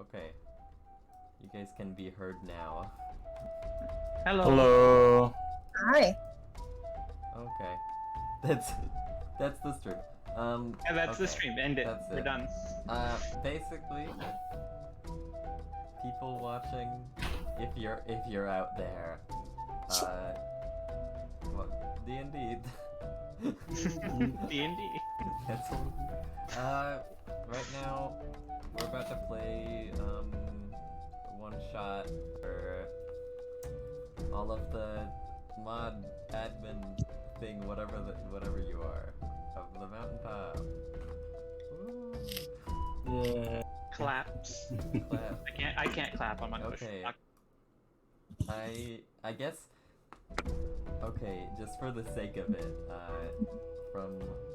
Okay. You guys can be heard now. Hello. Hello. Hi. Okay. That's the stream. Yeah, that's the okay. stream. End it. That's We're it. done. Basically, people watching, if you're out there, what D&D. D&D. That's right now we're about to play one shot for all of the mod admin thing, whatever you are, of the mountaintop. Woo. Yeah. Claps. Clap. I can't clap. I'm on Okay. push. I guess. Okay, just for the sake of it,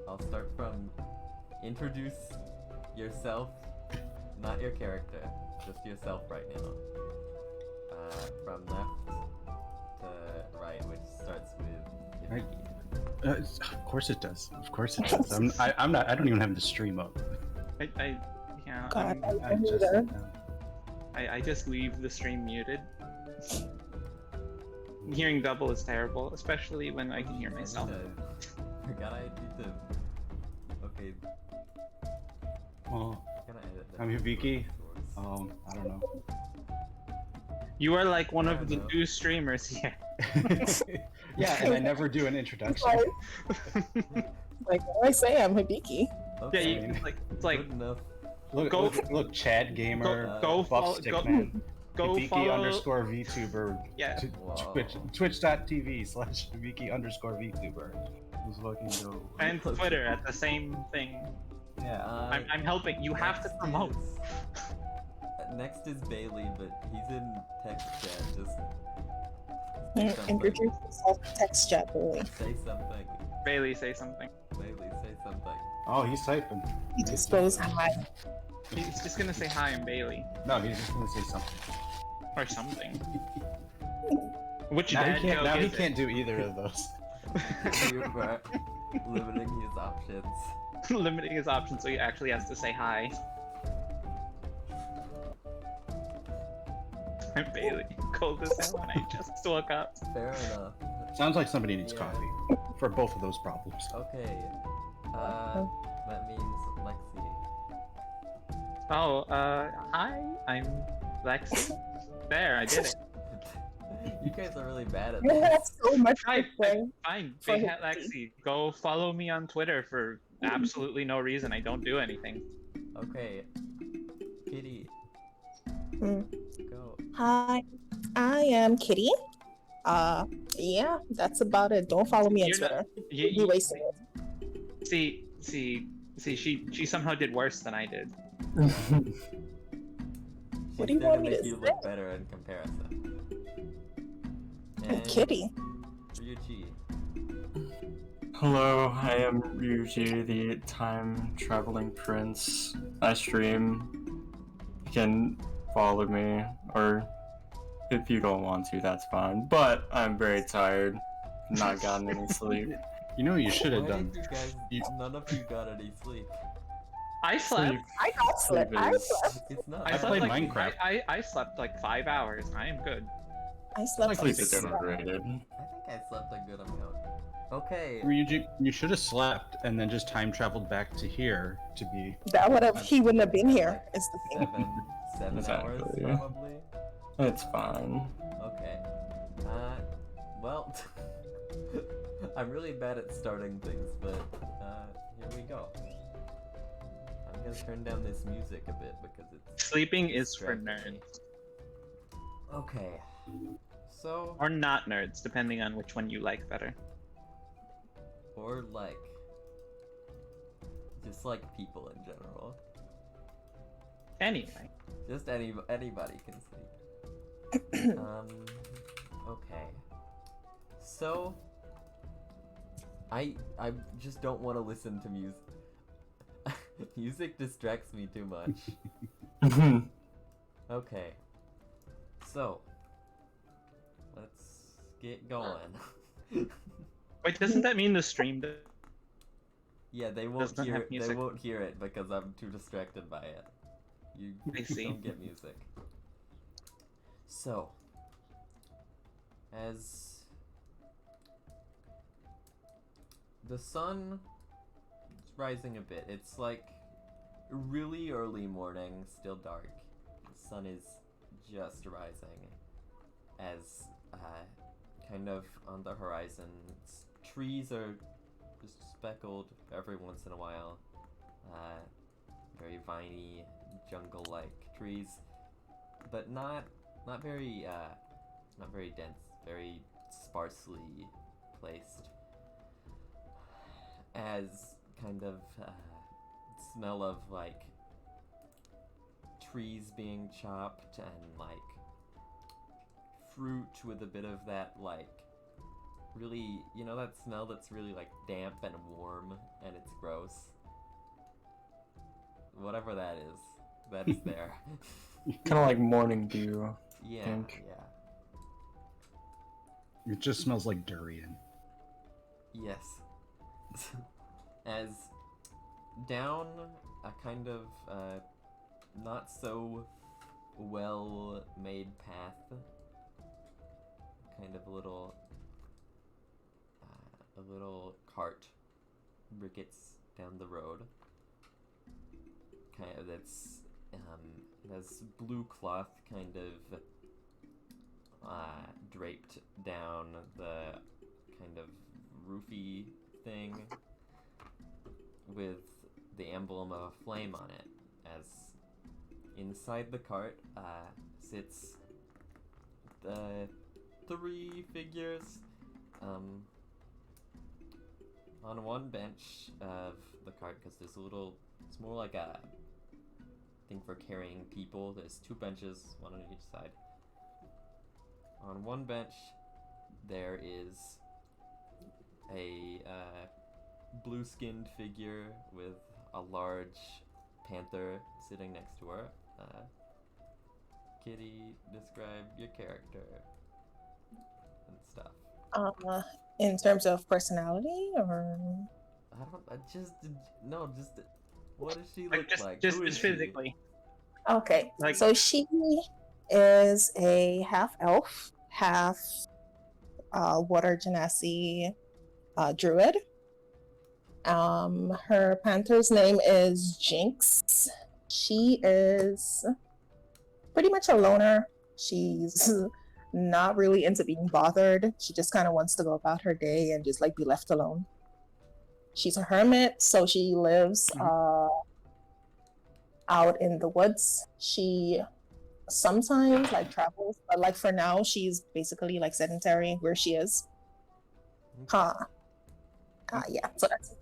I'll start from introduce yourself, not your character, just yourself right now. From left to right, which starts with Right. Of course it does. Of course it does. I'm not. I don't even have the stream up. Yeah. God, I just. I just leave the stream muted. Hearing double is terrible, especially when I can hear myself. Forgot I need to. Okay. Well, Gotta edit that. I'm Hibiki. I don't know. You are like one I of the know. new streamers here. Yeah, and I never do an introduction. Like when I say I'm Hibiki. Yeah, Okay. you, it's like Good enough. Look, look, Chad Gamer, go follow, Buff Stickman, go Hibiki follow. _VTuber, Yeah. Wow. twitch.tv/Hibiki _VTuber. Who's looking to And Twitter at the same thing. Yeah. I'm helping. You have to promote. Next is Bailey, but he's in text chat. Just say something. Introduce yourself to text chat, boy. Say something. Bailey, say something. Bailey, say something. Oh, he's typing. You just goes hi. He's just gonna say hi, I'm Bailey. No, he's just gonna say something. Or something. Which Now dad he can't. joke Now he is it? can't do either of those. You were limiting his options. Limiting his options, so he actually has to say hi. I'm Bailey. Cold as hell when I just woke up. Fair enough. Sounds like somebody needs Yeah. coffee for both of those problems. Okay. That means Lexi. Oh, hi, I'm Lexi. There, I did it. You guys are really bad at You have this. so much Fine, to say. fine. For Big Hat Lexi. Go follow me on Twitter for absolutely no reason. I don't do anything. Okay. Kitty. Hmm. Go. Hi, I am Kitty. Yeah, that's about it. Don't follow me on You're not- Twitter. You, You're wasting it. see, she somehow did worse than I did. What do you She's there want me make to you say? look better in comparison. I'm Kitty. Ryuji. Hello, I am Ryuji, the time traveling prince. I stream. You can follow me, or if you don't want to, that's fine. But I'm very tired. Not gotten any sleep. You know what you should have Why done? did you guys? None of you got any sleep. I slept. Sleep, I got slept. I is- slept. It's not. I I slept played like Minecraft. I slept like 5 hours. I am good. I slept. Sleep like is overrated. I think I slept a good amount. Okay. You should have slept and then just time traveled back to here to be. That would have. He wouldn't have been here. Is the thing. Seven hours Exactly. probably. It's fine. Okay. Well, I'm really bad at starting things, but here we go. I'm gonna turn down this music a bit because it's Sleeping is for distracting me. nerds. Okay. So, Or not nerds, depending on which one you like better. or like, just like people in general. Anyway. Just anybody can sleep. Okay. So, I just don't want to listen to music. Music distracts me too much. Okay. So, let's get going. Wait, doesn't that mean the stream? Yeah, they won't Doesn't hear have it. They music. won't hear it because I'm too distracted by it. You I see. don't get music. So, as the sun is rising a bit, it's like really early morning, still dark. The sun is just rising as kind of on the horizon, trees are just speckled every once in a while. Very viney, jungle-like trees, but not very dense, very sparsely placed. As kind of smell of like trees being chopped and like fruit with a bit of that like really, you know, that smell that's really like damp and warm and it's gross. Whatever that is there. Kind of like morning dew. Yeah, Think. yeah. It just smells like durian. Yes. As down a kind of not so well made path, kind of a little cart rickets down the road. Kind of that's has blue cloth kind of draped down the kind of roofy thing with the emblem of a flame on it. As inside the cart sits the three figures on one bench of the cart, because there's a little, it's more like a thing for carrying people. There's two benches, one on each side. On one bench there is a blue-skinned figure with a large panther sitting next to her. Kitty, describe your character and stuff. In terms of personality, or what does she Like look just like? just, Who is just she? physically. okay, Like- so she is a half elf, half water genasi druid. Her panther's name is Jinx. She is pretty much a loner. She's not really into being bothered. She just kind of wants to go about her day and just like be left alone. She's a hermit, so she lives out in the woods. She sometimes like travels, but like for now, she's basically like sedentary where she is. Yeah, so that's it.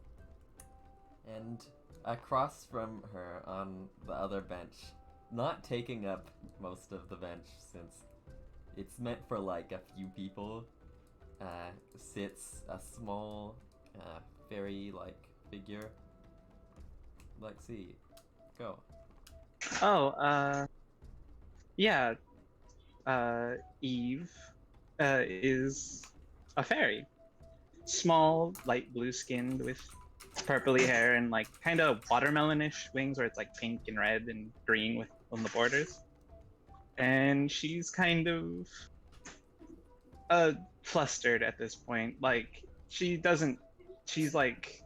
And across from her on the other bench, not taking up most of the bench since it's meant for like a few people, sits a small fairy-like figure. Lexi, go. Oh, yeah. Eve is a fairy. Small, light blue skinned with purpley hair and like kind of watermelonish wings where it's like pink and red and green with on the borders. And she's kind of flustered at this point. Like she's like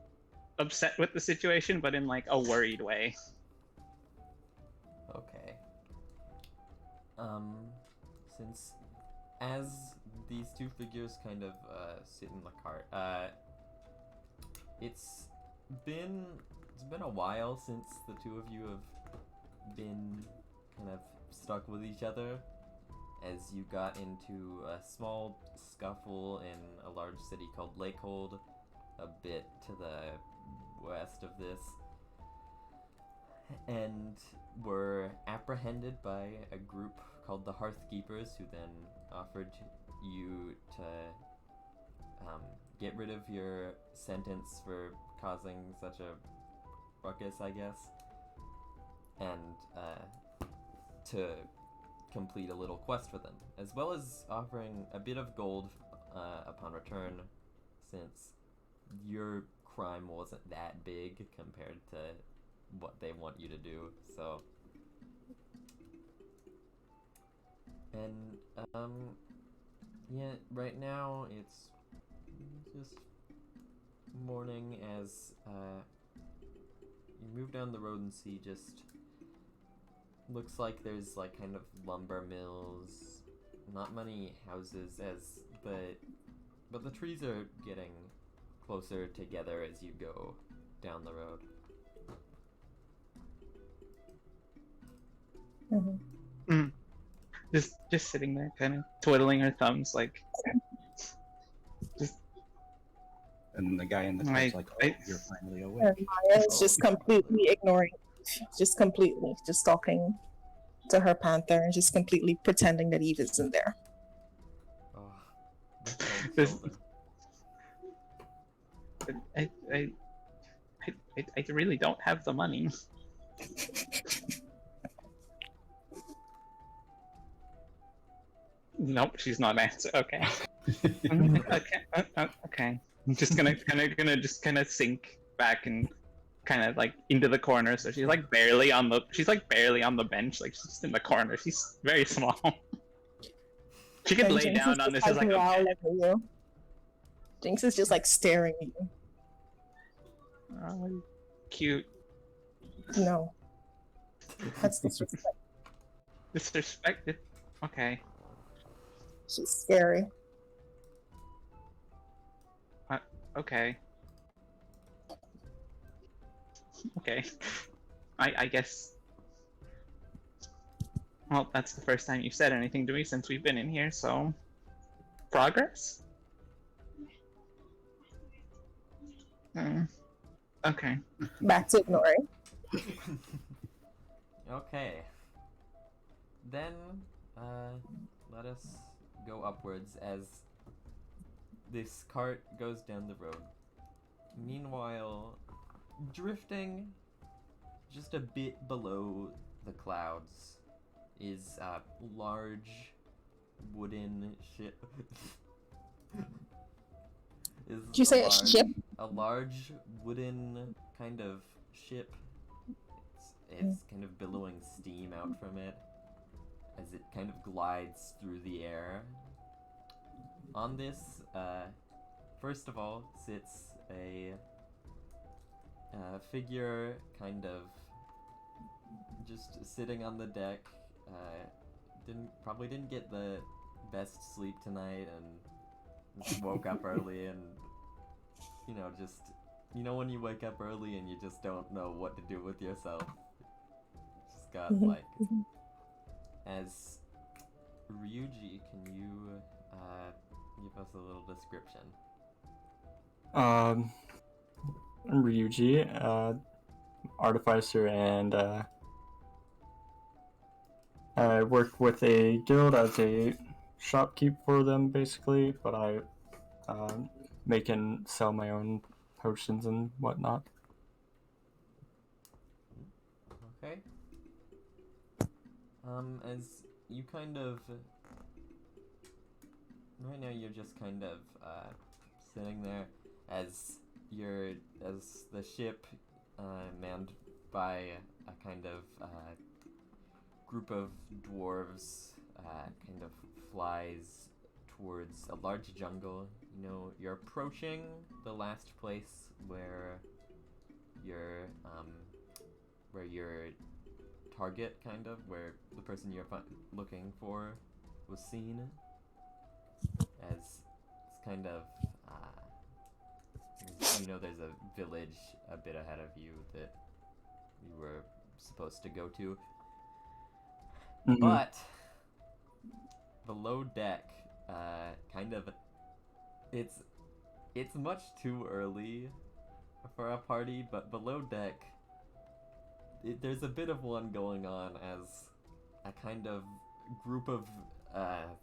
upset with the situation, but in like a worried way. Okay. Since as these two figures kind of sit in the cart, it's been a while since the two of you have been kind of stuck with each other, as you got into a small scuffle in a large city called Lakehold, a bit to the west of this, and were apprehended by a group called the Hearthkeepers, who then offered you to get rid of your sentence for causing such a ruckus, I guess, and to complete a little quest for them, as well as offering a bit of gold upon return, since your crime wasn't that big compared to what they want you to do. So And yeah, right now it's just morning as you move down the road and see just looks like there's like kind of lumber mills, not many houses but the trees are getting closer together as you go down the road. Mm-hmm. Just sitting there, kind of twiddling her thumbs, like. And the guy in the I- car's like, I- "Oh, you're finally awake." And Maya is just completely ignoring, just talking to her panther and just completely pretending that Eve isn't there. Oh, the cold This- shoulder. I really don't have the money. Nope, she's not answering. Okay. Okay. I'm just gonna kind of sink back and kind of like into the corner. So she's like barely on the bench. Like she's just in the corner. She's very small. She could And lay Jinx down is on just, this as like growling a at you. Jinx is just like staring at you. oh, cute No. That's disrespect. disrespect. Okay. She's scary. Okay. Okay. I guess. Well, that's the first time you've said anything to me since we've been in here, so. Progress? Okay. Back to ignoring. Okay. Then, let us go upwards as this cart goes down the road. Meanwhile, drifting just a bit below the clouds is a large wooden ship. Did you say a ship? A large wooden kind of ship. It's kind of billowing steam out from it as it kind of glides through the air. On this, first of all, sits a figure kind of just sitting on the deck. Probably didn't get the best sleep tonight and just woke up early and when you wake up early and you just don't know what to do with yourself. Just got like as Ryuji, can you give us a little description? Ryuji, Artificer, and I work with a guild as a shopkeep for them, basically, but I make and sell my own potions and whatnot. Okay. As you kind of right now, you're just kind of sitting there as the ship manned by a kind of group of dwarves kind of flies towards a large jungle. You're approaching the last place where your target, kind of, where the person you're looking for was seen, as it's kind of there's a village a bit ahead of you that you were supposed to go to. Mhm. But below deck, it's much too early for a party, but below deck, there's a bit of one going on as a kind of group of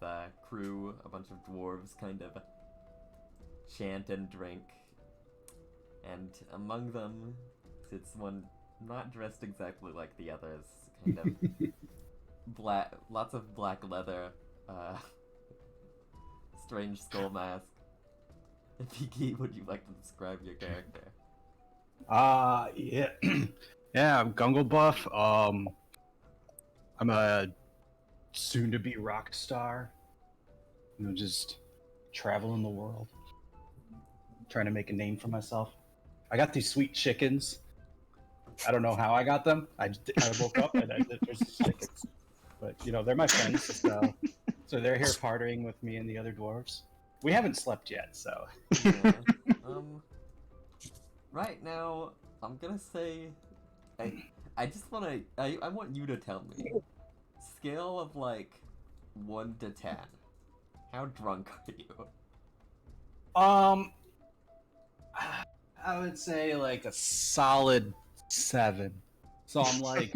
the crew, a bunch of dwarves, kind of chant and drink, and among them sits one not dressed exactly like the others, kind of lots of black leather, strange skull mask. Piki, would you like to describe your character? Yeah. Yeah, I'm Gungle Buff. I'm a soon-to-be rock star. Just traveling the world, trying to make a name for myself. I got these sweet chickens. I don't know how I got them. I woke up and there's these chickens. But they're my friends, so they're here partying with me and the other dwarves. We haven't slept yet, so. Yeah. Right now, I'm gonna say, I just wanna, I want you to tell me, scale of like 1 to 10. How drunk are you? I would say like a solid 7. So I'm like,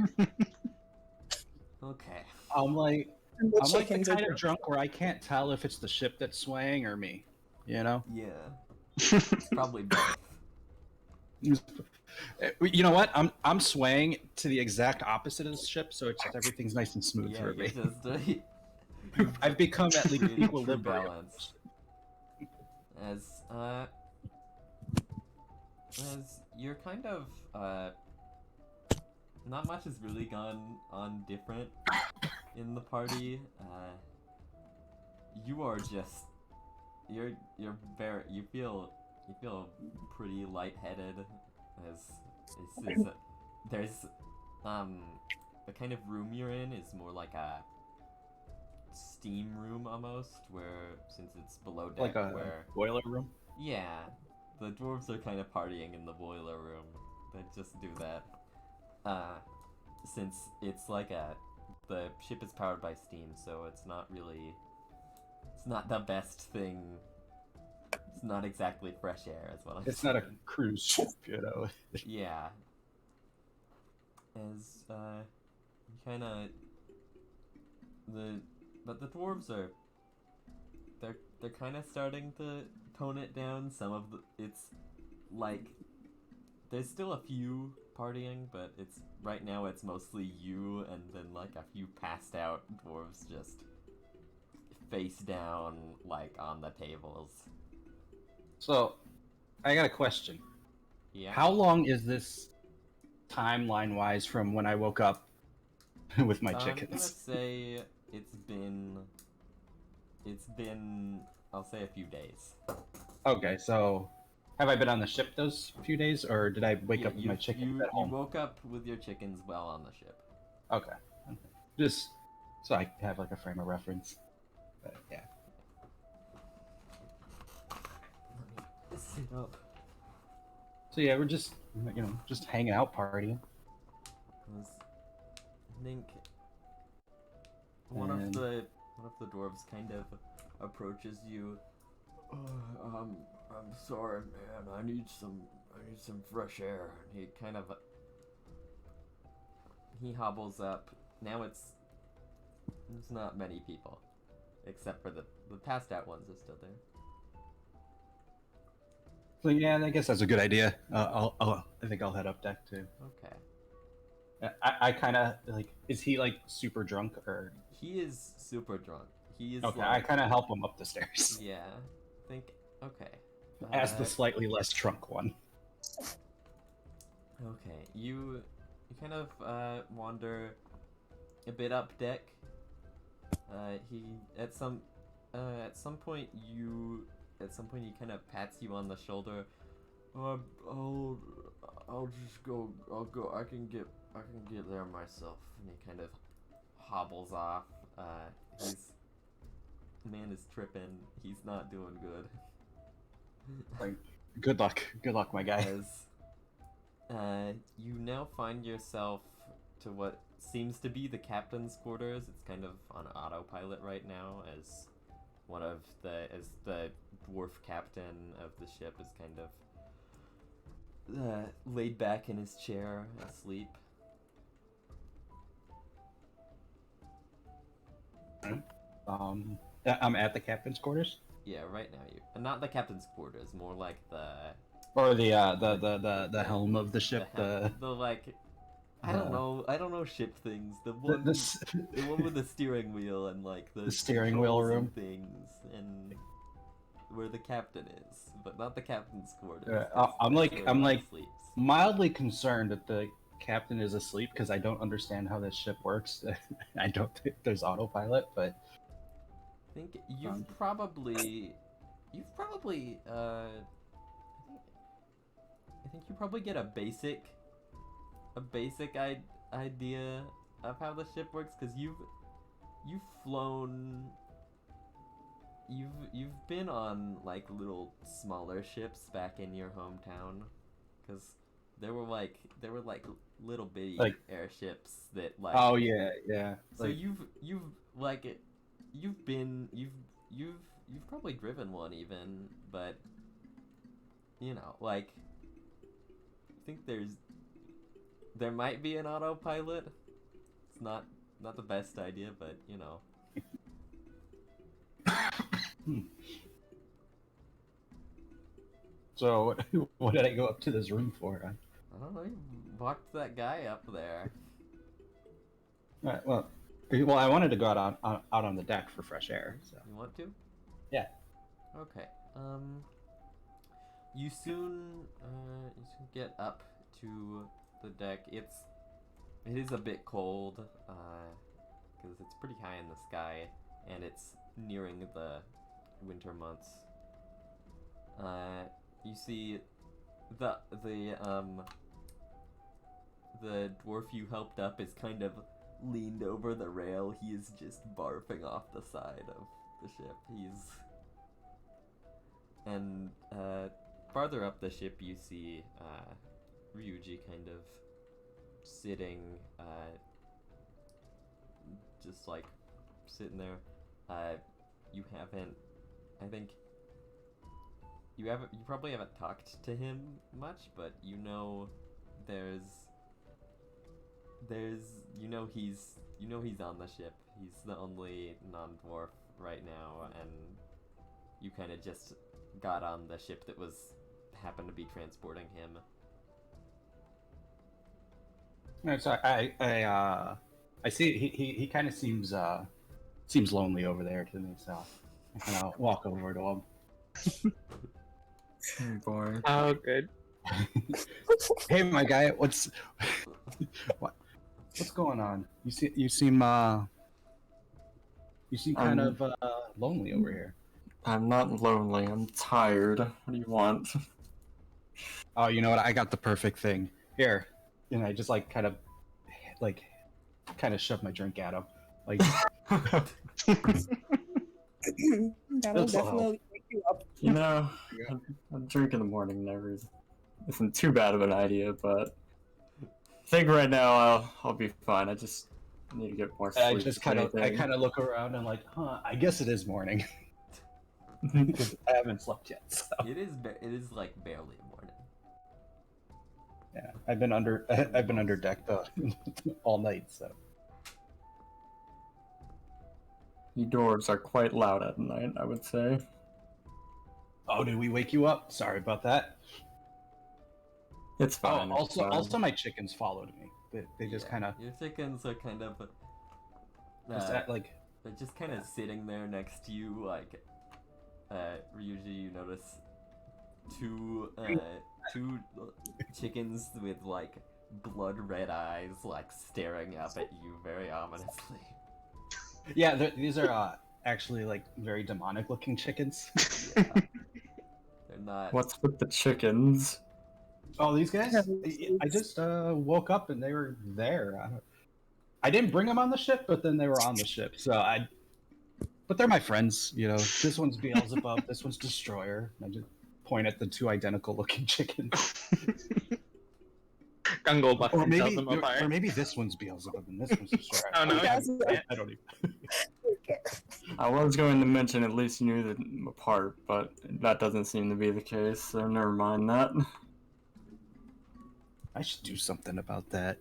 Okay. I'm like The the chickens are kind of drunk where I can't tell if it's the ship that's swaying or me. Yeah. It's probably both. You know what? I'm swaying to the exact opposite of the ship, so it's everything's nice and smooth Yeah, for you're me. just I've become at least creating true equilibrium. balance. As you're kind of not much has really gone on different in the party. You are just you're very you feel pretty lightheaded as there's the kind of room you're in is more like a steam room almost, where since it's below deck, Like a where boiler room. yeah, the dwarves are kind of partying in the boiler room. They just do that. Since it's like the ship is powered by steam, so it's not the best thing. It's not exactly fresh air, is what I'm It's saying. not a cruise ship, Yeah. As kind of but the dwarves are they're kind of starting to tone it down. It's like there's still a few partying, but right now it's mostly you and then like a few passed out dwarves just face down like on the tables. So, I got a question. Yeah. How long is this timeline-wise from when I woke up with my I'm gonna chickens? say it's been I'll say a few days. Okay, so have I been on the ship those few days, or did I wake Yeah, up with my chickens at you home? woke up with your chickens while on the ship. Okay. Just so I have like a frame of reference. But yeah. Let me sit up. So yeah, we're just just hanging out, partying. I think one of And- the dwarves kind of approaches you. I'm sorry, man. I need some fresh air. He kind of hobbles up. Now it's not many people, except for the passed out ones are still there. So yeah, I guess that's a good idea. I think I'll head up deck too. Okay. I kind of like. Is he like super drunk or? He is super drunk. He is Okay, like, I kind of help him up the stairs. yeah. I think okay. As the slightly less drunk one. Okay, you kind of wander a bit up deck. He at some point he kind of pats you on the shoulder. I'll just go. I can get there myself. And he kind of hobbles off. The man is tripping. He's not doing good. Like, good luck, my guy. As you now find yourself to what seems to be the captain's quarters. It's kind of on autopilot right now, as the dwarf captain of the ship is kind of laid back in his chair asleep. I'm at the captain's quarters, Yeah, right now not the captain's quarters, more like the or the helm of the ship. the like I don't know ship things. The one the one with the steering wheel and like the steering wheel controls room. and things and where the captain is, but not the captain's quarters. I'm That's where he like sleeps. mildly concerned that the captain is asleep because I don't understand how this ship works. I don't think there's autopilot, but I think you've probably I think you probably get a basic idea of how the ship works because you've flown. You've been on like little smaller ships back in your hometown, because there were like little bitty Like- airships that like. oh yeah, yeah. So Like, you've probably driven one even, but you know, like, I think there might be an autopilot. It's not the best idea, but you know. so what did I go up to this room for? I don't know. You walked that guy up there. Alright, well, I wanted to go out on the deck for fresh air. So You want to? yeah. Okay. You soon get up to the deck. It is a bit cold, because it's pretty high in the sky, and it's nearing the winter months. You see the dwarf you helped up is kind of leaned over the rail. He is just barfing off the side of the ship. And farther up the ship you see Ryuji kind of sitting, just like sitting there. You probably haven't talked to him much, but you know he's on the ship. He's the only non-dwarf right now, and you kind of just got on the ship that happened to be transporting him. No, so I see he kind of seems lonely over there to me, so I kind of walk over to him. Oh boy. Oh, good. Hey, my guy, what's going on? You seem kind of lonely over here. I'm not lonely, I'm tired. What do you want? Oh, you know what? I got the perfect thing here, and I just kind of shove my drink at him, like. That'll This'll definitely wake you up. You know, Yeah. a drink in the morning never isn't too bad of an idea, but I think right now I'll be fine. I just need to get more sleep. I just kind of look around and like, I guess it is morning. Because I haven't slept yet. So. It is like barely morning. Yeah, I've been under deck all night. So You dwarves are quite loud at night, I would say. oh, did we wake you up? Sorry about that. It's fine. Oh, it's fine. also my chickens followed me. They just kind of Your chickens are kind of like. they're just kind of sitting there next to you, like. Ryuji, you notice two chickens with like blood red eyes, like staring up at you very ominously. Yeah, these are actually like very demonic looking chickens. Yeah. They're not. What's with the chickens? Oh, these guys? I just woke up and they were there. I didn't bring them on the ship, but then they were on the ship. But they're my friends, you know. This one's Beelzebub, this one's Destroyer. And I just point at the two identical looking chickens. Gungle buff Or and tells maybe, them apart. or maybe this one's Beelzebub and this one's Destroyer. Oh, no. I don't even. I was going to mention at least you knew them apart, but that doesn't seem to be the case, so never mind that. I should do something about that.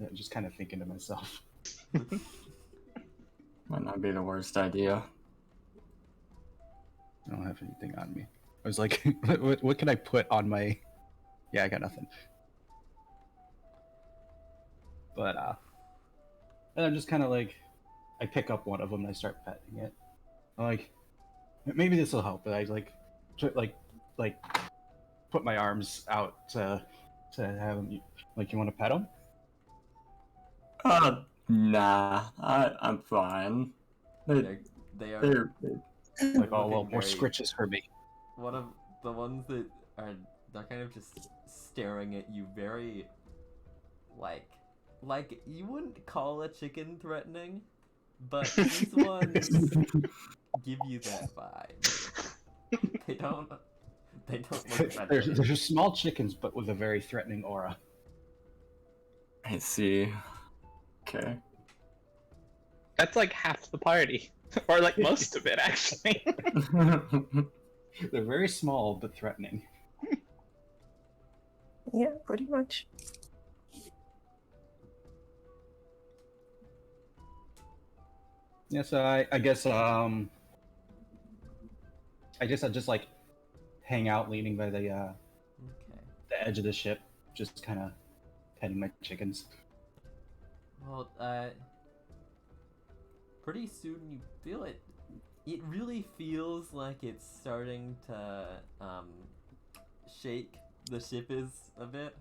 Yeah, just kind of thinking to myself. Might not be the worst idea. I don't have anything on me. I was like, what can I put on my... Yeah, I got nothing. But, and I'm just kind of like... I pick up one of them and I start petting it. I'm like, maybe this will help. But I put my arms out to to have him? Like, you want to pet him? Nah, I'm fine. They are They're Like, oh, looking well, more very- scritches for me. one of the ones that are they're kind of just staring at you very like you wouldn't call a chicken threatening, but these ones give you that vibe. They don't look threatening. They're just small chickens, but with a very threatening aura. I see. Okay. That's like half the party, or like most of it actually. They're very small, but threatening. Yeah, pretty much. Yeah, so I guess I'll just like hang out, leaning by the Okay. edge of the ship, just kind of petting my chickens. Well, pretty soon you feel it. It really feels like it's starting to shake. The ship is a bit,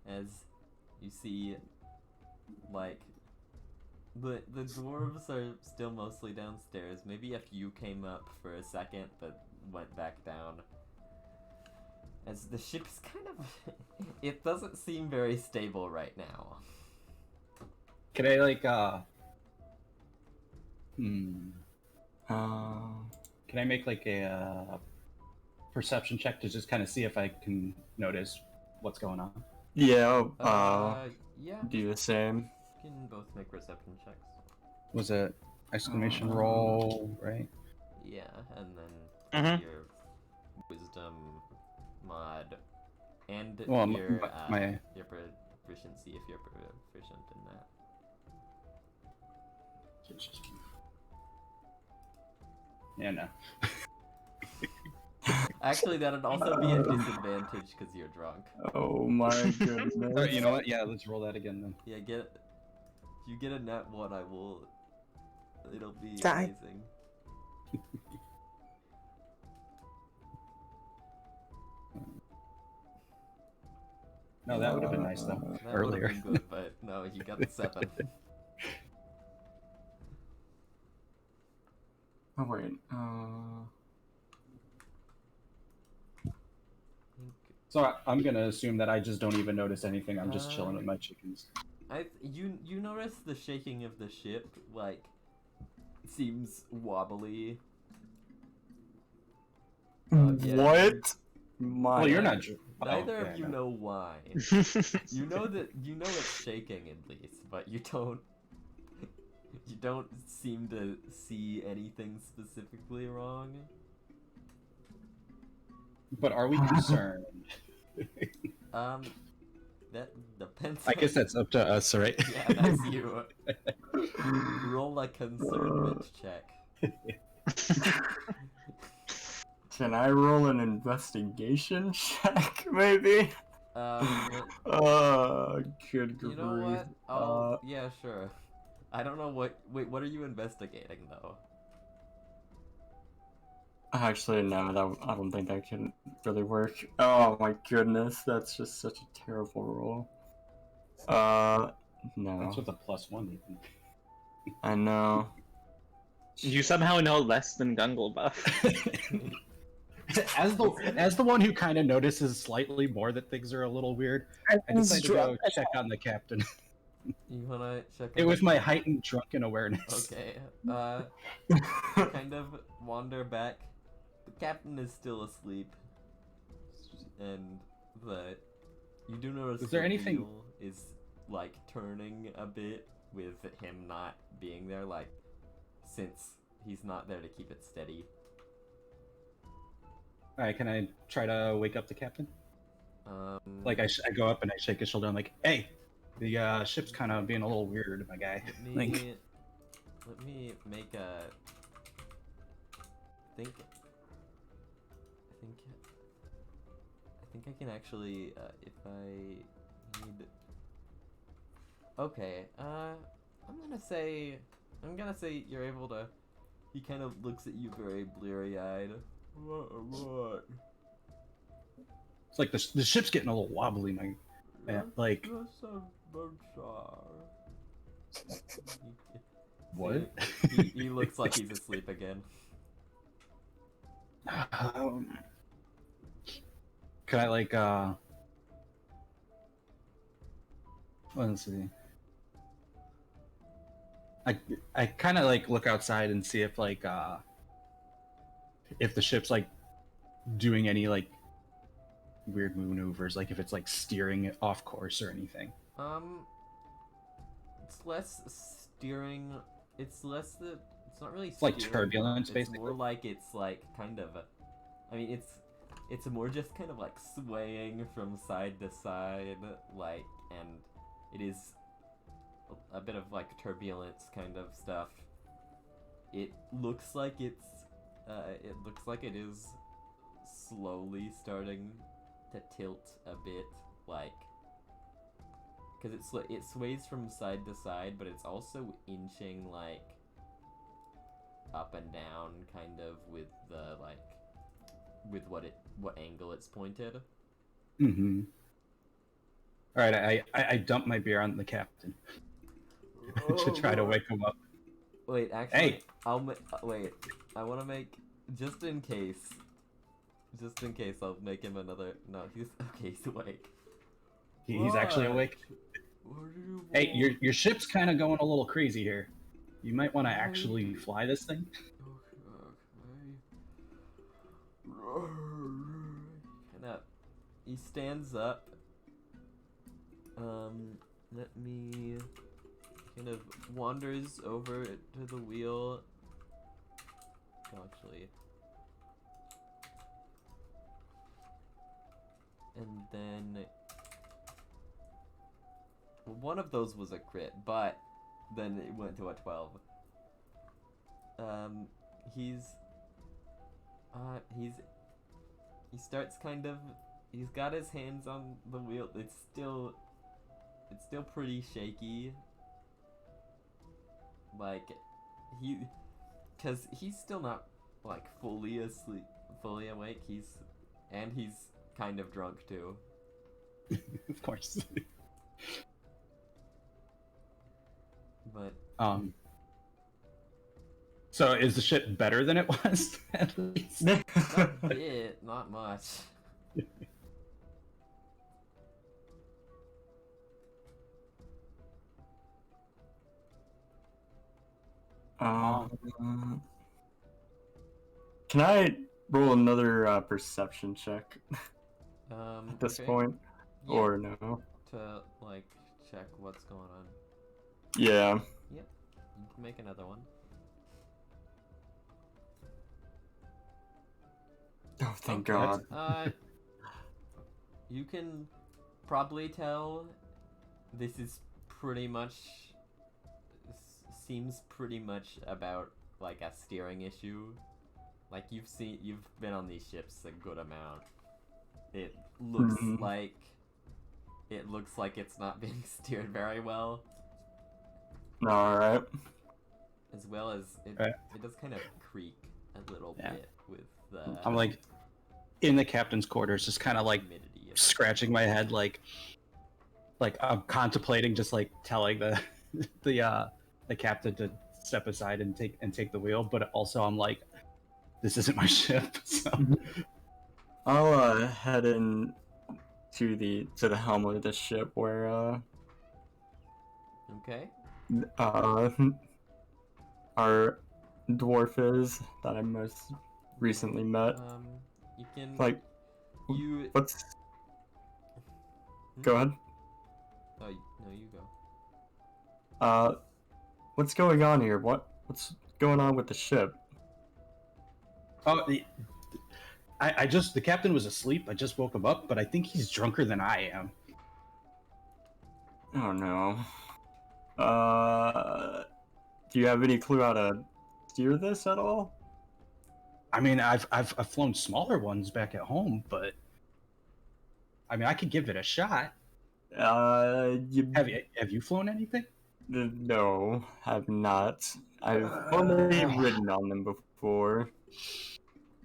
as you see, like the dwarves are still mostly downstairs. Maybe a few came up for a second, but went back down. As the ship's kind of, it doesn't seem very stable right now. Can I like Can I make like a perception check to just kind of see if I can notice what's going on? Yeah, Yeah, do the same. you can both make perception checks. Was it exclamation roll, right? Yeah, and then Mhm. your wisdom mod and Well, your proficiency if you're proficient in that. Yeah, no. Actually, that'd also be a disadvantage because you're drunk. Oh my goodness. Alright, you know what? Yeah, let's roll that again then. Yeah, if you get a net one, I will. It'll be Die. amazing. No, that would have been nice though. That Earlier. would have been good, but no, you got the 7. Oh wait. So I'm gonna assume that I just don't even notice anything. I'm just chilling with my chickens. You notice the shaking of the ship, like, seems wobbly. Yeah. What? My. Well, you're not. Neither Oh, of you yeah, no. know why. You know it's shaking at least, but you don't seem to see anything specifically wrong. But are we concerned? That depends. I guess that's up to us, right? Yeah, that's you. Roll a concernment check. Can I roll an investigation check, maybe? Good grief. You know what? Yeah, sure. I don't know what. Wait, what are you investigating though? Actually, no, I don't think that can really work. Oh my goodness, that's just such a terrible roll. No. That's with a +1 even. I know. You somehow know less than Gungle Buff. As the one who kind of notices slightly more that things are a little weird, I decided to go check on the captain. You wanna check? It was my heightened drunken awareness. Okay. Kind of wander back. The captain is still asleep, and you do notice Is there the anything- wheel is like turning a bit with him not being there, like since he's not there to keep it steady. Alright, can I try to wake up the captain? Like I go up and I shake his shoulder. I'm like, "Hey, the ship's kind of being a little weird, my guy." Let me make a. I think I can actually if I need. Okay, I'm gonna say you're able to. He kind of looks at you very bleary-eyed. What? It's like the ship's getting a little wobbly, man. Like what? He looks like he's asleep again. Can I like let's see. I kind of like look outside and see if the ship's like doing any like weird maneuvers, like if it's like steering it off course or anything. It's less steering. It's less the. It's not really. It's like steering, turbulence, it's basically. more like it's like kind of. I mean, it's more just kind of like swaying from side to side, like, and it is a bit of like turbulence kind of stuff. It looks like it's. It looks like it is slowly starting to tilt a bit, like, because it sways from side to side, but it's also inching like up and down, kind of with the like with what angle it's pointed. Mm-hmm. All right, I dump my beer on the captain to try to wake him up. Wait, actually, Hey! wait. I want to make just in case. I'll make him another. No, he's okay. He's awake. He's actually awake. Hey, your ship's kind of going a little crazy here. You might want to actually fly this thing. He stands up. Let me kind of wanders over to the wheel. Actually. And then one of those was a crit, but then it went to a 12. He starts kind of, he's got his hands on the wheel. It's still pretty shaky. Like, cause he's still not like fully awake. He's kind of drunk too. Of course. But so is the ship better than it was? At least. not a bit, not much. Can I roll another perception check at this Okay. point, Yeah, or no? to like check what's going on. Yeah. Yep, you can make another one. Oh, thank Okay. God. You can probably tell this is pretty much seems pretty much about like a steering issue. Like you've been on these ships a good amount. It looks like it's not being steered very well, All right. as well as it Right. it does kind of creak a little Yeah. bit with the I'm like in the captain's quarters, just kind of like humidity of scratching my head, like I'm contemplating just like telling the the captain to step aside and take the wheel, but also I'm like, this isn't my ship. So I'll head in to the helm of the ship where Okay. our dwarf is that I most recently met. You can Like, you. what's? Go ahead. Oh no, you go. What's going on here? What's going on with the ship? oh, I just the captain was asleep. I just woke him up, but I think he's drunker than I am. Oh no. Do you have any clue how to steer this at all? I mean, I've flown smaller ones back at home, but I mean, I could give it a shot. Have you flown anything? No, I've not. I've only ridden on them before.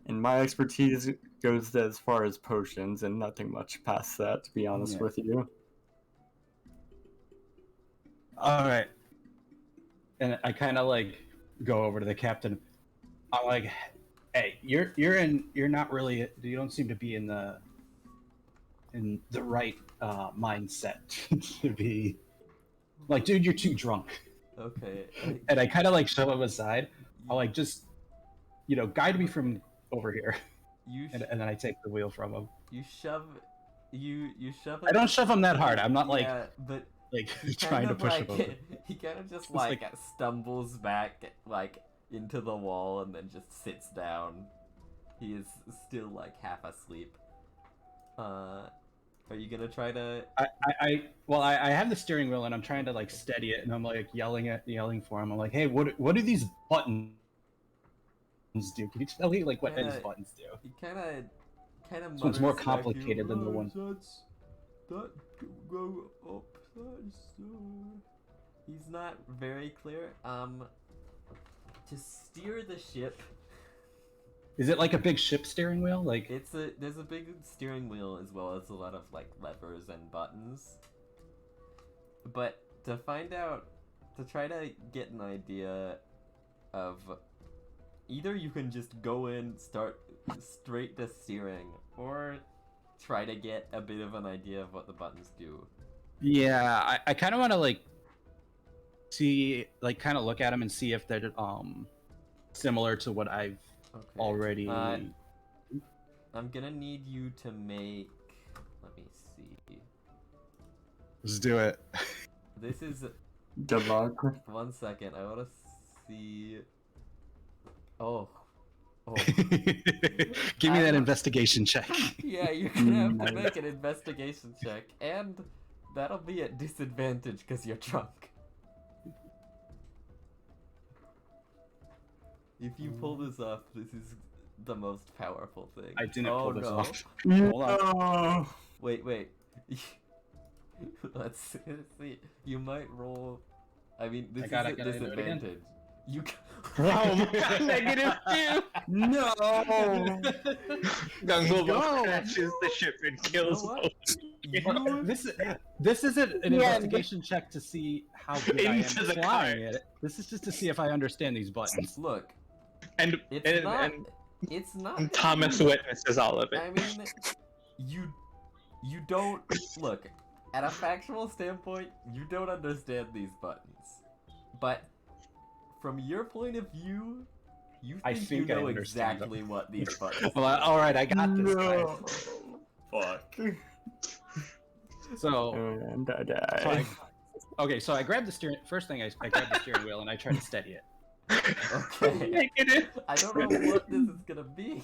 And my expertise goes as far as potions and nothing much past that, to be honest Yeah. with you. All right. And I kind of like go over to the captain. I'm like, hey, you're not really, you don't seem to be in the right mindset to be like, dude, you're too drunk. Okay. And I kind of like shove him aside. I'll like just, guide me from over here. You And then I take the wheel from him. you shove you shove him. I don't shove him that hard. I'm not yeah, but like he trying to kind of, push him over. he kind of just like- stumbles back like into the wall and then just sits down. He is still like half asleep. Are you gonna try to? I have the steering wheel and I'm trying to like steady it and I'm like yelling for him. I'm like, hey, what do these buttons do? Can you tell me like what these buttons do? He kind of. This one's more complicated than the one. That go up. He's not very clear. To steer the ship. Is it like a big ship steering wheel? Like There's a big steering wheel as well as a lot of like levers and buttons. But to try to get an idea of either you can just go in, start straight to steering, or try to get a bit of an idea of what the buttons do. Yeah, I kind of want to like see, like kind of look at them and see if they're similar to what I've already. I'm gonna need you to make. Let me see. Let's do it. This is. Good luck. 1 second. I want to see. Oh. Give me that investigation check. Yeah, you're gonna have to make an investigation check, and that'll be at disadvantage because you're drunk. If you pull this off, this is the most powerful thing. I didn't pull this off. No. Hold on. Wait. Let's see. You might roll. I mean, this is at gotta do it again. disadvantage. You. Oh my god, -2! No. Gungle crashes the ship and kills what? both. This isn't an Yeah, investigation check to see how good I am Into at the flying cart. it. This is just to see if I understand these buttons. Look, And it's not. and It's not. and Thomas witnesses all of it. I mean, you don't look at a factual standpoint. You don't understand these buttons, but from your point of view, you I think think you I know understand exactly what these buttons. Well, all right, I got this. No. Guys. Fuck. So, And I so die. so I grabbed the steering. First thing I grabbed the steering wheel and I tried to steady it. Okay. I don't know what this is gonna be.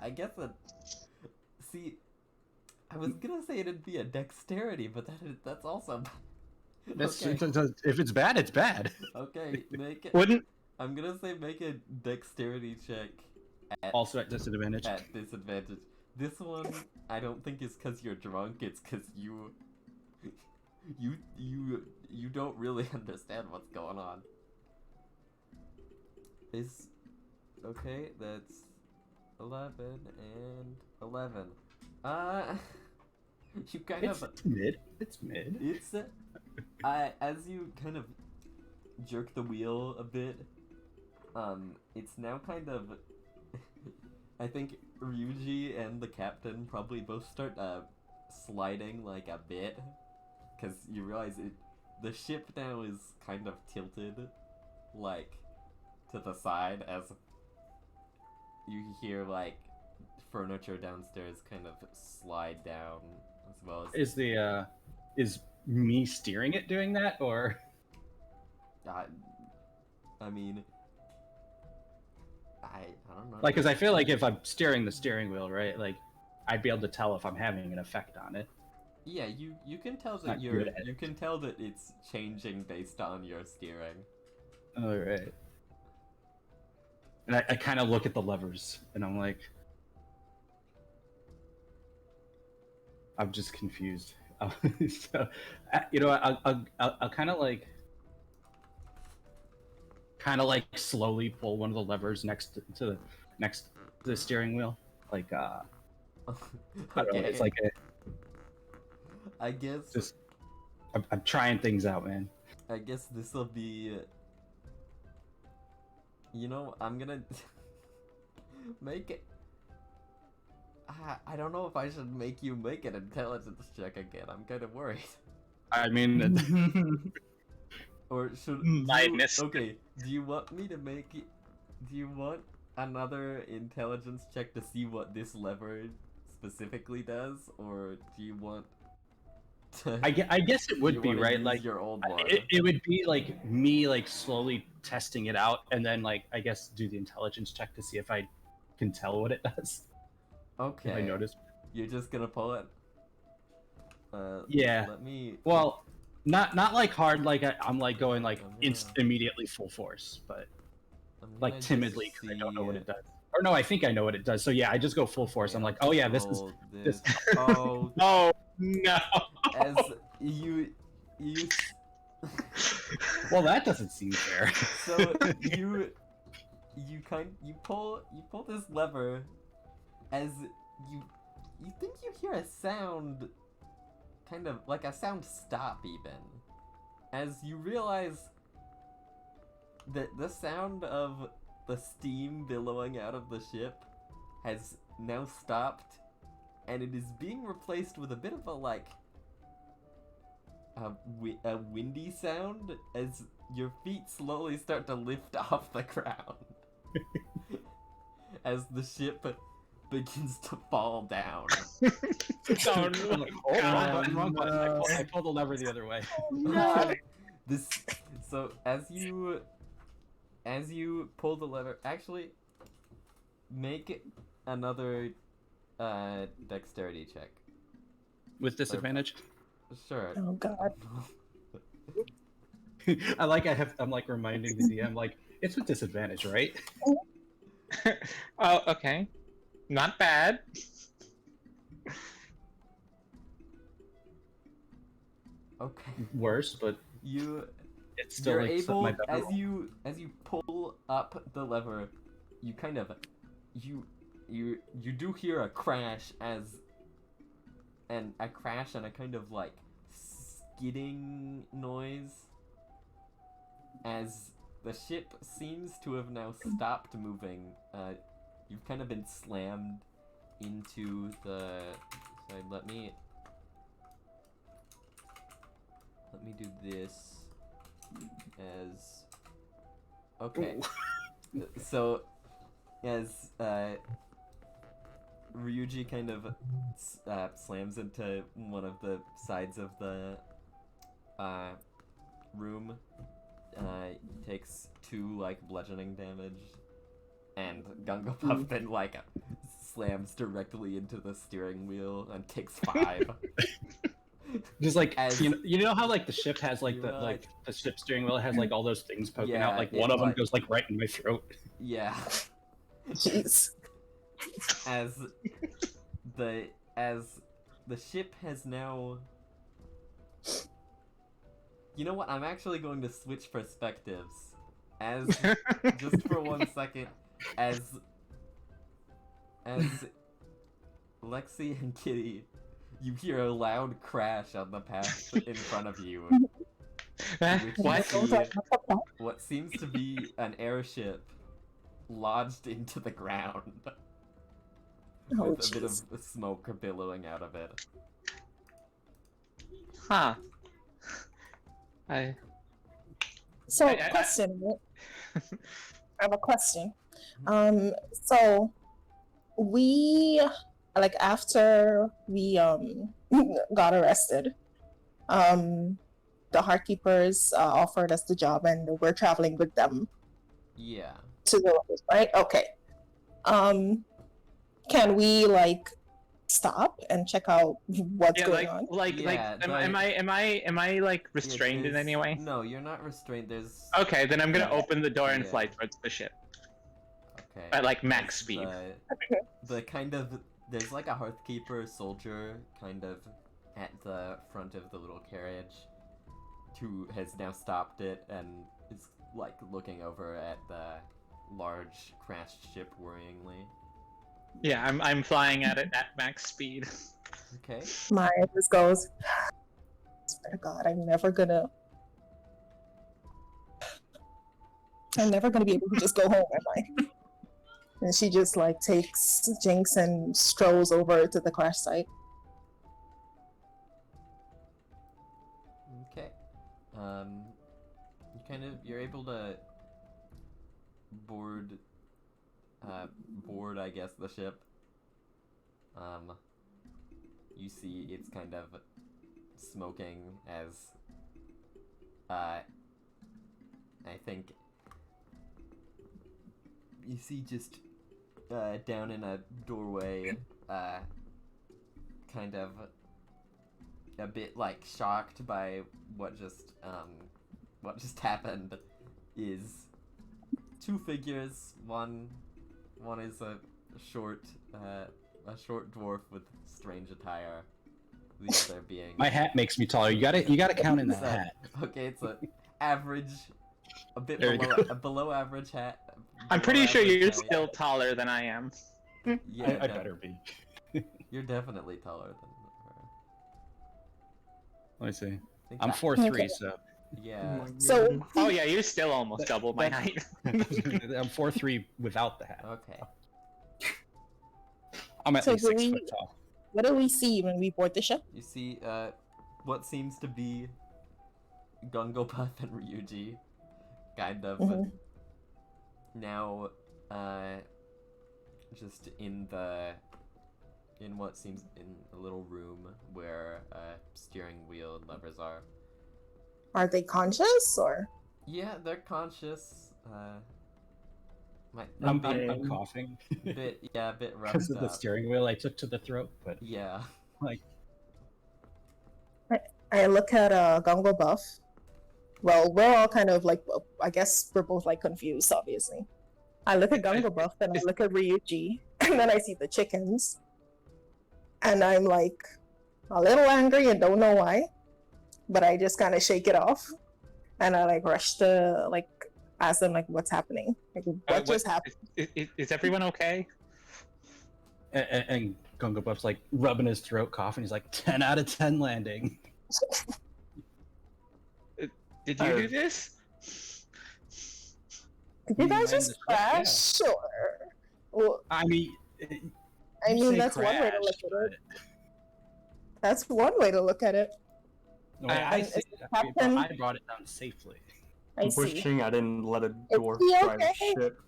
I guess see, I was gonna say it'd be a dexterity, but that's also. That's Okay. if it's bad, it's bad. Okay, make it. Wouldn't I'm gonna say make a dexterity check at Also at disadvantage. disadvantage. This one I don't think is because you're drunk. It's because you don't really understand what's going on. Is okay. That's 11 and 11. You kind It's of. mid. It's mid. It's as you kind of jerk the wheel a bit, it's now kind of I think Ryuji and the captain probably both start sliding like a bit because you realize the ship now is kind of tilted like to the side as you hear like furniture downstairs kind of slide down as well as Is me steering it doing that or? I mean, I don't know. Like, because I feel like if I'm steering the steering wheel, right, like, I'd be able to tell if I'm having an effect on it. Yeah, you can tell that Not good at you can tell that it's changing based on your steering. All right. And I kind of look at the levers, and I'm like, I'm just confused. So, I'll kind of like slowly pull one of the levers next to the next the steering wheel. Like I don't know. Okay. It's like I guess. just I'm trying things out, man. I guess this will be. You know, I'm gonna make it. I don't know if I should make you make an intelligence check again. I'm kind of worried. I mean, Or should Minus. Okay, do you want me to make it? Do you want another intelligence check to see what this lever specifically does, or do you want to? I guess it do would you be wanna right. use Like your old one. it would be like me like slowly testing it out, and then like I guess do the intelligence check to see if I can tell what it does. Okay. If I notice. You're just gonna pull it. Yeah. Let me. Well, not like hard. Like I'm like going like I'm gonna- immediately full force, but I'm like gonna just timidly because I don't know what see- it does. Or no, I think I know what it does. So yeah, I just go full force. I'm like, oh yeah, this is roll this- Oh, Oh no! as you. well, that doesn't seem fair. So you pull this lever as you think you hear a sound, kind of like a sound stop even, as you realize that the sound of the steam billowing out of the ship has now stopped, and it is being replaced with a bit of a like a windy sound as your feet slowly start to lift off the ground as the ship begins to fall down. Oh no! Oh, God, wrong button. I no. pulled the lever the other way. This so as you pull the lever, actually make another dexterity check. With disadvantage. Sure. Oh god. I'm like reminding the DM like it's with disadvantage, right? Oh, okay. Not bad. Okay. Worse, but it's still You're like able my better as roll. you pull up the lever, you kind of you do hear a crash and a kind of like skidding noise as the ship seems to have now stopped moving. You've kind of been slammed into the. Sorry, let me do this as. Okay. So, as Ryuji kind of slams into one of the sides of the room, takes 2 like bludgeoning damage, and Gunga Puffin like slams directly into the steering wheel and takes 5. Just like As- you know how like the ship has like you the realize- like the ship steering wheel has like all those things poking Yeah, out. Like it, one of them like- goes like right in my throat. Yeah. Jeez. as the ship has now. You know what? I'm actually going to switch perspectives. As just for 1 second, as Lexi and Kitty, you hear a loud crash on the path in front of you. Which What? see what seems to be an airship lodged into the ground. Oh, With a bit jeez. of smoke billowing out of it. Huh. I. So, I- question. I have a question. So we like after we got arrested, the Hearthkeepers offered us the job, and we're traveling with them Yeah. to the levels, right? Okay. Can we like stop and check out what's Yeah, going like, on? like, Yeah, like, am I like restrained in There's- any way? No, you're not restrained. There's. Okay, then I'm gonna Yeah. open the door and Yeah. fly towards the ship Okay. at like max There's speed. The kind of there's like a Hearthkeeper soldier kind of at the front of the little carriage, who has now stopped it and is like looking over at the large crashed ship worryingly. Yeah, I'm flying at it at max speed. Okay. My just goes. Swear to God, I'm never gonna be able to just go home, am I? And she just like takes Jinx and strolls over to the crash site. Okay. You're able to board, I guess, the ship. You see it's kind of smoking as, I think you see just, down in a doorway, kind of a bit like shocked by what just happened, is two figures. One is a short dwarf with strange attire. The other being My hat makes me taller. You gotta count in the So, hat. okay, it's a average, a bit There you below, go. a below average hat. I'm below pretty sure average you're height. still taller than I am. Yeah, I better be. You're definitely taller than her. Let me see. I think I'm that- 4'3", Okay. so Yeah. So Oh yeah, you're still almost double my height. I'm 4'3" without the hat. Okay. I'm at So least do 6 we- foot tall. what do we see when we board the ship? You see, what seems to be Gungopuff and Ryuji, kind of Mhm. now, just in what seems in a little room where steering wheel and levers are. Are they conscious or? Yeah, they're conscious. I'm Okay. coughing A bit because roughed of the up. steering wheel I took to the throat, but Yeah. like I look at Gongo Buff. Well, we're all kind of like, I guess we're both like confused, obviously. I look at Gongo Buff, then I look at Ryuji, and then I see the chickens. And I'm like a little angry and don't know why. But I just kind of shake it off. And I like rush to like ask them like what's happening. Like what just happened? Is everyone okay? and Gungo Buff's like rubbing his throat, coughing. He's like 10 out of 10 landing. Did you do this? Did you guys land just the ship? crash? Yeah. Sure. Well, I mean, I you mean say that's one way to look crash, at it. That's one way to look at it. but- No, I And see. is Captain- I brought it down safely. I see. Wishing I didn't let a dwarf he drive a okay? ship.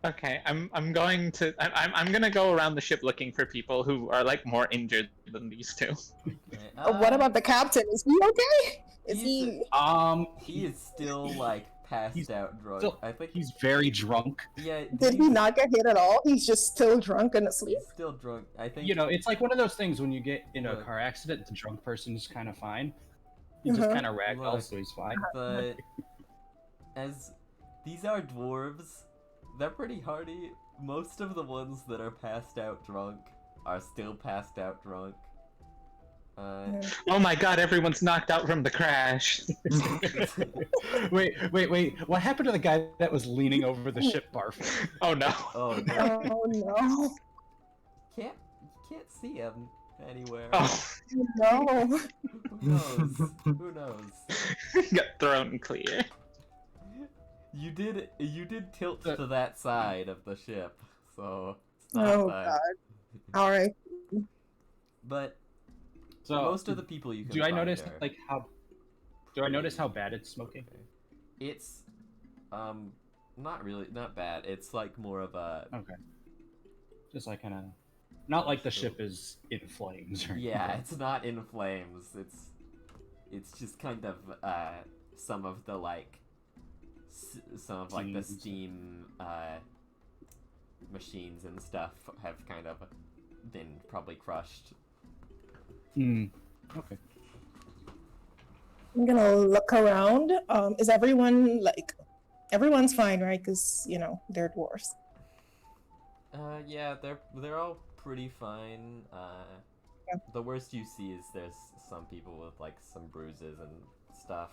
Okay, I'm going to I'm gonna go around the ship looking for people who are like more injured than these two. Okay, What about the captain? Is he okay? Is he's- he? He is still like passed He's out drunk. still- I think He's very drunk. yeah. Did he not get hit at all? He's just still drunk and asleep. He's still drunk. I think You know, it's like one of those things when you get in a Look. car accident, the drunk person's kind of fine. He just Uh-huh. kind of ragdolls, Look. so he's fine. But as these are dwarves, they're pretty hardy. Most of the ones that are passed out drunk are still passed out drunk. Oh my god, everyone's knocked out from the crash. Wait. What happened to the guy that was leaning over the ship barf? Oh no. Oh no, Oh no! you can't see him anywhere. Oh, No! Who knows? Who knows? got thrown clear. You did tilt to that side of the ship, so it's not Oh bad. god! All right. But So, most of the people you can do I find notice are like how? Do I notice how bad it's smoking? It's not bad. It's like more of a Okay. Just like kind of, not like the ship is in flames. Or yeah. anything. It's not in flames. It's just kind of some of the like some of like the Steams. steam machines and stuff have kind of been probably crushed. Hmm. Okay. I'm gonna look around. Is everyone like? Everyone's fine, right? Because you know they're dwarves. Yeah, they're all pretty fine. Yeah. The worst you see is there's some people with like some bruises and stuff,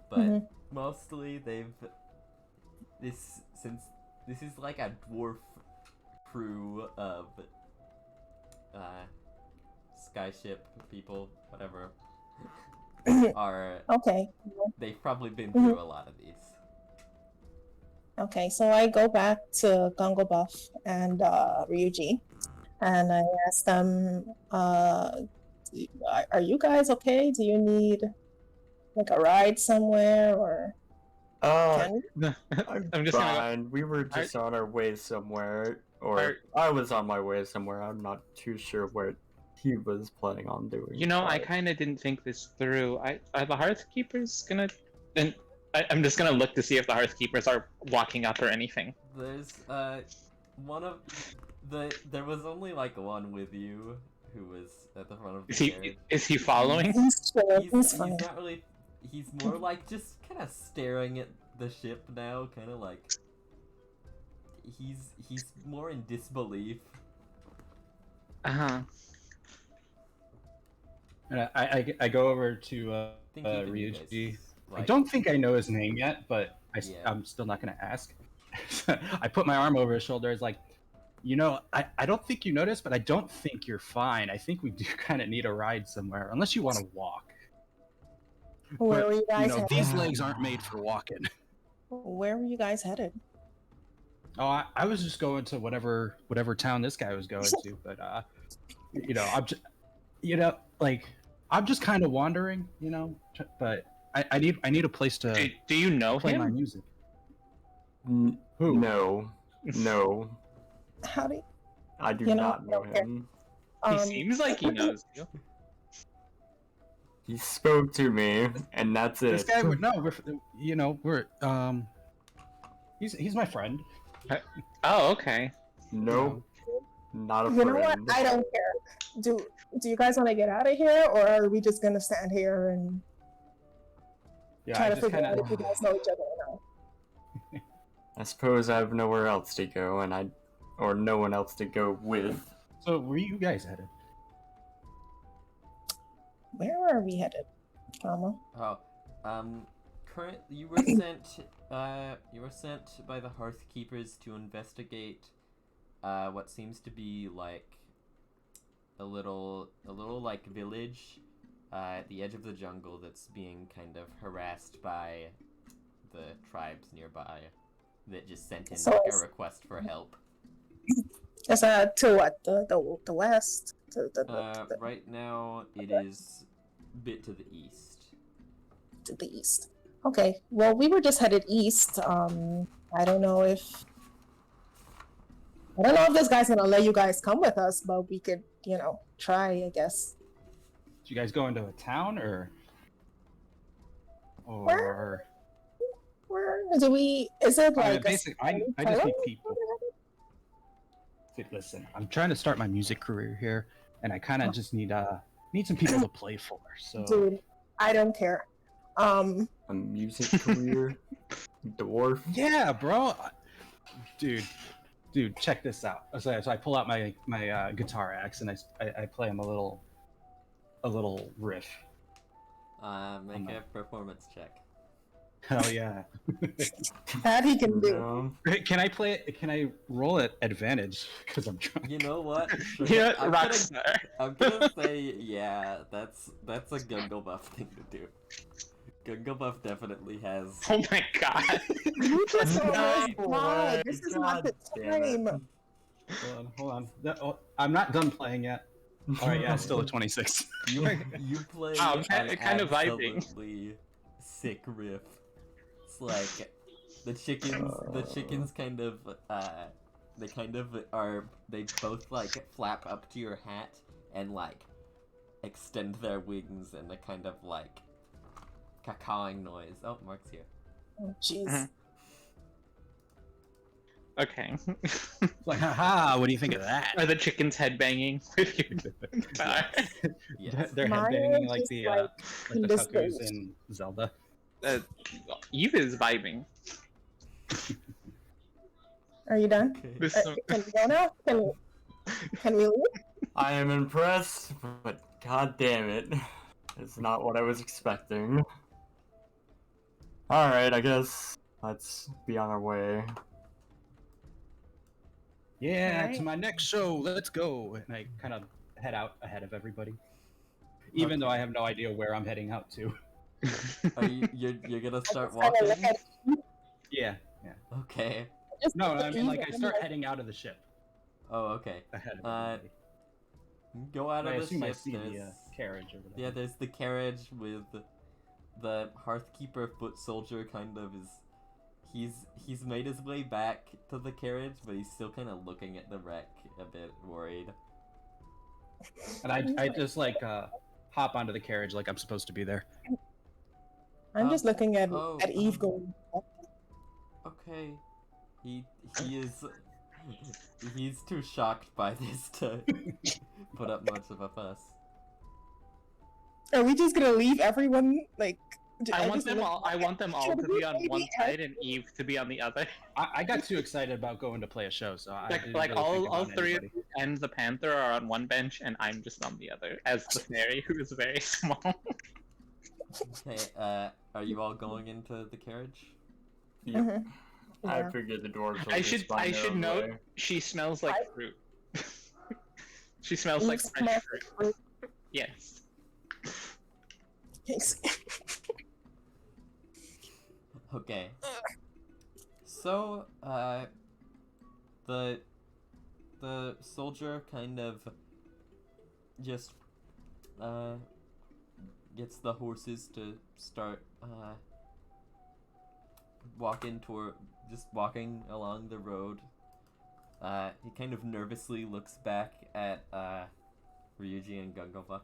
but Mhm. mostly since this is like a dwarf crew of skyship people, whatever, are Okay. they've probably been through a lot of these. Okay, so I go back to Gungo Buff and Ryuji, and I ask them, are you guys okay? Do you need like a ride somewhere, or can I'm just gonna go. Fine. We were just on our way somewhere, or Are- I was on my way somewhere. I'm not too sure what he was planning on doing. You know, I but- kind of didn't think this through. Are the Hearthkeepers gonna? And I'm just gonna look to see if the Hearthkeepers are walking up or anything. There's one of there was only like one with you who was at the front of the carriage. Is he following? he's chill, He's he's fine. not really. He's more like just kind of staring at the ship now, kind of like he's more in disbelief. Uh-huh. And I go over to Think even you guys, Ryuji. I like, don't think I know his name yet, but Yeah. I'm still not gonna ask. I put my arm over his shoulder. It's like, you know, I don't think you noticed, but I don't think you're fine. I think we do kind of need a ride somewhere, unless you want to walk. Where But, were you guys know, headed? these legs aren't made for walking. Where were you guys headed? Oh, I was just going to whatever town this guy was going to, but you know, I'm just kind of wandering, you know, but I need a place to Do you know play my him? music. N- Who? No, no, How do you, I do You know, not know okay. him. He seems like he knows you. He spoke to me, and that's it. This guy would know. We're he's my friend. Oh, okay. Nope, not a you know what? friend. I don't care. Do you guys want to get out of here, or are we just gonna stand here and Yeah, try I to just figure kind out if you of. guys know each other or not? I suppose I have nowhere else to go, or no one else to go with. So where you guys headed? Where are we headed, Mama? Oh, you were sent. You were sent by the Hearthkeepers to investigate, what seems to be like a little like village, at the edge of the jungle that's being kind of harassed by the tribes nearby, that just sent in So like, a it's- request for help. Is that to what? The west? The Right now it is a bit to the east. to the east. Okay. Well, we were just headed east. I don't know if this guy's gonna let you guys come with us, but we could, try, I guess. Did you guys go into a town or? Where do we? Is it like a basically, I just need people. Dude, listen, I'm trying to start my music career here, and I kind of just need some people to play for. So Dude, I don't care. A music career, dwarf. yeah, bro. Dude, check this out. So I pull out my guitar axe and I play him a little riff. Make a performance check. Hell yeah! That he can do. No. Can I play it? Can I roll at advantage? Because I'm drunk. You know what? Yeah, I'm gonna- Rockstar. I'm gonna say, yeah, that's a Gungo Buff thing to do. Gungo Buff definitely has. Oh my god. You just No almost died. way, This is not the God damn it. time. Hold on. I'm not done playing yet. All right, yeah, it's still a 26. You play Wow, an kind of vibing. absolutely sick riff. It's like the chickens kind of they both like flap up to your hat and like extend their wings in a kind of like cacawing noise. Oh, Mark's here. Oh, jeez. Mhm. Okay. Like, haha, what do you think of that? Are the chickens headbanging with your guitar? Yes. They're Mine headbanging are like just, the like, like the this cuckoos stage. in Zelda. Eve is vibing. Are you done? Okay. This Can we go now? Can we leave? I am impressed, but god damn it. It's not what I was expecting. Alright, I guess let's be on our way. Yeah, Alright. to my next show, let's go. And I kind of head out ahead of everybody, even though I Okay. have no idea where I'm heading out to. Are you're gonna start just kinda look walking? at Yeah. Okay. just No, look I at mean Eve like I and start like, heading out of the ship Oh, okay. ahead of Uh, everybody. Go out And I of the assume I ship. see the There's carriage or whatever. yeah, there's the carriage with the Hearthkeeper foot soldier. Kind of is. He's made his way back to the carriage, but he's still kind of looking at the wreck, a bit worried. And I just like hop onto the carriage like I'm supposed to be there. I'm just looking at oh, Eve going. Okay. He is. He's too shocked by this to put up much of a fuss. Are we just gonna leave everyone like? I want just them look- all. I want them all Should to we be on maybe one add- side and Eve to be on the other. I got too excited about going to play a show, so I didn't Like really think all about three of anybody. you and the Panther are on one bench, and I'm just on the other as the fairy, who is very small. Okay. Are you all going into the carriage? Yeah. Mhm. I Yeah. figured the dwarves. I should note Way. she smells like fruit. She smells Eve like fresh smells fruit. like Yes. fruit. Okay. So, the soldier kind of just gets the horses to start walking along the road. He kind of nervously looks back at Ryuji and Gungova.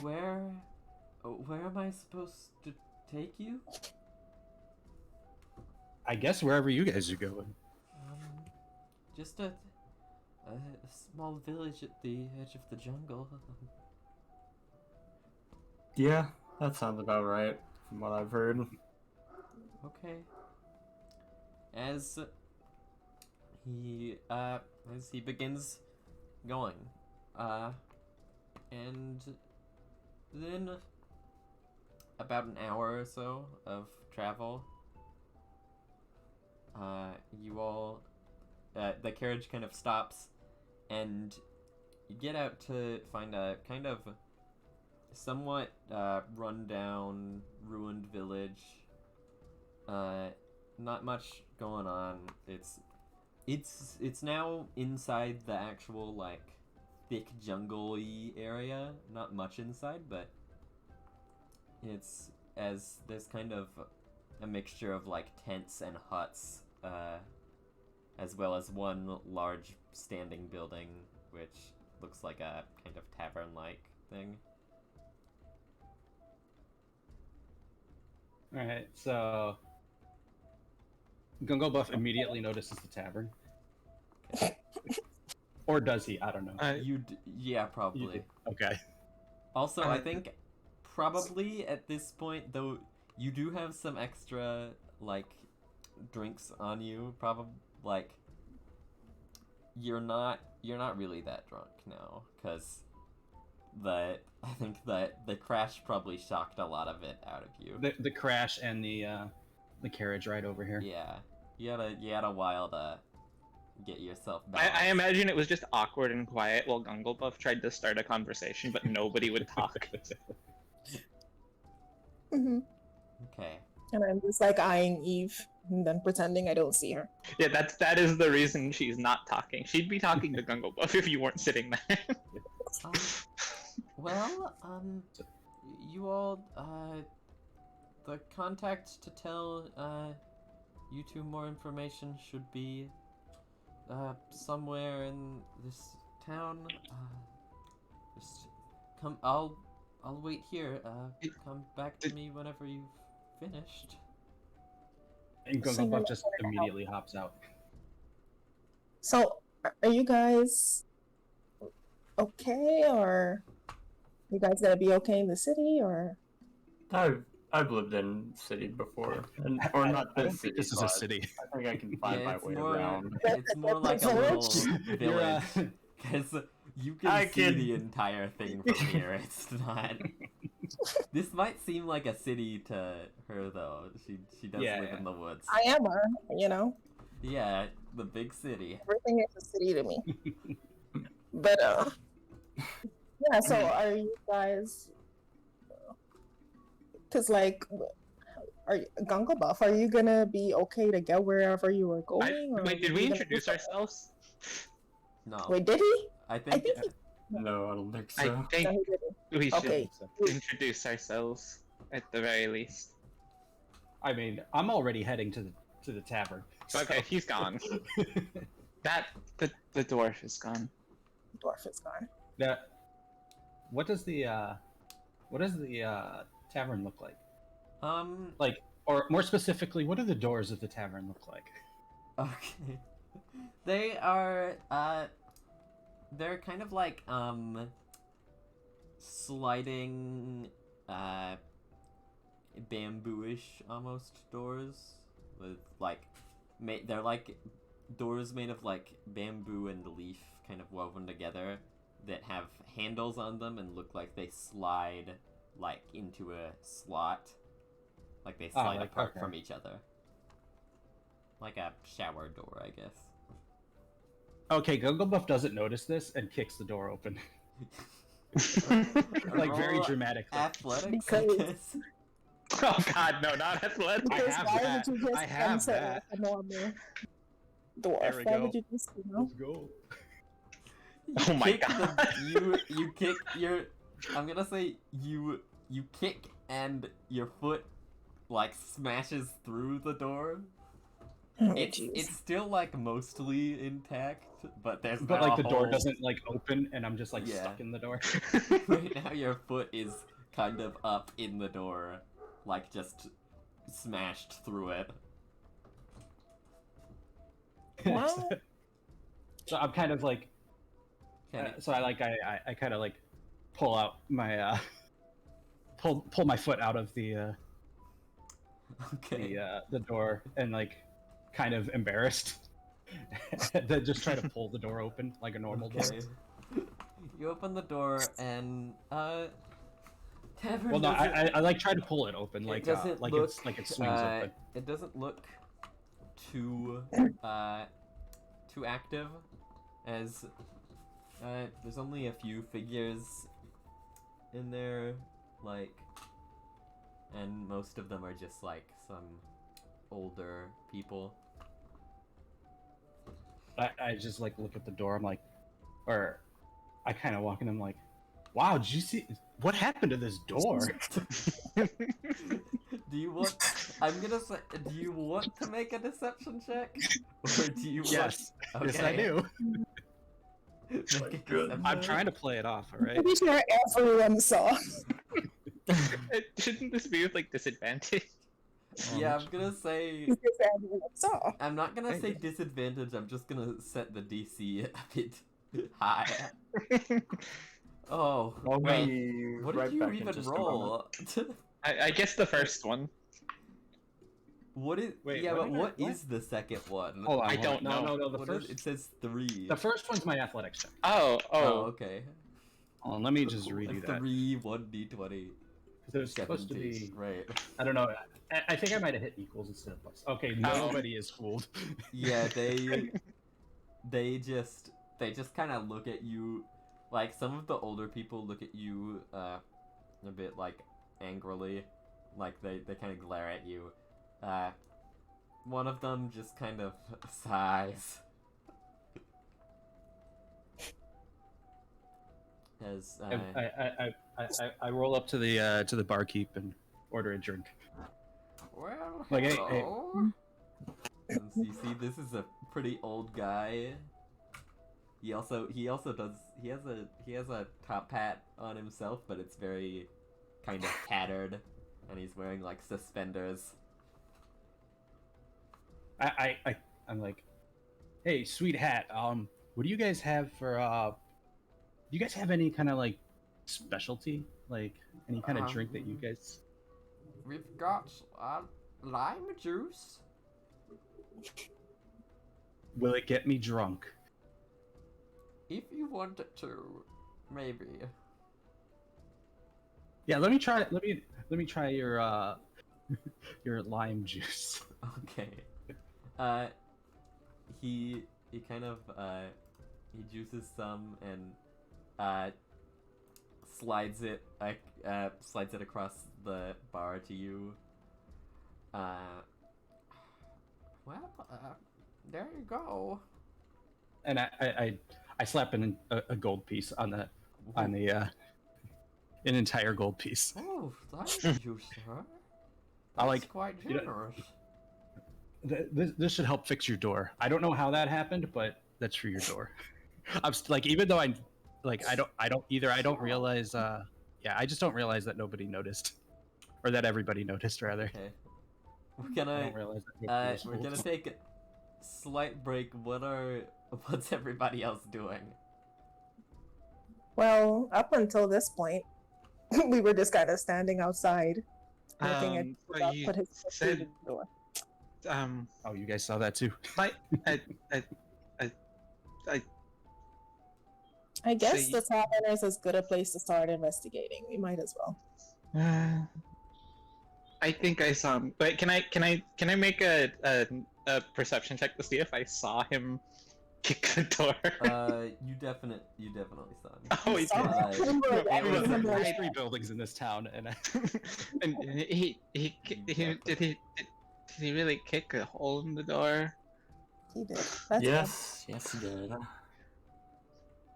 Where am I supposed to take you? I guess wherever you guys are going. Just a small village at the edge of the jungle. Yeah, that sounds about right from what I've heard. Okay. As he begins going, and then about an hour or so of travel, you all, the carriage kind of stops, and you get out to find a kind of somewhat run-down, ruined village. Not much going on. It's now inside the actual like thick jungle-y area. Not much inside, but there's kind of a mixture of like tents and huts, as well as one large standing building, which looks like a kind of tavern-like thing. Alright, so Gungo Buff immediately notices the tavern. Or does he? I don't know. Yeah, You probably. do. Okay. Also, I think probably at this point, though, you do have some extra like drinks on you. Probably like you're not really that drunk now, because I think that the crash probably shocked a lot of it out of you. The crash and the carriage ride over here. Yeah, you had a while to get yourself back. I imagine it was just awkward and quiet while Gunglebuff tried to start a conversation, but nobody would talk. Mhm. Okay. And I'm just like eyeing Eve and then pretending I don't see her. Yeah, that is the reason she's not talking. She'd be talking to Gunglebuff if you weren't sitting there. Well, you all, the contact to tell, you two more information should be, somewhere in this town. Just come, I'll wait here, come back to me whenever you've finished. And Gungo Buff just immediately hops out. So, are you guys okay, or you guys gonna be okay in the city, or? I've lived in city before, I not don't this think city. this is a but city. I think I can find my way around. It's more like a little You're, village, because you can I see can- the entire thing from here. It's not. This might seem like a city to her, though. She does Yeah, live yeah. in the woods. I am her, you know? Yeah, the big city. Everything is a city to me. But yeah. So are you guys? Because like, are you, Gunga Buff? Are you gonna be okay to get wherever you were going? Or Wait, did are we you gonna introduce look- ourselves? No, Wait, did he? I I think, think he. No, I don't think I so. think No, he didn't. we should Okay. introduce ourselves at the very least. I mean, I'm already heading to the tavern. so- Okay, he's gone. The dwarf is gone. Dwarf is gone. That. What does the tavern look like? Like, or more specifically, what do the doors of the tavern look like? okay. They are, they're kind of like, sliding, bamboo-ish almost doors with like, they're like doors made of like bamboo and leaf kind of woven together that have handles on them and look like they slide like into a slot, like they slide like, apart okay. from each other, like a shower door, I guess. Okay, Google Buff doesn't notice this and kicks the door open, like very Roll dramatically. Athletics, I Because- guess. Oh God, no, not athletic. I Because have why that. would you just I have answer that. like a normal There dwarf? we Why go. would you just, you know? Let's go. Oh my Kick God. you kick your. I'm gonna say you kick and your foot like smashes through the door. Oh, It's jeez. still like mostly intact, but there's But now like a the door hole. doesn't like open, and I'm just like Yeah. stuck in the door. Right now your foot is kind of up in the door, like just smashed through it. Well, So I'm kind of like, Can so I kind of like pull out my pull my foot out of the okay. the door and like kind of embarrassed. Then just try to pull the door open like a normal door. Okay. You open the door and tavern. Well, no, doesn't- I like try to pull it open it like doesn't like look, it's like it swings open. It doesn't look too too active, as there's only a few figures in there, like, and most of them are just like some older people. I just like look at the door. I'm like, or I kind of walk in. I'm like, wow, did you see what happened to this door? Do you want? I'm gonna say. Do you want to make a deception check, or do you? Yes, Want... yes, I do. Make a Good. deception I'm check. trying to play it off. All right. pretty sure everyone saw. Shouldn't this be with like disadvantage? Yeah, I'm gonna say. Because everyone saw. I'm not gonna Hey. say disadvantage. I'm just gonna set the DC a bit high. Oh, I'll wait. be What did right you back in even just a moment. roll? I guess the first one. What is? Wait, yeah, what but did I- what what? is the second one? Hold on. I hold on. don't know. No, the What is- first. it says 3. The first one's my athletics check. Oh, okay. Hold on, let me just redo that. 3 1d20. There's supposed to 17. be. Right. I don't know. I think I might have hit equals instead of plus. Okay, nobody is fooled. Yeah, they just kind of look at you, like some of the older people look at you a bit like angrily, like they kind of glare at you. One of them just kind of sighs. As I roll up to the barkeep and order a drink. well, Like, hey, hello. And you see, this is a pretty old guy. He has a top hat on himself, but it's very kind of tattered, and he's wearing like suspenders. I'm like, hey, sweet hat. What do you guys have for do you guys have any kind of like specialty, like any kind of drink that you guys? We've got lime juice. Will it get me drunk? If you want it to, maybe. Yeah, let me try. Let me try your your lime juice. Okay. he kind of he juices some and slides it across the bar to you. Well, there you go. And I slap a gold piece on the an entire gold piece. Oh, thank you, sir. I That's like- quite you know- generous. This should help fix your door. I don't know how that happened, but that's for your door. Like, even though I don't realize. I just don't realize that nobody noticed, or that everybody noticed rather. Okay. We're I gonna don't realize that nobody was we're gonna fooled. take a slight break. What's everybody else doing? Well, up until this point, we were just kind of standing outside, looking at So you put his foot through said, the door. Oh, you guys saw that too. I I guess you- the tavern is as good a place to start investigating. We might as well. I think I saw him. Wait, can I make a perception check to see if I saw him kick the door? You definitely saw him. Oh, he Saw did. him. We were it was walking a in the- There's 3 buildings in this town, and And did he really kick a hole in the door? He did. That's Yes, yes, he did.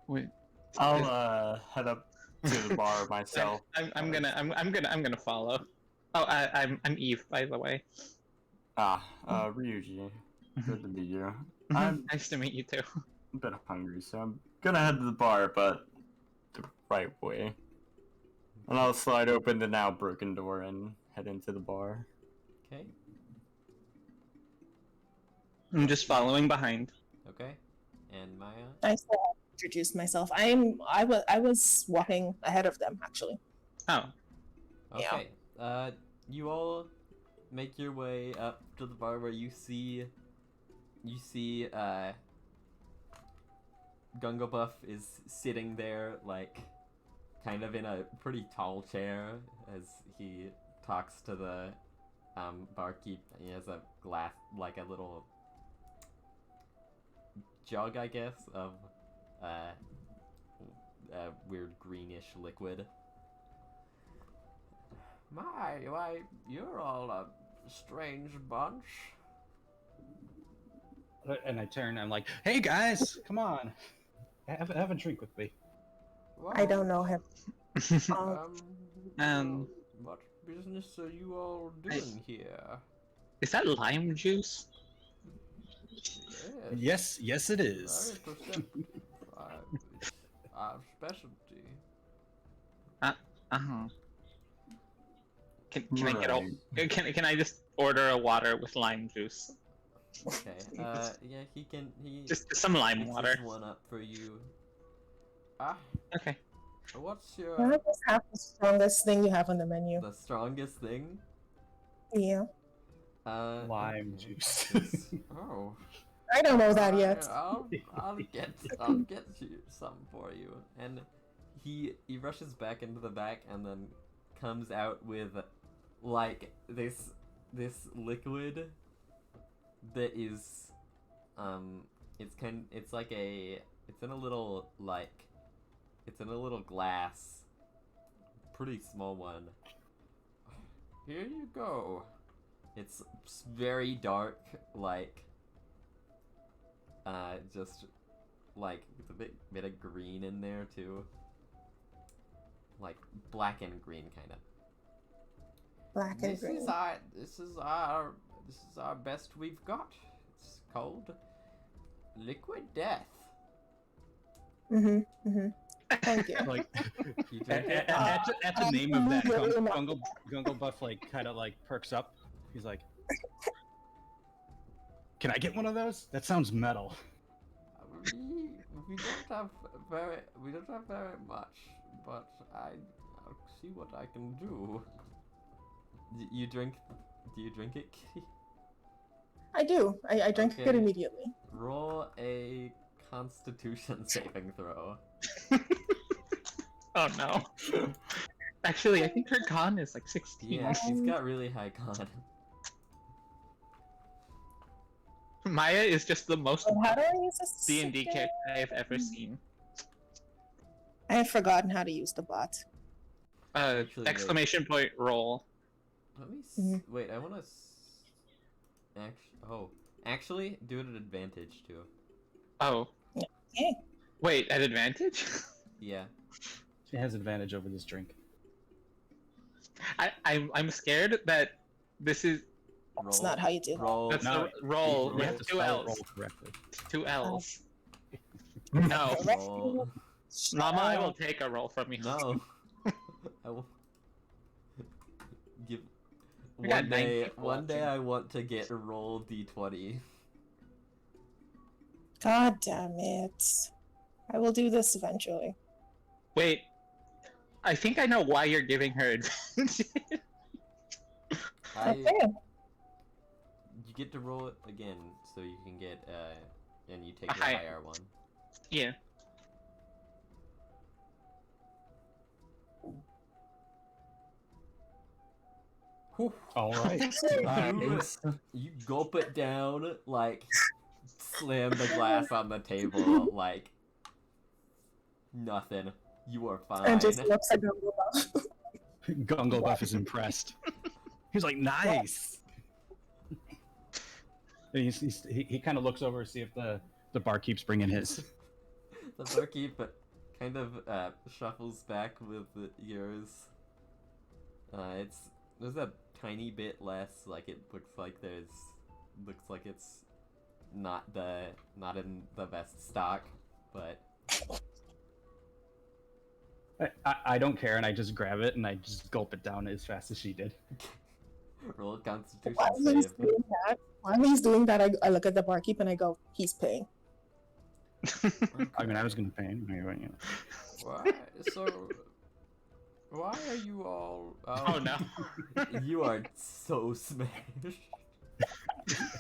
Wait, I'll head up to the bar myself. I'm gonna follow. Oh, I'm Eve, by the way. Ryuji, good to meet you. I'm Nice to meet you too. a bit hungry, so I'm gonna head to the bar, but the right way. And I'll slide open the now broken door and head into the bar. Okay. I'm just following behind. Okay. And Maya. I still haven't introduced myself. I was walking ahead of them actually. Oh, Yeah. Okay. You all make your way up to the bar where you see Gungabuff is sitting there, like, kind of in a pretty tall chair as he talks to the barkeep. He has a glass, like a little jug, I guess, of a weird greenish liquid. Why, you're all a strange bunch. I turn. I'm like, "Hey guys, come on, have a drink with me." I don't know him. What business are you all doing here? is that lime juice? Yes, it is. Very perceptive. It's our specialty. Uh-huh. Can I get all? Right. Can I just order a water with lime juice? Okay. Yeah, he Just some lime mixes water. one up for you. Okay. What's Can I your just have the strongest thing you have on the menu? the strongest thing? Yeah. Lime okay. juice. Oh. I don't know that yet. I'll get you some for you. And he rushes back into the back and then comes out with like this liquid that is it's in a little glass, pretty small one. Here you go. It's very dark, like just like it's a bit of green in there too, like black and green kind of. Black and This green. is our best we've got. It's called Liquid Death. Thank you. Like You at, drink it? at the name of that, Really not. Gungabuff like kind of like perks up. He's like, "Can I get one of those? That sounds metal." We don't have very much, but I'll see what I can do. Do you drink it, Kitty? I do. I drank it Okay. immediately. Roll a Constitution saving throw. Oh no. Actually, I think her con is like 16. Yeah, she's got really high con. Maya is just the most Oh, how do I use this? D&D character I've ever seen. I have forgotten how to use the bot. Actually, wait. Exclamation point roll. Let me Mhm. wait. I want to. Actually, do it at advantage too. Oh. Okay. Wait, at advantage? Yeah. She has advantage over this drink. I'm scared that this is That's not how you do that. roll. that's No, the roll You have with to two spell L's. roll correctly. Two L's. No. Roll. Shut Mama, I up. will take a roll from you. No. I will give. We got One 9 day, people one day, watching. I want to get a roll d20. God damn it. I will do this eventually. Wait. I think I know why you're giving her advantage. I. Okay. You get to roll it again, so you can get and you take A the high- higher one. Yeah. All right. Nice. You gulp it down, like slam the glass on the table, like nothing. You are fine. And just looks at Gungle. Gungle is impressed. He's like, nice. And he kind of looks over to see if the bar keeps bringing his. The barkeep kind of shuffles back with yours. There's a tiny bit less. Like it looks like it's not in the best stock, but I don't care, and I just grab it and I just gulp it down as fast as she did. roll a Constitution While he's save. doing that, I look at the barkeep and I go, he's paying. I mean, I was gonna pay him. Anyway, you know. Why? So, why are you all? Oh no. You are so smashed.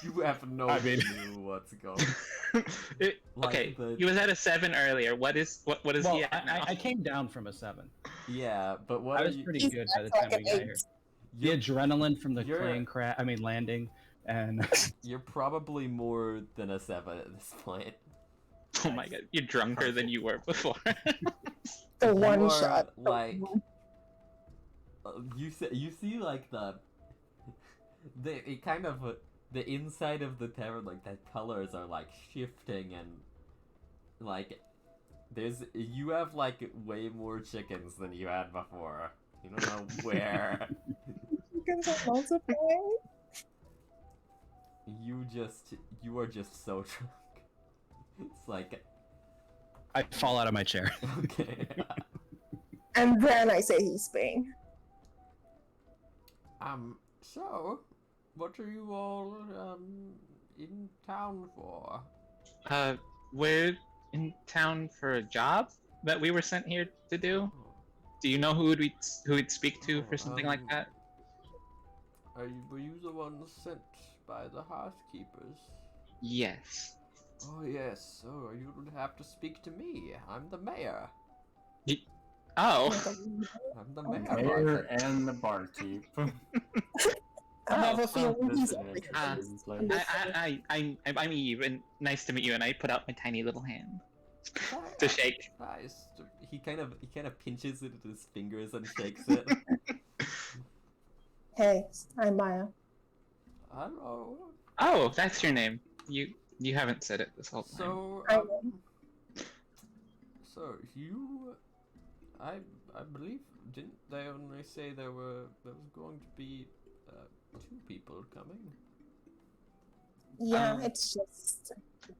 You have no I mean- clue what's going. Like Okay, the- he was at a 7 earlier. What is Well, he at now? I came down from a 7. Yeah, but what I are was you? pretty He's good by the like time we an got 8. here. The adrenaline from the You're- landing, and You're probably more than a 7 at this point. Oh my god, you're drunker than you were before. The You one are, shot. like you see like it kind of the inside of the tavern, like the colors are like shifting, and like you have like way more chickens than you had before. You don't know where. Chickens are multiplying. You are just so drunk. It's like I fall out of my chair. okay. And then I say he's paying. So, what are you all in town for? We're in town for a job that we were sent here to do. Do you know who we'd speak to for something like that? Were you the one sent by the Hearthkeepers? Yes. Oh yes, so you would have to speak to me. I'm the mayor. Oh. I'm the mayor. Mayor Martha. and the barkeep. I have a Oh, feeling he's I'm Eve, and nice to meet you. And I put out my tiny little hand to shake. Nice. He kind of pinches it with his fingers and shakes it. Hey, I'm Maya. Hello. Oh, that's your name. You haven't said it this whole time. So, I know. so you, I believe, didn't they only say there was going to be 2 people coming? Yeah, Um, it's just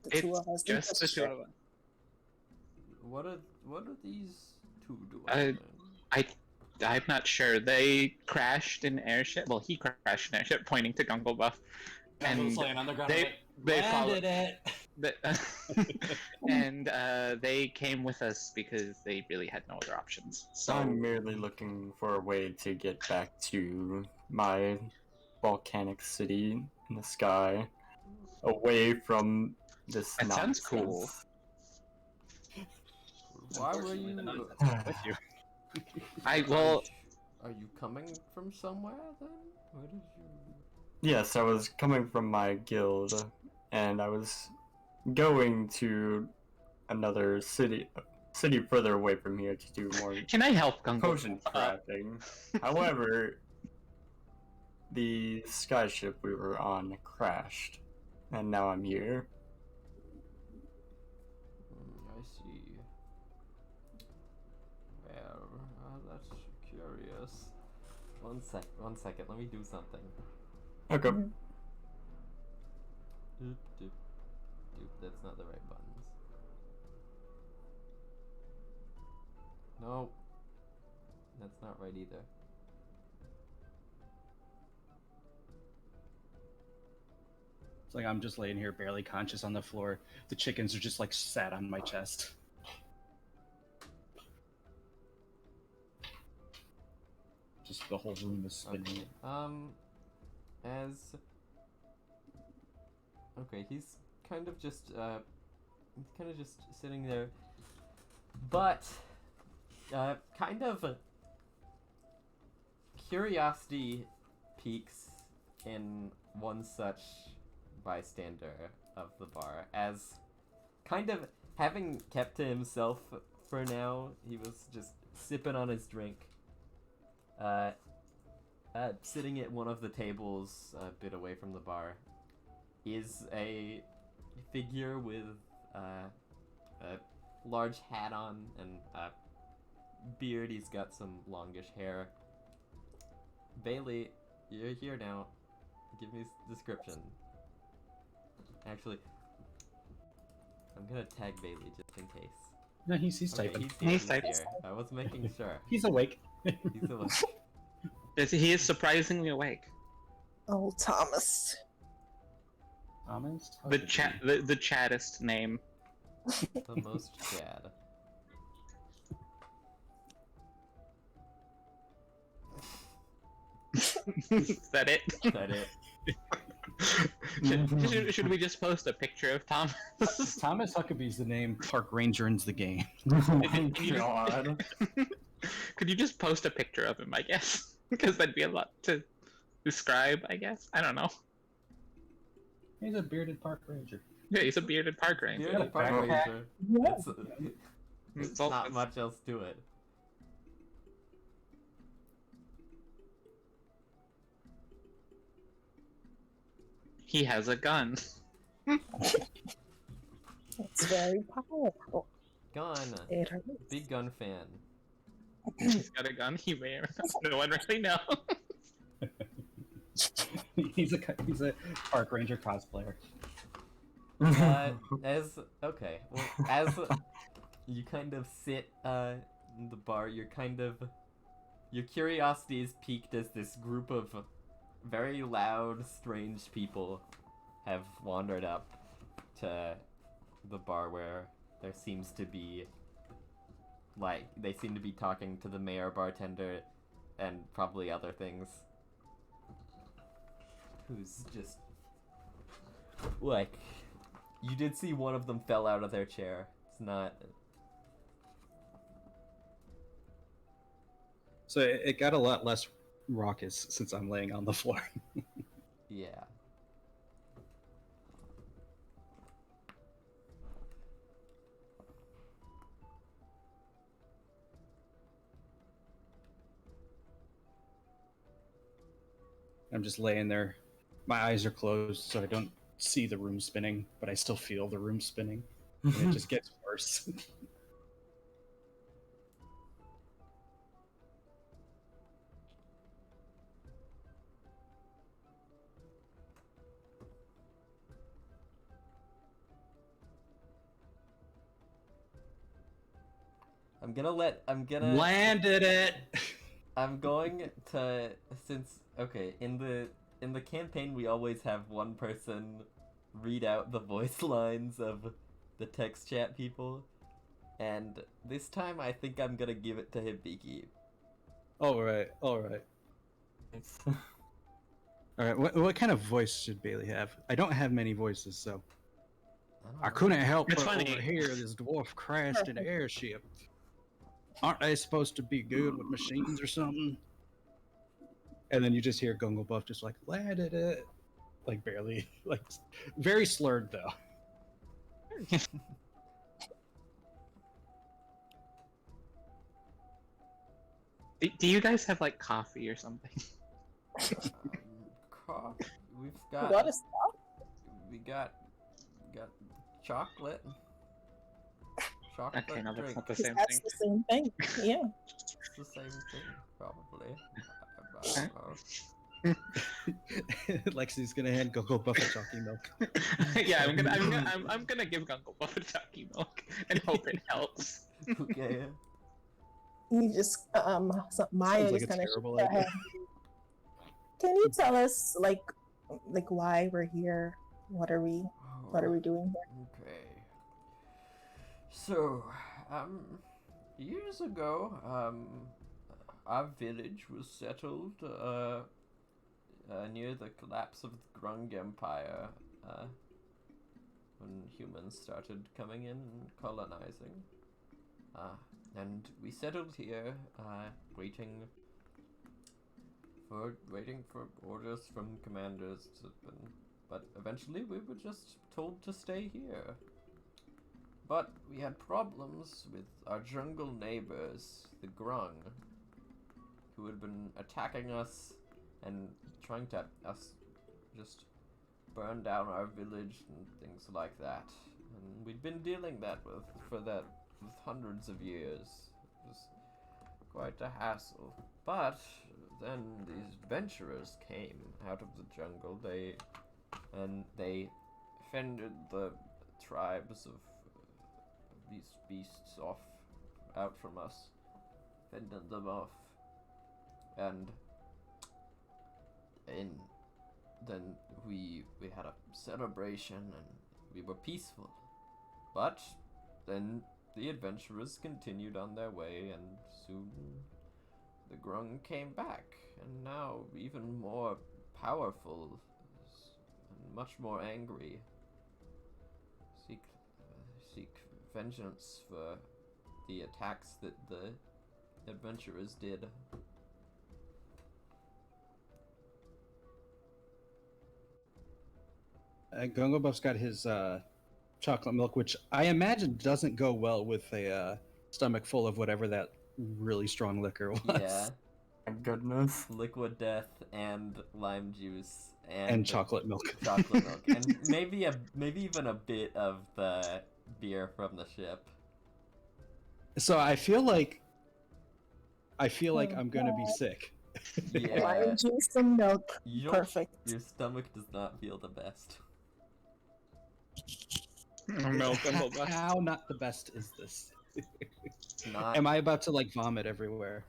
the 2 of us. They Just the two share. of us. What are these 2 doing? I'm not sure. They crashed an airship. Well, he crashed an airship, pointing to Gunglebuff. And they followed it. and they came with us because they really had no other options. So I'm merely looking for a way to get back to my volcanic city in the sky, away from this That sounds nonsense. cool. Why were you? With you. Are you coming from somewhere then? Where did you? Yes, I was coming from my guild, and I was going to another city further away from here to do more Can I help, Gungo? potion crafting. However, the skyship we were on crashed, and now I'm here. I see. Well, that's curious. One second. Let me do something. Okay. Doop, doop. That's not the right buttons. No. That's not right either. It's like I'm just laying here barely conscious on the floor. The chickens are just like sat on my chest. Just the whole room is spinning. Okay, he's kind of just sitting there, but kind of curiosity peaks in one such bystander of the bar, as kind of having kept to himself for now. He was just sipping on his drink, sitting at one of the tables a bit away from the bar, is a figure with a large hat on and a beard. He's got some longish hair. Bailey, you're here now. Give me a description. Actually, I'm gonna tag Bailey just in case. No, he's Okay, typing. He's typing. here. I was making sure. He's awake. He's awake. He is surprisingly awake. Oh, Thomas. Thomas? The chattest name. The most Chad. Is that it? Is that it? Should we just post a picture of Thomas? Thomas Huckabee's the name. Park Ranger ends the game. God. Could you just post a picture of him, I guess? Because that'd be a lot to describe, I guess. I don't know. He's a bearded park ranger. Yeah, he's a bearded park ranger. You're in a park backpack. ranger. Yeah. It's not much else to it. He has a gun. It's very powerful. Gun. It hurts. Big gun fan. He's got a gun. He may or no one really know. he's a park ranger cosplayer. As you kind of sit in the bar, your curiosity is piqued as this group of very loud, strange people have wandered up to the bar where there seems to be, like, they seem to be talking to the mayor, bartender, and probably other things. Who's just, like, you did see one of them fell out of their chair. It's not... So it got a lot less raucous since I'm laying on the floor. Yeah. I'm just laying there. My eyes are closed, so I don't see the room spinning, but I still feel the room spinning. And it just gets worse. Landed it! I'm going to, okay, in the campaign we always have one person read out the voice lines of the text chat people, and this time I think I'm gonna give it to Hibiki. Alright. Alright, what kind of voice should Bailey have? I don't have many voices, so... I couldn't help It's but funny. overhear this dwarf crashed an airship. Aren't they supposed to be good with machines or something? And then you just hear Gungle Buff just like, landed it. like barely, like very slurred though. Do you guys have like coffee or something? We've got What is we got chocolate. Chocolate Okay, no, that's drink. not the that? same That's thing. the same thing. Yeah. It's the same thing, probably. I Okay. don't know. Lexi's gonna hand Gogo Buff a chalky milk. Yeah, I'm gonna give Gungle Buff a Chucky milk and hope it helps. Okay. You just so Maya Sounds like is a kind of terrible idea. Can you tell us like why we're here? What are we doing here? Okay. So, years ago, our village was settled, near the collapse of the Grung Empire, when humans started coming in and colonizing. And we settled here, waiting for orders from commanders, but eventually we were just told to stay here. But we had problems with our jungle neighbors, the Grung, who had been attacking us and trying to just burn down our village and things like that. And we'd been dealing with hundreds of years. It was quite a hassle. But then these adventurers came out of the jungle. They fended the tribes of these beasts out from us, fended them off, and then we had a celebration and we were peaceful. But then the adventurers continued on their way, and soon the Grung came back, and now even more powerful and much more angry. Seek vengeance for the attacks that the adventurers did. Gungo Buff's got his chocolate milk, which I imagine doesn't go well with a stomach full of whatever that really strong liquor was. Yeah, My goodness. liquid death and lime juice And chocolate milk. chocolate milk, and maybe even a bit of the beer from the ship. So I feel like I'm gonna be sick. Yeah, Lime juice and milk. you don't- Perfect. Your stomach does not feel the best. Milk Gungle Buff. How not the best is this? Not. Am I about to like vomit everywhere?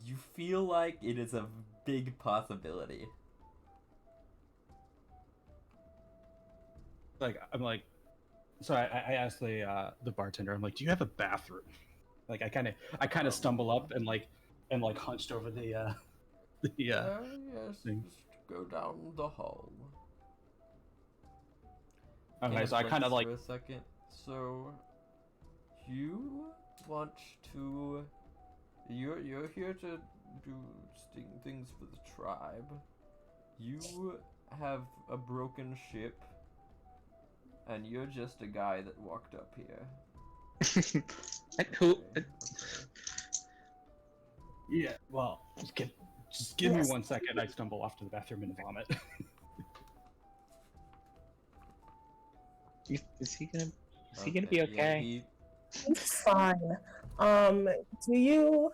You feel like it is a big possibility. Like I'm like, so I asked the bartender. I'm like, do you have a bathroom? Like I kind of stumble up and hunched over the Yes, thing. just go down the hall. Okay, so I kind of like for a second. So, you want to? You're here to do things for the tribe. You have a broken ship, and you're just a guy that walked up here. Who? yeah. Well, just give me Yes. 1 second. I stumble off to the bathroom and vomit. Is he gonna be Yeah, okay? It's fine. Do you?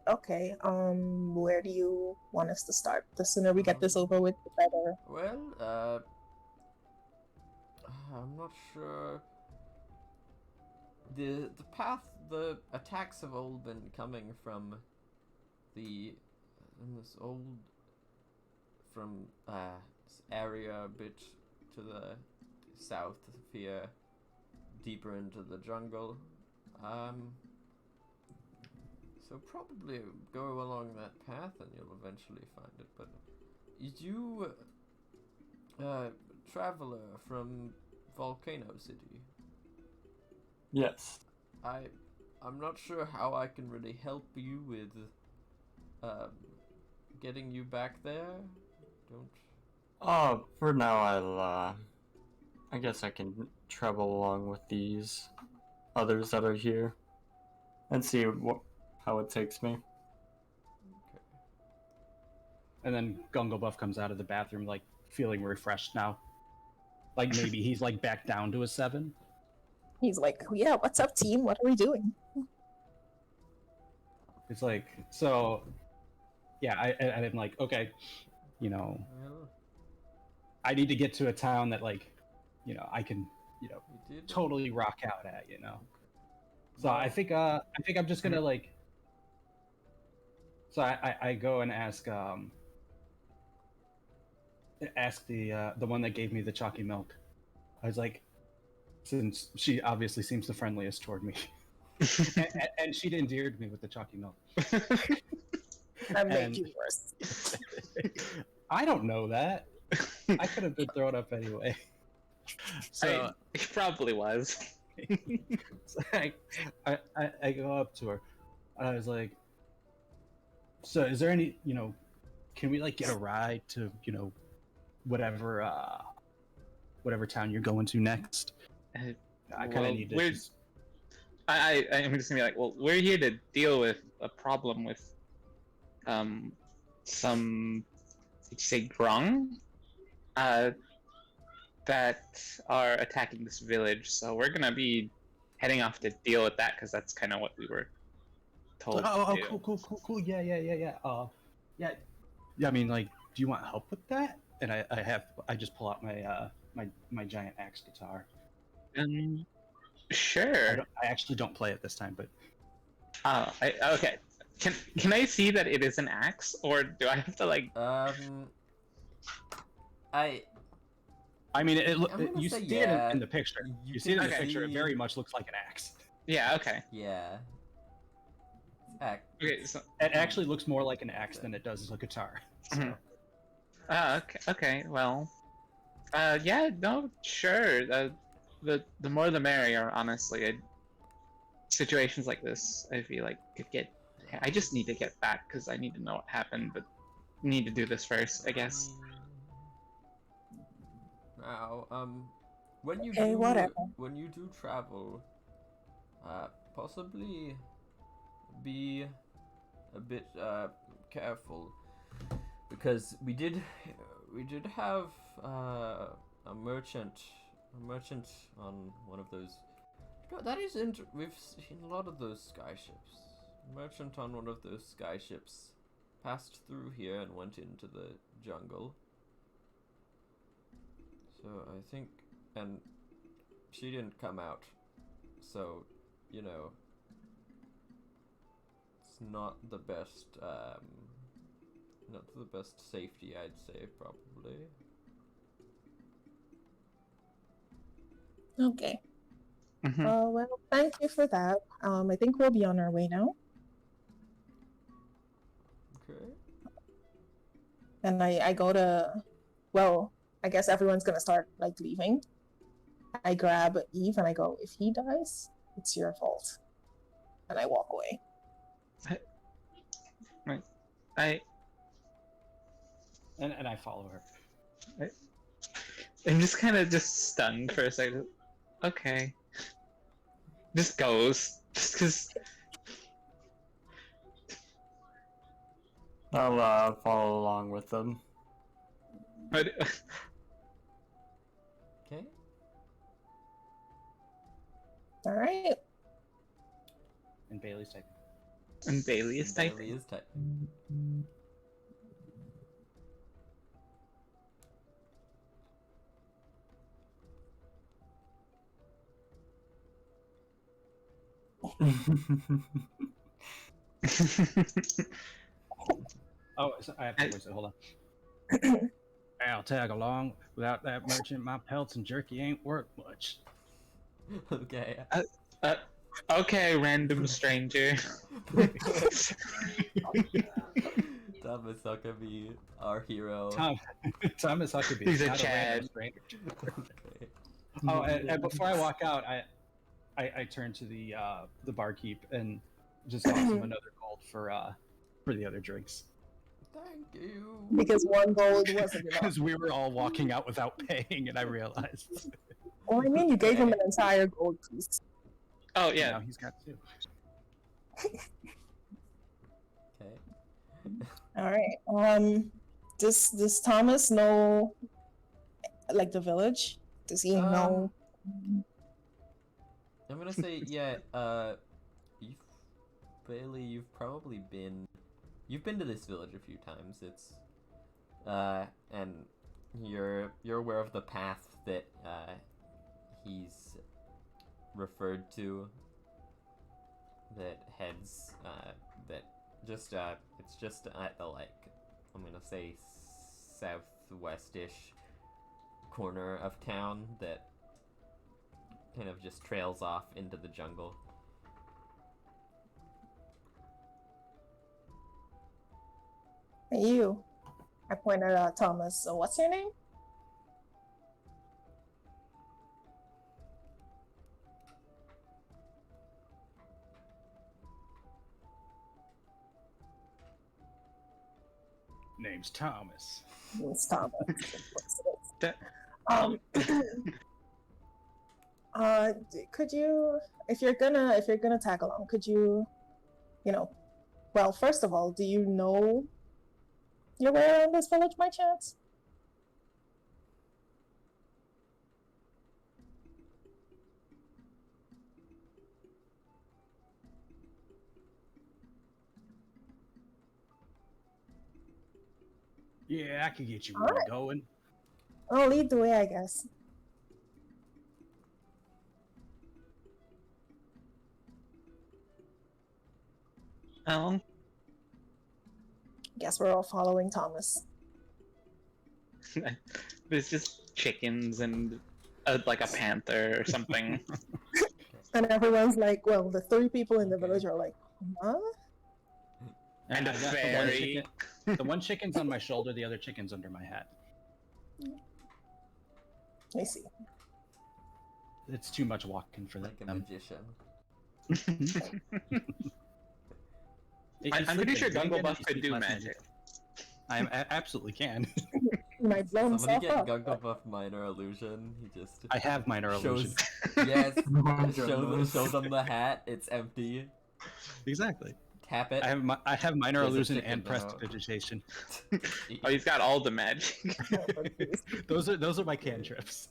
Okay. Where do you want us to start? The sooner we get this over with, the better. Well, I'm not sure. The attacks have all been coming from this area a bit to the south here, deeper into the jungle. So probably go along that path and you'll eventually find it. But is you traveler from Volcano City? Yes. I'm not sure how I can really help you with getting you back there. don't. For now, I guess I can travel along with these others that are here and see how it takes me. Okay. And then Gungo Buff comes out of the bathroom, like, feeling refreshed now. Like, maybe he's, like, back down to a 7. He's like, yeah, what's up, team? What are we doing? It's like, so, yeah, I'm like, okay, you know, Well, I need to get to a town that, like, you know, I can, you know, we did. totally rock out at, you know. So Well, I think I'm just gonna like. So I go and ask the one that gave me the chalky milk. I was like, since she obviously seems the friendliest toward me, and she'd endeared me with the chalky milk. That made And- you worse. I don't know that. I could have been thrown up anyway. So It probably was. so I go up to her, and I was like, "So, is there any, you know, can we like get a ride to, you know, whatever town you're going to next? I kind of Well, need to." we're- Just... I'm just gonna be like, well, we're here to deal with a problem with some, did you say grung? That are attacking this village. So we're gonna be heading off to deal with that because that's kind of what we were told. Oh, to do. cool. Yeah. Yeah. I mean, like, do you want help with that? And I just pull out my my giant axe guitar. Sure. I actually don't play it this time, but Okay. Can I see that it is an axe, or do I have to like? I mean, I'm gonna you say see yeah. it in the picture. You You see it in the can picture. It see- very much looks like an axe. Yeah. Okay. Yeah. Okay. So. It actually looks more like an axe than it does a guitar. So. Mhm. Okay. Okay. Well. Yeah. No. Sure. The more the merrier. Honestly, situations like this, I feel like could get. I just need to get back because I need to know what happened, but need to do this first, I guess. Now, when you Okay, do whatever. when you do travel, possibly be a bit careful, because we did have a merchant on one of those. No, that isn't. We've seen a lot of those sky ships. Merchant on one of those sky ships passed through here and went into the jungle. So I think, and she didn't come out. So, you know, it's not the best, not the best safety, I'd say, probably. Okay. Mhm. Well, thank you for that. I think we'll be on our way now. Okay. And I go to, well, I guess everyone's gonna start like leaving. I grab Eve and I go, if he dies, it's your fault. And I walk away. And I follow her. I'm just kind of just stunned for a second. Okay. Just goes. Just because. I'll follow along with them. Okay. All right. And Bailey's typing. And Bailey is Bailey typing. is typing. Oh, so I have to voice it. Hold on. I'll tag along. Without that merchant, my pelts and jerky ain't worth much. Okay. Okay, random stranger. Thomas Huckabee, our hero. Thomas Huckabee. He's a not random Chad. stranger. Okay. Oh, and before I walk out, I turn to the barkeep and just toss him another gold for the other drinks. Thank you. because 1 gold wasn't enough. Because we were all walking out without paying, and I realized. Well, I mean, you gave him an entire gold piece. Oh yeah. Now he's got 2. Okay. All right. Does Thomas know, like, the village? Does he know? I'm gonna say, yeah, Bailey, you've probably you've been to this village a few times. It's, and you're aware of the path that, he's referred to that heads, that just, it's just at the, like, I'm gonna say southwest-ish corner of town that kind of just trails off into the jungle. Hey, you. I pointed out Thomas. So what's your name? Name's Thomas. It's Thomas. That- Could you, if you're gonna tag along, could you, well, first of all, do you know your way around this village by chance? Yeah, I could get you Alright. going. I'll lead the way, I guess. Guess we're all following Thomas. There's just chickens and like a panther or something. And everyone's like, well, the 3 people in the village are like, huh? And a I got the one fairy. chicken- The one chicken's on my shoulder, the other chicken's under my hat. I see. It's too much walking for Like a them. magician. I'm pretty sure Gungle could do magic. I absolutely can. He might blow Somebody himself get up. Gunglebuff minor illusion. He just I have minor illusion. shows. Yes. my show goodness. them the hat. It's empty. Exactly. Tap it. I have minor There's a illusion chicken and now. prestidigitation. Oh, he's got all the magic. Those are my cantrips.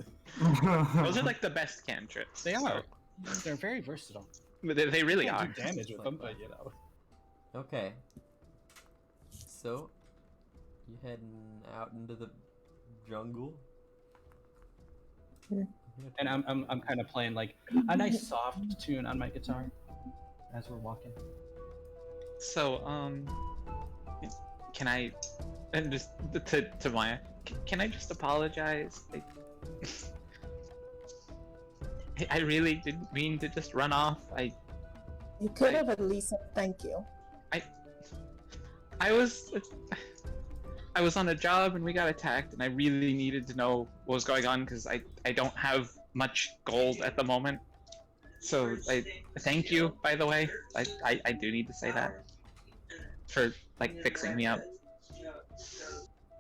Those are like the best cantrips. They are. They're very versatile. They really You are. can't do damage with them, but you know. Okay. So, you heading out into the jungle? Yeah. And I'm kind of playing like a nice soft tune on my guitar as we're walking. So, can I, and just to Maya, can I just apologize? I really didn't mean to just run off. You could have at least said thank you. I was on a job and we got attacked, and I really needed to know what was going on because I don't have much gold at the moment. So thank you, by the way. I do need to say that for like fixing me up.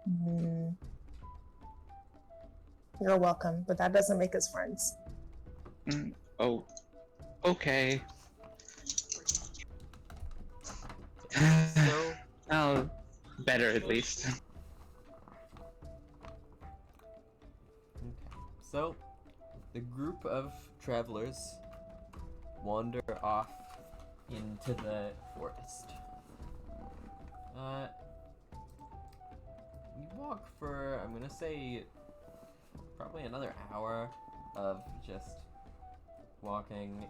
Hmm. You're welcome, but that doesn't make us friends. Oh, okay. So, Oh, better at least. okay. So, the group of travelers wander off into the forest. You walk for, I'm gonna say, probably another hour of just walking.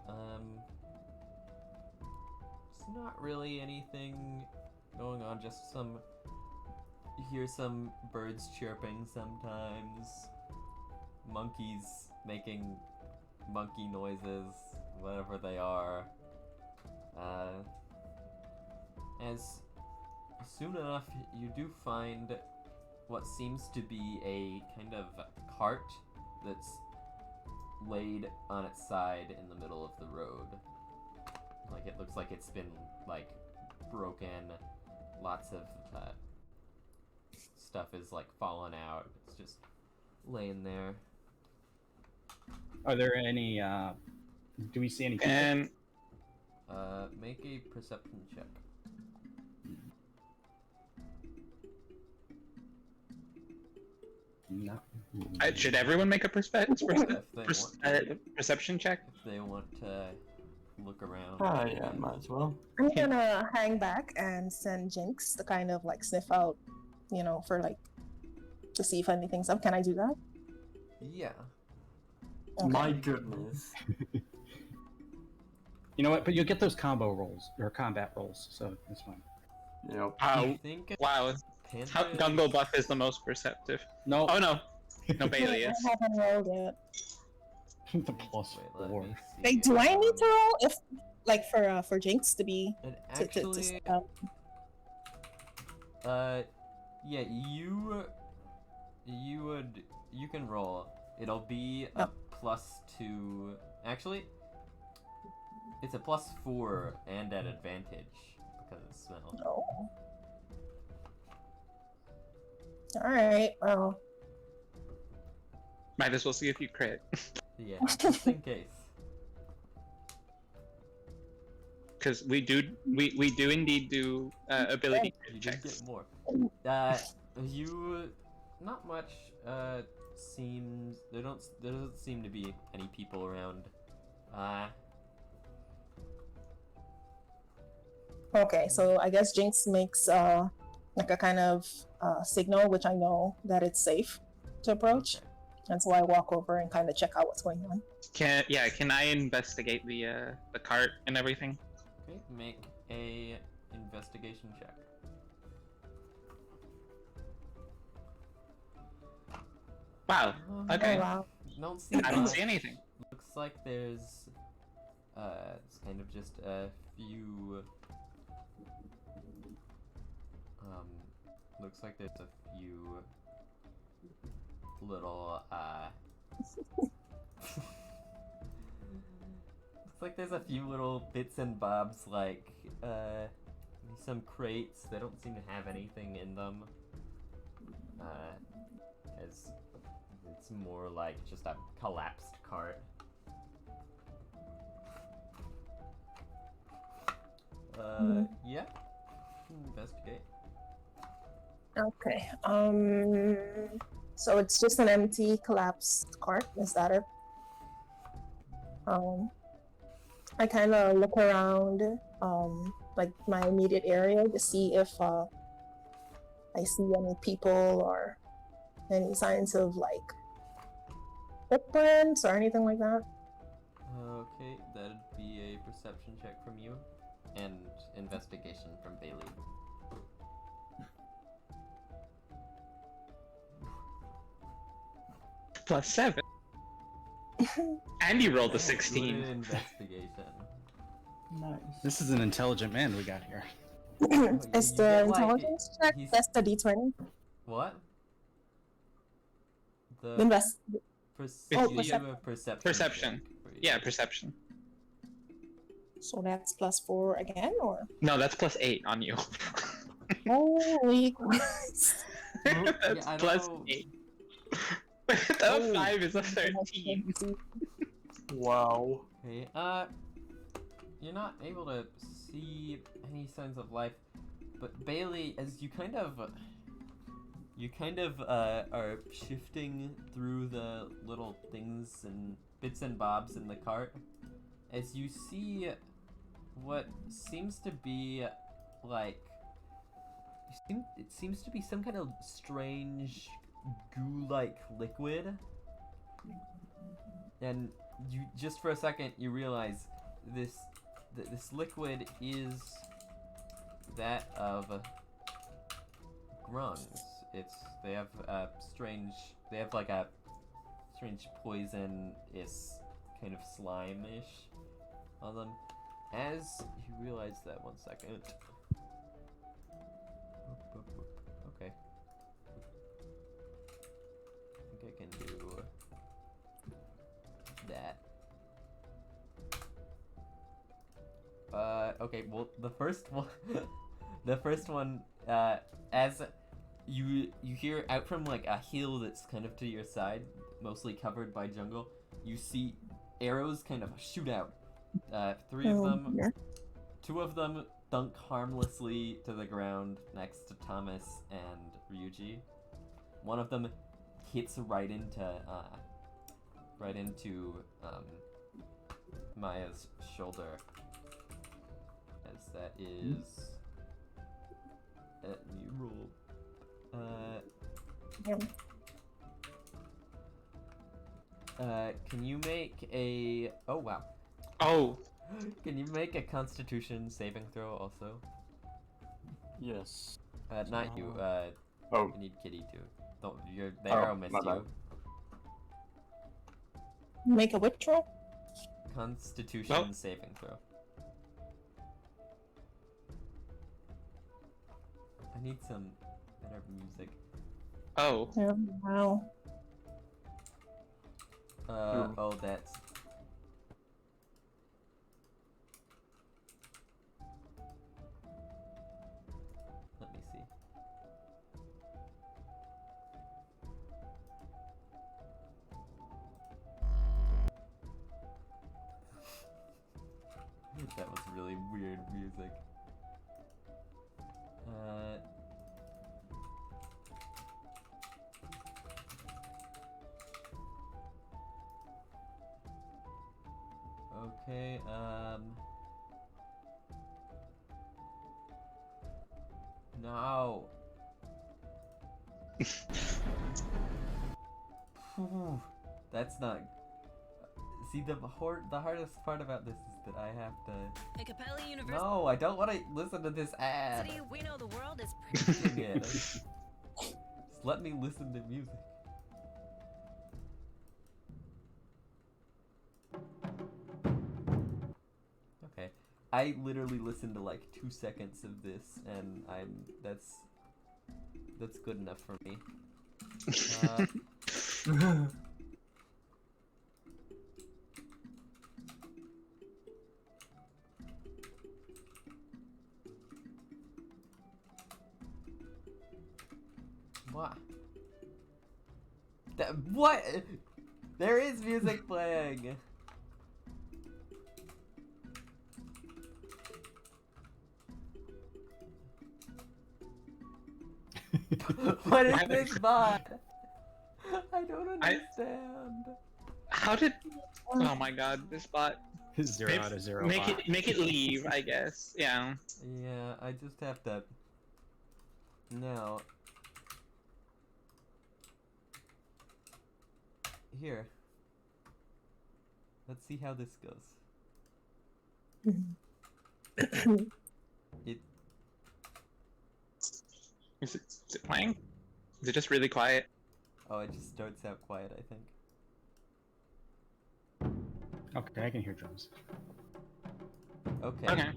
It's not really anything going on, just you hear some birds chirping sometimes, monkeys making monkey noises, whatever they are. As soon enough, you do find what seems to be a kind of cart that's laid on its side in the middle of the road. Like, it looks like it's been, like, broken. Lots of stuff is like fallen out. It's just laying there. Are there any? Do we see any? people? And Make a perception check. No. should everyone make a If they want, perception check? if they want to look around. Ah, yeah, might as well. I'm gonna hang back and send Jinx to kind of like sniff out, you know, for like to see if anything's up. Can I do that? Yeah. Okay. My goodness. You know what? But you'll get those combo rolls or combat rolls, so it's fine. Yep. I think Wow, Panther Gungo Buff is the most perceptive. No. Oh no, no Bailey I is. haven't rolled yet. The plus Wait, let 4. me see. Like, do I need to roll if like for Jinx to be And to actually, yeah, you can roll. It'll be a +2. Actually, it's a +4 and at advantage because of smell. Oh. All right. Well, Might as well see if you crit. Yeah, just in case. Because we do indeed do ability You crit did get checks. more. You not much seems there doesn't seem to be any people around. okay. So I guess Jinx makes like a kind of signal, which I know that it's safe to approach, Okay. and so I walk over and kind of check out what's going on. Can I investigate the cart and everything? Okay, make a investigation check. Wow. Okay. Oh, wow. Don't see I don't much. see anything. Looks like there's it's kind of just a few looks like there's a few little looks like there's a few little bits and bobs like some crates. They don't seem to have anything in them. As it's more like just a collapsed cart. Yeah. Investigate. Okay. So it's just an empty collapsed cart. Is that it? I kind of look around, like my immediate area to see if I see any people or any signs of like footprints or anything like that. Okay, that'd be a perception check from you, and investigation from Bailey. +7. And you rolled a Good 16. investigation. Nice. This is an intelligent man we got here. It's you the get, like, intelligence check. he's- That's the D20. What? The Invest. you Oh, do a perception. Perception. check for you. Yeah, perception. So that's +4 again, or No, that's +8 on you. holy Christ! That's I don't know. +8. The 5 is a 13. Wow. Okay, you're not able to see any signs of life, but Bailey, as you kind of are shifting through the little things and bits and bobs in the cart, as you see what seems to be like, it seems to be some kind of strange goo-like liquid, and you just for a second you realize this liquid is that of grungs. They have like a strange poison is kind of slime-ish on them. As you realize that, 1 second. Okay. I think I can do that. Okay, well, the first one, as you hear out from like a hill that's kind of to your side, mostly covered by jungle. You see arrows kind of shoot out. Three of them. Yeah. Two of them dunk harmlessly to the ground next to Thomas and Ryuji. One of them hits right into Maya's shoulder. As that is let me roll. Can you make a wow. Oh, Can you make a Constitution saving throw also? Yes. Not you. Oh. I need Kitty too. Don't. The arrow missed my bad. you. Make a which roll? Constitution Oh. saving throw. I need some better music. oh. Oh, wow. Oh, that's. Let me see. That was really weird music. Okay, no. Phew, that's not. See, the hardest part about this is that I have to. A Capella University. No, I don't want to listen to this ad. We know the world is Dang it. Just let me listen to music. Okay, I literally listened to like 2 seconds of this, and that's good enough for me. What? What? There is music playing. What is this bot? I don't understand. How did? Oh my god, this bot. 0 out of 0. Make it leave, I guess. Yeah. Yeah, I just have to. No. Here. Let's see how this goes. It. Is it playing? Is it just really quiet? Oh, it just starts out quiet, I think. Okay, I can hear drums. Okay. Okay.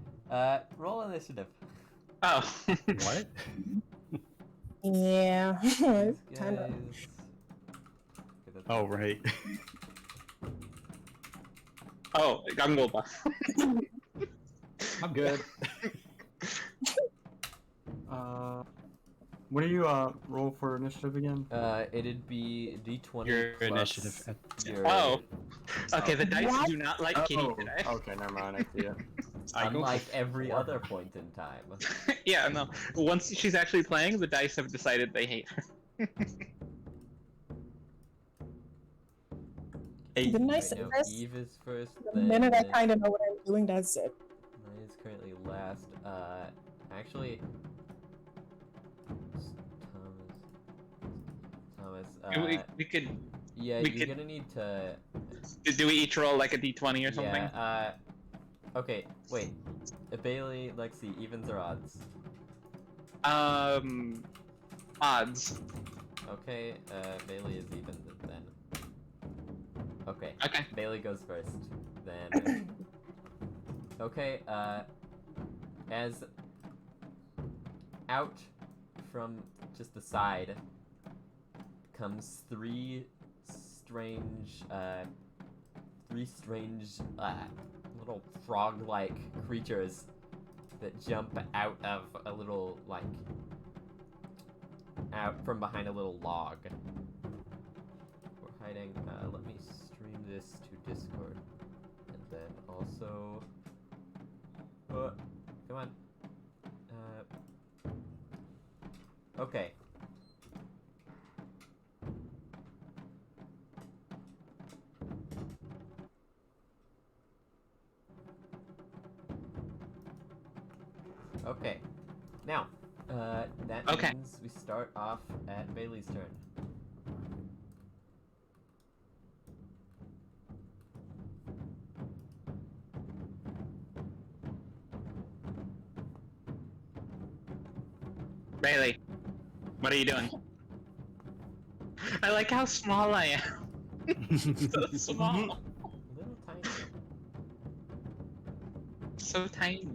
Roll initiative. Oh. What? Yeah. These Kind guys. of. Okay, that's- Oh, right. Oh, Gangoba. I'm good. What do you roll for initiative again? It'd be D20 Your plus initiative. your- Oh. Okay, the dice What? do not like Kitty today. Okay, never mind. I see it. I go Unlike for every 4. other point in time. Yeah, no. Once she's actually playing, the dice have decided they hate her. Eight. Didn't I Right say now, this? Eve is first. The then minute I kind of know what I'm doing, that's it. Mine is currently last. Actually, Thomas. we could. Yeah, we you're could- gonna need to. Do we each roll like a d20 or something? Yeah. Okay. Wait. Bailey, Lexi, evens or odds? Odds. Okay. Bailey is even then. Okay. Okay. Bailey goes first. Then. Okay. As out from just the side comes three strange little frog-like creatures that jump out of a little like out from behind a little log. We're hiding. Let me stream this to Discord, and then also. Come on. Okay. Okay. Now, that Okay. means we start off at Bailey's turn. Bailey, what are you doing? I like how small I am. So small. Little tiny. So tiny.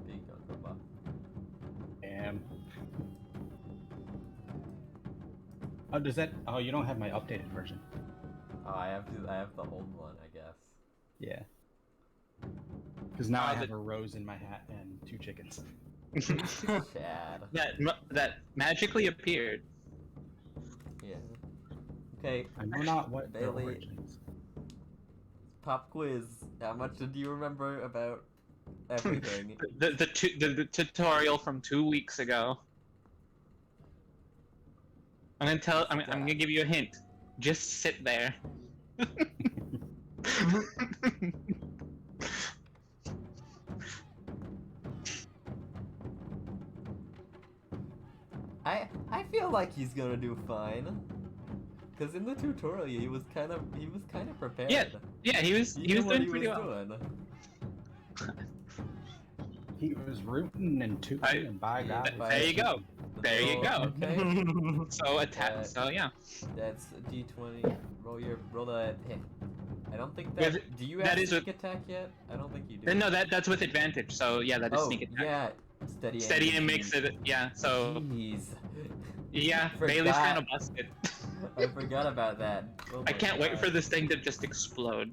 Big Uncle Bob. Damn. Oh, does that? Oh, you don't have my updated version. Oh, I have the old one, I guess. Yeah. Because now I the- have a rose in my hat and 2 chickens. Chad. that magically appeared. Yeah. Okay. I know not what their Bailey. origins. Pop quiz. How much do you remember about everything? The tutorial from 2 weeks ago. I'm gonna give you a hint. Just sit there. I feel like he's gonna do fine. Cause in the tutorial he was kind of prepared. Yeah, he was He knew what doing he pretty was well. doing. He was rooting and tooting, and by God. There you go. There you go. Okay. So attack. So yeah. That's a D20. Roll the hit. I don't think that. With- Do you that have is sneak attack yet? I don't think you do. No, that's with advantage. So yeah, that is Oh sneak attack. yeah. Steady. Steady aim. and makes it. Yeah. So Jeez. yeah, Forgot. Bailey's kind of busted. I forgot about that. Oh I my can't wait God. for this thing to just explode.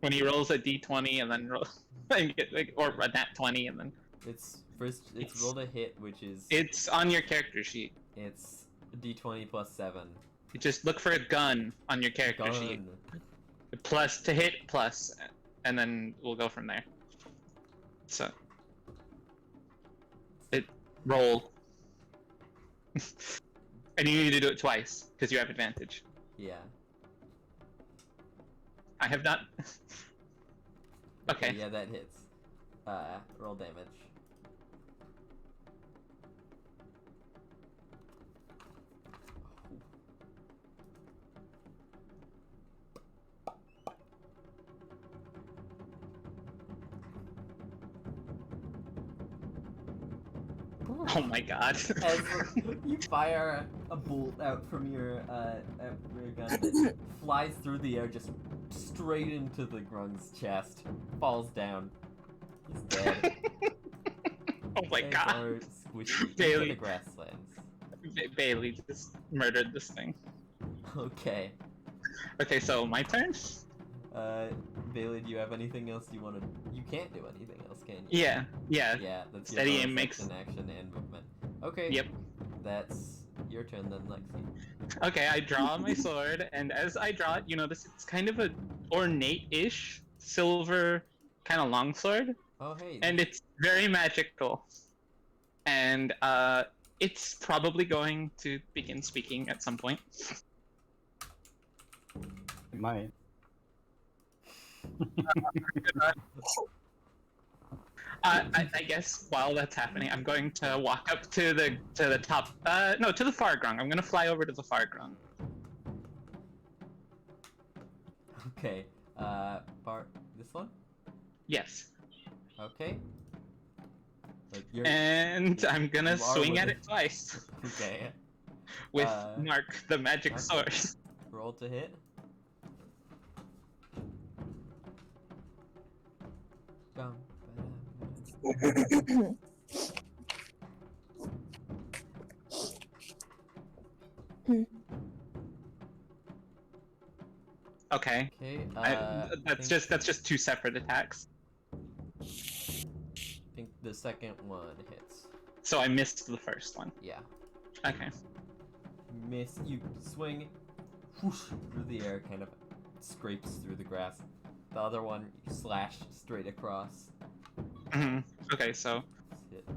When he rolls a d20 and then roll, and get, like, or a nat 20 and then It's roll the hit, which is it's on your character sheet. it's D20 plus 7. You just look for a gun on your character sheet. Gun. Plus to hit plus, and then we'll go from there. So it roll. And you need to do it twice because you have advantage. Yeah. I have not. Okay. Yeah, that hits. Roll damage. Oh my god. As you fire a bolt out from your gun, it flies through the air, just straight into the grung's chest, falls down. He's dead. Oh my Legs god. are squishy into Bailey. the grasslands. Bailey just murdered this thing. Okay. Okay, so my turn? Bailey, do you have anything else you want to? You can't do anything else, can you? Yeah. Yeah, that's your Steady bonus aim makes- action, action, and movement. Okay. Yep. That's your turn then, Lexi. Okay, I draw my sword, and as I draw it, you notice it's kind of a ornate-ish silver kind of longsword, Oh hey. and it's very magical. And it's probably going to begin speaking at some point. It might. I guess while that's happening, I'm going to walk up to the top. No, to the far grung. I'm gonna fly over to the far grung. Okay. This one? Yes. Okay. Like, you're... And I'm gonna You are swing with at it. it twice Okay. with Uh, Mark, the magic okay. sword. Roll to hit. Bum, ba-dum, Okay. Okay. That's just two separate attacks. The second one hits. So I missed the first one. Yeah. Okay. Miss. You swing whoosh, through the air, kind of scrapes through the grass. The other one, you slash straight across. Okay, so Hit.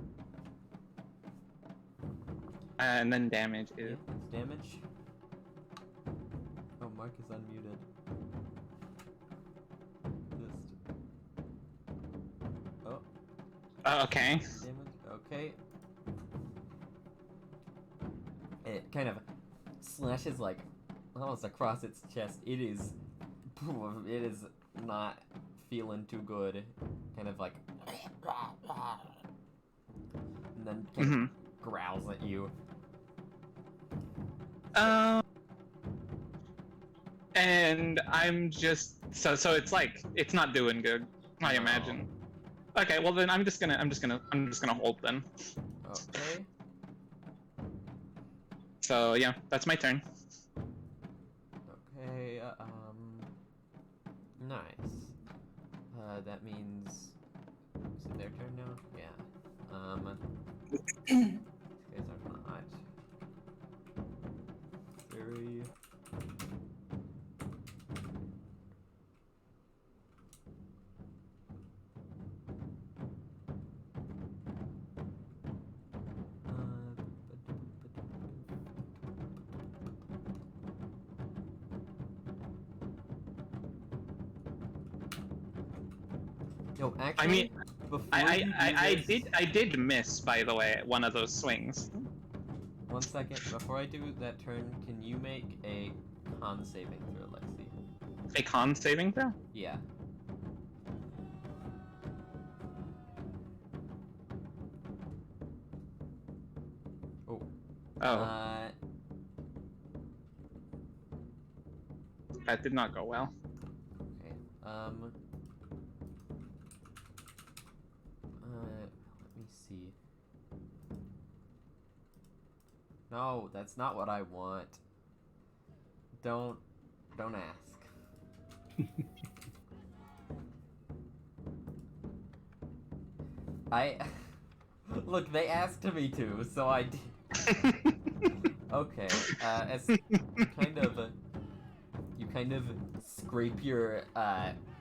and then damage Yeah, is it's damage. Oh, Mark is unmuted. Just. Oh, okay. damage. Okay. It kind of slashes like almost across its chest. It is not feeling too good. Kind of like, and then kind of growls at you. And I'm just so it's like it's not doing good, I No. imagine. Okay, well then I'm just gonna hold then. Okay. So yeah, that's my turn. Okay. Nice. That means is it their turn now? Yeah. These guys are not very. Yo, actually, I mean, before you I do this, I did miss, by the way, one of those swings. 1 second. Before I do that turn, can you make a con saving throw, Lexi? A con saving throw? Yeah. Oh. Oh, that did not go well. Okay. Let me see. No, that's not what I want. Don't ask. I look. They asked me to, so I did. Okay. As you kind of scrape your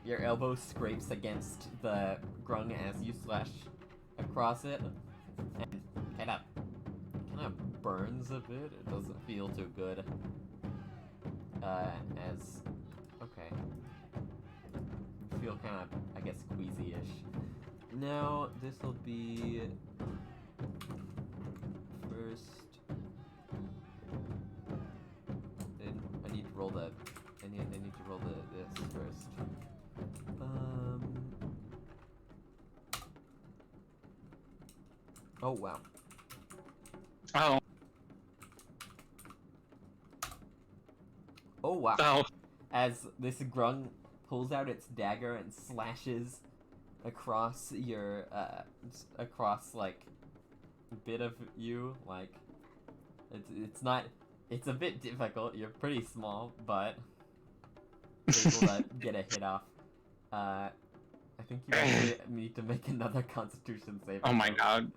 elbow scrapes against the grung as you slash across it, and kind of burns a bit. It doesn't feel too good. As okay, feel kind of, I guess, queasy-ish. Now this will be first. I need to roll the. I need to roll this first. Oh wow. Oh, Oh wow. oh, As this grung pulls out its dagger and slashes across your across like a bit of you, like it's a bit difficult. You're pretty small, but able to get a hit off. I think you actually need to make another Constitution save. oh my god.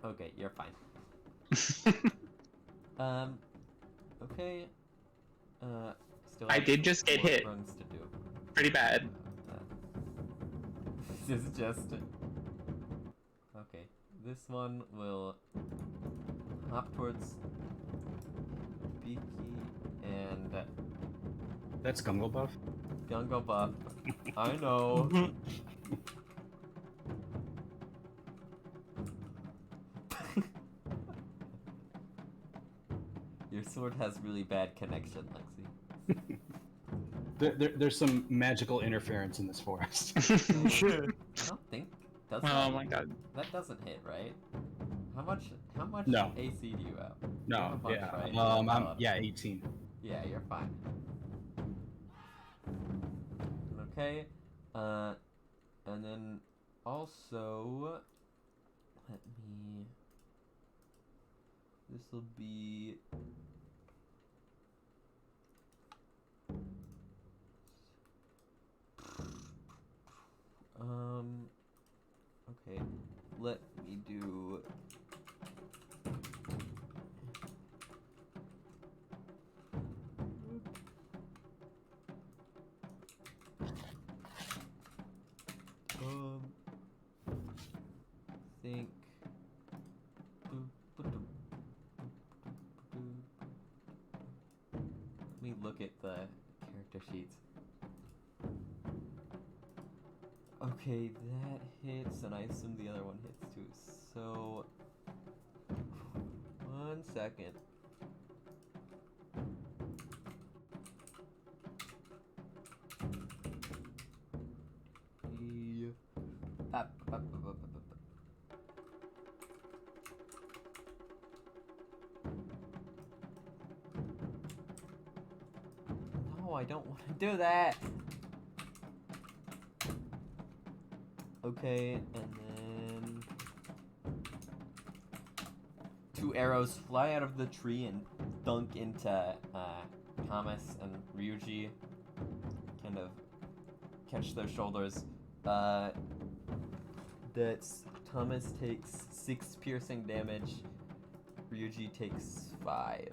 Okay, you're fine. Okay. Still I have did just get 4 hit. rungs to do. Pretty bad. This is just. Okay, this one will hop towards Beaky and That's Gungle Buff. Gungo Buff. I know. Your sword has really bad connection, Lexi. There's some magical interference in this forest. I don't think. Does Oh that? my god. That doesn't hit, right? How much No. AC do you have? You have No, a bunch, yeah. right? I'm Paladin. yeah, 18. Yeah, you're fine. Okay. And then also, let me. This will be. Okay, let me do. Think. Let me look at the character sheets. Okay, that hits, and I assume the other one hits too. So, 1 second. No, I don't want to do that. Okay, and then 2 arrows fly out of the tree and dunk into Thomas and Ryuji. Kind of catch their shoulders. That's Thomas takes 6 piercing damage. Ryuji takes 5.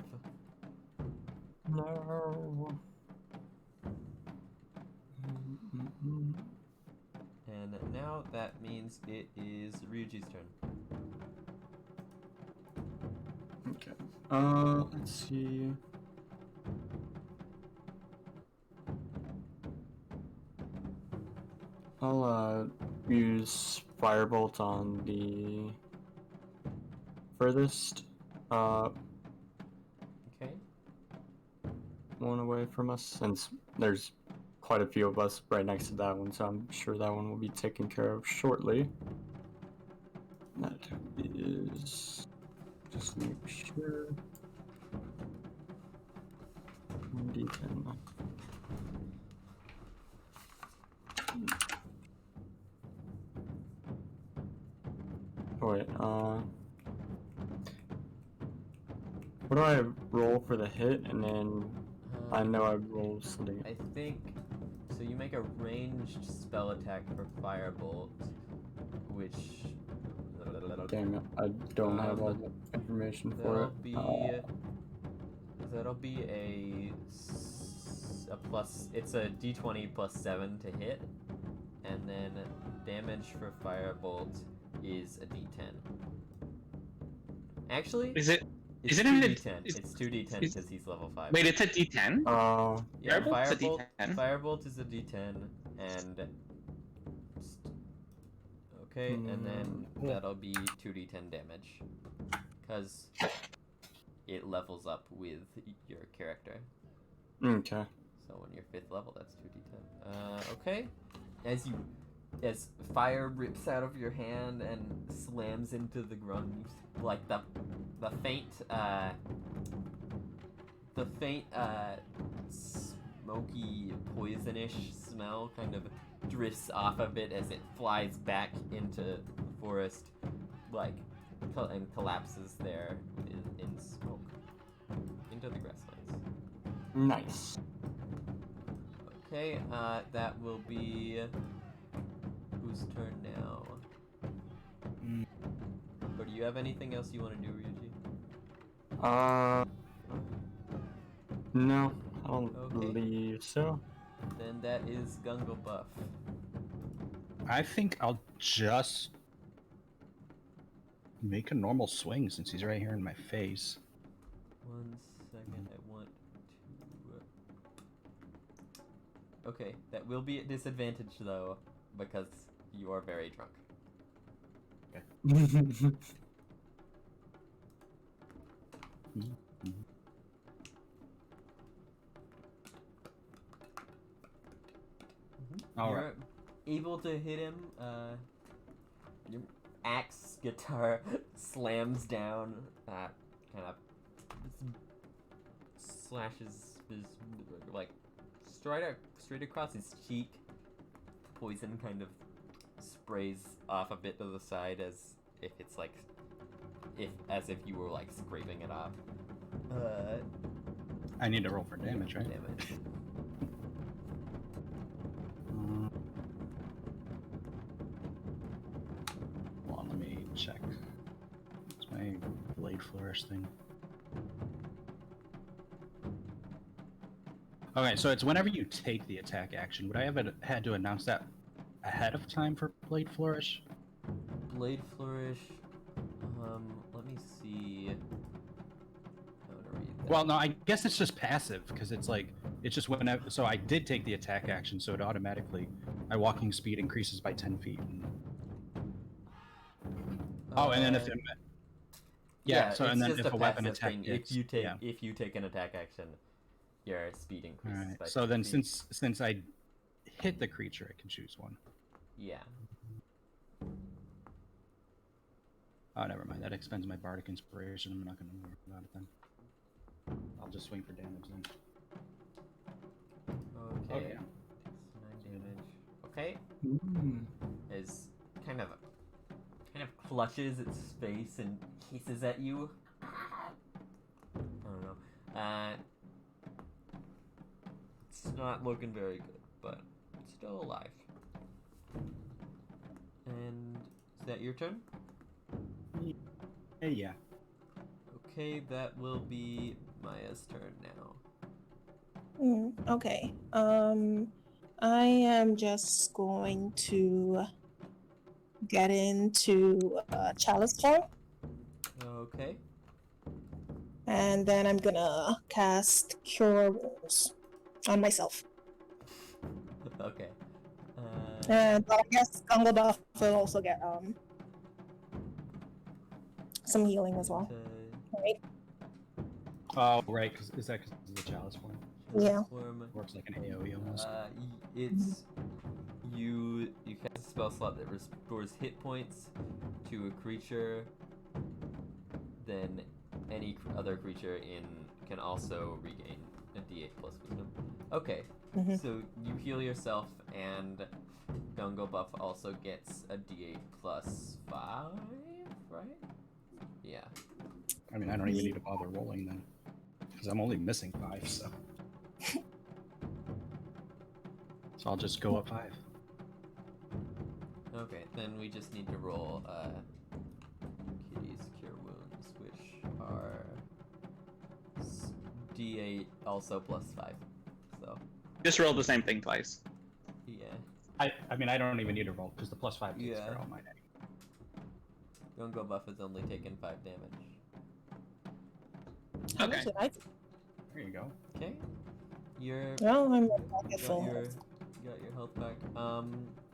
No. And now that means it is Ryuji's turn. Okay. Let's see. I'll use Firebolt on the furthest Okay. one away from us, since there's quite a few of us right next to that one, so I'm sure that one will be taken care of shortly. That is just make sure. 1d10. Wait, what do I roll for the hit, and then I know I roll something. I think so. You make a ranged spell attack for Firebolt, which Damn it, I don't have all the information for it. That'll be a plus. It's a d20 plus 7 to hit, and then damage for Firebolt is a d10. Actually, Is it? it's is it 2d10. It's 2d10 because he's level 5. Wait, it's a D10. Yeah, Firebolt's a Firebolt. D10. Firebolt is a d10, and okay, and then that'll be 2d10 damage, because it levels up with your character. Okay. So when you're 5th level, that's 2d10. Okay. As fire rips out of your hand and slams into the ground, like the faint smoky poisonish smell kind of drifts off of it as it flies back into the forest, like and collapses there in smoke into the grasslands. Nice. Okay, that will be whose turn now? Or do you have anything else you want to do, Ryuji? No, I don't Okay. believe so. Then that is Gungo Buff. I think I'll just make a normal swing since he's right here in my face. 1 second, I want to... Okay, that will be at disadvantage though, because you are very drunk. All You're right. able to hit him. Your axe guitar slams down, kind of slashes his, like, straight across his cheek. Poison kind of sprays off a bit to the side as if it's like, as if you were like scraping it off. I need to roll for damage, right? Damage. check. It's my blade flourish thing. Okay, so it's whenever you take the attack action. Would I have had to announce that ahead of time for blade flourish? Blade flourish. Let me see. How to read that. Well, no, I guess it's just passive because it's like it's just whenever. So I did take the attack action, so it automatically my walking speed increases by 10 feet. Oh, and then if it, yeah, so it's and then just if a a weapon passive attack thing. hits, If you take an attack action, your speed All increases right. by So 10 then, feet. since I hit the creature, I can choose one. Yeah. Oh, never mind. That expends my bardic inspiration. I'm not going to worry about it then. I'll just swing for damage then. Okay. Okay. Takes 9 damage. Okay. Mm. Is kind of clutches its face and hisses at you. I don't know. It's not looking very good, but it's still alive. And is that your turn? Hey, yeah. Okay, that will be Maya's turn now. Okay. I am just going to get into Chalice form, Okay. and then I'm gonna cast Cure Wounds on myself. Okay. But I guess Gunga Buff will also get some healing as well. Right? Oh, right. Cause is that because of the chalice form? Yeah. Form. Works like an AoE almost. It's you cast a spell slot that restores hit points to a creature. Then any other creature can also regain a D8 plus wisdom. Okay, so you heal yourself, and Gungo Buff also gets a D8 plus 5, right? Yeah. I mean, I don't even need to bother rolling then, because I'm only missing 5. So I'll just go up 5. Okay, then we just need to roll Kitty's Cure Wounds, which are D8 also plus 5. So, Just roll the same thing twice. yeah. I mean, I don't even need to roll because the plus 5 takes Yeah. care of all mine anyway. Gungo Buff has only taken 5 damage. How much did I? There you go. Okay. You're Well, I'm back you at full. got your health back.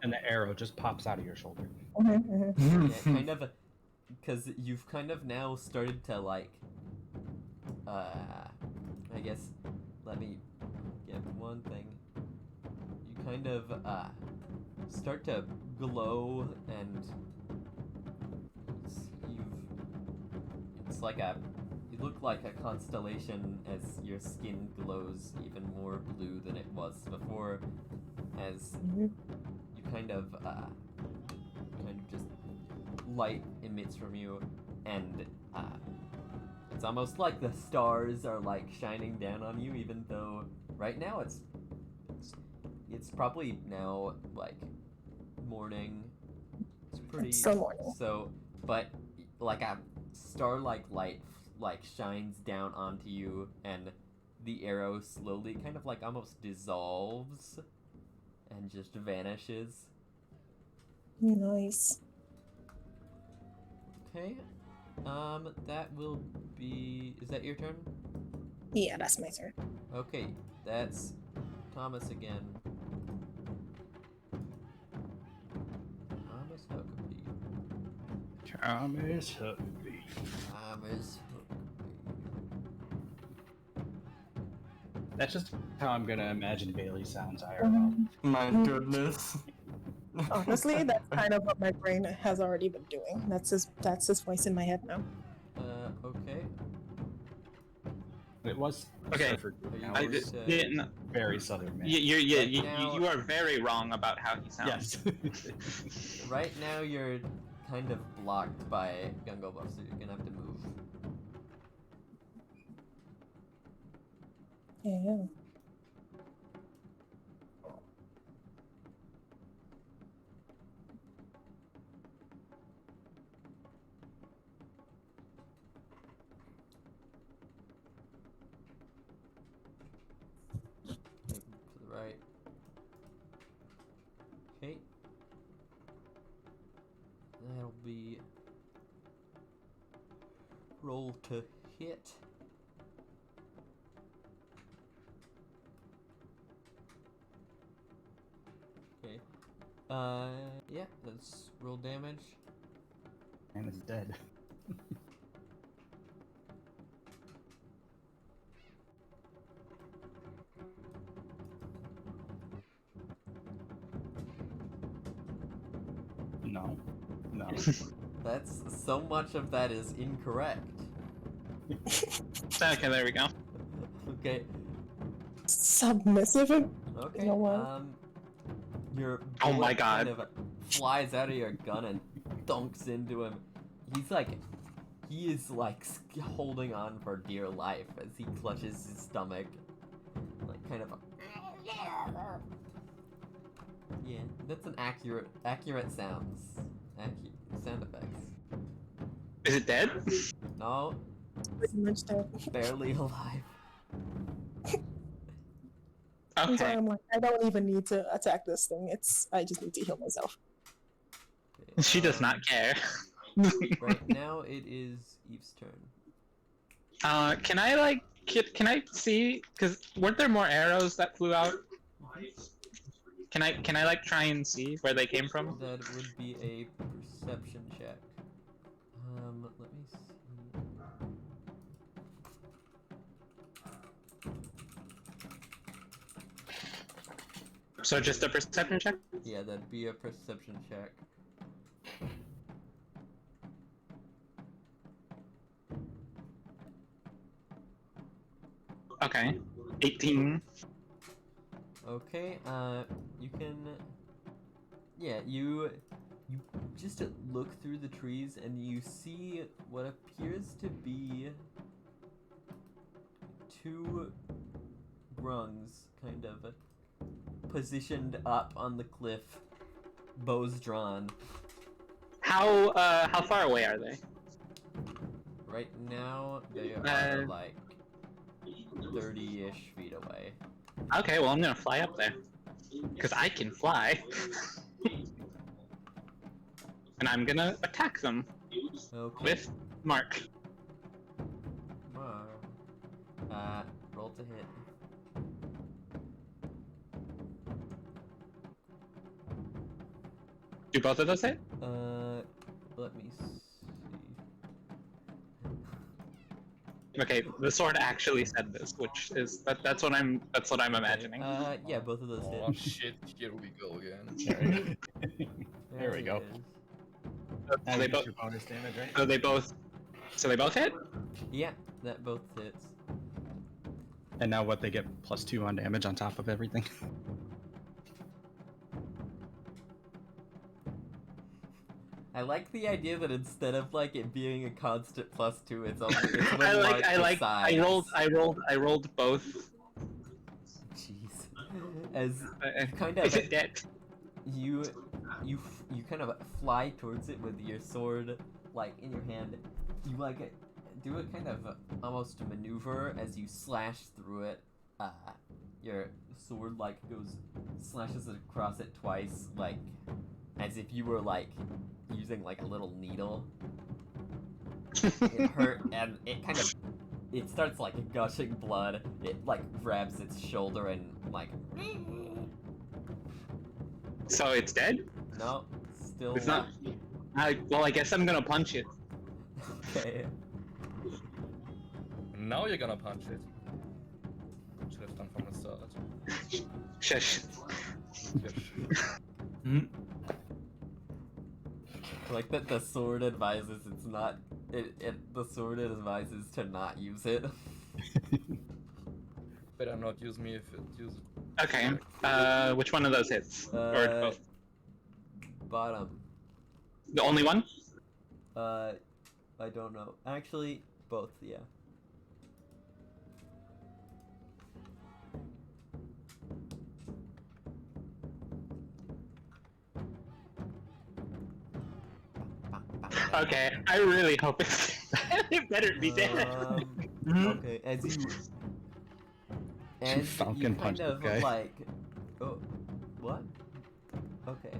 And the arrow just pops out of your shoulder. Yeah, kind of, because you've kind of now started to like, I guess, let me get one thing. You kind of start to glow, and it's like you look like a constellation as your skin glows even more blue than it was before, as you kind of just light emits from you, and it's almost like the stars are like shining down on you, even though right now it's probably now like morning. It's pretty It's still morning. so, but like a star-like light like shines down onto you, and the arrow slowly kind of like almost dissolves and just vanishes. Nice. Okay. That will be... Is that your turn? Yeah, that's my turn. Okay, that's Thomas again. Thomas Huckabee. Thomas Huckabee. Thomas Huckabee. That's just how I'm gonna imagine Bailey sounds IRL. My goodness. Honestly, that's kind of what my brain has already been doing. That's his voice in my head now. Okay. It was Okay. Surfer Are you now I going he's did, to- yeah, no, very southern man. you are very wrong about how he sounds. Yes. Right now you're kind of blocked by Gungo Buff, so you're gonna have to move. Yeah. roll to hit. Okay. Yeah, let's roll damage. Man is dead. No. No. That's so much of that is incorrect. Okay, there we go. Okay. Submissive. Okay. You know what? Your Oh my bullet God. kind of flies out of your gun and dunks into him. He is like holding on for dear life as he clutches his stomach, like kind of. Yeah, that's an accurate sounds, sound effects. Is it dead? No, Pretty much dead. barely alive. I'm sorry, Okay. I'm like, I don't even need to attack this thing. I just need to heal myself. Okay, She does not care. Right now it is Eve's turn. Can I like can I see? Cause weren't there more arrows that flew out? Can I like try and see where they came from? That would be a perception check. Let me see. So just a perception check. Yeah, that'd be a perception check. Okay. 18. Okay, you can, yeah, you just look through the trees and you see what appears to be two grungs kind of positioned up on the cliff, bows drawn. How far away are they? Right now, they are Uh, like 30-ish feet away. Okay, well I'm gonna fly up there. Cause I can fly. And I'm gonna attack them Okay. with Mark. Roll to hit. Do both of those hit? Let me see. Okay, the sword actually said this, which is that's what I'm imagining. Yeah, both of those Oh hit. shit, here we go again. There we go. it is. Now they you get both- your bonus damage, right? So they both hit? Yeah, that both hits. And now what? They get +2 on damage on top of everything. I like the idea that instead of like it being a constant +2, it's only it's when I marked I rolled both. Jeez. As kind Is of it dead? you kind of fly towards it with your sword like in your hand. You like do a kind of almost a maneuver as you slash through it. Your sword like slashes across it twice, like as if you were like using like a little needle. It hurt and it starts like gushing blood. It like grabs its shoulder and like So it's dead? no, still It's not. Well, I guess I'm gonna punch it. Okay. Now you're gonna punch it. Should have done from the start. Shush. Like that the sword advises it's not the sword advises to not use it. Better not use me if it uses. Okay. Which one of those hits? Or both? Bottom. The only one? I don't know. Actually, both, yeah. Okay, I really hope it's. It better be dead. Okay, as you Falcon punch kind this of guy. like, oh, what? Okay,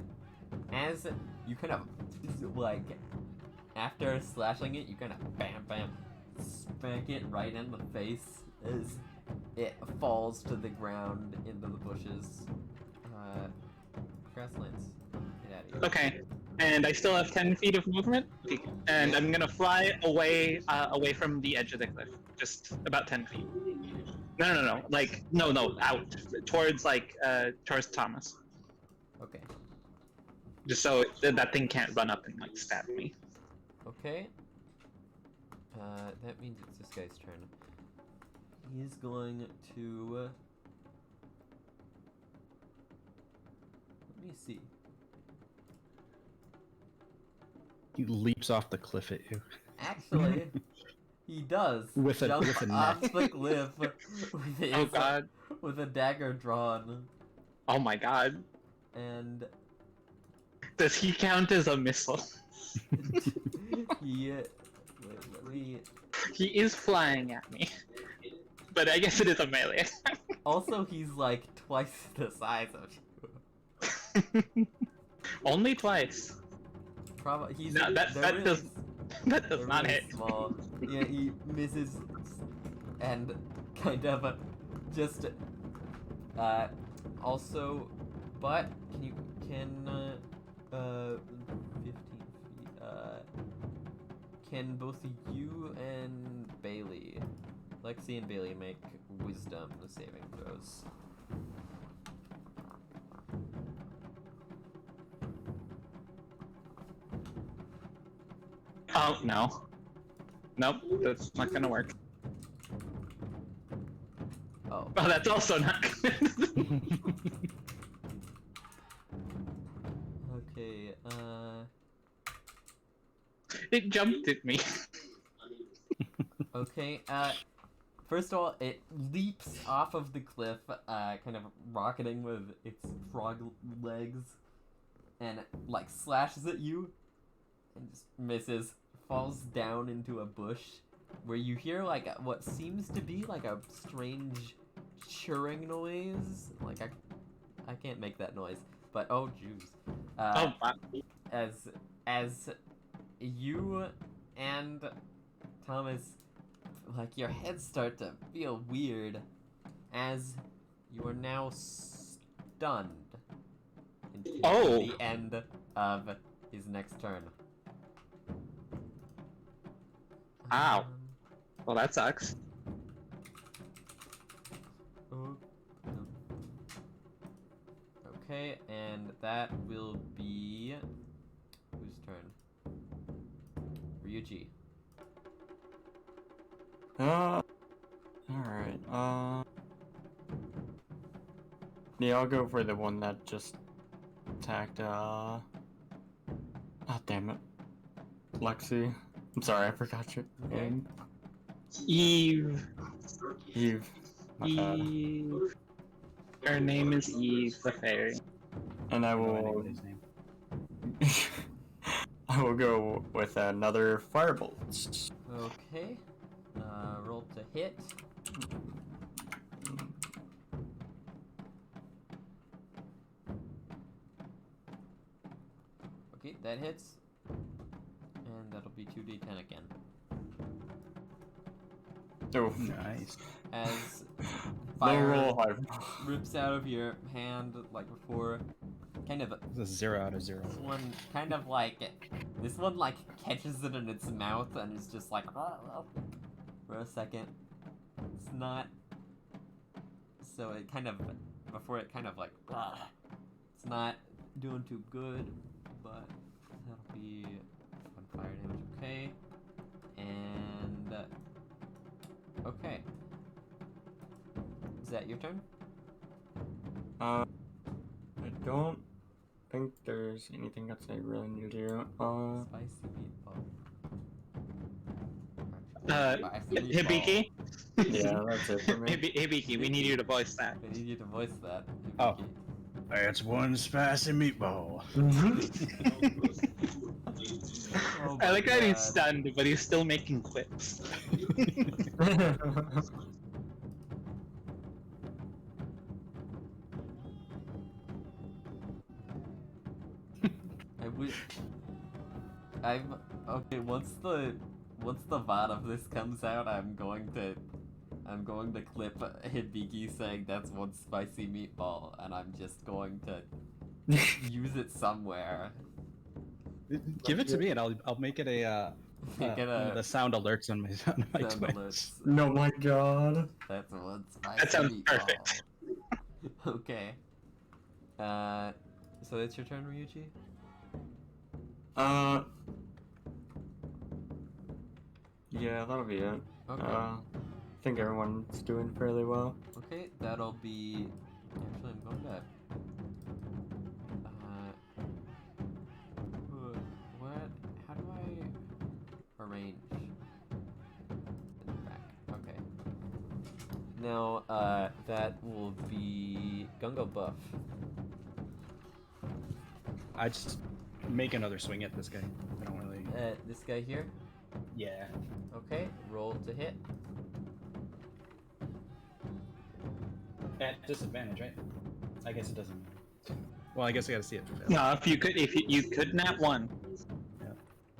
as you kind of like after slashing it, you kind of bam bam smack it right in the face as it falls to the ground into the bushes. Grasslands, get out of here. Okay, and I still have 10 feet of movement, and I'm gonna fly away, away from the edge of the cliff, just about 10 feet. No, like, no, out, towards, like, towards Thomas. Okay. Just so that thing can't run up and, like, stab me. Okay. That means it's this guy's turn. He's going to... Let me see. He leaps off the cliff at you. Actually, he does With a- jump with a off knife. the cliff with, Oh god. with a dagger drawn, Oh my god. and Does he count as a missile? he. Wait, let me. He is flying at me. But I guess it is a melee. Also, he's like twice the size of you. Only twice. Probably he's. No, that they're does that does they're not really hit. Small. Yeah, he misses, and kind of just. Also, but can 15 feet. Can both you and Bailey, Lexi and Bailey, make wisdom saving throws? Oh no. Nope, that's not gonna work. Oh. Oh, that's also not good. Okay. It jumped at me. Okay. First of all, it leaps off of the cliff, kind of rocketing with its frog legs, and like slashes at you, and just misses. Falls down into a bush, where you hear like what seems to be like a strange churring noise. Like I can't make that noise, but oh jeez. Oh wow. As you and Thomas, like your heads start to feel weird, as you are now stunned until Oh. the end of his next turn. Ow. Well, that sucks. Okay, and that will be whose turn? Ryuji. Alright, yeah, I'll go for the one that just attacked, oh, damn it. Lexi. I'm sorry, I forgot your name. Eve. Eve. My bad. Eve. Her name is Eve the fairy. And I I don't know will... anybody's name. I will go with another firebolt. Okay. Roll to hit. Okay, that hits. And that'll be 2d10 again. Oh, Nice. As no fire roll high. rips out of your hand like before. Kind of It's a 0 out of 0. this one kind of like this one like catches it in its mouth and is just like for a second. It's not so it kind of before it kind of like it's not doing too good, but that'll be one fire damage. Okay. And okay. Is that your turn? I don't think there's anything else I really need to do. Spicy meatball. Spicy meatball. Hibiki? Yeah, that's it for me. Hibiki, we need you to voice that. I need you to voice that. Oh. Hibiki. That's one spicy meatball. Oh I my like that he's God. stunned, but he's still making quips. I wish. I'm okay. Once the VOD of this comes out, I'm going to clip Hibiki saying that's one spicy meatball, and I'm just going to use it somewhere. Give it to me, and I'll make it a Make it one of the sound alerts on my sound Twitch. alerts. No, my god. That's one spicy That sounds meatball. perfect. Okay. So it's your turn, Ryuji? Yeah, that'll be it. Okay. I think everyone's doing fairly well. Okay, that'll be... Actually, I'm going to... What? How do I arrange? Back. Okay. Now, that will be Gungo Buff. I just make another swing at this guy. I don't really. This guy here. Yeah. Okay, roll to hit. At disadvantage, right? I guess it doesn't matter. Well, I guess I gotta see it. No, if you could nat one.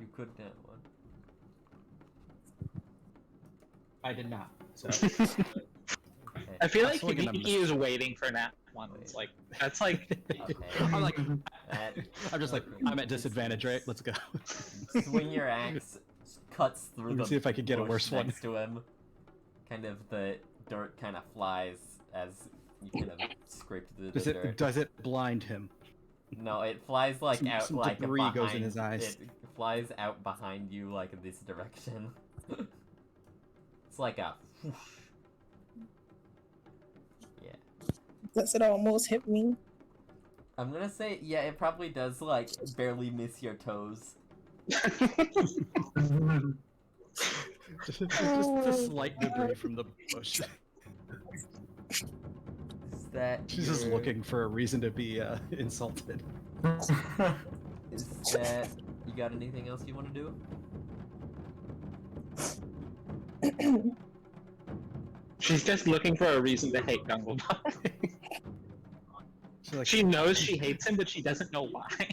You could nat one. I did not. So Okay. I feel I'll like swing and I'm he is waiting for nat ones. Like that's like. Okay. I'm like, That- I'm just like, I'm at disadvantage, right? Let's go. Swing your axe, cuts through Let me the see if I can get a bush worse one. next to him. Kind of the dirt kind of flies as you kind of scrape through the dirt. Does it blind him? No, it flies like Some- out some like debris behind. goes in his eyes. It flies out behind you like in this direction. It's like a. Whoosh. Yeah. Does it almost hit me? I'm gonna say yeah. It probably does like barely miss your toes. just the slight debris from the bush. Is that? She's just your- looking for a reason to be insulted. Is that? You got anything else you want to do? She's just looking for a reason to hate Gungle. She's like, She knows she hates him, but she doesn't know why.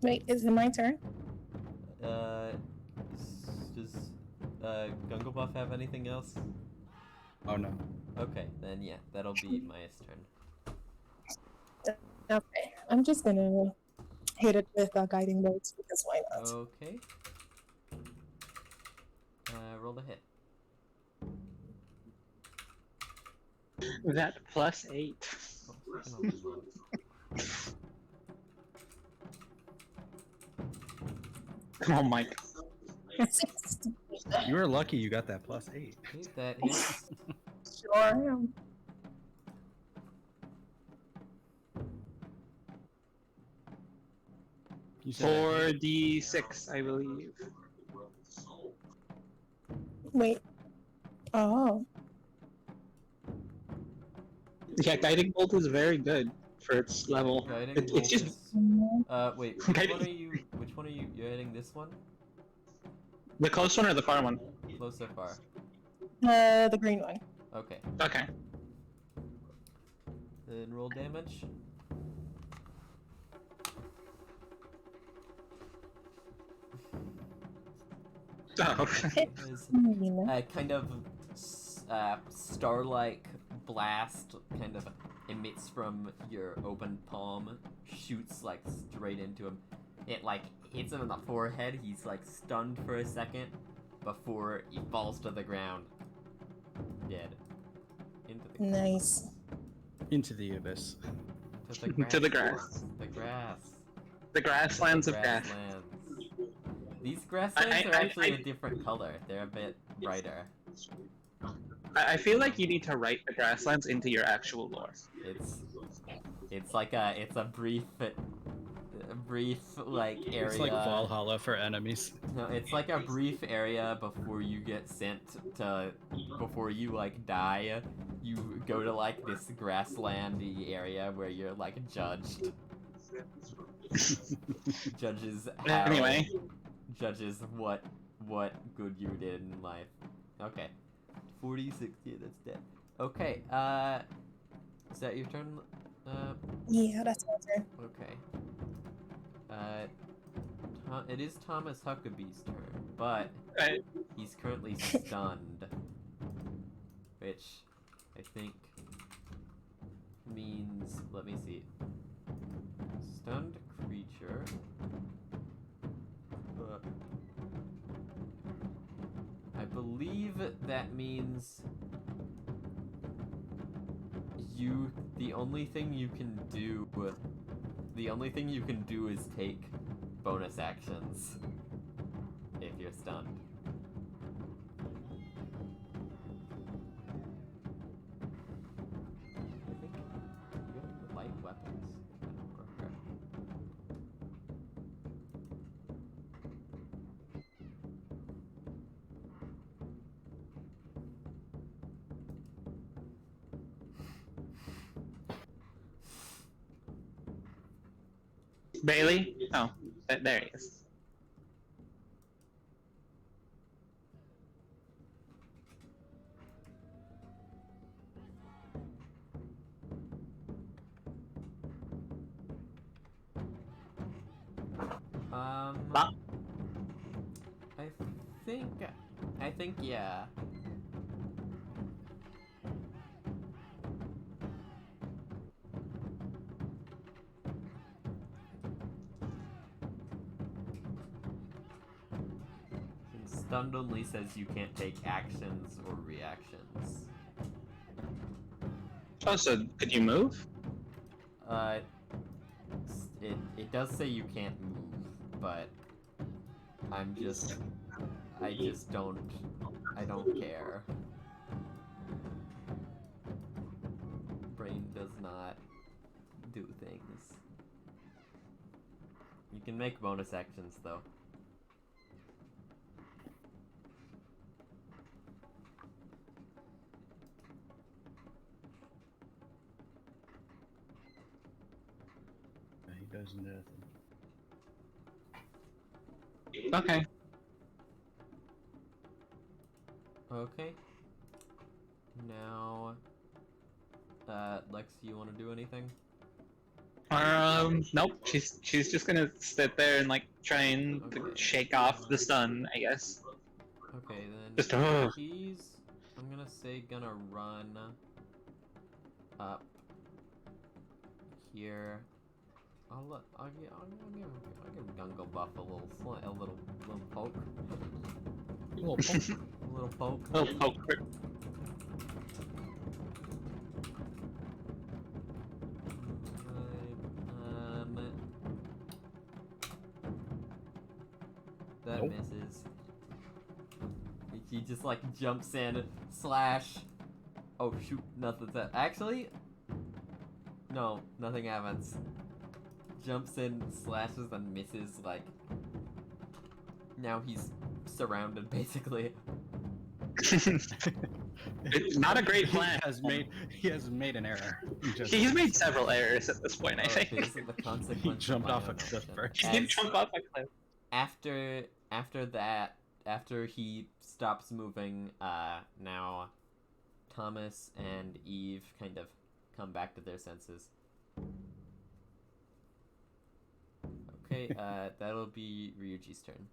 Wait, is it my turn? Does Gungobuff have anything else? oh no. Okay, then yeah, that'll be Maya's turn. Okay, I'm just gonna hit it with guiding bolts because why not? Okay. Roll the hit. That +8. Oh, freaking hell. Come on, Mike. You were lucky you got that +8. Okay, that hits. Sure am. You said 4d6, I believe. Wait. Oh. Yeah, guiding bolt is very good for its level. Guiding It's bolt just is- wait, Guiding- which one are you, you're hitting this one? the close one or the far one. Close or far? The green one. Okay. Okay. Then roll damage. Oh. Is Green. kind of star-like blast kind of emits from your open palm, shoots like straight into him. It like hits him in the forehead. He's like stunned for a second before he falls to the ground, dead. Into the Nice. into the abyss. to the grass. To the grass. The grass. The grasslands The of death. grasslands. These grasslands are actually a different color. They're a bit brighter. I feel like you need to write the grasslands into your actual lore. It's like a brief like area. It's like Valhalla for enemies. No, it's like a brief area before you get sent to, before you like die. You go to like this grasslandy area where you're like judged. Judges how, Anyway. judges what good you did in life. Okay. 40, 60, that's dead. Okay, is that your turn? Yeah, that's my turn. Okay. It is Thomas Huckabee's turn, but Right. he's currently stunned. Which I think means, let me see. Stunned creature. I believe that means the only thing you can do is take bonus actions if you're stunned. I think you have light weapons. I don't remember. Bailey? Oh, there he is. Ah. I think yeah. Stunned only says you can't take actions or reactions. Oh, so could you move? It does say you can't move, but I don't care. Brain does not do things. You can make bonus actions though. He does nothing. Okay. Okay. Now, Lex, you want to do anything? Nope. She's just gonna sit there and like try and Okay. shake off the stun, I guess. Okay, then Just he's, I'm gonna say, gonna run up here. I'll give Gungo Buff a little poke. A little poke. A little poke. Oh, poke. That Nope. misses. He just like jumps in, slash. Oh shoot, nothing's that. Actually, no, nothing happens. Jumps in, slashes, and misses. Like now he's surrounded basically. It's not a great plan. He has made an error. He's made several errors at this point, I Oh, think. okay, this is the consequence. He of jumped my off a own cliff action. first. He did As- jump off a cliff. After he stops moving, now Thomas and Eve kind of come back to their senses. Okay, that'll be Ryuji's turn.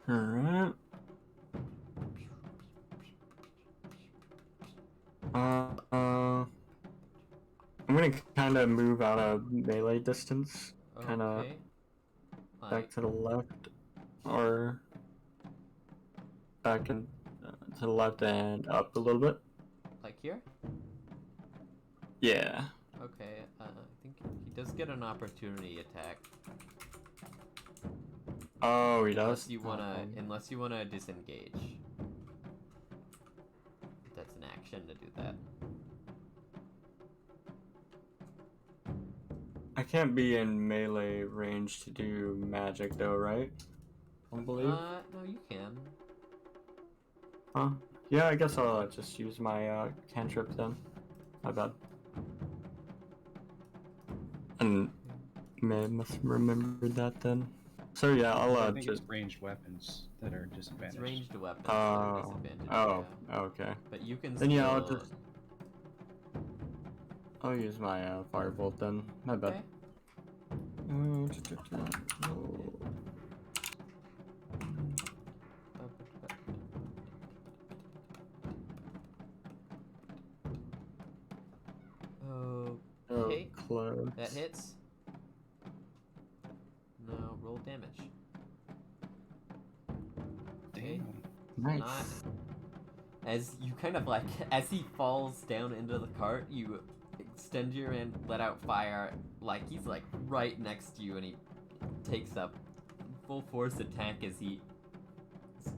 Alright. I'm gonna kind of move out of melee distance, kind of Okay. back to the left, or back and to the left and up a little bit. Like here? Yeah. Okay, I think he does get an opportunity attack. Oh, he does. Unless you wanna disengage. That's an action to do that. I can't be in melee range to do magic though, right? I believe. No, you can. Huh? Yeah, I guess I'll just use my cantrip then. My bad. And must remember that then. So yeah, I'll I think just. it's ranged weapons that are It's disadvantaged. ranged weapons that are Oh. disadvantaged. Oh. Yeah. Okay. But you can Then yeah, still... I'll use my firebolt then. My bad. Okay. Okay, Close. that hits. Now roll damage. Okay, Damn. Nice. not... As you kind of like, as he falls down into the cart, you extend your hand, let out fire, like he's like right next to you, and he takes up full force attack as he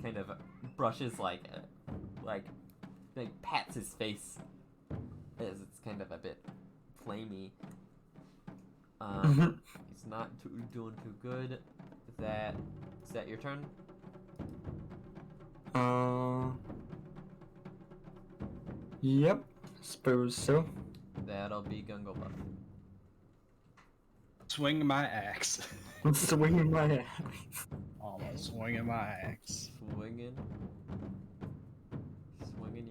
kind of brushes like pats his face as it's kind of a bit flamey. He's not doing too good. Is that your turn? Yep. Suppose so. That'll be Gungobuff. Swing my axe. I'm swinging my axe. Almost swinging my axe. Swinging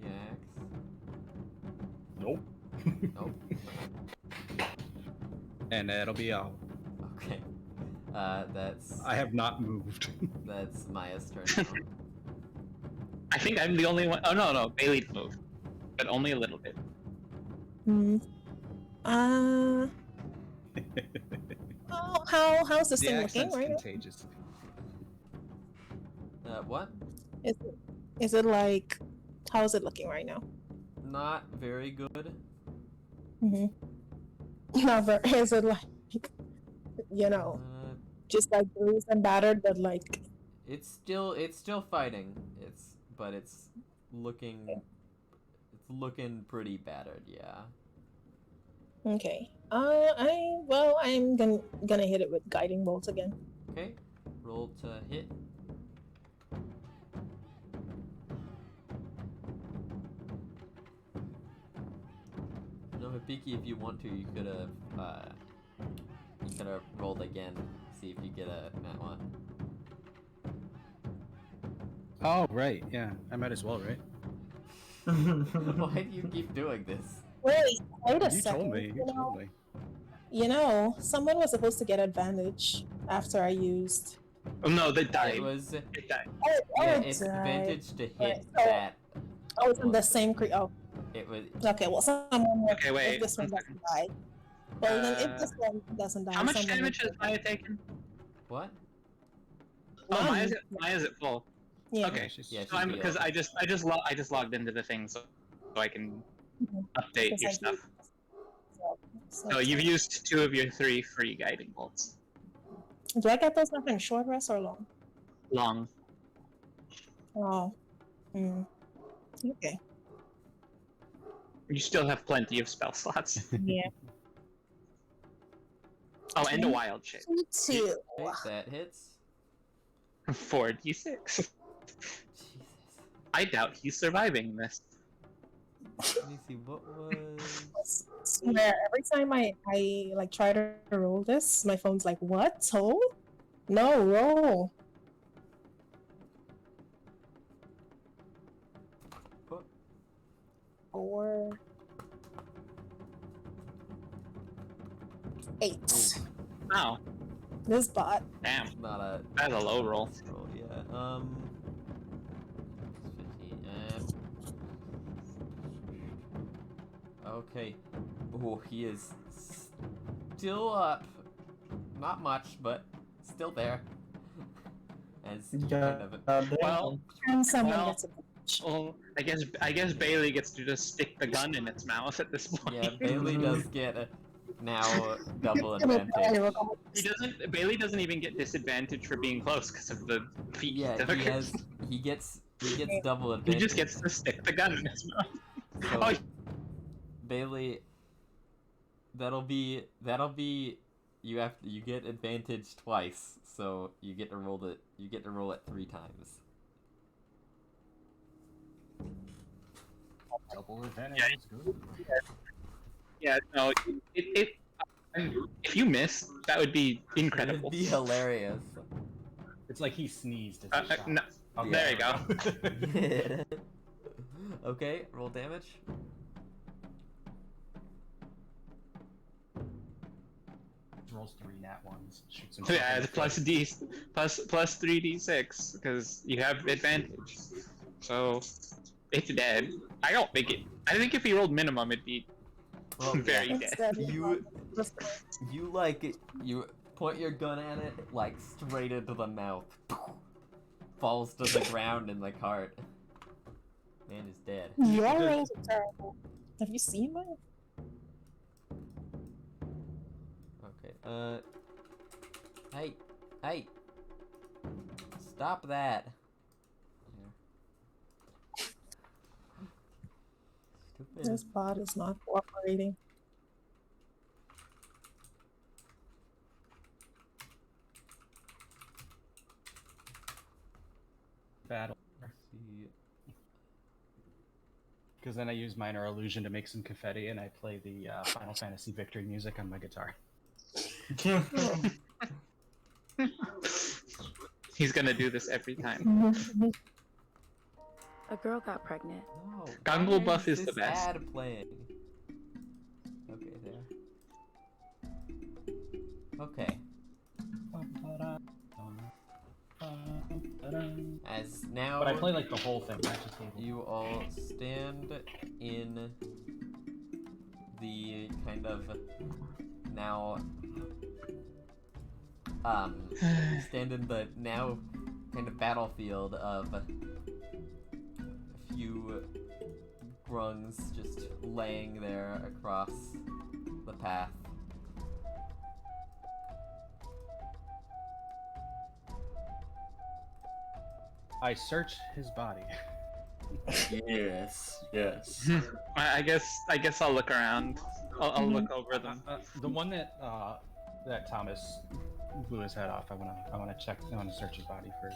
your axe. Nope. Nope. And that'll be all. Okay. That's I have not moved. that's Maya's turn now. I think I'm the only one. Oh no, Bailey moved, but only a little bit. Hmm. How's this The thing looking accent's right now? contagious. What? Is it like, how is it looking right now? Not very good. Mm-hmm. Never. Is it like, you know, just like bruised and battered, but like, It's still fighting. It's looking pretty battered, yeah. okay. I'm gonna hit it with guiding bolt again. Okay. Roll to hit. No, Hibiki, if you want to, you could have rolled again. See if you get a nat one. Oh, right. Yeah. I might as well, right? Why do you keep doing this? Wait a You second. told me. You told me. You know, someone was supposed to get advantage after I used. Oh no, they It died. was It died. yeah, it it's died. advantage to hit Right, so- that. Oh, it's in the same Oh, It was okay. Well, someone. Okay, wait, If this one one doesn't die. Well, then if Uh, this one doesn't die, How much someone damage will has Maya taken? what? Oh, None. Maya's at full. Yeah. Okay. Yeah, So I'm she'd be because okay. I just logged into the thing so I can update Because your I stuff. So, So you've used 2 of your 3 free guiding bolts. do I get those up in short rest or long? Long. Oh. Hmm. Okay. You still have plenty of spell slots. Yeah. Oh, and a wild shape. 2. Okay, that hits. 4d6. Jesus. I doubt he's surviving this. Let me see what was. Swear, every time I like try to roll this, my phone's like, what? Oh? No, roll. What? 4. 8. Oh, This bot. damn. Not a. That's a low roll. Roll, yeah. 15. Okay. Oh, he is still up. Not much, but still there. As you kind of. Well, And someone Well- gets a well, I guess Bailey gets to just stick the gun in its mouth at this point. Yeah, Bailey does get a now double advantage. Bailey doesn't even get disadvantage for being close because of the feet. Yeah, he gets double He advantage. just gets to stick the gun in his mouth. So, Oh, Bailey, that'll be you get advantage twice, so you get to roll it 3 times. Double advantage Yeah. is good. yeah, no. If you miss, that would be incredible. It'd be hilarious. It's like he sneezed as he shot. No. Okay. There you go. Yeah. Okay, roll damage. Rolls 3 nat ones. Shoots him. Yeah, it's plus 3d6 because you have advantage. So it's dead. I don't think it. I think if he rolled minimum, it'd be Well, very yeah. dead. Instead, You point your gun at it like straight into the mouth. Falls to the ground in the cart. Man is dead. your rolls are terrible. Have you seen mine? Okay. Hey. Stop that. Stupid. This bot is not cooperating. Battle. See. Because then I use minor illusion to make some confetti, and I play the Final Fantasy victory music on my guitar. He's gonna do this every time. A girl got pregnant. No. Gungle why buff is this the best. ad playing? Okay, there. Okay. As now But I play like the whole thing, not just the you all stand in the kind of now stand in the now kind of battlefield of a few grungs just laying there across the path. I search his body. Yes, yes. I guess I'll look around. I'll look over them. The one that that Thomas blew his head off. I wanna check. I wanna search his body for.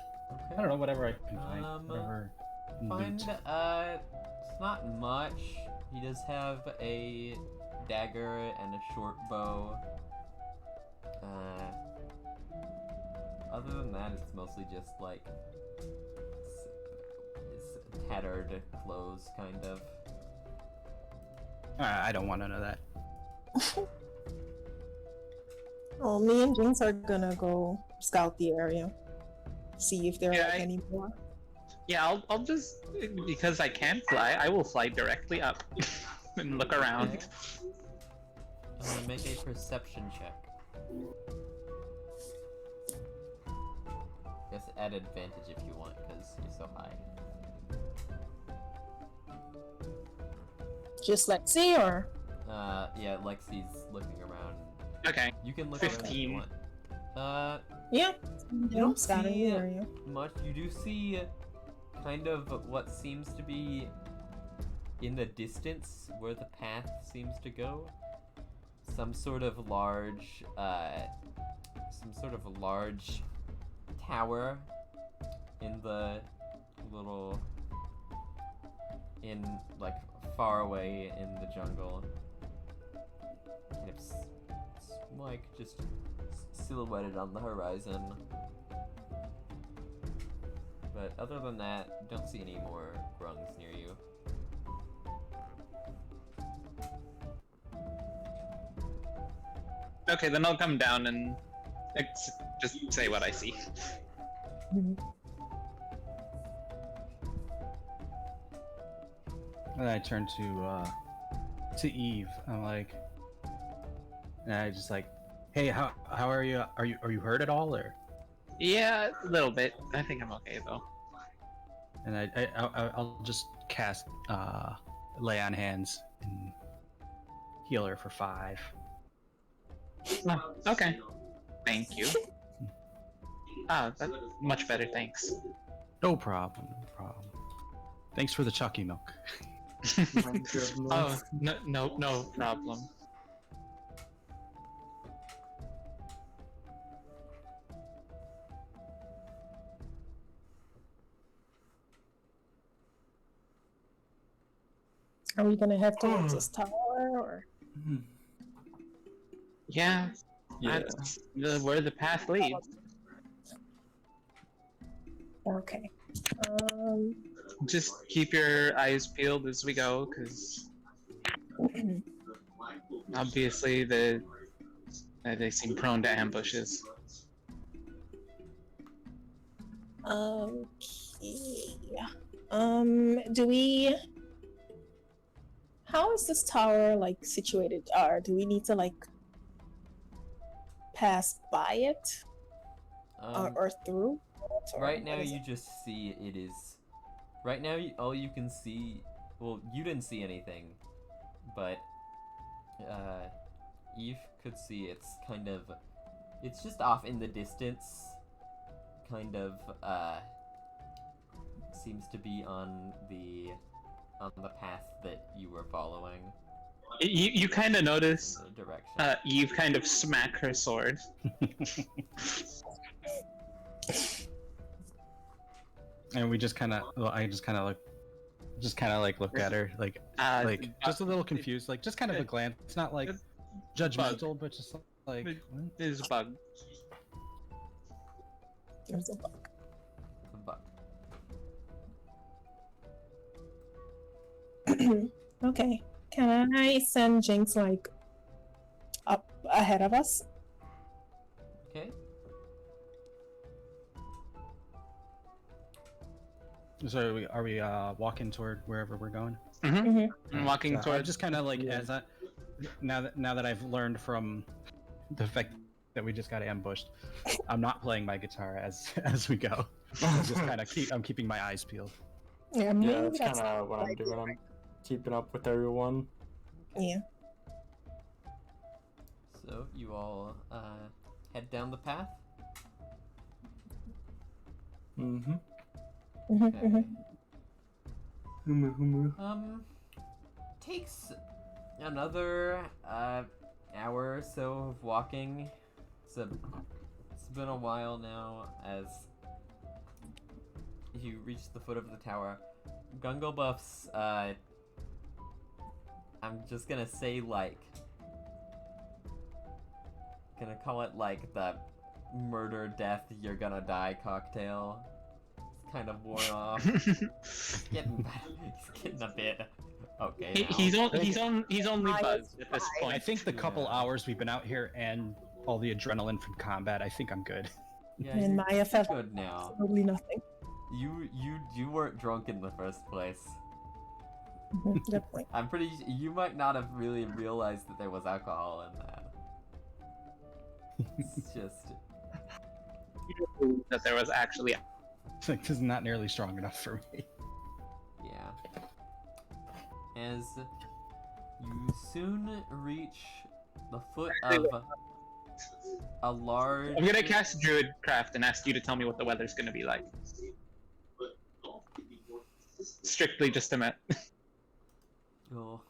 I don't know, whatever I can find. Whatever. Find loot. it's not much. He does have a dagger and a short bow. Other than that, it's mostly just like his tattered clothes, kind of. I don't want none of that. Oh, me and Jinx are gonna go scout the area, see if there are Yeah, any more. Yeah, I'll just because I can fly. I will fly directly up and look around. Okay. I'm gonna make a perception check. Guess at advantage if you want, because you're so high. Just let's see, or Yeah, Lexi's looking around. Okay. You can look around if 15. you want. yeah, You don't scouting see the area. much. You do see kind of what seems to be in the distance where the path seems to go. Some sort of large tower in the little, like far away in the jungle. And it's like just silhouetted on the horizon. But other than that, don't see any more grungs near you. Okay, then I'll come down and just say what I see. And I turn to Eve. I'm like, and I just like, hey, how are you? Are you hurt at all, or? Yeah, a little bit. I think I'm okay though. And I'll just cast lay on hands and heal her for 5. Oh, okay. Thank you. Ah, that's much better, thanks. No problem. No problem. Thanks for the Chucky milk. My goodness. Oh, no problem. Are we gonna head towards this tower, or? Yeah, Yeah. that's where the path leads. Okay. Just keep your eyes peeled as we go, because obviously they seem prone to ambushes. Okay. Do we? How is this tower like situated? Or do we need to like pass by it or through? Or Right now what is you it? just see it is. Right now all you can see. Well, you didn't see anything, but Eve could see it's kind of. It's just off in the distance. Kind of seems to be on the path that you were following. You kind of notice The direction. Eve kind of smack her sword. And we just kind of, I just kind of look at her, like just a little confused, like just kind of a glance. It's not like judgmental, but just like what? There's a bug. There's a bug. But Okay. Can I send Jinx like up ahead of us? okay. So are we walking toward wherever we're going? I'm walking So I towards. just kind of like now that I've learned from the fact that we just got ambushed, I'm not playing my guitar as we go. I'm just kind of I'm keeping my eyes peeled. Yeah, maybe Yeah, that's kind that's of what I'm doing. I'm keeping up with everyone. yeah. So you all head down the path. Mm-hmm. Okay. Takes another hour or so of walking. It's been a while now as you reach the foot of the tower. Gungo buffs, I'm just gonna say gonna call it like the murder, death, you're gonna die cocktail. It's kind of worn off. He's getting a bit okay. now. He's only buzzed at this point. I think the couple hours we've been out here and all the adrenaline from combat, I think I'm good. Yeah, And you're Maya felt good now. absolutely nothing. You weren't drunk in the first place. Good point. I'm pretty. You might not have really realized that there was alcohol in that. It's just. that there was actually. It's like this is not nearly strong enough for me. Yeah. As you soon reach the foot of a large. I'm gonna cast Druid Craft and ask you to tell me what the weather's gonna be like. Strictly just a minute. Oh.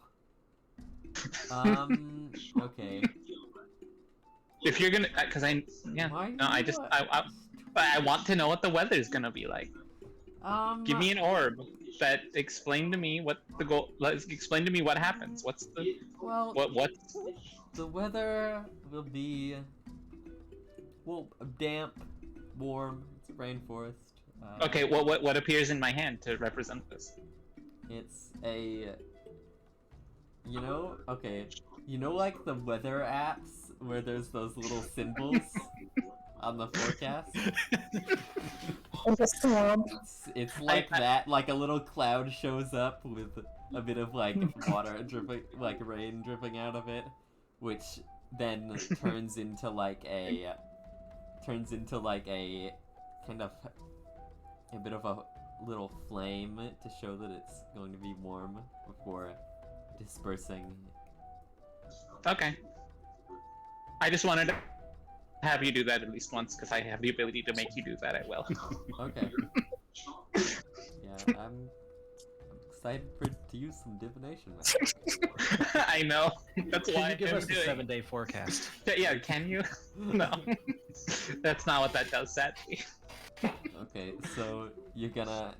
Okay. If you're gonna, cause I Why no, I do just I want to know what the weather's gonna be like. Give me an orb that explain to me what the goal. Explain to me what happens. What's the well. what? The weather will be damp, warm. It's a rainforest. Okay, what appears in my hand to represent this? It's a. Okay. You know, like the weather apps where there's those little symbols on the forecast. Like a storm. It's like that. Like a little cloud shows up with a bit of like water dripping, like rain dripping out of it, which then turns into like a kind of a bit of a little flame to show that it's going to be warm before dispersing. Okay. I just wanted to have you do that at least once because I have the ability to make you do that. I will. Okay. Yeah, I'm excited to use some divination. I know. That's Can why you give I'm us the doing. 7-day forecast? Yeah, can you? No. That's not what that does, sadly. Okay, so you're gonna.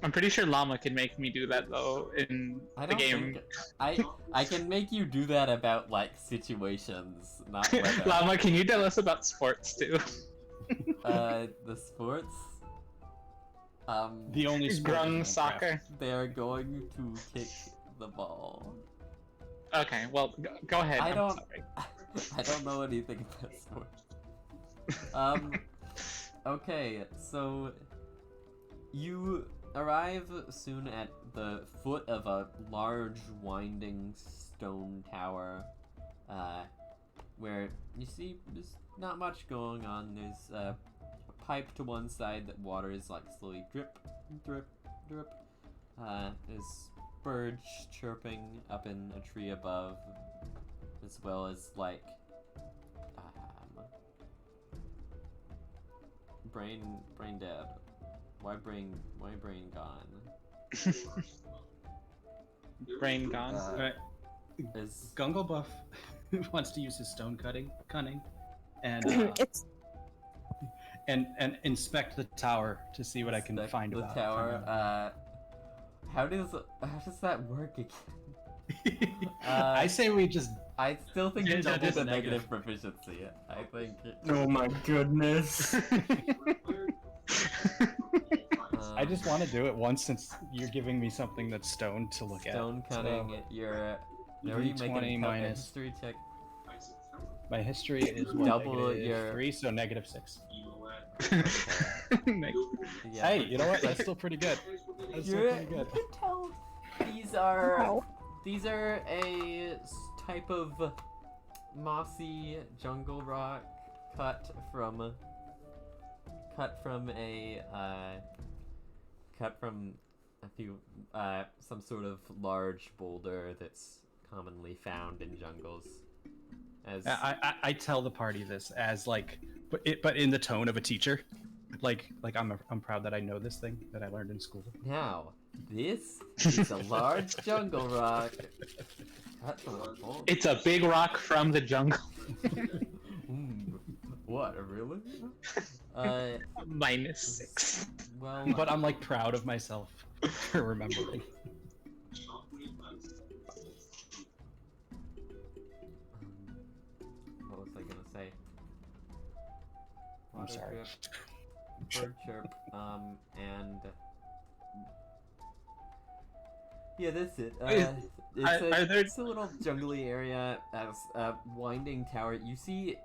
I'm pretty sure Llama can make me do that though in I the don't game. think I can make you do that about like situations, not weather. Llama, can you tell us about sports too? The sports. The only sport Grung in Minecraft. soccer. they're going to kick the ball. Okay, well, go ahead. I I'm don't. sorry. I don't know anything about sports. Okay, so you arrive soon at the foot of a large winding stone tower, where you see there's not much going on. There's a pipe to one side that water is like slowly drip, drip, drip. There's birds chirping up in a tree above, as well as like brain dead. Why brain gone? Brain gone. Alright. Is Gunglebuff wants to use his stone cunning, and It's and inspect the tower to see what I can inspect find the about tower. How does that work again? I say we just I still think Yeah, you double just the negative. negative proficiency. I think. Oh my goodness. I just want to do it once since you're giving me something that's stone to look stone at. cutting. So, You're. Are you making D20 a minus- history check? my history is Double your- 3, so -6. Yeah. Hey, you know what? That's still pretty good. That's still pretty You good. can tell these are Wow. these are a type of mossy jungle rock cut from a few some sort of large boulder that's commonly found in jungles. As I tell the party this as like, but in the tone of a teacher, like I'm proud that I know this thing that I learned in school. now, this is a large jungle rock cut from a boulder. It's a big rock from the jungle. What, really? -6. Well, But I'm like proud of myself for remembering. what was I gonna say? I'm Water sorry. drip, bird chirp, and yeah, that's it. It's a little jungly area, as a winding tower. You see,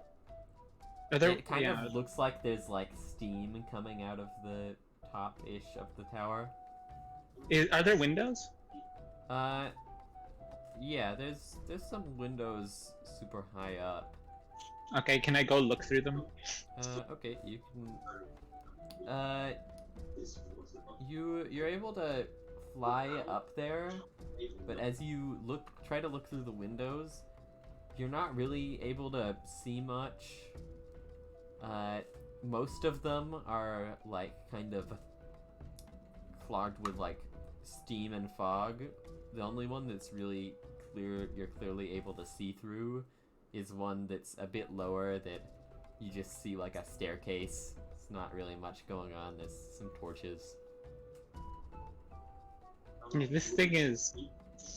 it kind of looks like there's like steam coming out of the top-ish of the tower. Are there windows? Yeah, there's some windows super high up. Okay, can I go look through them? Okay, you can. You're able to fly up there, but as you try to look through the windows, you're not really able to see much. Most of them are like kind of clogged with like steam and fog. The only one that's really clear, you're clearly able to see through, is one that's a bit lower that you just see like a staircase. It's not really much going on. There's some torches. This thing is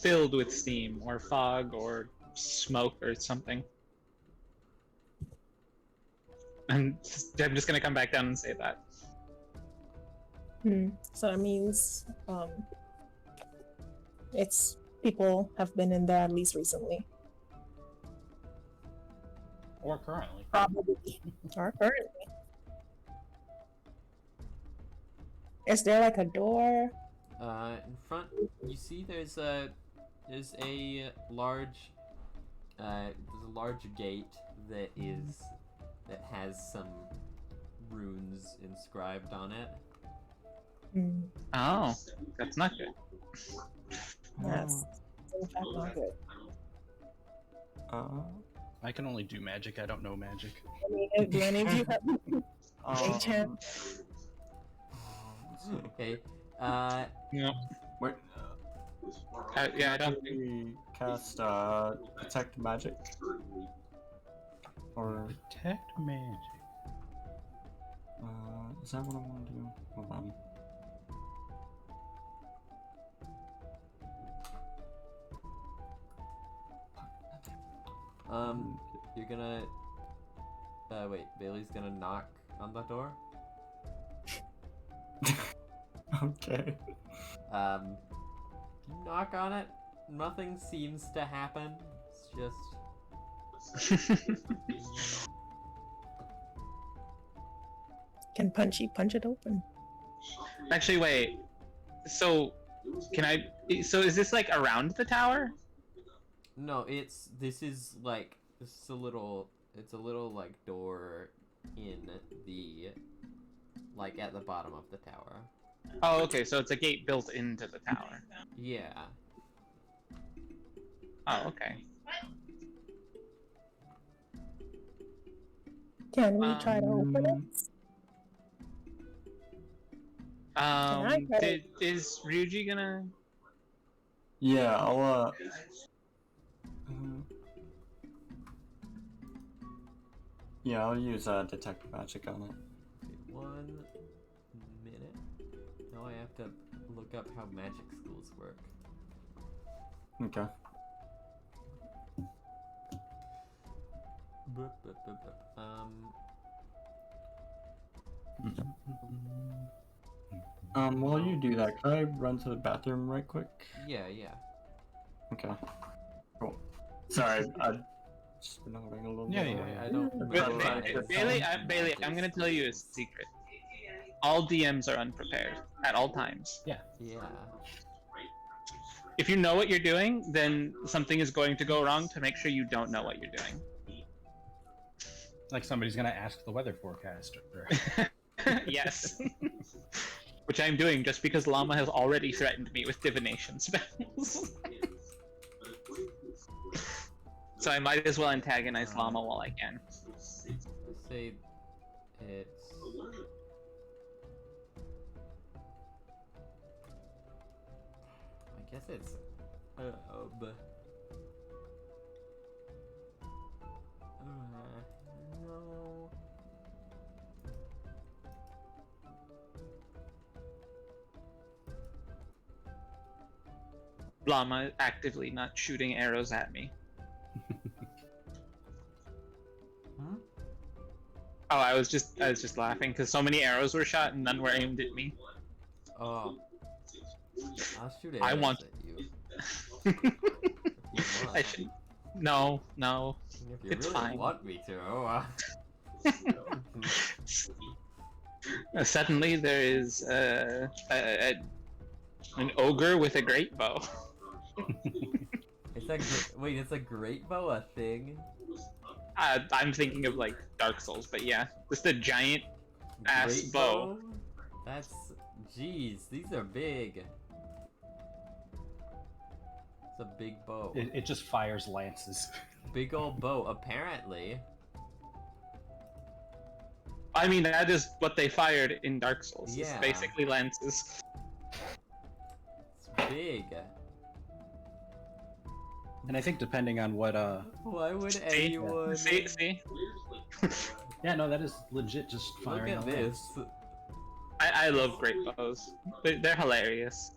filled with steam or fog or smoke or something. I'm just gonna come back down and say that. So that means it's people have been in there at least recently. Or currently. Probably. Or currently. Is there like a door? In front, you see there's a large gate that has some runes inscribed on it. Oh, that's not good. Yes. In fact, not good. I can only do magic. I don't know magic. Do any of you have enchant? Okay. No. Wait. Yeah, I don't think. We cast detect magic. Or Detect magic. is that what I want to do? Hold on. You're gonna. Wait, Bailey's gonna knock on the door? Okay. You knock on it, nothing seems to happen. It's just Can Punchy punch it open? Actually, wait. So, can I? So, is this like around the tower? no. This is a little. It's a little like door in the like at the bottom of the tower. Oh, okay. So it's a gate built into the tower. Yeah. Oh, okay. Can we try to open it? Is Ryuji gonna? Yeah, I'll yeah, I'll use detect magic on it. Okay, 1 minute. Now I have to look up how magic schools work. Okay. While you do that, can I run to the bathroom right quick? Yeah. Okay. Cool. Sorry, I've just been holding a little Yeah, bit. yeah. I don't remember. Bailey, I'm gonna tell you a secret. All DMs are unprepared at all times. Yeah. If you know what you're doing, then something is going to go wrong to make sure you don't know what you're doing. Like somebody's gonna ask the weather forecaster. Yes. Which I'm doing just because Llama has already threatened me with divination spells. So I might as well antagonize Llama while I can. Let's say it's. I guess it's. No. Llama actively not shooting arrows at me. Huh? Oh, I was just laughing because so many arrows were shot and none were aimed at me. Oh. I'll shoot I arrows want- at you. I should. No. If you It's really fine. want me to. Suddenly there is an ogre with a great bow. It's a great bow a thing? I'm thinking of like Dark Souls, but yeah, just a giant ass Great bow. That's. Jeez, these are big. It's a big bow. It just fires lances. Big old bow, apparently. I mean, that is what they fired in Dark Souls. It's Yeah. basically lances. It's big. And I think depending on what Why would anyone... See? yeah, no, that is legit just Look firing at a this. lance. I love great bows. They're hilarious.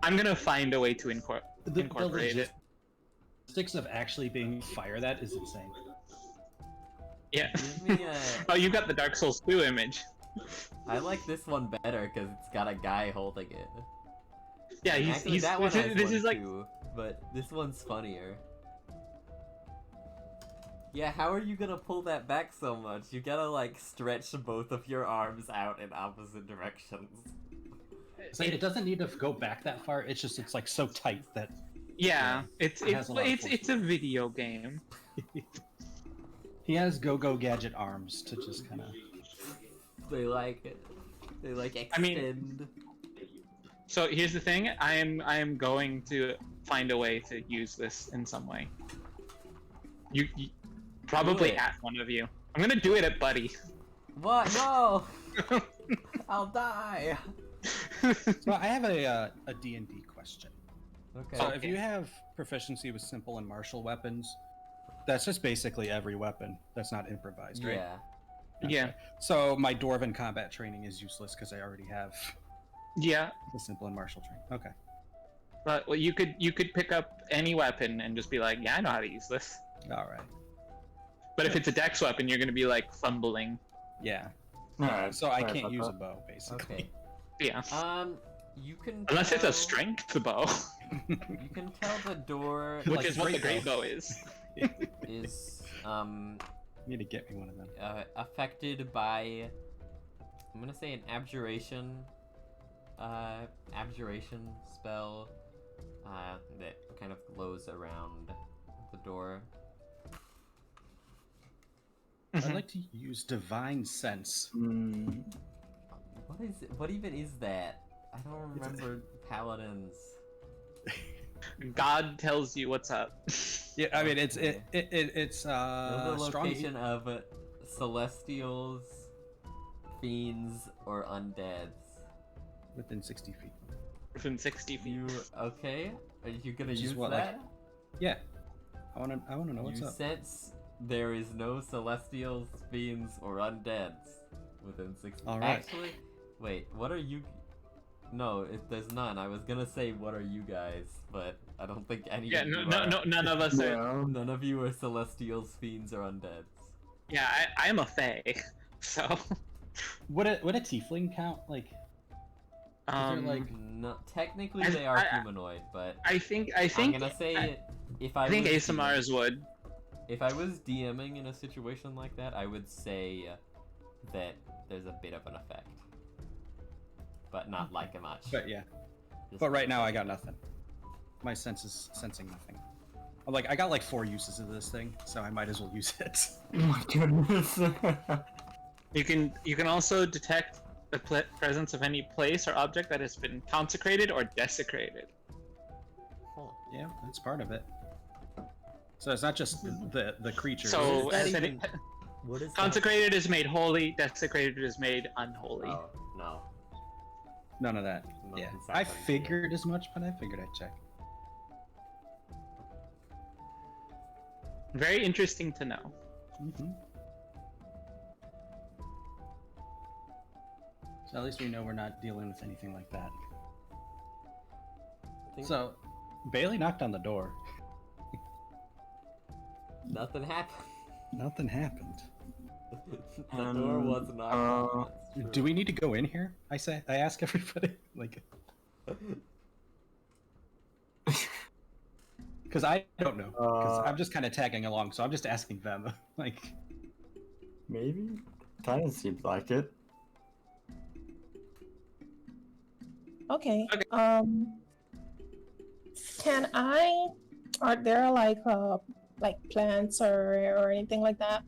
I'm gonna find a way to incorporate it. Logistics of actually being fire that is insane. Yeah. Give me a... Oh, you got the Dark Souls 2 image. I like this one better because it's got a guy holding it. Yeah, Actually, that one has this one is like too, but this one's funnier. Yeah, how are you gonna pull that back so much? You gotta like stretch both of your arms out in opposite directions. So it doesn't need to go back that far. It's like so tight that yeah, It has a lot of it's a video game. he has go gadget arms to just kind of. They like it. They like extend. I mean- So here's the thing, I am going to find a way to use this in some way. You probably it. at one of you. I'm gonna do it at Buddy. What? No! I'll die. So I have a D&D question. Okay. So if you have proficiency with simple and martial weapons, that's just basically every weapon that's not improvised, right? Yeah. Yeah. So my dwarven combat training is useless because I already have Yeah. the simple and martial training. Okay. But well, you could pick up any weapon and just be like, yeah, I know how to use this. All right. But if it's a dex weapon, you're gonna be like fumbling. Yeah. Alright. So I sorry can't about use a that. bow, basically. Okay. Yeah. You can Unless it's a tell- strength bow, You can tell the door which Like is what the great great bow is. is You need to get me one of them. affected by, I'm gonna say, an abjuration spell that kind of glows around the door. I'd like to use divine sense. Hmm. What is it? What even is that? I don't remember paladins. God tells you what's up. Yeah, I mean it's Okay. it's Know the strong. location of celestials, fiends, or undeads. Within 60 feet. Within 60 feet. You okay? Are you gonna Which is use what, like, that? Yeah. I wanna know what's You up. sense there is no celestials, fiends, or undeads within 60. All right. Actually, wait. What are you? No, there's none. I was gonna say what are you guys, but I don't think any. Yeah, of no, you no, are. no, none of us are. Yeah. None of you are celestials, fiends, or undeads. Yeah, I am a fae, so. Would a tiefling count? Like, like- No, technically I- they are I- humanoid, but I think I'm gonna say I, if I think was ASMRs would. If I was DMing in a situation like that, I would say that there's a bit of an effect, but not like much. but yeah. Just But right now I got nothing. My sense is sensing nothing. Like I got like 4 uses of this thing, so I might as well use it. Oh my goodness. You can also detect the presence of any place or object that has been consecrated or desecrated. Yeah, that's part of it. So it's not just the creature. So that as even- What is consecrated is made holy, desecrated is made unholy. Oh no. None of that. Nothing's Yeah, I happening here. figured as much, but I figured I'd check. Very interesting to know. Mm-hmm. So at least we know we're not dealing with anything like that. I think So Bailey knocked on the door. nothing happened. Nothing happened. The door was not. Do we need to go in here? I ask everybody. Like, because I don't know. Because I'm just kind of tagging along, so I'm just asking them. Like, Maybe? Kinda seemed like it. Okay. Okay. Can I? Are there like plants or anything like that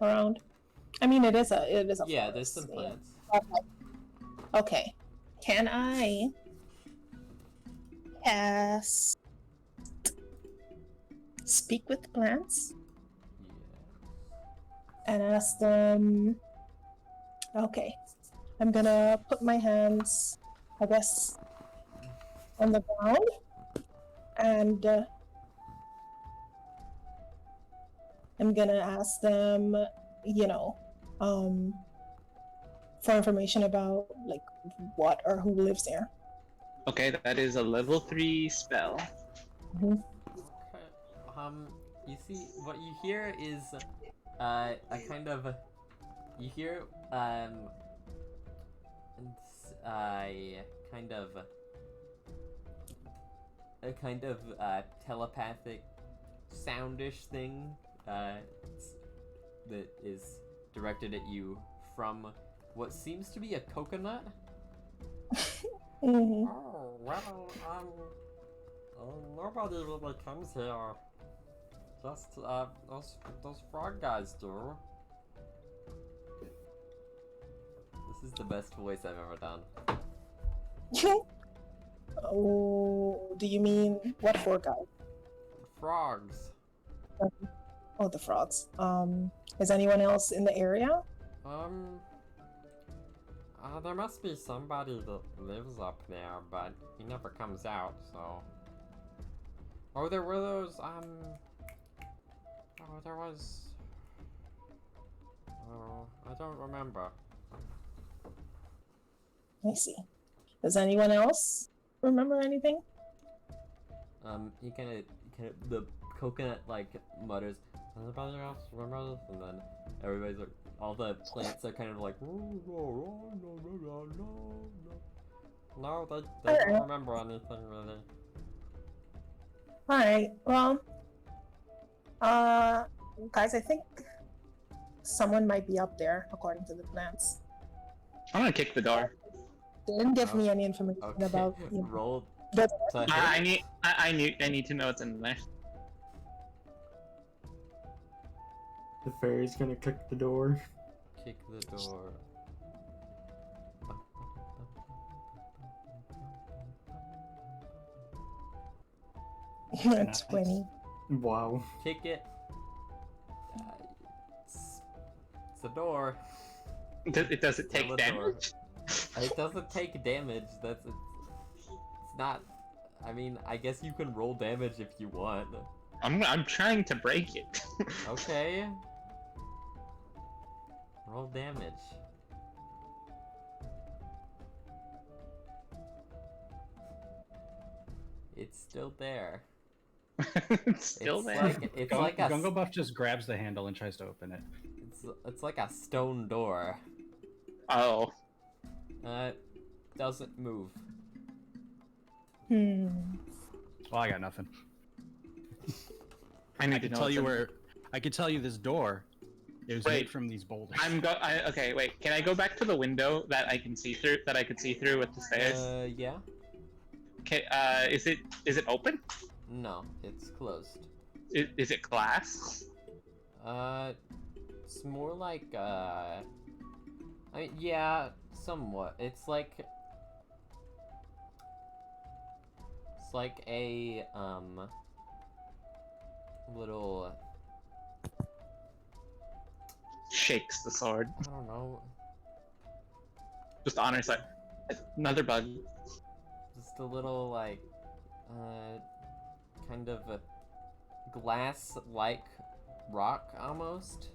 around? I mean, it is a Yeah, there's some forest, yeah. plants. Okay. Can I cast speak with plants Yeah. and ask them? Okay. I'm gonna put my hands, I guess, on the ground and I'm gonna ask them, for information about like what or who lives there. Okay, that is a level 3 spell. Okay. You see, what you hear is, a kind of, you hear, a kind of telepathic soundish thing, that is directed at you from what seems to be a coconut. Mhm. Oh, well, nobody really comes here. Just, those frog guys do. This is the best voice I've ever done. Oh, do you mean what for, guy? Frogs. Oh, the frogs. Is anyone else in the area? There must be somebody that lives up there, but he never comes out, so... Oh, there were those, Oh, there was... Oh, I don't remember. I see. Does anyone else remember anything? He kind of, the coconut, like, mutters, anybody else remember this? And then everybody's like, all the plants are kind of like, no, they don't remember anything really. Alright, well, guys, I think someone might be up there, according to the plants. I'm gonna kick the door. They didn't give me any information Okay, about roll the to hit. I need to know what's in there. The fairy's gonna kick the door. Kick the door. 20. Wow. Kick it. It's a door. Does it take Kill the door. damage? It doesn't take damage. It's not. I mean, I guess you can roll damage if you want. I'm trying to break it. Okay. Roll damage. It's still there. It's still It's there. like it's like a Gungo Buff just grabs the handle and tries to open it. it's like a stone door. Oh. Doesn't move. Hmm. Well, I got nothing. I I need to can know tell what's you in- where. I can tell you this door. It was Wait. made from these boulders. Okay, wait. Can I go back to the window that I can see through? That I could see through with the stairs? Yeah. Okay. Is it open? No, it's closed. Is it glass? It's more like I mean, yeah, somewhat. It's like a little, Shakes the sword. I don't know, Just honors like another bug. just a little like kind of a glass-like rock almost.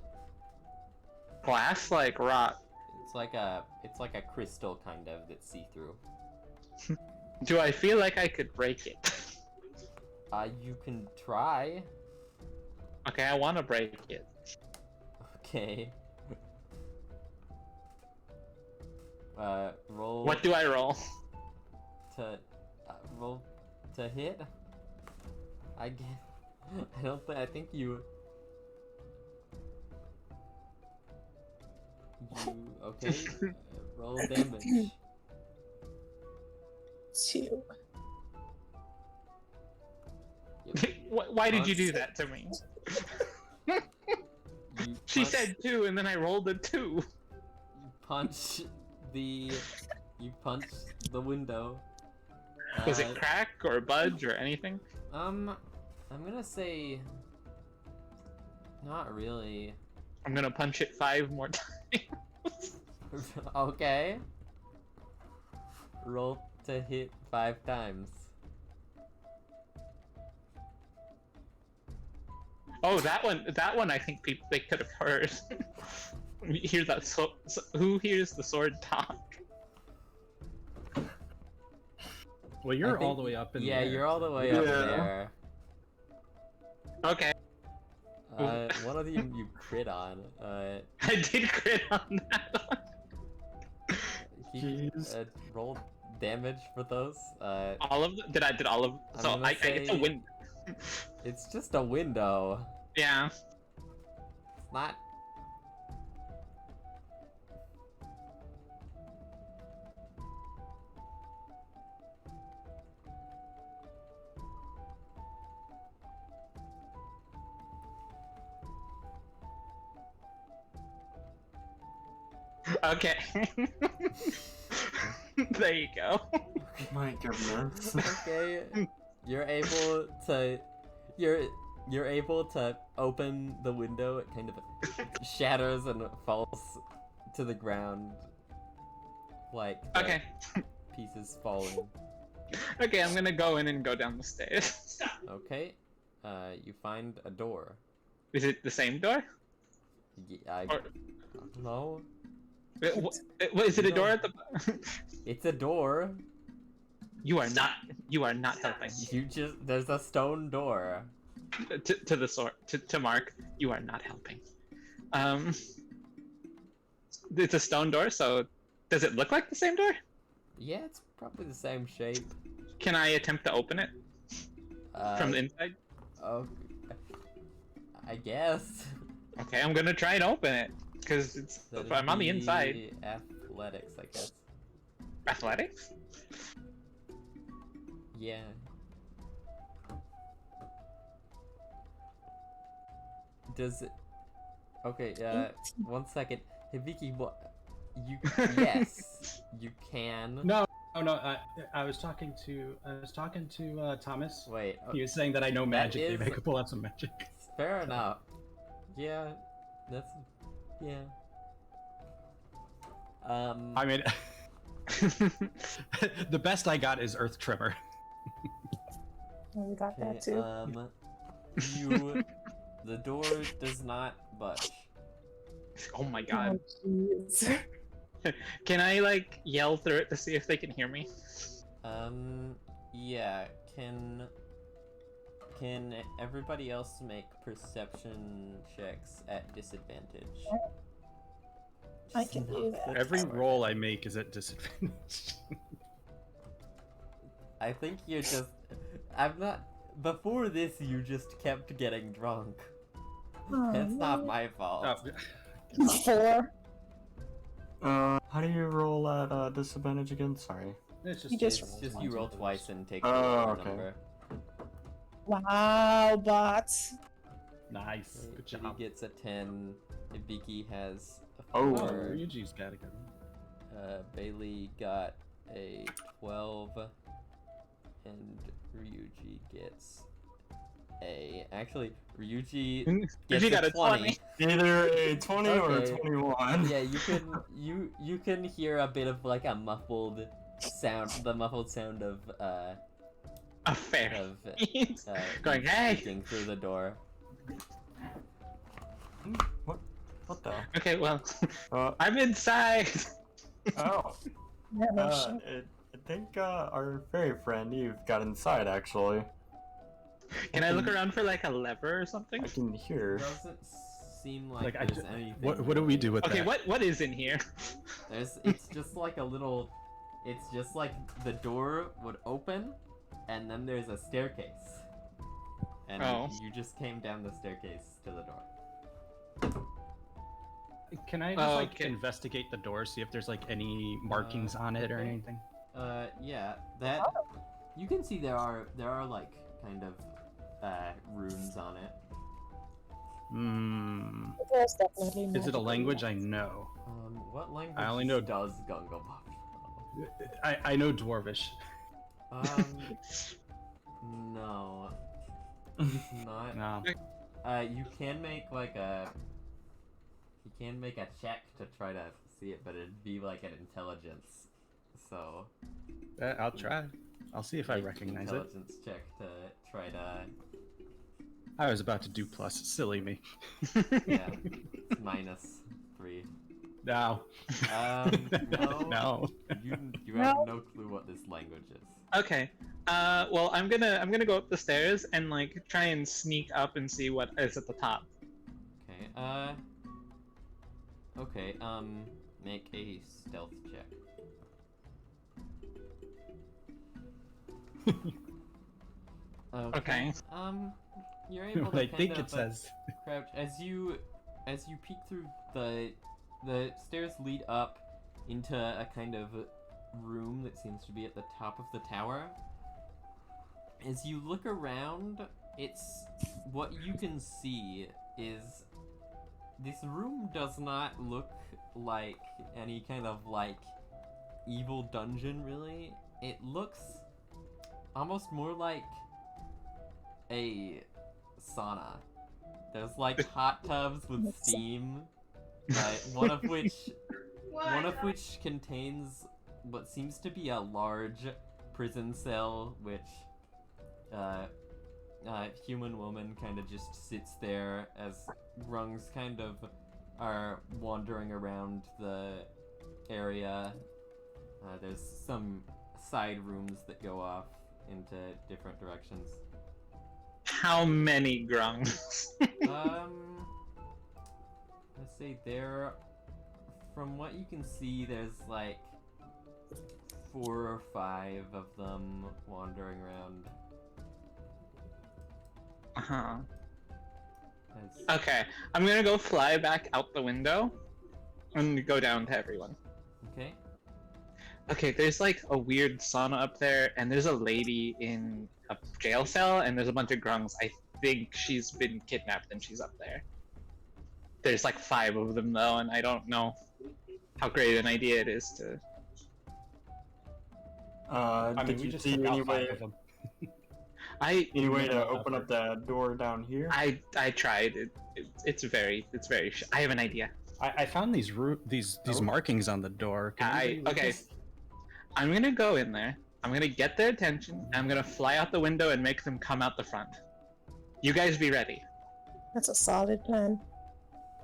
Glass like rock. It's like a crystal kind of that's see-through. Do I feel like I could break it? You can try. Okay, I want to break it. Okay. Roll. What do I roll? Roll to hit. I don't think. I think you. Okay? Roll damage. 2. Why did you do that to me? She said 2, and then I rolled a 2. You punch the. You punch the window. Was it crack or budge or anything? I'm gonna say. Not really. I'm gonna punch it 5 more times. Okay. Roll to hit 5 times. Oh, that one I think they could have heard. You hear that? Who hears the sword talk? Well, you're I think- all the way up in Yeah, there. you're all the way up Yeah. there. Okay, One of you crit on. I did crit on that one. Jeez. Roll damage for those. All of them? Did all of? I'm So gonna I get to say- win. It's just a window. Yeah. It's not. Okay. There you go. My goodness. Okay. You're able to. You're able to open the window. It kind of shatters and falls to the ground, like the Okay. pieces falling. Okay, I'm gonna go in and go down the stairs. Okay. You find a door. Is it the same door? I Or- don't know. Is it a door at the? It's a door. You are not helping. There's a stone door. To the sword to Mark. You are not helping. it's a stone door, so does it look like the same door? Yeah, it's probably the same shape. Can I attempt to open it from the Uh, inside? oh, I guess. Okay, I'm gonna try and open it because it's That'd I'm on the be inside. Athletics, I guess. Athletics? Yeah. Does it? Okay. 1 second. Hibiki, what? You? Yes, you can. No, I was talking to Thomas. Wait. He was saying that I know magic. is- Maybe I could pull out some magic. Fair enough. Yeah. That's. Yeah. I mean, the best I got is Earth Tremor. Oh, we got Okay, that too. you. The door does not budge. Oh my god. Oh, jeez. Can I like yell through it to see if they can hear me? Yeah. Can everybody else make perception checks at disadvantage? I can do that. Every roll I make is at disadvantage. I think you're just. I'm not. Before this, you just kept getting drunk. Oh, It's not no. my fault. 4. How do you roll at disadvantage again? Sorry. It's You just- It's just you roll twice and take Oh, the lower okay. number. Wow, bots. Nice. Good He job. gets a 10. Ibiki has a Oh. 4. Ryuji's got to go. Bailey got a 12. And Ryuji gets a. Actually, Ryuji gets Ryuji got a a 20. 20. Either a 20 or a Okay. 21. Yeah, you can hear a bit of like a muffled sound, the muffled sound of A fairy. of Going, hey! peeking through the door. What the? Okay, well, Uh, I'm inside. oh. Yeah, no shit. I think our fairy friend Eve got inside actually. Can I look around for like a lever or something? I can hear. Doesn't seem like, Like, there's anything. What do we do with Okay, that? what is in here? It's just like a little. It's just like the door would open, and then there's a staircase. And Oh. you just came down the staircase to the door. Can I just like Okay. investigate the door, see if there's like any markings on it or okay. anything? Yeah, that you can see there are like kind of runes on it. Hmm. There's definitely Is it a magical language I ones. know? What language I only know- does Gungabuff know? I know Dwarvish. No. Not. No. You can make like a. You can make a check to try to see it, but it'd be like an intelligence. So. I'll try. I'll see if I make an recognize it. intelligence check to try to. I was about to do plus. Silly me. Yeah. It's -3. No. No. No. You have no clue what this language is. Okay. Well, I'm gonna go up the stairs and like try and sneak up and see what is at the top. Okay. Okay. Make a stealth check. Okay. You're able What to I kind think of, it says. crouch as you peek through the stairs lead up into a kind of room that seems to be at the top of the tower. As you look around, it's what you can see is this room does not look like any kind of like evil dungeon really. It looks almost more like a sauna. There's like hot tubs with steam, one of which contains what seems to be a large prison cell, which human woman kind of just sits there as rungs kind of are wandering around the area. There's some side rooms that go off into different directions. How many grungs? Let's say there from what you can see, there's like 4 or 5 of them wandering around. Uh-huh. That's- Okay, I'm gonna go fly back out the window and go down to everyone. Okay. Okay, there's like a weird sauna up there, and there's a lady in a jail cell, and there's a bunch of grungs. I think she's been kidnapped and she's up there. There's like 5 of them though, and I don't know how great an idea it is to. I mean, Did we you just see took out any 5 way, of them. any way to No open up effort. that door down here? I tried. It's very I have an idea. I found these Oh. markings on the door. Can anybody look Okay. this? I'm gonna go in there. I'm gonna get their attention. And I'm gonna fly out the window and make them come out the front. You guys be ready. That's a solid plan.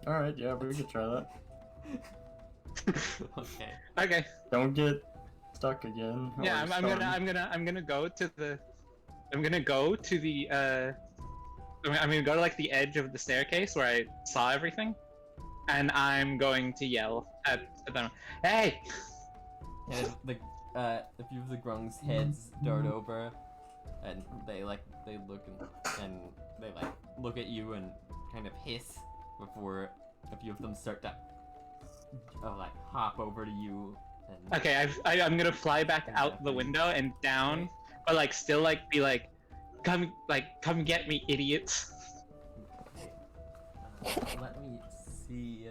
Alright, yeah, we could try that. Okay. Okay. Don't get stuck again. Yeah, or I'm gonna go to the. I'm gonna go to the. I'm gonna go to like the edge of the staircase where I saw everything, and I'm going to yell at them. Hey! And a few of the grungs' heads dart over, and they look and they like look at you and kind of hiss before a few of them start to like hop over to you. And Okay, I'm gonna fly back out the window and down, but like still like be like, come get me, idiots. Let me see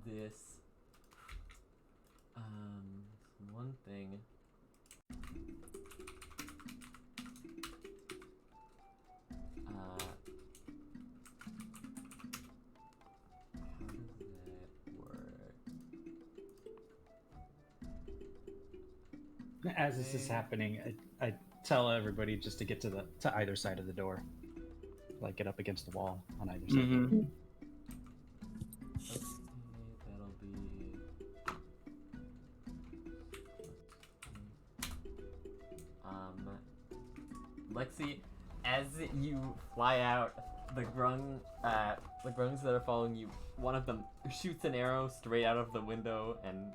this. One thing. How does that work? As this is happening, I tell everybody just to get to either side of the door, like get up against the wall on either side. Mm-hmm. Okay, that'll be. Lexi, as you fly out, the grungs that are following you, one of them shoots an arrow straight out of the window and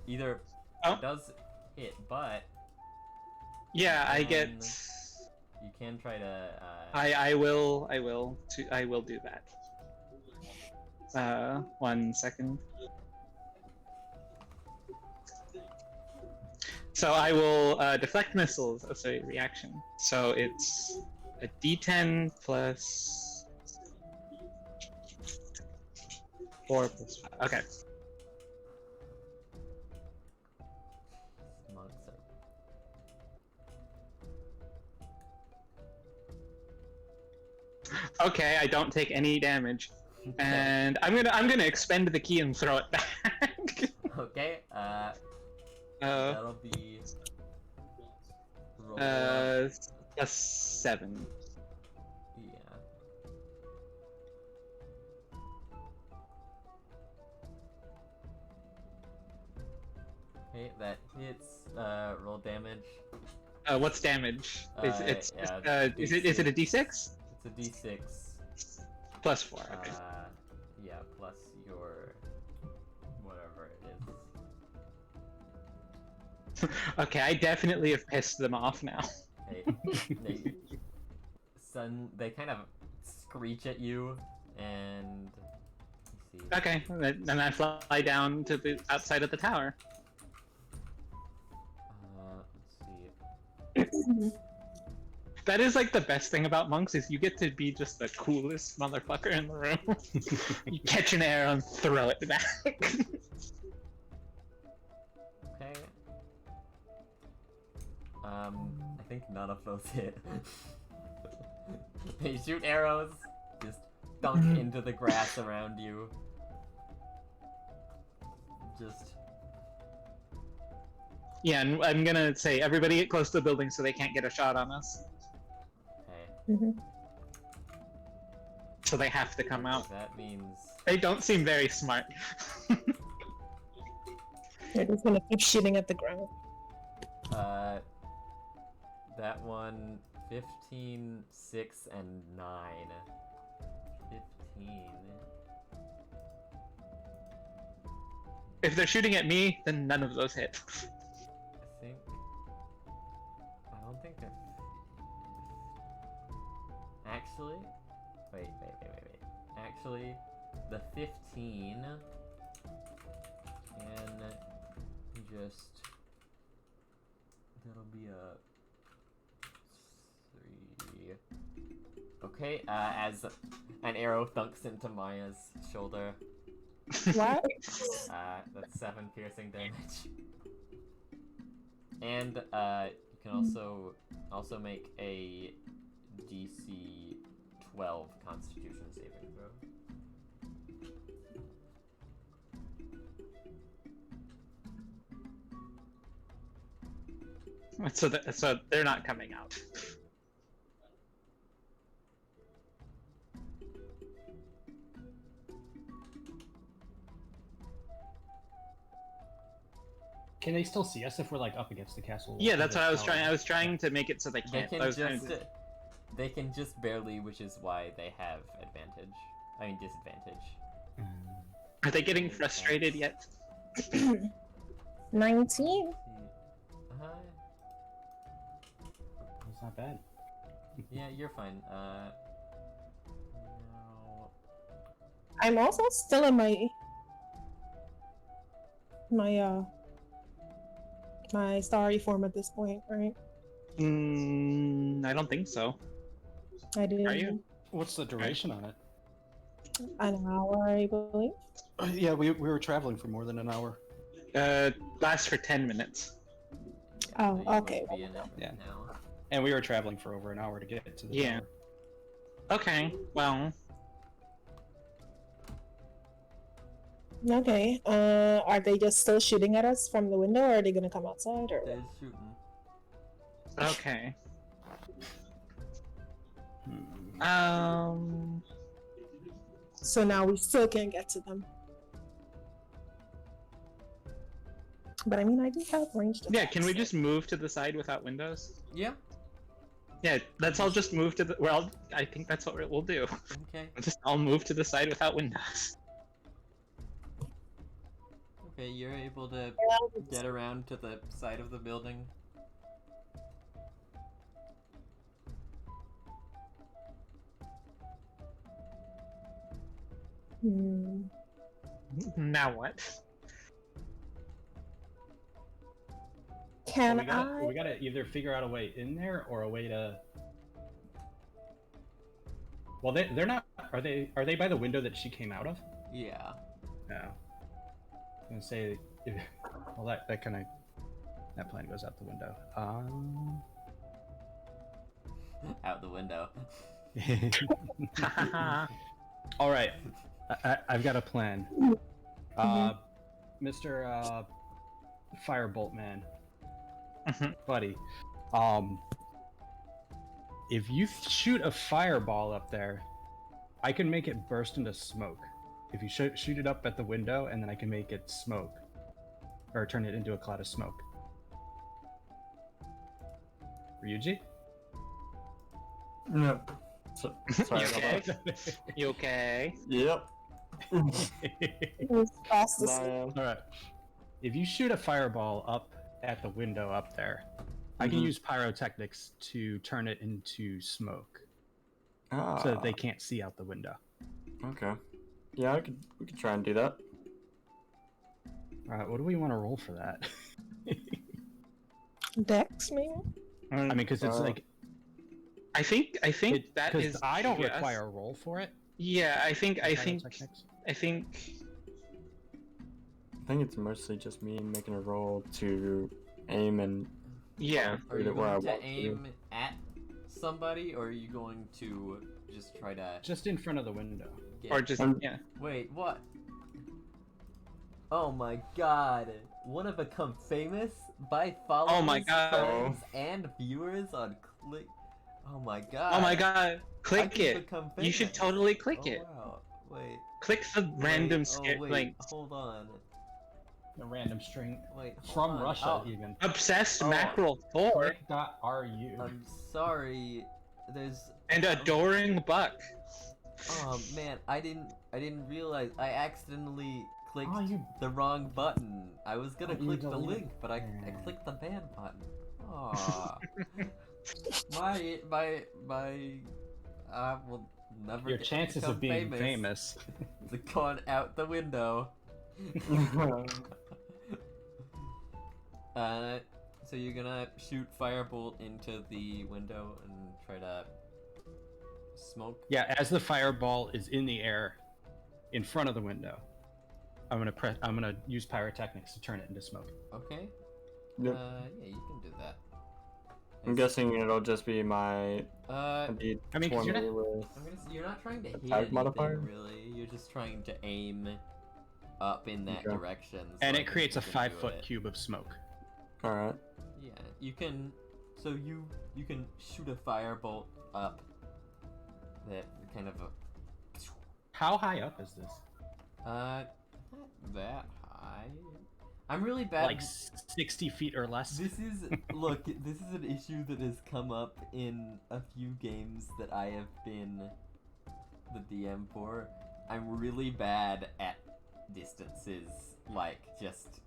either Oh. does hit, but Yeah, I get. you can try to. I will do that. 1 second. So I will deflect missiles as a reaction. So it's a D10 plus 4 plus 5. Okay. monks are- Okay, I don't take any damage, and I'm gonna expend the key and throw it back. Okay, Uh, that'll be. Roll plus 7. yeah. Okay, that hits. Roll damage. What's damage? Yeah, Is it a D6? It's a D6. Plus 4. Okay. Yeah, plus your whatever it is. Okay, I definitely have pissed them off now. They kind of screech at you, and let's see. Okay, then I fly down to the outside of the tower. Let's see. That is like the best thing about monks is you get to be just the coolest motherfucker in the room. You catch an arrow and throw it back. Okay. I think none of those hit. They shoot arrows, just dunk into the grass around you. Just. Yeah, and I'm gonna say everybody get close to the building so they can't get a shot on us. Okay. Mhm. So they have to come out. That means. They don't seem very smart. They're just gonna keep shooting at the ground. That one, 15, 6, and 9. 15. If they're shooting at me, then none of those hit. I don't think they're. Actually, wait. Actually, the 15 can just. That'll be a 3. Okay, as an arrow thunks into Maya's shoulder. What? That's 7 piercing damage. And you can also make a DC 12 Constitution saving throw. So they're not coming out. Can they still see us if we're like up against the castle? Yeah, that's what I was trying. I was trying to make it so they They can't. can I was trying just to- they can just barely, which is why they have advantage. I mean disadvantage. Are they getting frustrated yet? 19. It's not bad. Yeah, you're fine. No. I'm also still in my starry form at this point, right? I don't think so. I did Are you? What's the duration on it? an hour, I believe. Yeah, we were traveling for more than an hour. Lasts for 10 minutes. Oh, So you okay. would be in it Yeah. now. And we were traveling for over an hour to get to the Yeah. tower. Okay, well, Okay. Are they just still shooting at us from the window, or are they gonna come outside, or? They're shooting. okay. So now we still can't get to them. But I mean, I do have ranged Yeah, can we attacks, just move to the side without windows? Yeah. Yeah, let's all just move to the. Well, I think that's what we'll do. Okay. We'll just all move to the side without windows. Okay, you're able to so- get around to the side of the building. Hmm. Now what? Can we gotta either figure out a way in there or a way to. Well, they're not. Are they by the window that she came out of? Yeah. No. I'm gonna say. Well, that kind of. That plan goes out the window. Out the window. All right, I've got a plan. Mr. Firebolt Man, buddy. If you shoot a fireball up there, I can make it burst into smoke. If you shoot it up at the window, and then I can make it smoke, or turn it into a cloud of smoke. Ryuji? No. So, sorry You about okay? that. You okay? Yep. It was fast to see. Man. All right. If you shoot a fireball up at the window up there, I can Mhm. use pyrotechnics to turn it into smoke, Ah, so that they can't see out the window. Okay. Yeah, we could try and do that. All right. What do we want to roll for that? Dex, maybe? I mean, because it's like I think that because is. I don't yes. require a roll for it. Yeah, I think. Pyrotechnics. I think it's mostly just me making a roll to aim and Yeah. Are Read you it where I going to want to. aim at somebody, or are you going to just try to Just in front of the window. get... Or just Um, yeah. Wait, what? Oh my god. Wanna become famous by following Oh my God. friends and viewers on Click? Oh my god. Oh my god! I Click can it. become You should famous. totally click Oh, it. Wow. Wait. Click the random wait, skip wait, link. Hold on. A random string Wait. hold from on. Russia, Oh, even. Obsessed Oh. mackerel Thor Click.ru. I'm sorry. There's. and adoring buck. Oh man, I didn't realize I accidentally clicked Oh, you- the wrong button. I was gonna Oh, you click the deleted- link, but I Yeah. clicked the ban button. Aww. will never Your get to chances become of being famous. It's gone out the window. So you're gonna shoot firebolt into the window and try to smoke? Yeah, as the fireball is in the air, in front of the window, I'm gonna use pyrotechnics to turn it into smoke. Okay. Yep. Yeah, you can do that. I'm guessing it'll just be my Uh, D20 I mean, 'cause you're not- with... you're not trying to hit Attack anything, modifier? really. You're just trying to aim up in that Okay. direction. so And I it think creates you a can do 5-foot it. cube of smoke. Alright. Yeah, you can. So you can shoot a firebolt up. That kind of How high up is this? not that high. I'm really bad. Like 60 feet or less? This is look. This is an issue that has come up in a few games that I have been the DM for. I'm really bad at distances, like just.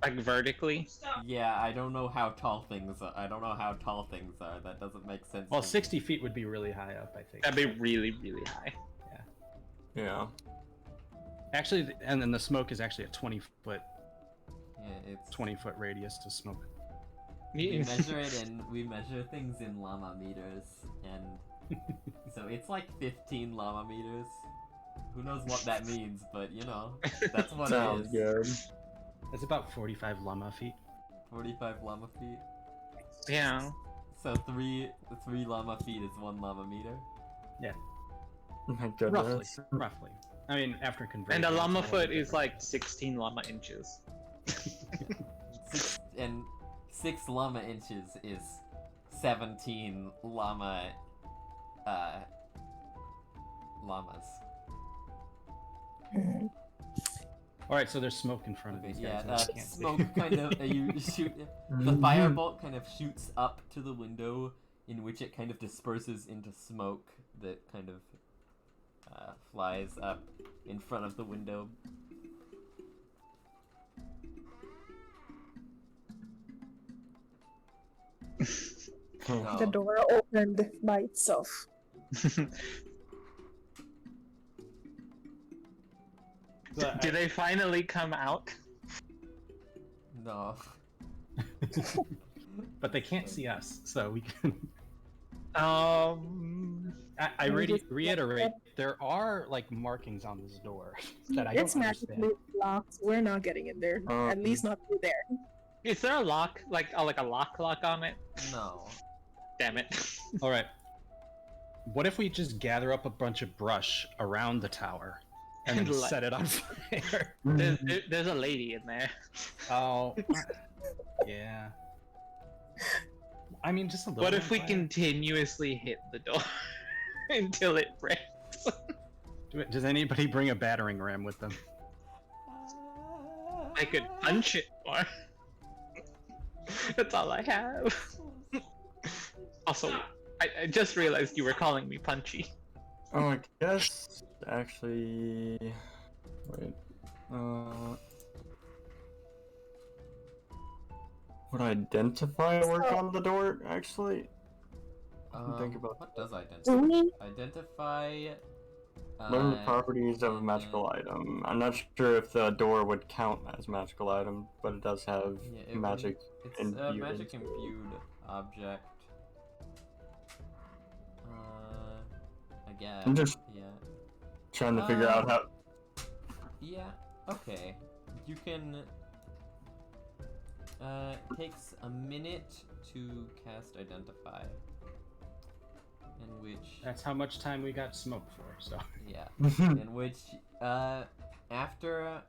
Like vertically. Yeah, I don't know how tall things are. I don't know how tall things are. That doesn't make sense. Well, to me. 60 feet would be really high up, I think. That'd be really, really high. Yeah. Actually, and then the smoke is actually a 20-foot Yeah, it's 20-foot radius to smoke. We measure it in we measure things in llama meters, and so it's like 15 llama meters. Who knows what that means, but you know, that's what Sounds it is. good. That's about 45 llama feet. 45 llama feet. Yeah. So three llama feet is 1 llama meter. My Roughly. goodness. Roughly. I mean, after converting. And a it's llama little foot bit is like 16 llama inches. 6 llama inches is 17 llamas. different. All right, so there's smoke in front of these Yeah, guys. I can't see. smoke kind of you shoot the firebolt kind of shoots up to the window, in which it kind of disperses into smoke that kind of flies up in front of the window. Oh. The door opened by itself. Do they finally come out? No. But they can't see us, so we can. I Can we just- reiterate, there are like markings on this door that I It's don't magically understand. locked. We're not getting in there. At least not through there. Is there a lock, like a lock on it? No. Damn it. All right. What if we just gather up a bunch of brush around the tower and then And light- set it on fire? There's a lady in there. Oh, yeah. I mean, just a little. What on if we fire. continuously hit the door until it breaks? Does anybody bring a battering ram with them? I could punch it more. That's all I have. Also, I just realized you were calling me punchy. Oh, I guess actually. Wait. Would identify work on the door? Actually, think about what does Do identify? we? Identify. learn the properties of a magical item. I'm not sure if the door would count as magical item, but it does have Yeah, it would- magic. It's a imbued magic into it. imbued object. I guess. I'm just Yeah. trying to figure out how. Yeah. Okay. You can. Takes a minute to cast Identify. In which. That's how much time we got smoke for. So. Yeah. In which, after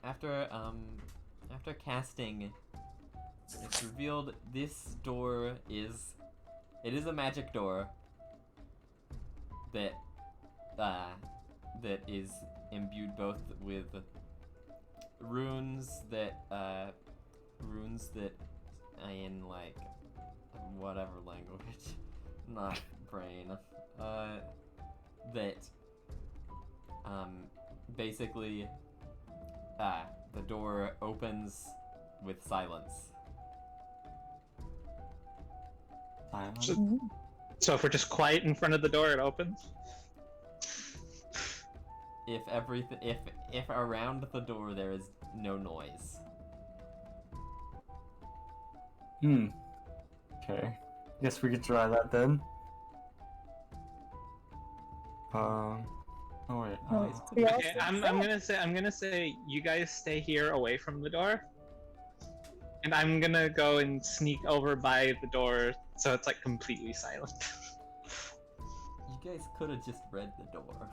casting, it's revealed this door is a magic door that is imbued both with runes that in like whatever language, not brain, that basically the door opens with silence. Silence. So if we're just quiet in front of the door, it opens. If around the door there is no noise. Okay. Guess we could try that then. Oh wait. We all Okay, said I'm gonna say you guys stay here away from the door, and I'm gonna go and sneak over by the door so it's like completely silent. You guys could have just read the door.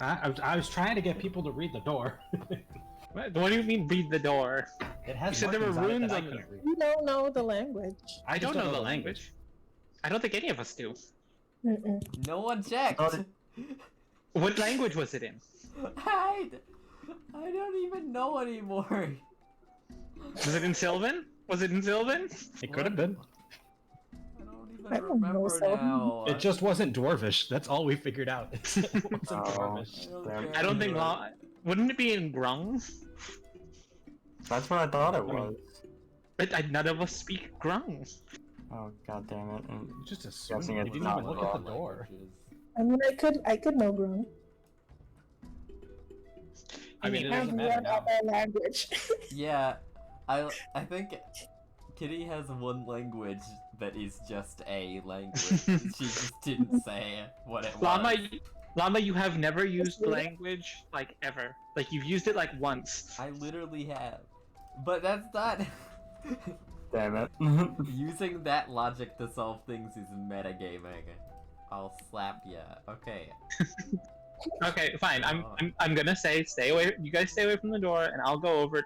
I was trying to get people to read the door. What do you mean read the door? It has You said there were markings on it runes that I on couldn't there. read. You don't know the language. I just don't know the language. I don't think any of us do. No one checked. Oh, What language was it in? I don't even know anymore. Was it in Sylvan? Was it in Sylvan? It could have been. I don't even I don't know, remember so- now. It just wasn't dwarvish. That's all we figured out. It wasn't Oh. dwarvish. Damn. I don't think wouldn't it be in Grung? That's what I thought it was. But none of us speak Grung. Oh god damn it. You just assumed. Guessing You it's didn't not even look at the door. I mean, I could know Groom. I mean, it I doesn't learned matter now. out that language. Yeah, I think Kitty has one language that is just a language. She just didn't say what it was. Llama, you have never used language like ever. Like you've used it like once. I literally have. But that's not... Damn it. Using that logic to solve things is metagaming. I'll slap ya. Okay. Okay, fine. I'm gonna say stay away. You guys stay away from the door, and I'll go over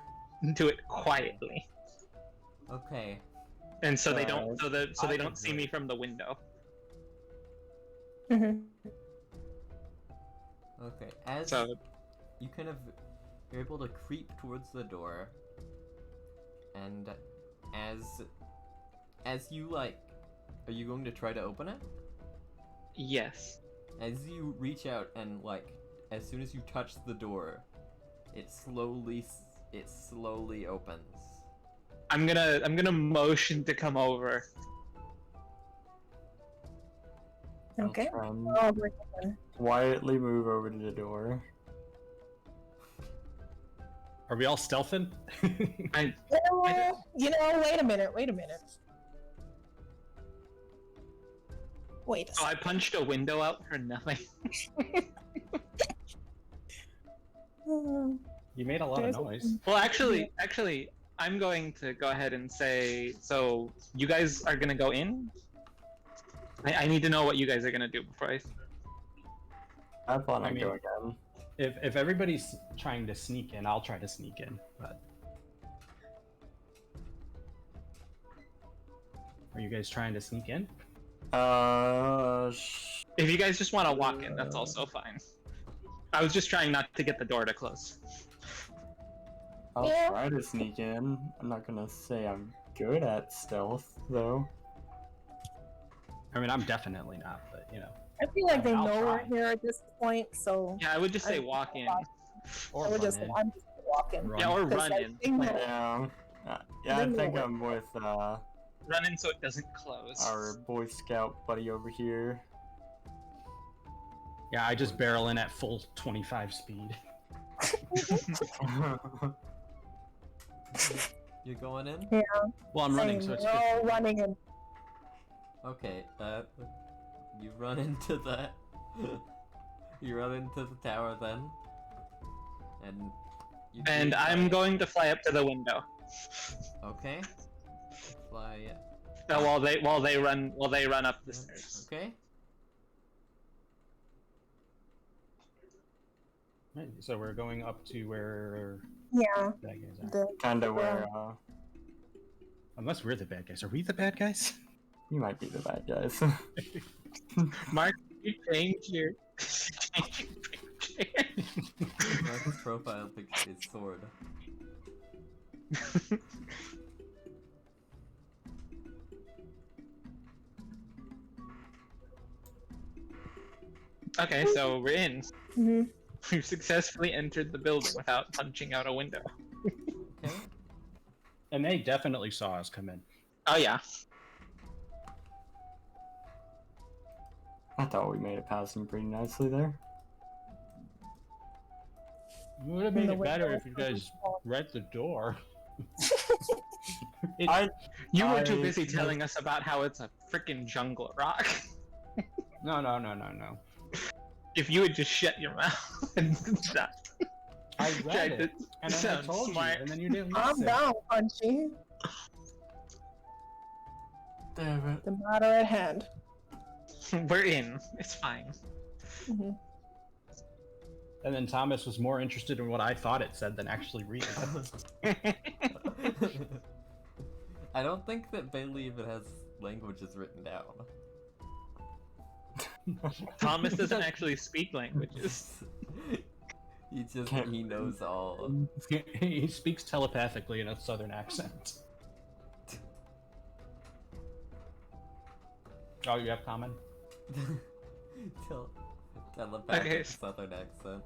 to it quietly. Okay. And so they don't they I don't see agree. me from the window. Mhm. Okay. As So you kind of... You're able to creep towards the door. And as you like... Are you going to try to open it? yes. As you reach out and like, as soon as you touch the door, it slowly opens. I'm gonna motion to come over. Okay. Try and I'll bring it in. quietly move over to the door. Are we all stealthing? You know, wait a minute. Wait a Oh, I punched a window out for nothing. second. You made a lot of noise. Well, actually, I'm going to go ahead and say, so you guys are gonna go in? I need to know what you guys are gonna do before I... I plan I on mean- going in. If everybody's trying to sneak in, I'll try to sneak in. But are you guys trying to sneak in? If you guys just want to walk in, that's also fine. I was just trying not to get the door to close. I'll Yeah. try to sneak in. I'm not gonna say I'm good at stealth, though. I mean, I'm definitely not, but you know. I feel like they I'll know we're try. here at this point, so Yeah, I would just say walk in. Or I'm run just in. walking. Run. Yeah, or 'Cause, run like, in. they know. Yeah. Yeah, I They think know. I'm with Run in so it doesn't close. our Boy Scout buddy over here. Yeah, I just barrel in at full 25 speed. You're going in? Well, I'm running, Same, so it's we're all 50. running in. Okay, you run into the... you run into the tower then. And you And do I'm fly- going to fly up to the window. Okay. Fly... While they run up the stairs. Okay. Right, so we're going up to where Yeah, the bad guys are. the Kinda where, Unless we're the bad guys. Are we the bad guys? you might be the bad guys. Mark, you change your. Mark's profile picture is sword. Okay, so we're in. Mhm. We've successfully entered the building without punching out a window. Okay. And they definitely saw us come in. Oh yeah. I thought we made it past him pretty nicely there. It would have made The it better window if you guys read the door. You were too I- busy telling us about how it's a freaking jungle rock. No. If you would just shut your mouth and stop. I Tried read to it, and then I sound told smart. you, and then you didn't Calm listen. down, Punchy. Damn it. The matter at hand. We're in. It's fine. Mhm. And then Thomas was more interested in what I thought it said than actually reading it. I don't think that Bailey even has languages written down. Thomas doesn't actually speak languages. He knows all. He speaks telepathically in a southern accent. Oh, you have common? Telepathic Okay. southern accent.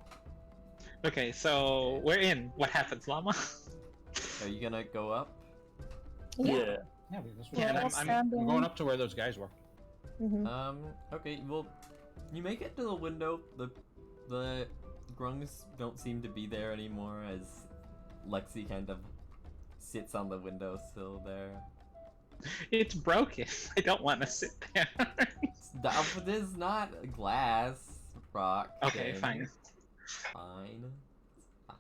Okay, so we're in. What happens, Llama? Are you gonna go up? Yeah. Yeah, we just Yeah, and I'm I'm going up to where those guys were. Mhm. Okay, well, you make it to the window. The grungs don't seem to be there anymore as Lexi kind of sits on the windowsill there. It's broken. I don't want to sit there. It is not a glass rock. Okay, thing. fine. Fine. Fine.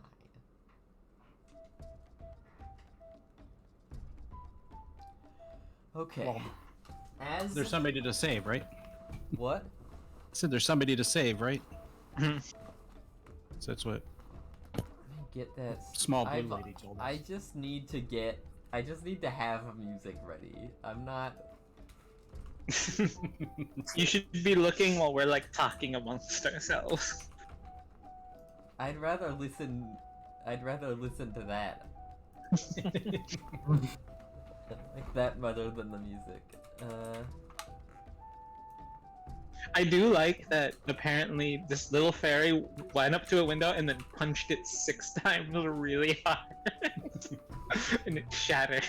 Okay. Well, As There's somebody to save, right? what? I said there's somebody to save, right? So that's what Get that small blue I've- lady told us. I just need to have music ready. I'm not. You should be looking while we're like talking amongst ourselves. I'd rather listen to that. Like that rather than the music. I do like that apparently this little fairy went up to a window and then punched it 6 times really hard. And it shattered.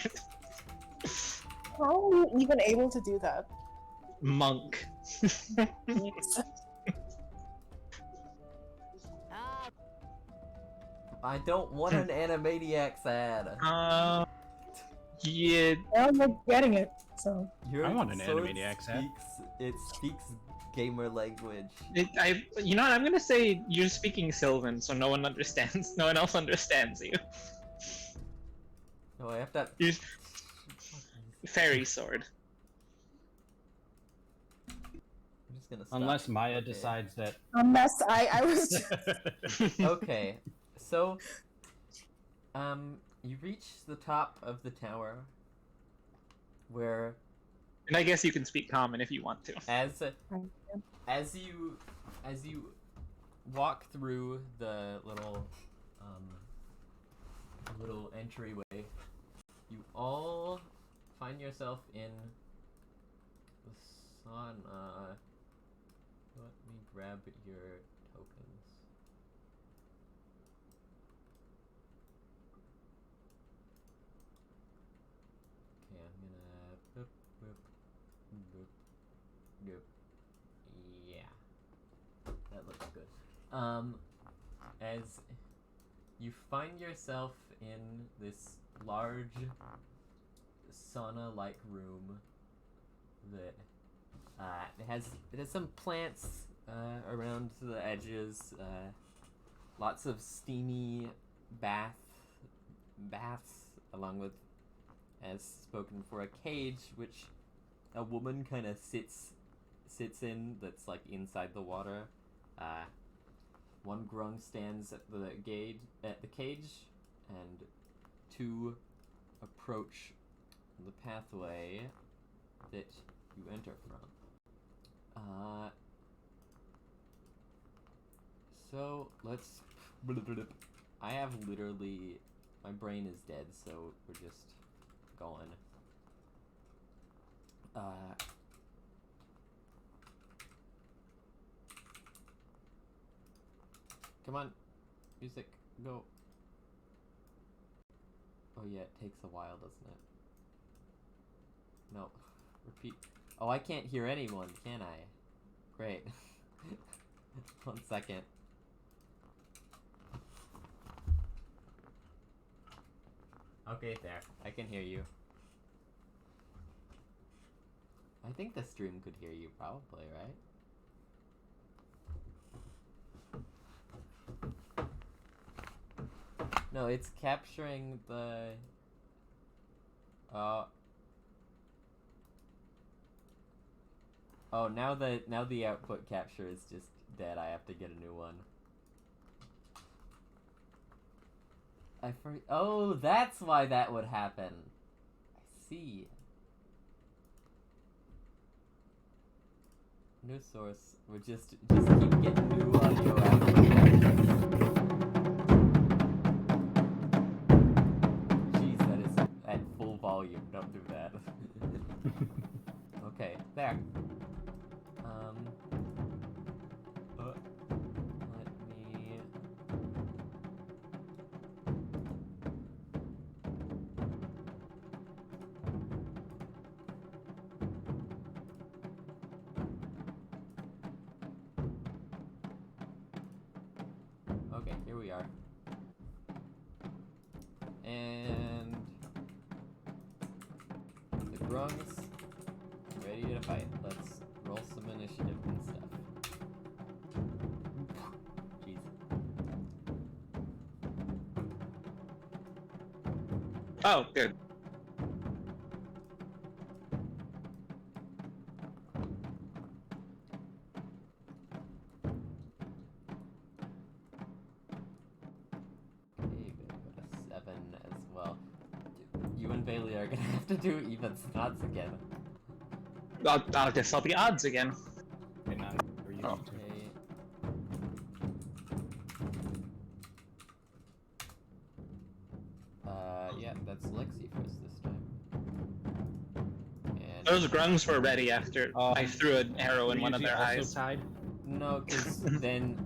How are you even able to do that? Monk. Yes. Ah, I don't want an Animaniacs ad. Yeah. Well, you're getting it, so. Your I want an sword Animaniacs ad. It speaks gamer language. You know what? I'm gonna say you're speaking Sylvan, so no one understands. No one else understands you. No, I have to. You're fairy sword. I'm just gonna stop. Unless Maya Okay. decides that. Unless I was. Okay, so you reach the top of the tower, where And I guess you can speak common if you want to. as you walk through the little entryway, you all find yourself in the sauna. Let me grab your tokens. Okay, I'm gonna boop, boop, boop, boop. Yeah, that looks good. As you find yourself in this large sauna-like room that it has some plants around the edges, lots of steamy baths, along with, as spoken for, a cage which a woman kind of sits in, that's like inside the water. One grung stands at the cage, and 2 approach the pathway that you enter from. So let's. I have literally, my brain is dead, so we're just going. Come on. Music. Go. Oh yeah, it takes a while, doesn't it? No. Repeat. Oh, I can't hear anyone, can I? Great. 1 second. Okay, there. I can hear you. I think the stream could hear you, probably, right? No, it's capturing the... Oh, now the output capture is just dead. I have to get a new one. Oh, that's why that would happen. I see. New source. We'll just keep getting new audio output. Jeez, that is at full volume. Don't do that. Okay, there. Let me... Okay, here we are. And... the grungs ready to fight. Let's roll some initiative and stuff. Jeez. Oh, good. Okay, gonna go to 7 as well. You and Bailey are gonna have to do evens and odds again. I guess I'll be odds again. Okay, now for you Oh. two. Okay. Yeah, that's Lexi first this time. And Those grungs were ready after I Um, threw an arrow in Were one of you their also eyes. tied? no, because then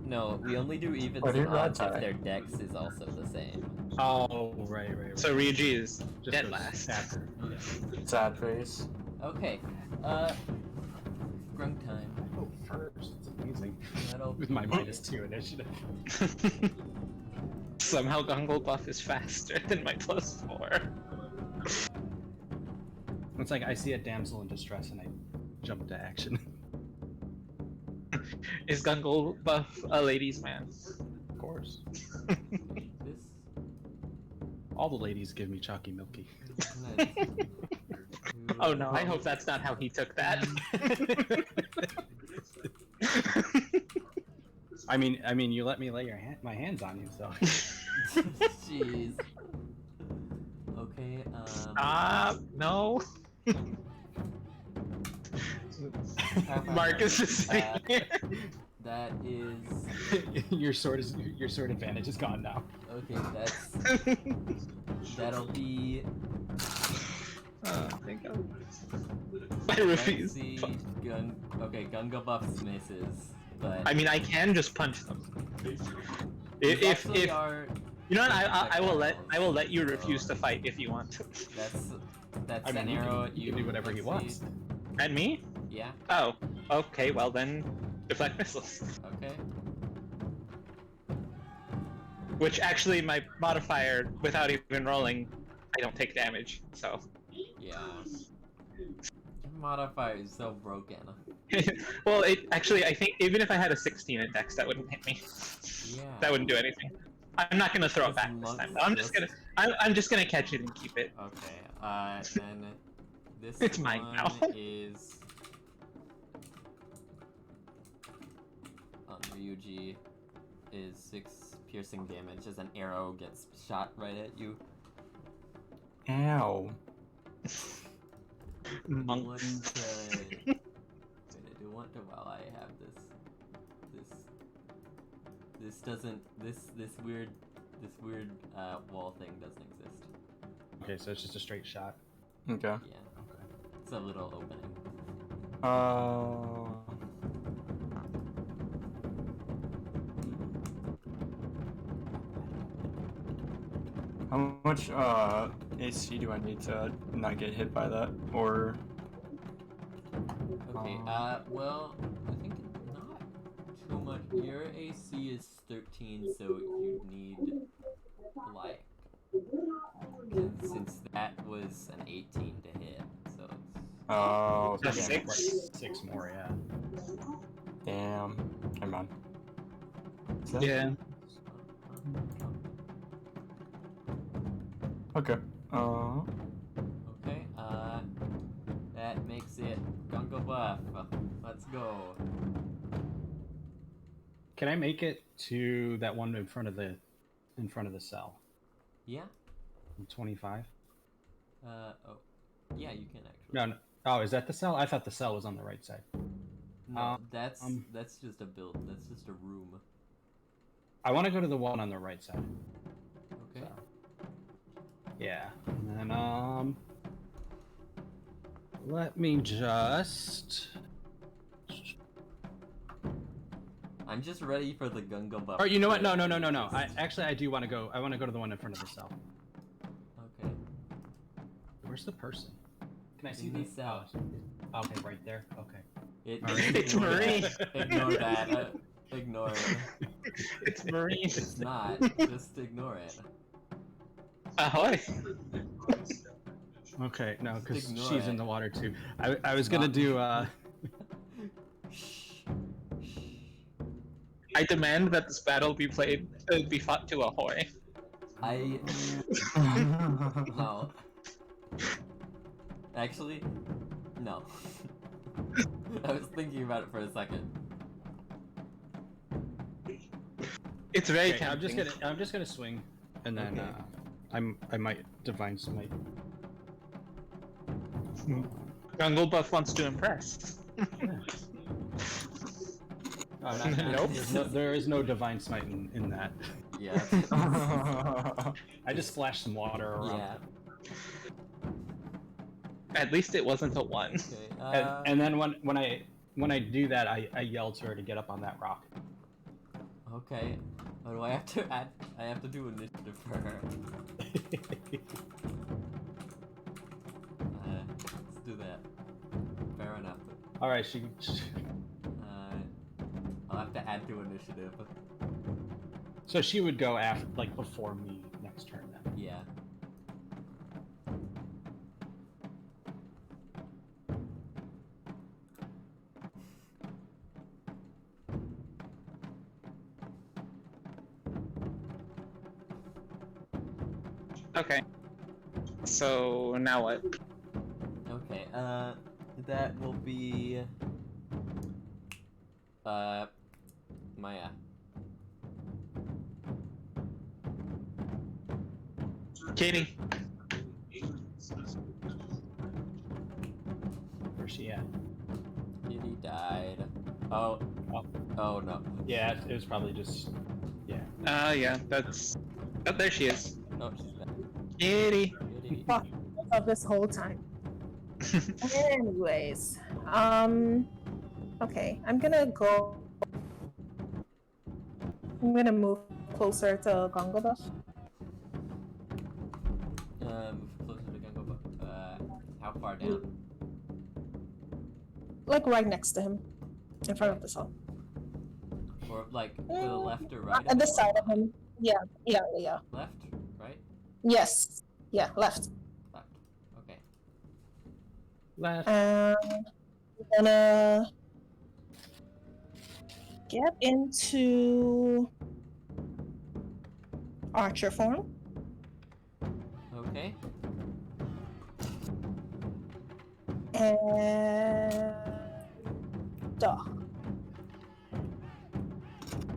we only do evens Why do you and odds not if tie? their dex is also the same. Oh, right. So Ryuji is Just dead goes last. After. Yeah. Sad face. Okay, grung time. Oh, first. It's amazing. That'll With my be- -2 initiative. Somehow Gungle buff is faster than my +4. It's like I see a damsel in distress and I jump to action. Is Gungle buff a ladies' man? Of course. This. All the ladies give me chalky milky. Oh no, I hope that's not how he took that. I mean, you let me lay my hands on you, so. Jeez. Okay, No. Marcus is sitting here. That is... your sword advantage is gone now. Okay, that'll be... Thank God. I refuse. Okay, Gunga buffs misses, but... I mean, I can just punch them. these If actually are you know what, I will projectiles, let you so refuse to fight if you want to. That's I mean, an you arrow can- at you you. can do whatever he Let's wants. see. At me? Yeah, Oh, okay. Well then, deflect missiles. okay. Which actually, my modifier, without even rolling, I don't take damage. So. Yeah. Your modifier is so broken. Well, I think even if I had a 16 in Dex, that wouldn't hit me. Yeah. That wouldn't do anything. I'm not gonna throw it back this time. I'm just gonna catch it and keep it. Okay, then this It's mine one now. is on Ryuji is 6 piercing damage as an arrow gets shot right at you. Ow. Monks. I do want to while I have this weird wall thing doesn't exist. Okay, so it's just a straight shot. Okay. Yeah, Okay. it's a little opening. How much AC do I need to not get hit by that? Or Okay, well, I think not too much. Your AC is 13, so you need, like, since that was an 18 to hit, so it's... oh, That's damn. six. 6 more, yeah. Damn. Never mind. Is that- Yeah. Okay. Okay, that makes it Gunga Buff. Let's go. Can I make it to that one in front of the cell? Yeah? 25? Oh. Yeah, you can actually. No, no. Oh, is that the cell? I thought the cell was on the right side. No, that's just a build. That's just a room. I want to go to the one on the right side. Okay. So. Yeah. And then, let me just... I'm just ready for the Gunga Buff. Or you know what? No. I do want to go. I want to go to the one in front of the cell. Okay. Where's the person? Can I see In the cell. Oh, okay, right there. Okay. It's ignore Marie. that. Ignore that. Ignore it. It's Marine. It's not. Just ignore it. Ahoy. Okay, no, because ignore she's it. in the water too. I was gonna do. Shh. I demand that this battle be fought to ahoy. No. Actually, no. I was thinking about it for a second. It's very Okay, tempting. I'm just gonna swing, and then Okay. I might divine smite. Jungle Buff wants to impress. Nope. There is no divine smite in that. Yeah. I just splashed some water around. Yeah. At least it wasn't a 1. Okay. And then when I do that, I yell to her to get up on that rock. Okay. What do I have to add? I have to do initiative for her. Let's do that. Fair enough. All right, she I'll have to add to initiative. so she would go after, like, before me next turn then. Yeah. Okay. So now what? Okay, that will be, Maya. Katie. Where's she at? Kitty died. Oh. Oh. Oh no. Yeah, it was probably just. Yeah. Yeah, that's... Oh, there she is. Oh, she's back. Kitty. Kitty. Fuck of this whole time. Anyways, okay, I'm gonna move closer to Gongo Buff. Move closer to Gunga Buff. How far down? Like right next to him, in front of the cell. Or like to the left or right? At the side of him. Yeah. Left? Right? Yes. Yeah, left. Left. Okay. Left. I'm gonna get into archer form. Okay. And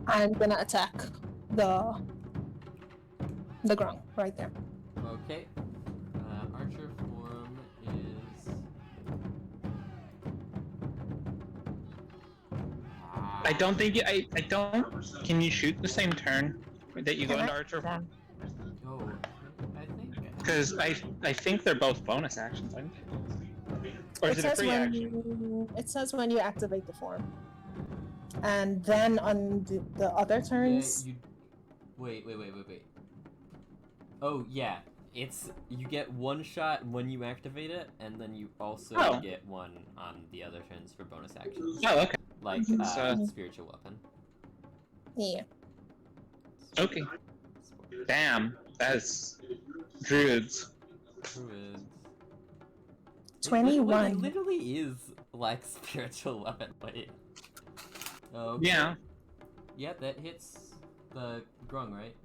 I'm gonna attack the ground right there. Okay. Archer form is. I don't think I don't... Can you shoot the same turn that you go Can into I? Archer form? Oh, I think. Because I think they're both bonus actions, aren't they? Or is it a free action? It says when you activate the form, and then on the other turns. You. Wait. Oh yeah, it's you get one shot when you activate it, and then you also Oh. get one on the other turns for bonus actions, Oh, okay. like So- spiritual weapon. Yeah. Okay. Damn, that's druids. Druids. It 21. literally is like spiritual weapon. Wait. Okay. Yeah. Yeah, that hits the grung, right?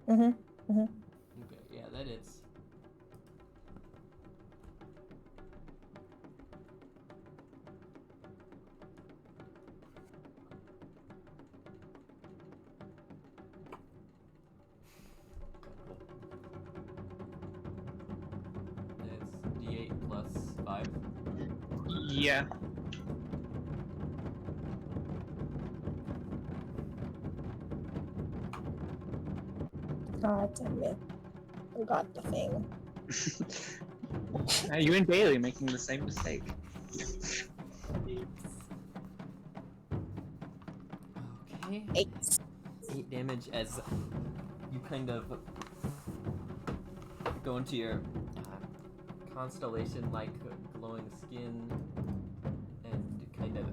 Mm-hmm. Okay, yeah, that hits. It's D8 plus 5. Yeah. God damn it. Forgot the thing. You and Bailey making the same mistake. Okay. 8. 8 damage as you kind of go into your constellation-like glowing skin and kind of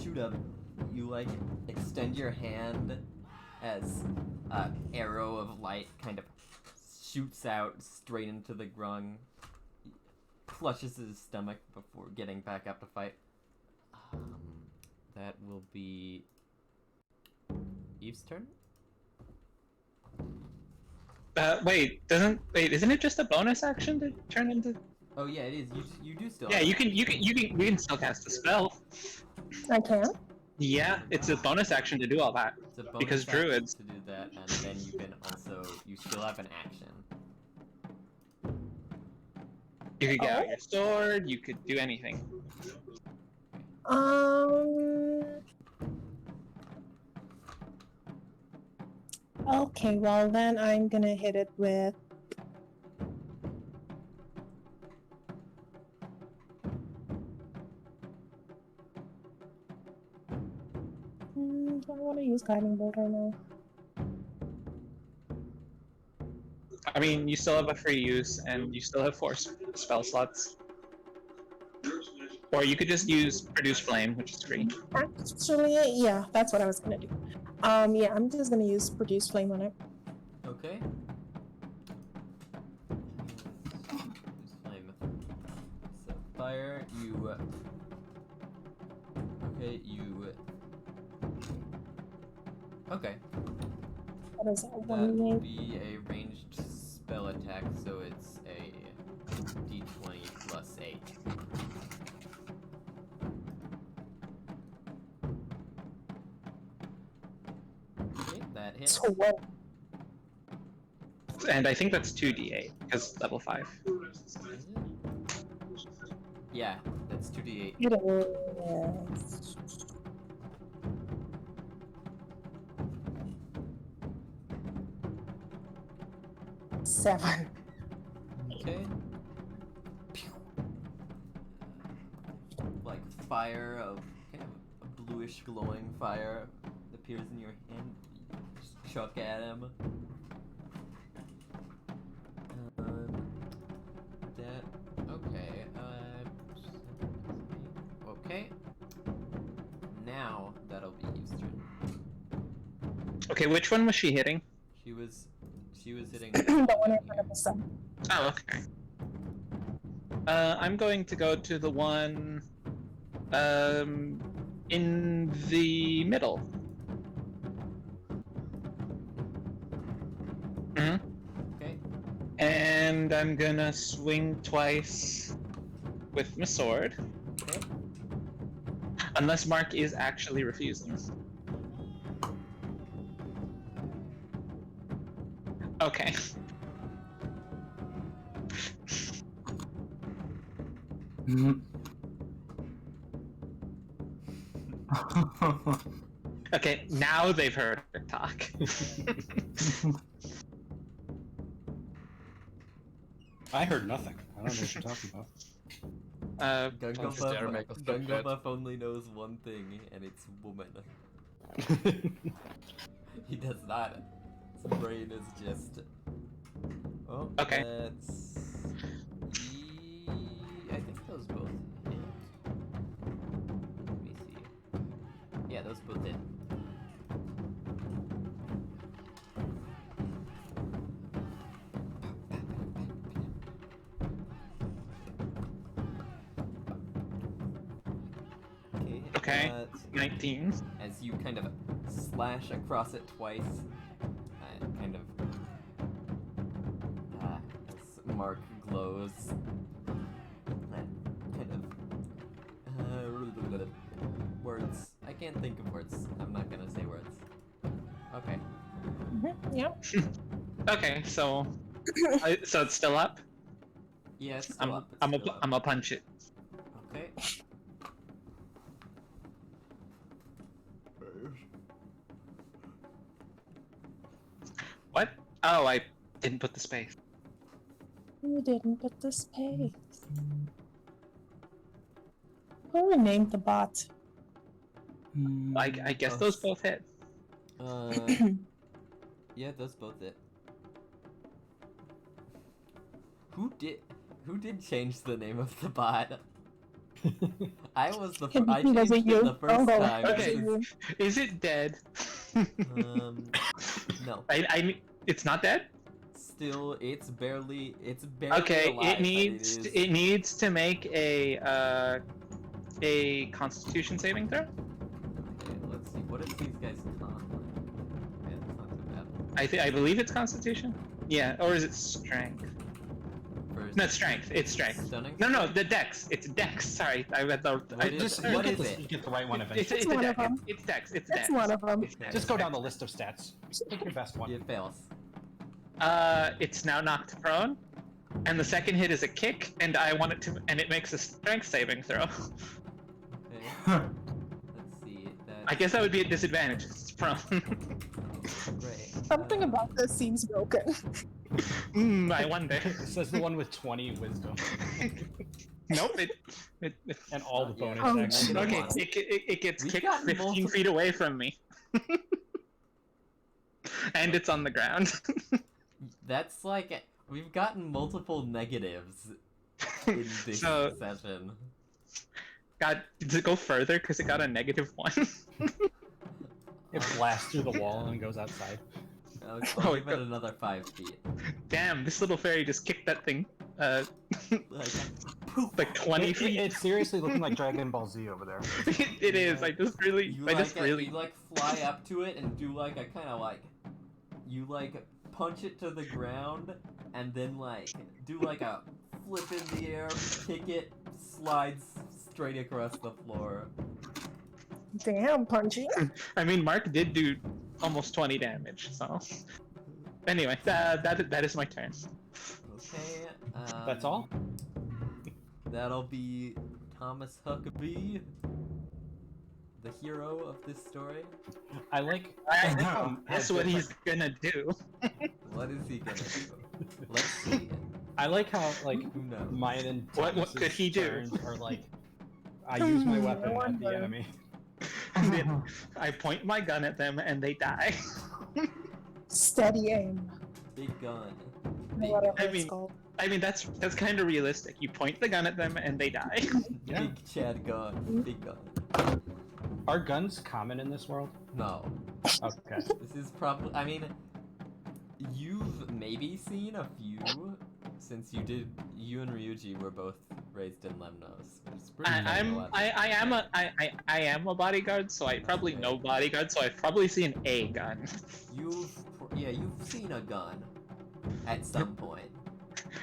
shoot up. You like extend your hand as an arrow of light kind of shoots out straight into the grung, clutches his stomach before getting back up to fight. That will be Eve's turn. Wait, isn't it just a bonus action to turn into? Oh yeah, it is. You do still. Yeah, have you can still cast a spell. I can? Yeah, it's a bonus action to do all that. It's a bonus because action druids- to do that, and then you can also still have an action. You could get out your sword. You could do anything. Okay, well then I'm gonna hit it with. Do I want to use guiding bolt right now? I mean, you still have a free use, and you still have 4 spell slots. Or you could just use Produce Flame, which is free. Actually, yeah, that's what I was gonna do. Yeah, I'm just gonna use Produce Flame on it. Okay. Flame. So fire. You. Okay. You. Okay. What is that? That One will minute? be a ranged spell attack, so it's a d20 plus 8. Okay, that hits. So what? And I think that's 2d8, because level 5. Is it? Yeah, that's 2d8. It is. 7. Okay. Like fire of kind of a bluish glowing fire appears in your hand. You just chuck at him. Okay. Now that'll be Eve's turn. Okay, which one was she hitting? She was hitting The one in front of the sun. Oh, okay. I'm going to go to the one in the middle. Hmm. Okay. And I'm gonna swing twice with my sword. Okay. Unless Mark is actually refusing. Okay. Okay, now they've heard her talk. I heard nothing. I don't know what you're talking about. Gungabuff only knows one thing, and it's woman. He does not brain is just. Oh, Okay. That's. I think those both hit. Let me see. Yeah, those both hit. Okay. 19. As you kind of slash across it twice, kind of as Mark glows, kind of words. I can't think of words. I'm not gonna say words. Okay. Yep. Okay, so so it's still up. Yeah, it's still up. It's I'm still up. gonna punch it. Okay. What? Oh, I didn't put the space. You didn't put the space. Who renamed the bot? I guess those both hit. Yeah, those both hit. Who did change the name of the bot? I was the I changed Was it it you? the first Oh, time. Okay. was it you? Is it dead? No. It's not dead. Still, it's barely Okay, alive, it needs to make a Constitution saving throw. Okay, let's see. What is these guys' con like? Yeah, it's not too bad. I believe it's Constitution. Yeah, or is it Strength? First, No, Strength. It's Strength. Stunning. No, the Dex. It's Dex. Sorry, I read the. What is Just it? you What get, is the, it? you get the right one It's eventually. a one Dex. of them. It's Dex. It's That's Dex. one of them. Okay. Just go down the list of stats. Pick your best one. It fails. It's now knocked prone, and the second hit is a kick, and I want it to, and it makes a Strength saving throw. Okay. Let's see. I guess that would be a disadvantage. It's prone. Great. Something about this seems broken. I wonder. It says the one with 20 wisdom Nope. It and all the Yeah. bonus Oh, actions. okay. One. It gets We've kicked gotten 15 multiple- feet away from me, and it's on the ground. That's like we've gotten multiple negatives in this So- session. Did it go further because it got a -1? It blasts through the wall and goes outside. I'll Oh, give it another 5 feet. Damn! This little fairy just kicked that thing. Like, poof. Like 20 feet. It's seriously looking like Dragon Ball Z over there. It is. I just really. You I like just really. you like fly up to it and do like a kind of like you like punch it to the ground and then like do like a flip in the air, kick it, slides straight across the floor. Damn, Punchy. I mean, Mark did do almost 20 damage. So. Anyway, that is my turn. Okay. That's all? That'll be Thomas Huckabee, the hero of this story. I like. That's what he's gonna do. What is he gonna do? Let's see. I like how like Who knows? mine and What Thomas's could he do? turns are like. I use my weapon at the wonder. enemy. And then I point my gun at them and they die. Steady aim. Big gun. Whatever I it's mean- called. I mean, that's kind of realistic. You point the gun at them and they die. Yeah. Big Chad gun. Big gun. Are guns common in this world? No. Okay. This is probably. I mean, you've maybe seen a few since you and Ryuji were both raised in Lemnos. Which is pretty normal at I am a bodyguard, so I probably know bodyguard, so I've probably seen a gun. You've seen a gun at some point.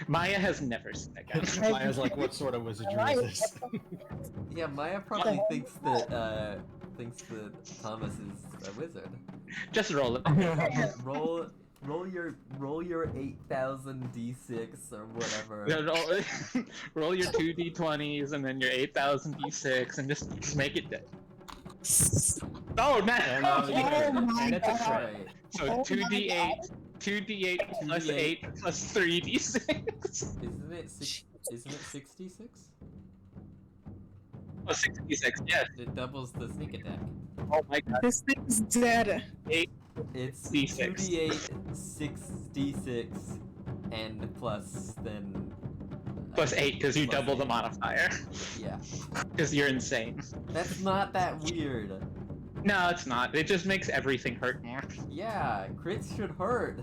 Maya has never seen a gun. Maya's like, what sort of wizardry is this? Yeah, Maya probably thinks that Thomas is a wizard. Just roll it. Roll your 8,000 d6 or whatever. Roll your 2d20s and then your 8,000 d6 and just make it dead. Oh, no! And, Oh my and it's a God. crit. Right. So Oh my 2d8, 2d8 plus 2d8. 8 plus 3d6. Isn't it 66? Oh, 66, yes. It doubles the sneak attack. Oh my god. This thing's dead. It's D6. 2d8, 6d6, and plus then. Plus 8 because you plus double the 8. modifier. Yeah. Because you're insane. That's not that weird. No, it's not. It just makes everything hurt more. Yeah, crits should hurt.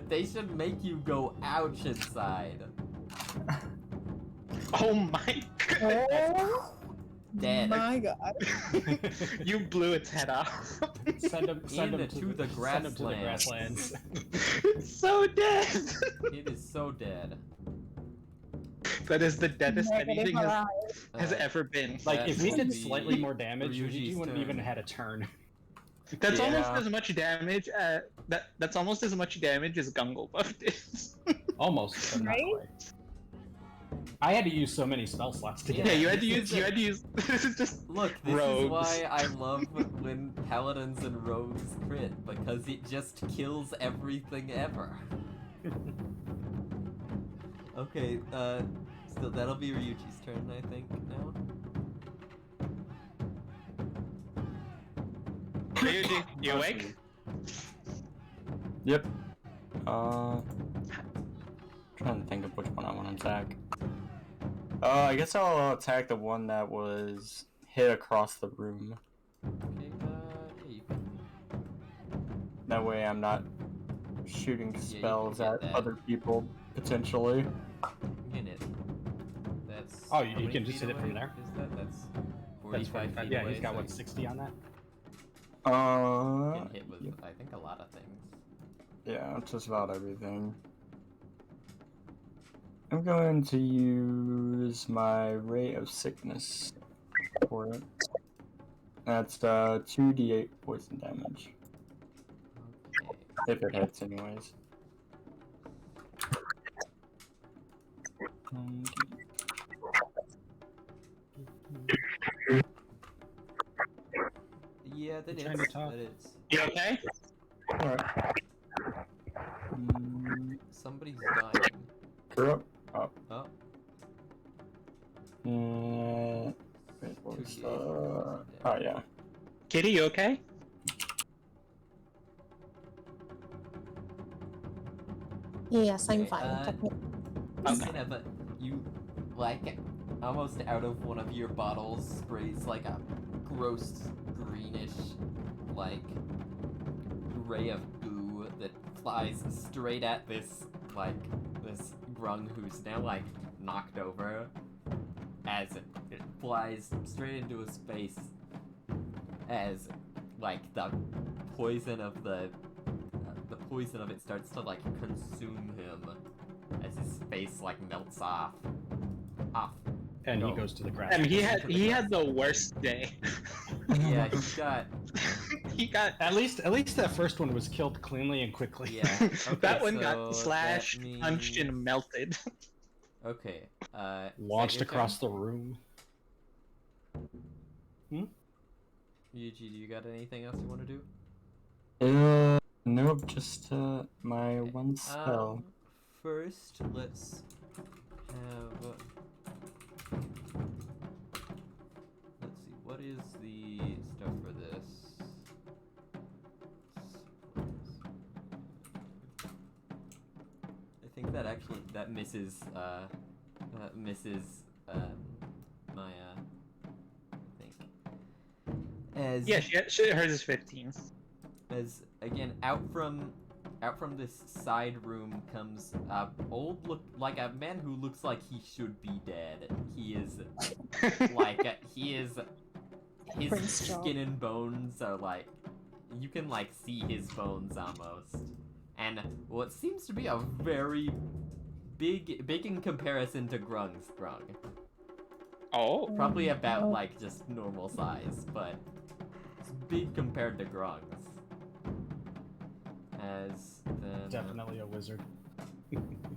They should make you go ouch inside. Oh my god. Oh Dead. my god. You blew its head off. Send him Into the send him to the grasslands. grasslands. It's so dead. It is so dead. That is the deadest Negative anything five. has ever been. Like, if we That did would be slightly more damage, Ryuji's Ryuji wouldn't turn. even had a turn. That's almost Yeah. as much damage. That's almost as much damage as Gungle buffed is. Almost, but not Right? quite. I had to use so many spell slots to get Yeah, Yeah, you had to this use. is You a- had to use. This is just. Look, this Rogues. is why I love when paladins and rogues crit, because it just kills everything ever. Okay, so that'll be Ryuji's turn, I think, now. Ryuji, you awake? Yep. Trying to think of which one I want to attack. I guess I'll attack the one that was hit across the room. Okay, yeah, you can. That way I'm not shooting you can spells get at that. other people, potentially. Hit it. That's. Oh, how you many can just feet hit it from away there? Is that? That's 45 That's 45. feet Yeah, away. he's got so what, 60 on that? you Uh, can hit with, yep. I think, a lot of things. Yeah, just about everything. I'm going to use my Ray of Sickness for it. That's 2d8 poison damage. Okay. If it hits, anyways. Yeah, that I'm trying to is. talk. That is. You okay? Alright. Somebody's dying. Corrupt. Oh. Oh, Wait, what was 2d8 oh damage. yeah. Kitty, you okay? Yes, I'm Okay, fine. Technically. Listen, but you, like, almost out of one of your bottles sprays like a gross greenish, like, ray of goo that flies straight at this, like, this grung who's now, like, knocked over as it flies straight into his face as, like, the poison of the poison of it starts to, like, consume him as his face, like, melts off. And No. he goes to the grass. I mean, he had the worst day. Yeah, he's got. He got. At least that first one was killed cleanly and quickly. Yeah. Okay, that one so got that slashed, punched, means- and melted. Okay. Launched is that your across turn? the room. Yuji, do you got anything else you want to do? Nope, just my Okay, one spell. First, let's have. Let's see. What is the stuff for this? I think that actually misses my thing. As Yeah, hers is 15. as again out from this side room comes a a man who looks like he should be dead. He is his Prince Job. skin and bones are like you can like see his bones almost, and what seems to be a very big in comparison to Grung's Grung. Oh. Probably about Oh. like just normal size, but it's big compared to Grung's. As then Definitely a wizard. let me see.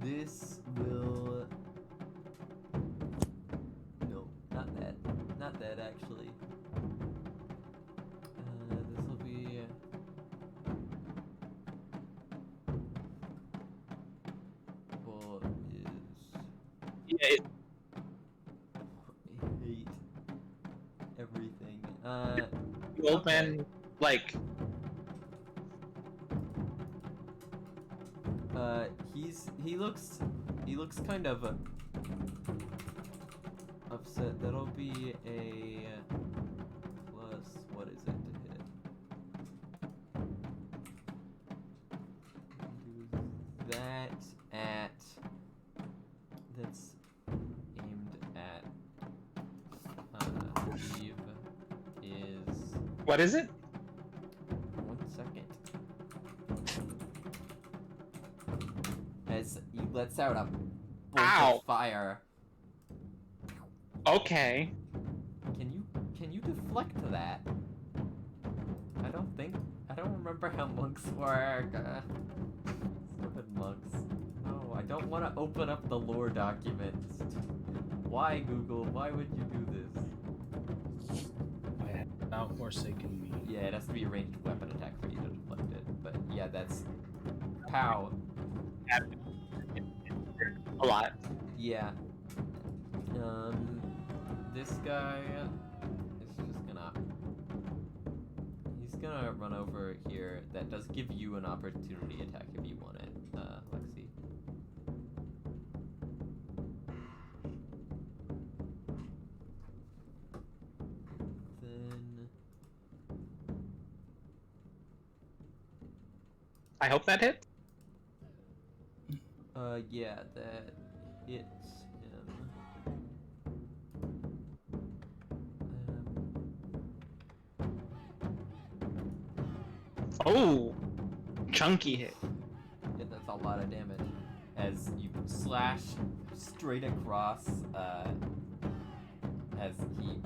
This will no, not that actually. This will be well. It- hate everything. The old Okay. man, like, he looks kind of upset. That'll be a plus. What is it to hit? Do that at. That's aimed at. Steve is. what is it? 1 second. As he lets out a bolt Ow. of fire. Okay. Can you deflect that? I don't remember how monks work. Stupid monks. No, I don't want to open up the lore documents. Why, Google? Why would you do this? I have now forsaken me. Yeah, it has to be a ranged weapon attack for you to deflect it. But yeah, that's pow. A lot. Yeah. This guy is just gonna. He's gonna run over here. That does give you an opportunity attack if you want it, Lexi. Then. I hope that hit. Yeah, that hits him. Oh, chunky hit. Yeah, that's a lot of damage. As you slash straight across, as he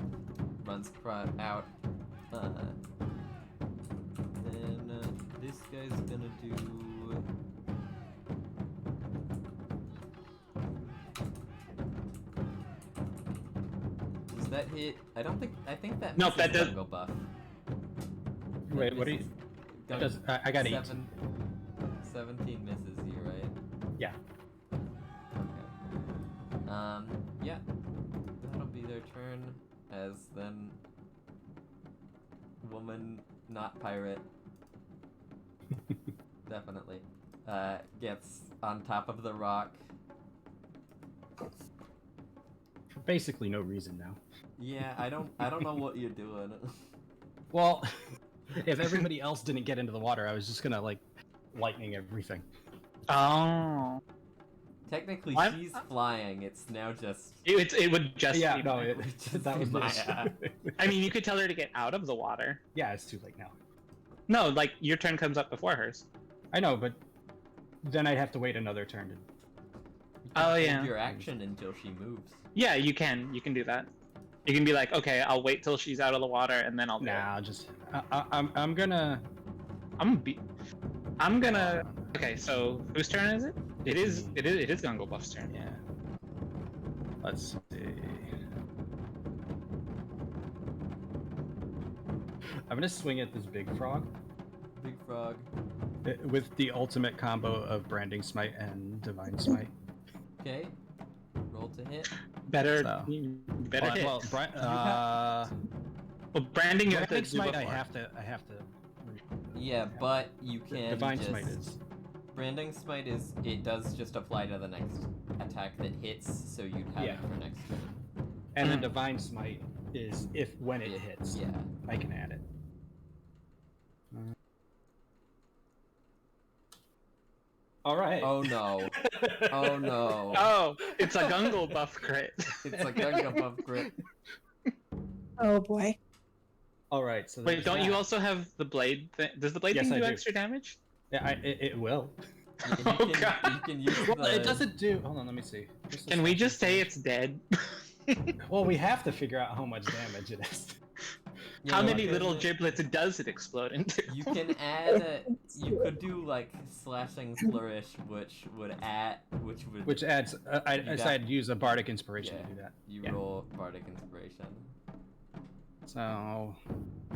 runs out. Then this guy's gonna do. Does that hit? I think that Nope, that misses does- Jungle buff. Wait, That what do you? misses- That does, I got 8. 17 misses you, right? Yeah. Okay. Yeah. That'll be their turn. As then, woman, not pirate, definitely, gets on top of the rock. For basically no reason now. Yeah, I don't know what you're doing. Well, if everybody else didn't get into the water, I was just gonna like lightning everything. Oh. Technically, I'm- she's flying. It's now just. It would just Yeah, be no, fine. that was Maya. I mean, you could tell her to get out of the water. Yeah, it's too late now. No, like your turn comes up before hers. I know, but then I'd have to wait another turn to. Oh Hold yeah. your action until she moves. Yeah, you can. You can do that. You can be like, okay, I'll wait till she's out of the water and then I'll do it. Nah, just I'm gonna. I'm gonna. Okay, so whose turn is it? It is Gungle Buff's turn. Yeah. Let's see. I'm gonna swing at this big frog Big frog. with the ultimate combo of Branding Smite and Divine Smite. Okay. Roll to hit. Better, So. better hit. Well, Well, branding you have to Branding do Smite, I before. have to. Yeah, but you can Divine just... Smite is. Branding Smite is, it does just apply to the next attack that hits, so you'd have Yeah. it for next turn. And then Divine Smite is when it Yeah, hits. Yeah. I can add it. All right. Oh no. Oh no. Oh, it's a Gungle Buff crit. It's a Gunga buff crit. Oh boy. All right. So Wait, there's don't you that. also have the blade? Does the blade Yes, thing I do do. extra damage? Yeah, it will. You Oh, can, God. you can use Well, the... it doesn't do. Hold on, let me see. Just Can we just say it's dead? Well, we have to figure out how much damage it is. you How know, many you little can- giblets does it explode into? You can add... You could do, like, Slashing Flourish, which would... Which adds. I You got- decided to use a bardic inspiration Yeah. to do that. You Yeah. roll Bardic Inspiration. So,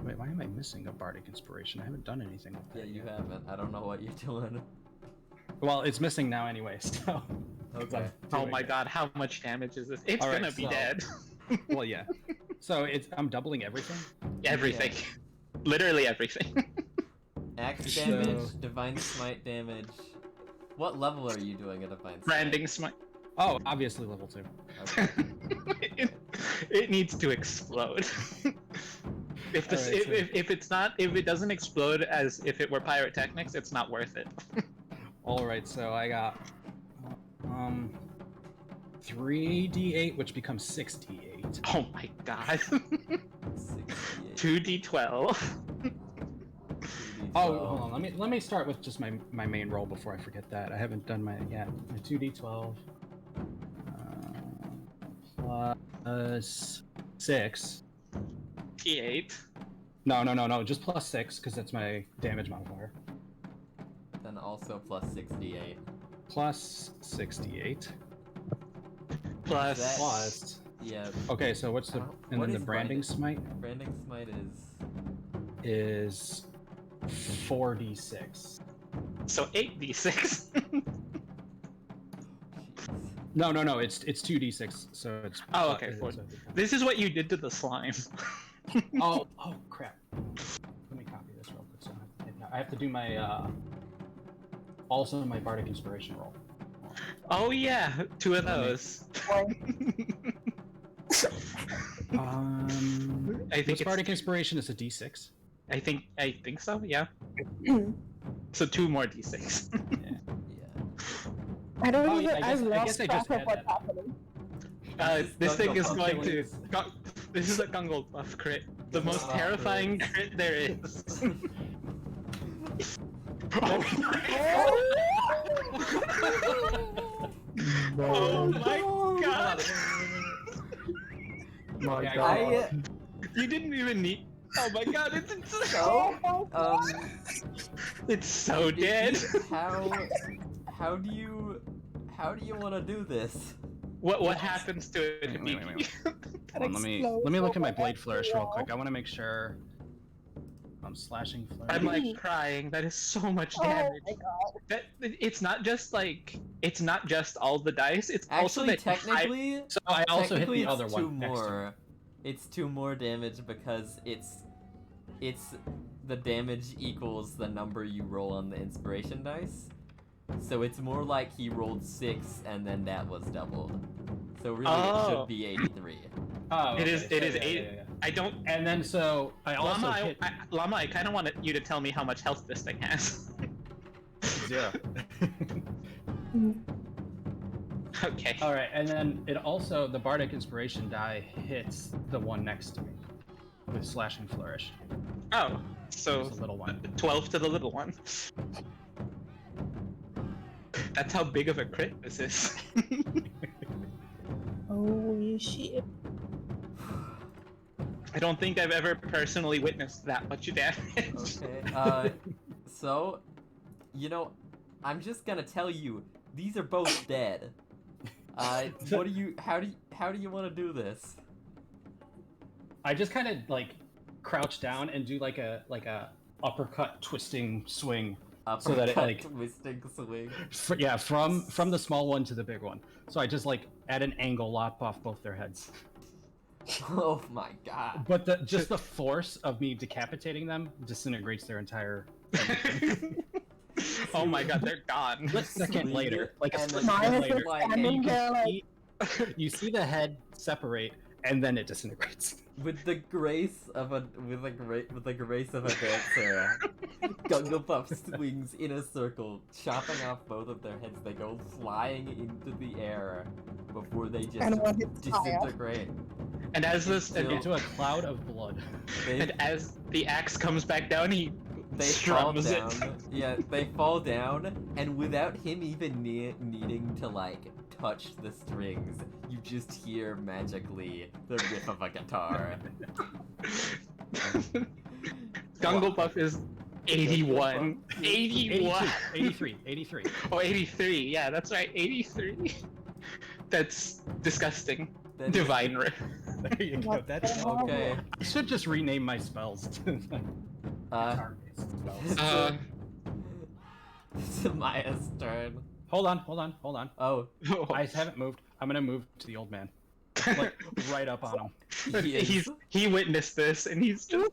wait, why am I missing a bardic inspiration? I haven't done anything with Yeah, that you yet. haven't. I don't know what you're doing. Well, it's missing now anyway. So, Okay. Oh my god, how much damage is this? It's Alright, gonna be so- dead. Well, yeah. So I'm doubling everything. Everything. Literally everything. Axe So- damage, divine smite damage. What level are you doing a divine smite? Branding smite. Oh, obviously level 2. Okay. it needs to explode. If this, Alright, so- if it doesn't explode as if it were pyrotechnics, it's not worth it. All right, so I got 3d8, which becomes 6d8. Oh my god. 68. 2d12. Oh, hold on. Let me start with just my main roll before I forget that. I haven't done my 2d12 plus 6. D8. No. Just plus 6 because that's my damage modifier. Then also plus 68. Plus 68. Plus. That- Plus. Yeah, Okay, so what's the and What then the is branding branding? smite branding smite is... is 4d6. So 8d6. Jeez. No, it's 2d6, so it's. Oh, okay, four. This is what you did to the slime. Oh crap! Let me copy this real quick. So I have to do my also my bardic inspiration roll. Oh yeah, 2 of those. I think This it's, bardic inspiration is a d6. I think so. Yeah. So 2 more d6. Yeah. Yeah. I don't Oh, even. yeah, I I've guess lost I track just of had what's that. happening. This thing is Gungle going to. buff. This is a Gungle buff crit. The most Buff terrifying crit. crit there is. Oh my god! My Yeah, god. You didn't even need. Oh my god! It's So, it's so dead. how do you want to do this? What happens to it? Wait. That Hold on, explodes let me look at my over blade flourish real everywhere. quick. I want to make sure. I'm slashing flourish. I'm like crying. That is so much Oh damage. my god. That it's not just all the dice. It's also Actually, that you hide- technically, So I also hit technically the other it's one two next to me. more. It's 2 more damage because it's the damage equals the number you roll on the inspiration dice. So it's more like he rolled 6 and then that was doubled. So really it Oh. should be 83. Oh, It is- okay, it so is yeah, eight- yeah, yeah. I don't. And then so I also Llama, hit Llama, I kind of wanted you to tell me how much health this thing has. 0. Okay. All right, and then it also the bardic inspiration die hits the one next to me with slashing flourish. Oh, so It's a little one. 12 to the little one. That's how big of a crit this is. Holy shit. I don't think I've ever personally witnessed that much damage. Okay. So, I'm just gonna tell you, these are both dead. What do you? How do you want to do this? I just kind of like crouch down and do like a uppercut twisting swing. So that it, Uppercut, like- twisting swing. From the small one to the big one. So I just like at an angle lop off both their heads. Oh my god. But just the force of me decapitating them disintegrates their entire. Oh my god, they're gone. Split second later, like a And split the- second Mine is later, like- standing there like, you see the head separate and then it disintegrates. With the grace of a dancer, Gungapuff swings in a circle, chopping off both of their heads. They go flying into the air before they just and one hits high up. disintegrate. And as this, Still- Into a cloud of blood. and as the axe comes back down, he They fall strums down. it. Yeah, they fall down, and without him even needing to like touch the strings, you just hear magically the riff of a guitar. Gungle is 81. 81. 83. Oh, 83. Yeah, that's right. 83. That's disgusting. Then- Divine riff. There you go. What That's the Okay. I should just rename my spells to Uh, guitar-based spells. Uh, it's Maya's turn. Hold on. Oh, I haven't moved. I'm gonna move to the old man. Like, right up on him. He witnessed this, and he's just.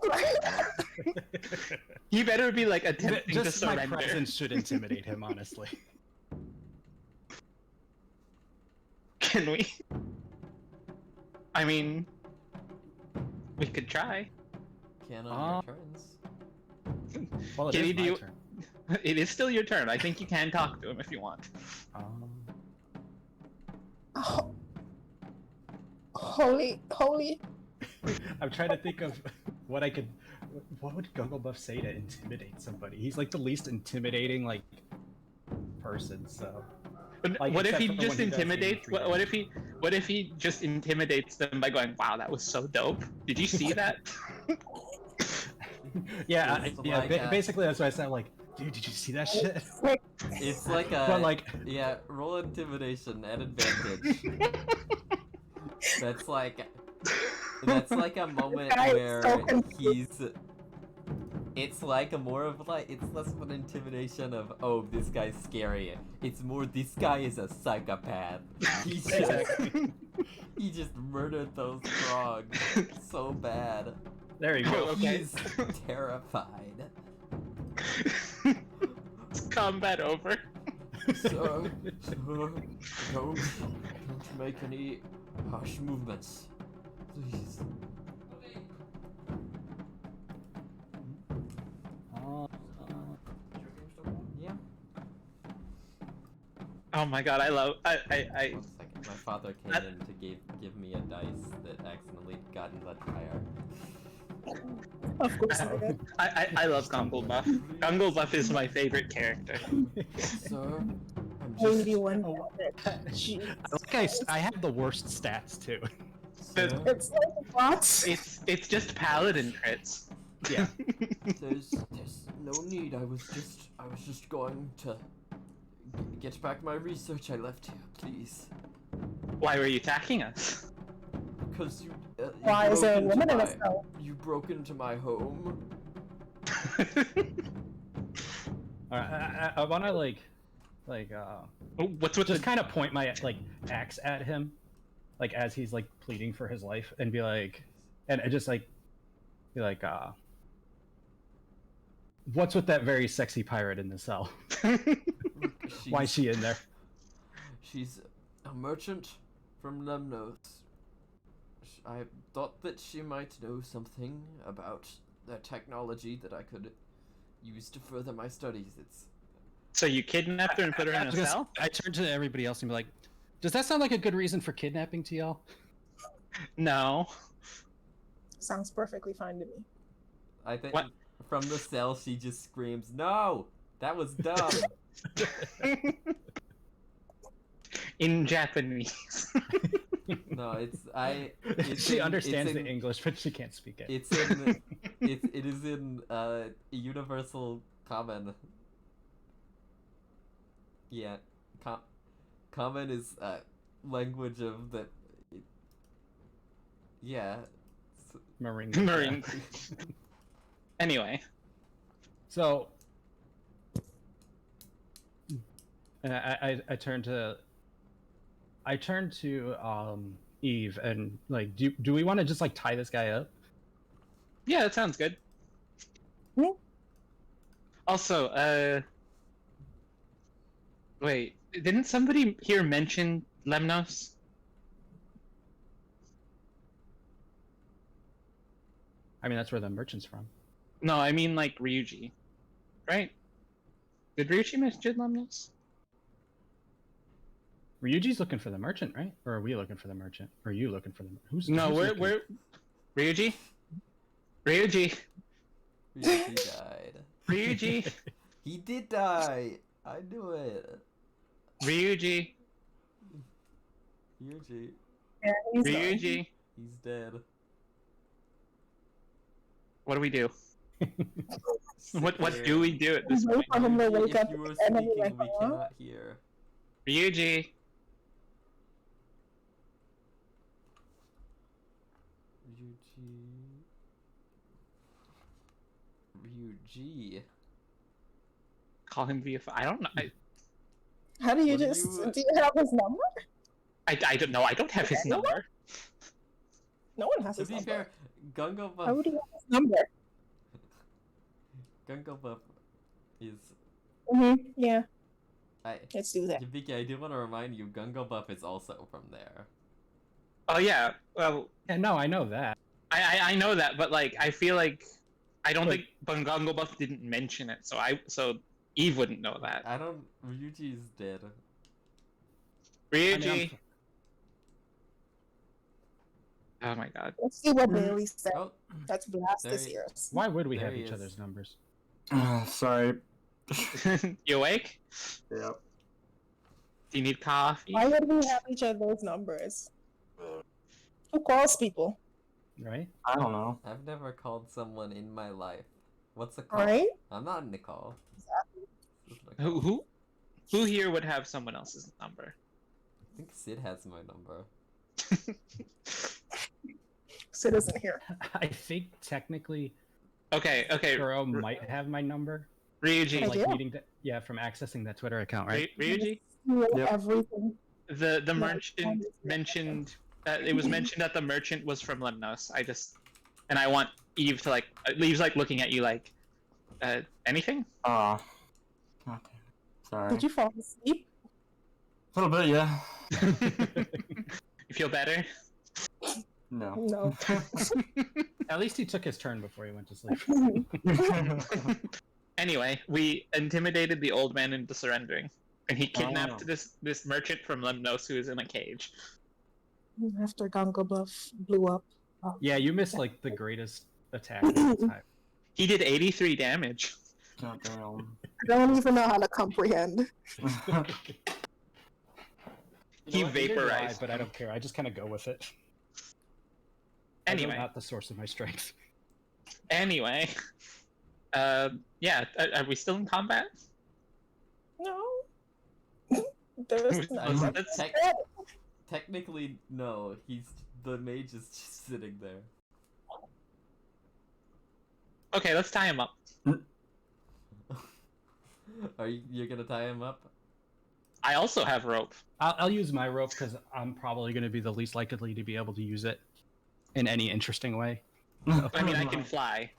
He better be like attempting to Just my surrender. presence should intimidate him, honestly. Can we? I mean, we could try. can on your turns. Well, it Kitty, is do my you- turn. It is still your turn. I think you can talk to him if you want. Oh. Holy. I'm trying to think of what I could. What would Gunglebuff say to intimidate somebody? He's like the least intimidating like person. So. But Like, what if except he for when just he does the intimidates? retreat. What if he just intimidates them by going, "Wow, that was so dope! Did you see that?" Yeah, It's yeah. like, basically, that's what I said. Like, dude, did you see that shit? It's like a But like, yeah, roll intimidation at advantage. That's like a moment Guy is where so confused. he's. It's like a more of like it's less of an intimidation of oh this guy's scary. It's more this guy is a psychopath. He just murdered those frogs so bad. there you go. Okay. He's terrified. It's combat over. Sir, don't make any harsh movements, please. Yeah. Oh my god, I love. I. One second. My father came in to give me a dice that accidentally got in the tire. Of course I did. I love Gunglebuff. Gunglebuff is my favorite character. Sir, I'm Maybe just. one. Like I have the worst stats too. Sir, It's like what? It's just Paladin crits. Yeah. there's no need. I was just going to get back my research I left here, please. Why were you attacking us? Because you. Why is there a broke into woman in my- a cell? You broke into my home. I want to like What's with just the kind of point my like axe at him, like as he's like pleading for his life, and be like, and I just like, be like, what's with that very sexy pirate in the cell? Why is she in there? She's a merchant from Lemnos. I thought that she might know something about the technology that I could use to further my studies. It's So you kidnapped her and put her in a cell? I turn to everybody else and be like, does that sound like a good reason for kidnapping to y'all? No. Sounds perfectly fine to me. I think What? from the cell she just screams, "No, that was dumb." In Japanese. No, it's She in- understands it's in- the English, but she can't speak it. It's in it is in universal common. Yeah, common is language of the. Yeah. Marine. Marine. Anyway. So, and I turn to Eve and like, do we want to just like tie this guy up? Yeah, that sounds good. Yeah. Also, wait, didn't somebody here mention Lemnos? I mean, that's where the merchant's from. No, I mean like Ryuji. Right? Did Ryuji mention Lemnos? Ryuji's looking for the merchant, right? Or are we looking for the merchant? Or are you looking for the who's? No, who's we're looking? Ryuji? Ryuji. Ryuji died. Ryuji. He did die. I knew it. Ryuji. Ryuji. Yeah, he's gone. Ryuji. He's dead. What do we do? What do we do at this Wait point? for him to Ryuji, wake if up you were and then be speaking, like, we "Huh?" cannot hear. Ryuji. Ryuji. Call him via. I don't know. How do you What do just? you- Do you have his number? I don't know. I don't have his Anyone? number. No one has To his be number. fair, Gungo How Buff, would you have his number? Gungo Buff is. Yeah. I, Let's do that. Yabiki, I do want to remind you, Gungo Buff is also from there. Oh yeah. Well, Yeah, no, I know that. I know that, but like I feel like I don't But- think Bungongo Buff didn't mention it, so Eve wouldn't know that. I don't. Ryuji's dead. Ryuji. Oh my god. Let's see what Bailey said. Oh, Let's blast There his he- ears. Why would we There have he each is. other's numbers? Sorry. You awake? Yep. Do you need coffee? Why would we have each other's numbers? Who calls people? Right? I don't know. I've never called someone in my life. What's a call? Right? I'm not Nicole. This is a Who call. who here would have someone else's number? I think Sid has my number. Sid isn't here. I think technically Okay, Kuro might have my number. Ryuji, I Like do. reading from accessing that Twitter account, right? Ryuji, Yep. Everything. the No, merchant mentioned it was mentioned that the merchant was from Lemnos. I want Eve to like Eve's like looking at you like anything? Ah. Okay. Sorry. Did you fall asleep? A little bit, yeah. You feel better? No. No. At least he took his turn before he went to sleep. Anyway, we intimidated the old man into surrendering, and he kidnapped Oh. this merchant from Lemnos who is in a cage. After Gongo Buff blew up. Yeah, you missed like the greatest attack of all time. He did 83 damage. God damn. I don't even know how to comprehend. He Neither do I, vaporized. but I don't care. I just kind of go with it. I know Anyway, not the source of my strength. anyway, yeah. Are we still in combat? No. There's Let's- not. let's- Tec- technically, no. The mage is just sitting there. Okay, let's tie him up. You're gonna tie him up? I also have rope. I'll use my rope because I'm probably going to be the least likely to be able to use it in any interesting way. I mean, I can fly.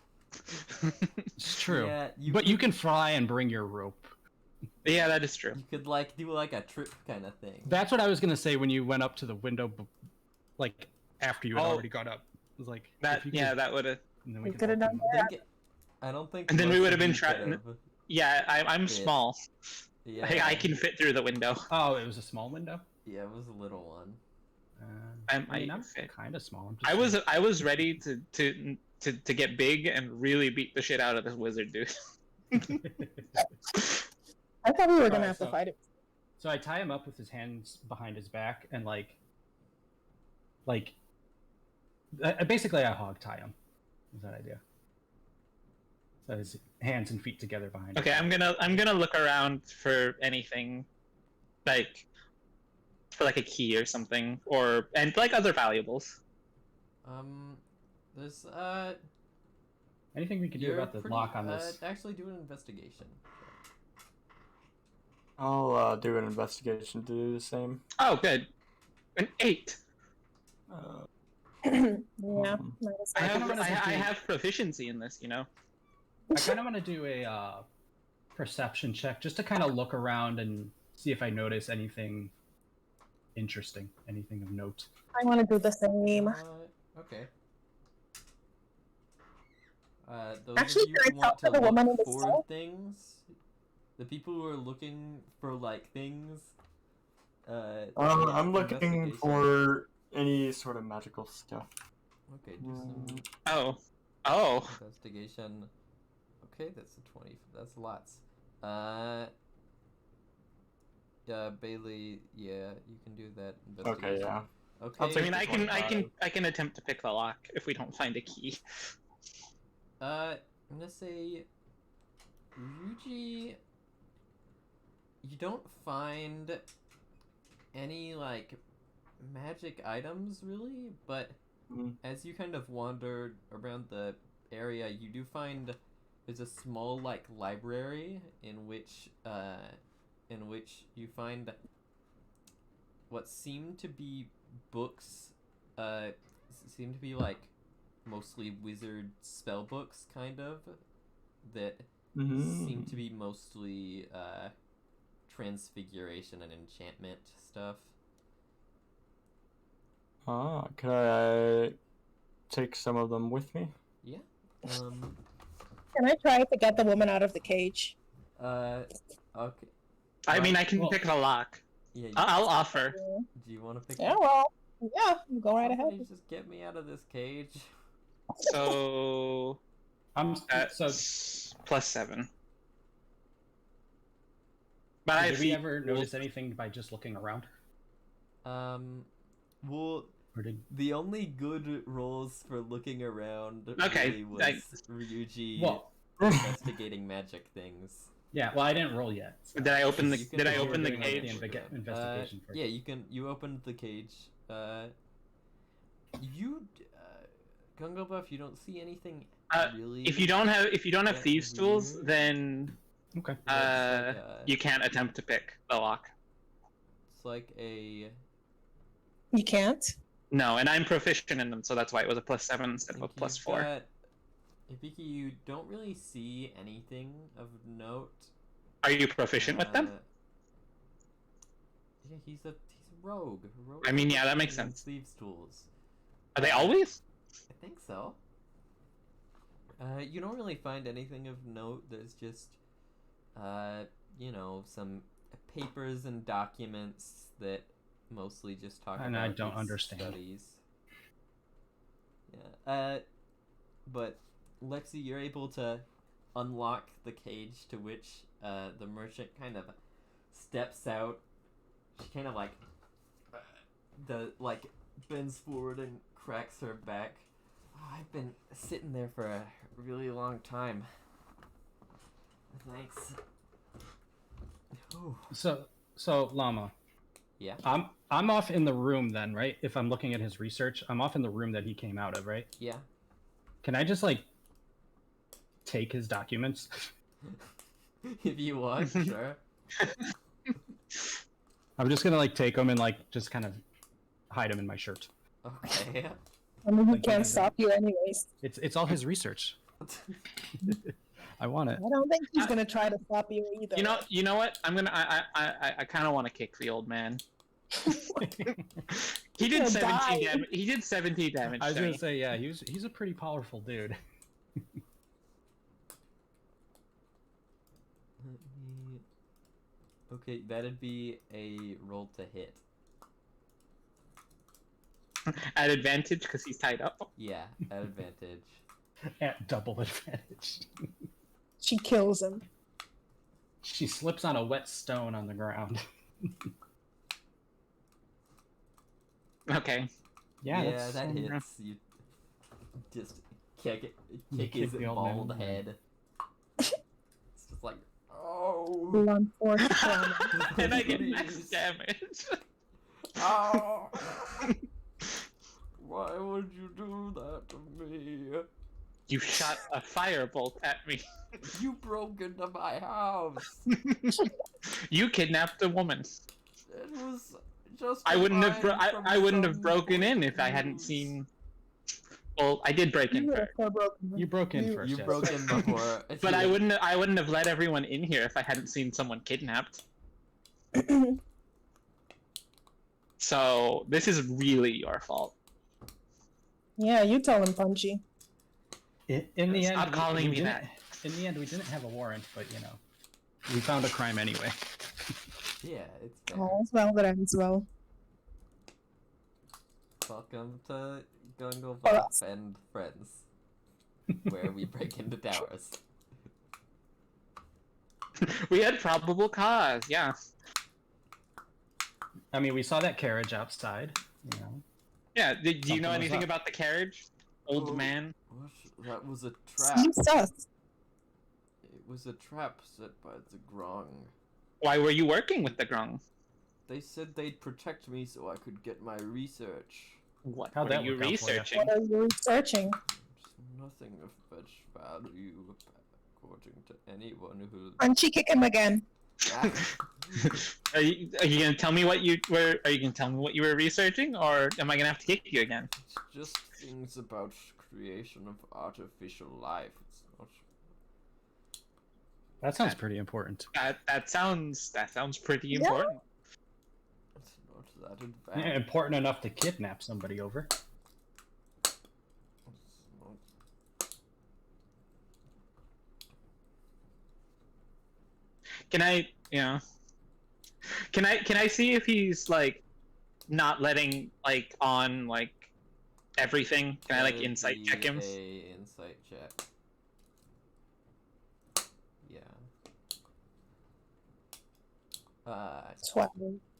It's true. Yeah, But you can fly and bring your rope. Yeah, that is true. You could like do like a trip kind of thing. That's what I was going to say when you went up to the window, like after you had Oh. already got up. It was like, That if you yeah, could- that would have. and then We could could have walk done in. that. I don't think. And then we most would of have been you trying- could've. Yeah, I'm Yeah. small. Yeah. I can fit through the window. Oh, it was a small window. Yeah, it was a little one. I mean, I'm fit. kind of small. I'm just I was ready to get big and really beat the shit out of this wizard dude. I thought we were gonna Alright, have to so- fight it. So I tie him up with his hands behind his back and basically I hog tie him. Is that idea? So his hands and feet together behind. Okay, his I'm gonna look around for anything, like for like a key or something, and like other valuables. There's Anything we can do you're about the pretty, lock on this? Actually, do an investigation. I'll do an investigation to do the same. Oh, good. An 8. Yeah. Um, minus I kinda have wanna I do- have proficiency in this, you know. I kind of want to do a perception check just to kind of look around and see if I notice anything interesting, anything of note. I want to do the same. Okay. Those Actually, of you can who I want talk to the look woman in the for cell? things, the people who are looking for like things. I'm looking investigation. for any sort of magical stuff. Okay, do some Oh. investigation. Okay, that's a 20. That's lots. Yeah, Bailey. Yeah, you can do that. Okay, yeah. Okay. I'll I take mean, the I can attempt to pick the lock if we don't find a key. I'm gonna say, Ryuji, you don't find any like magic items really, but Mhm. as you kind of wander around the area, you do find there's a small like library in which in which you find what seem to be books, seem to be like mostly wizard spell books, kind of, that seem to be mostly transfiguration and enchantment stuff. Ah, could I take some of them with me? Yeah. Can I try to get the woman out of the cage? Okay. I mean, I can Well- pick the lock. Yeah. I'll offer. Do you want to pick? Yeah, it? well, yeah, go right Somebody ahead. just get me out of this cage. So So +7. But I did we see. ever notice anything by just looking around? Well, Or did the only good rolls for looking around Okay, really was Ryuji well? investigating magic things. Yeah. Well, I didn't roll yet. So. Did I open the You can Did I roll open the doing, like, cage? investigation first. Yeah, you opened the cage. Gungo Buff, you don't see anything really. If you don't have Yeah, thieves tools, weird. then Okay. you can't attempt to pick the lock. It's like a. You can't? No, and I'm proficient in them, so that's why it was a +7 instead of a think you've +4. got- Ibiki, you don't really see anything of note. Are you proficient with them? Yeah, he's a rogue. I mean, yeah, that makes proficient in sense. Thieves' tools. Are they always? I think so. You don't really find anything of note. There's just, some papers and documents that mostly just talk And about I don't his understand. studies. Yeah. But Lexi, you're able to unlock the cage, to which the merchant kind of steps out. She kind of bends forward and cracks her back. Oh, I've been sitting there for a really long time. Thanks. Ooh. So Llama. Yeah. I'm off in the room then, right? If I'm looking at his research, I'm off in the room that he came out of, right? Yeah. Can I just take his documents? If you want, sure. I'm just gonna take them and just kind of hide them in my shirt. Okay. I mean, he Like, can't stop you anyways. It's all his research. I want it. I don't think he's gonna try to stop you either. You know what? I kind of want to kick the old man. He did He'll 17 die. damage. He did 17 damage. I was to gonna me. say, yeah, he's a pretty powerful dude. Okay, that'd be a roll to hit. At advantage because he's tied up. Yeah, at advantage. At double advantage. She kills him. She slips on a wet stone on the ground. Okay. Yeah, that hits. You just kick kick his the old bald man. head. It's just like, oh. Blunt force trauma. And I get max Please. damage. Oh. Why would you do that to me? You shot a firebolt at me. You broke into my house. You kidnapped a woman. It was just. I wouldn't have. I wouldn't have some broken in if I hadn't news. seen. Well, I did break in You would first, have still broken him. You broke in first. You yes. broke in before. but I wouldn't have let everyone in here if I hadn't seen someone kidnapped. So this is really your fault. Yeah, you tell him, Punchy. In the end, Stop calling me didn't- that. In the end, we didn't have a warrant, but we found a crime anyway. Yeah, it's fair. All's well that ends well. Welcome to Gungle For Buff us. and Friends, where we break into towers. We had probable cause. Yeah. I mean, we saw that carriage outside. Yeah. Do you Something know was anything up. about the carriage, old Oh. man? That was a trap. You sus. It was a trap set by the Grong. Why were you working with the Grung? They said they'd protect me so I could get my research. What How'd are that you work out for you? researching? What are you researching? There's nothing of much value, according to anyone who. Punchy, kick him again. Ah, Are you gonna tell me what you were? Are you gonna tell me what you were researching, or am I gonna have to kick you again? It's just things about creation of artificial life. It's not. That sounds pretty important. That sounds pretty Yeah. important. It's not that Yeah, advanced. important enough to kidnap somebody over. It's not. Can I, can I see if he's like not letting like on like everything? Can I like That'd insight check be him? A insight check. Yeah. 12.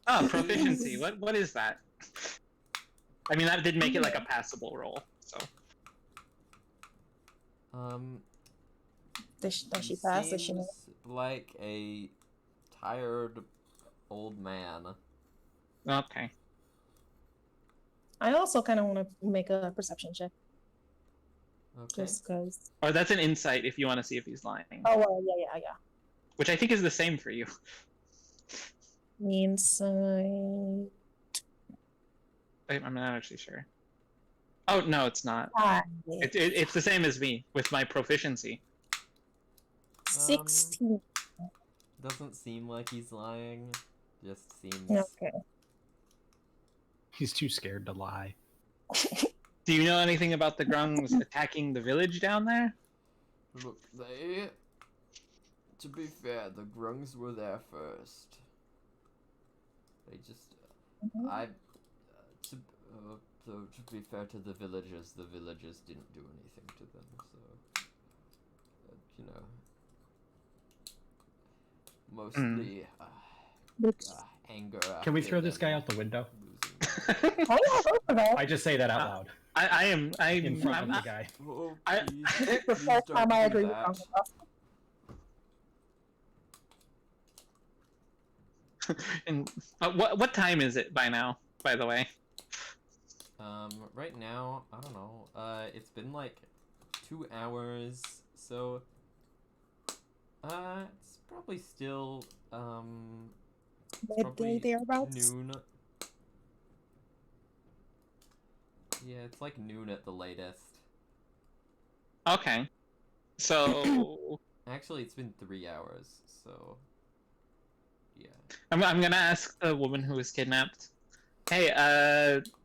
Oh, proficiency. What is that? I mean, that did make it like a passable roll. So Does she he pass? Does she know? seems like a tired old man. okay. I also kind of want to make a perception check, Okay. just because. Or that's an insight if you want to see if he's lying. Oh well, yeah. Which I think is the same for you. Insight. I'm not actually sure. Oh no, it's not. 5. It's the same as me with my proficiency. 16. Doesn't seem like he's lying. Just seems. Okay. He's too scared to lie. Do you know anything about the Grungs attacking the village down there? Look, they. To be fair, the Grungs were there first. They just. To be fair to the villagers didn't do anything to them, so. You know. Mostly. Anger. Can we after throw this them guy out the window? losing. Oh yeah, go for that. I just say that out loud I'm in front of the not- guy. Oh, I- please, It's the please first time don't I do agree with that. Uncle Buster. and what time is it by now? By the way. Right now, I don't know. It's been like 2 hours, so it's probably still Midday probably thereabouts. noon. Yeah, it's like noon at the latest. Okay. So Actually, it's been 3 hours, so yeah. I'm gonna ask the woman who was kidnapped. Hey,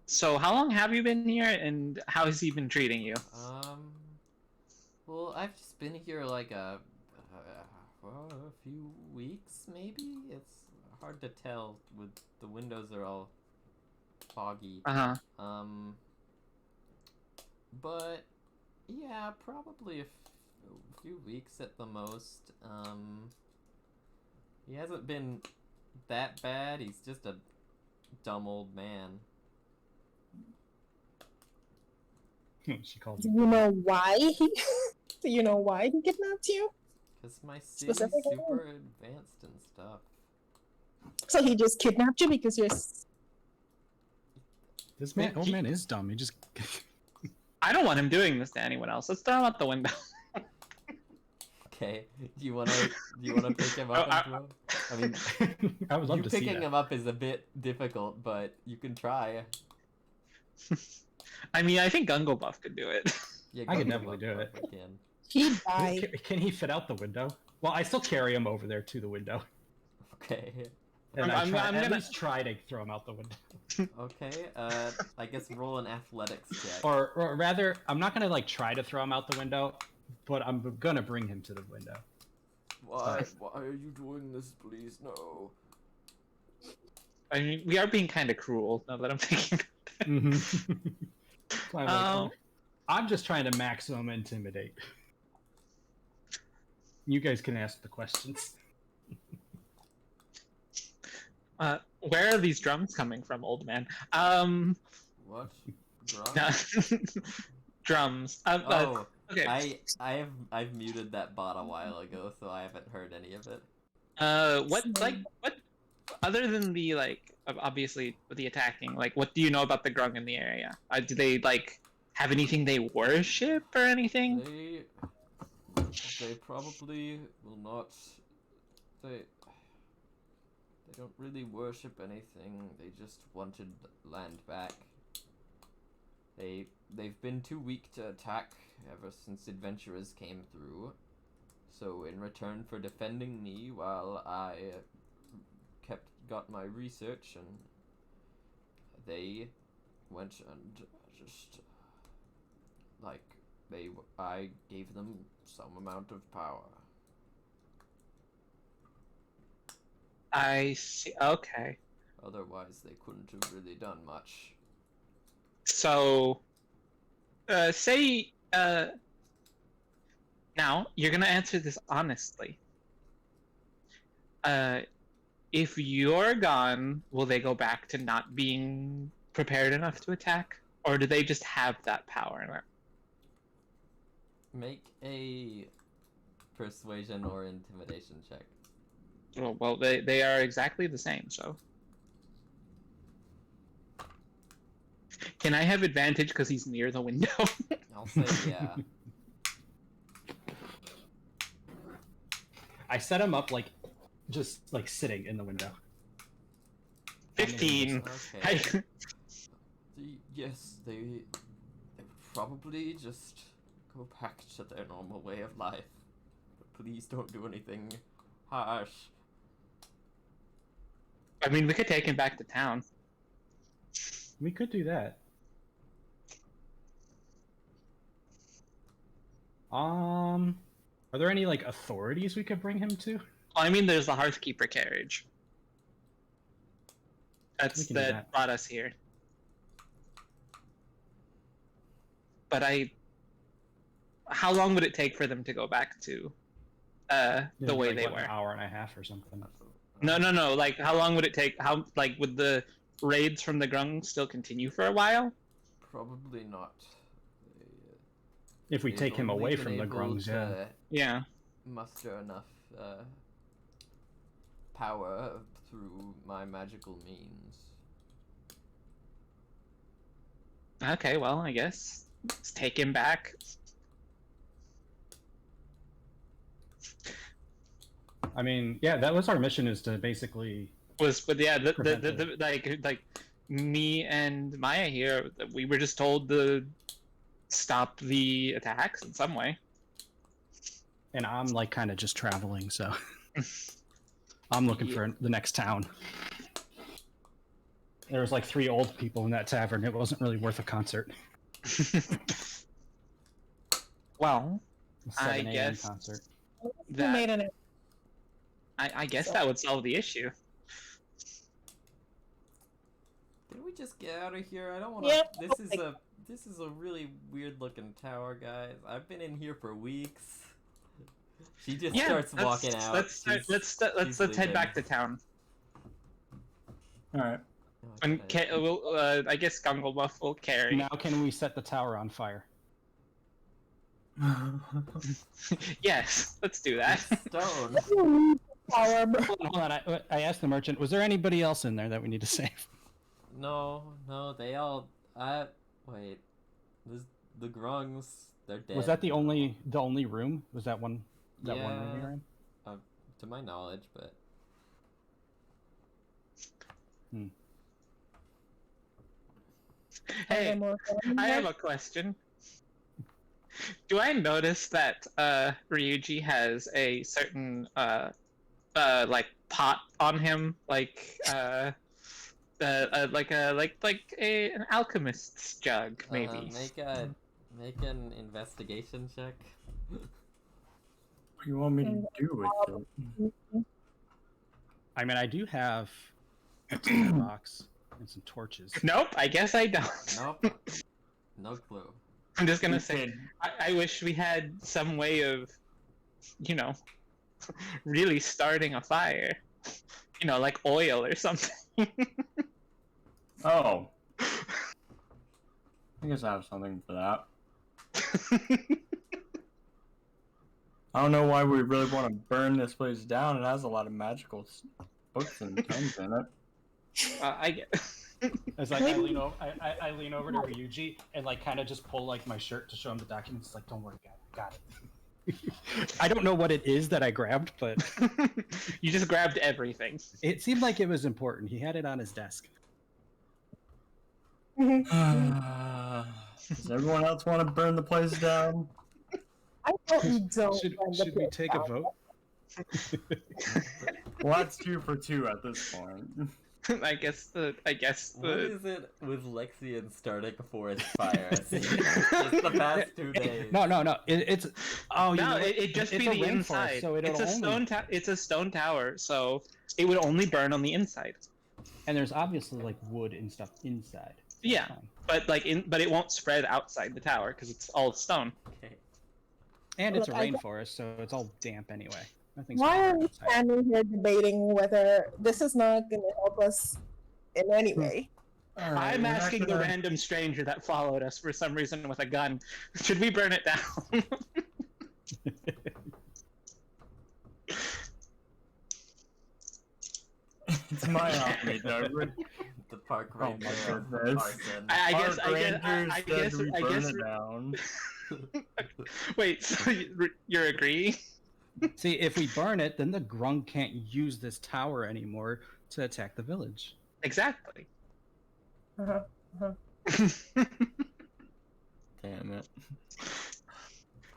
so how long have you been here, and how has he been treating you? Well, I've just been here like a few weeks, maybe? It's hard to tell, with the windows are all foggy. Uh-huh. But, yeah, probably a few weeks at the most. He hasn't been that bad, he's just a dumb old man. She called Do me. you know why he? Do you know why he kidnapped you? Because my city's Specifically? super advanced and stuff. So he just kidnapped you because you're. This old man is dumb. He just. I don't want him doing this to anyone else. Let's throw him out the window. Okay, do you wanna pick him up and throw? I mean, I would love you to see picking that. him up is a bit difficult, but you can try. I mean, I think Gungle could do it. Yeah, I could go for definitely do it. if I can. He died. Can he fit out the window? Well, I still carry him over there to the window. Okay. And I'm at gonna- least try to throw him out the window. Okay. I guess roll an athletics check. Or rather, I'm not gonna like try to throw him out the window, but I'm gonna bring him to the window. Why are you doing this? Please no. I mean, we are being kind of cruel now that I'm thinking. So I'm just trying to maximum intimidate. You guys can ask the questions. Where are these drums coming from, old man? What? Drunk? Drums. Oh, Okay. I've muted that bot a while ago, so I haven't heard any of it. What other than the obviously the attacking, what do you know about the Grung in the area? Do they have anything they worship or anything? They probably will not. They don't really worship anything. They just wanted land back. They've been too weak to attack ever since adventurers came through. So in return for defending me while I got my research, and they went and just I gave them some amount of power. I see. Okay. Otherwise, they couldn't have really done much. So, now you're gonna answer this honestly. If you're gone, will they go back to not being prepared enough to attack, or do they just have that power now? Make a persuasion or intimidation check. Well, they are exactly the same. So, can I have advantage because he's near the window? I'll say yeah. I set him up just sitting in the window. 15. Okay. Yes, they would probably just go back to their normal way of life. But please don't do anything harsh. I mean, we could take him back to town. We could do that. Are there any authorities we could bring him to? Well, I mean, there's the Hearthkeeper carriage. We That can do that. brought us here. But how long would it take for them to go back to the way they were? An hour and a half or something. No. Like, how long would it take? Would the raids from the Grung still continue for a while? Probably not. If we They've take him only away been from the able Grungs, yeah. to Yeah. muster enough power through my magical means. Okay, well, I guess let's take him back. I mean, yeah, that was our mission, is to basically... But yeah, Prevent it. like me and Maya here, we were just told to stop the attacks in some way. And I'm kind of just traveling, so... I'm looking for the next town. There was 3 old people in that tavern. It wasn't really worth a concert. Well, A 7 a.m. guess concert. You that made an I guess that would solve the issue. Can we just get out of here? I don't want to. Yeah, This is a really weird looking tower, guys. I've been in here for weeks. She just starts walking out. Let's She's head leaving. back to town. All right. And I guess Gunglebuff will carry. Now can we set the tower on fire? Yes, let's do that. Stone. Hold on, I asked the merchant, was there anybody else in there that we need to save? No, they all. Wait. The Grungs. They're dead. Was that the only room? Was that one room Yeah. we were in? To my knowledge, but. Hey, I have a question. Do I notice that Ryuji has a certain pot on him, an alchemist's jug, maybe? Make an investigation check. What do you want me to do with it? I mean, I do have a tinder box and some torches. Nope, I guess I don't. Nope. No clue. I'm just gonna say, I wish we had some way of, really starting a fire. Like oil or something. Oh. I guess I have something for that. I don't know why we really want to burn this place down. It has a lot of magical books and tomes in it. I get. It's I lean over to Ryuji and kind of just pull my shirt to show him the documents. It's don't worry, got it. I don't know what it is that I grabbed, but You just grabbed everything. it seemed like it was important. He had it on his desk. Does everyone else want to burn the place down? I hope you don't. Should burn the we place take a down. vote? Well, that's 2 for 2 at this point. I guess What the is it with Lexian starting a forest fire? It's the past 2 days. No. It's oh, you no, know what? it just It's be a the rainforest, inside. so It's a only... it's a stone tower, so it would only burn on the inside. And there's obviously like wood and stuff inside. Yeah, Fine. but it won't spread outside the tower because it's all stone. Okay. And it's a Look, I- rainforest, so it's all damp anyway. Nothing's Why gonna are burn we outside. standing here debating whether this is not going to help us in any way? Alright, I'm we're not asking the gonna- random stranger that followed us for some reason with a gun. Should we burn it down? It's my army, Doug. The park Oh my ranger of goodness. arson. I guess Park Rangers said we burn it down. Wait, so you're agreeing? See, if we burn it, then the Grung can't use this tower anymore to attack the village. Exactly. Uh-huh. Damn it.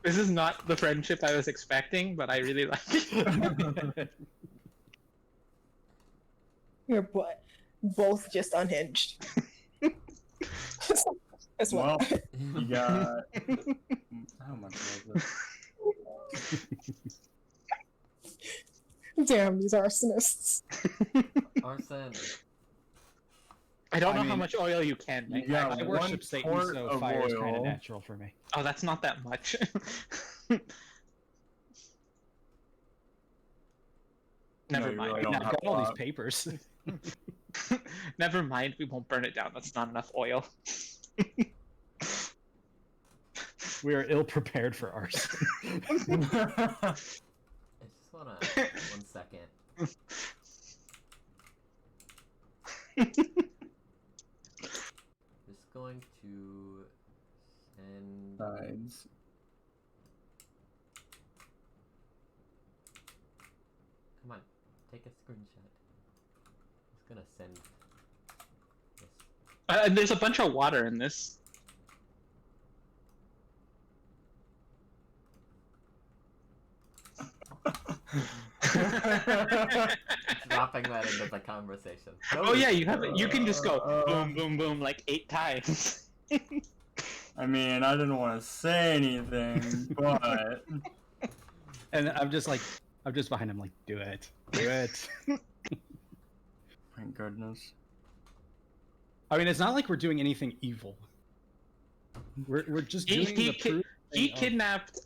This is not the friendship I was expecting, but I really like it. You're both just unhinged. As well. Well, you got. How much was it? Damn, these arsonists. Arson. I don't I know how mean, much oil you can You make. got I one worship Satan, quart so of fire is kind of oil. natural for me. Oh, that's not that much. Never No, you mind. really don't I've have got a all these lot. papers. Never mind. We won't burn it down. That's not enough oil. We are ill prepared for arson. I just wanna 1 second. Just going to send. Sides. Come on, take a screenshot. Just gonna send this. There's a bunch of water in this. Dropping that into the conversation. Oh yeah, you have it. You can just go boom, boom, boom like 8 times. I mean, I didn't want to say anything, but And I'm just behind him, like, do it. Do it. my goodness. I mean, it's not like we're doing anything evil. We're just doing the proof. He kidnapped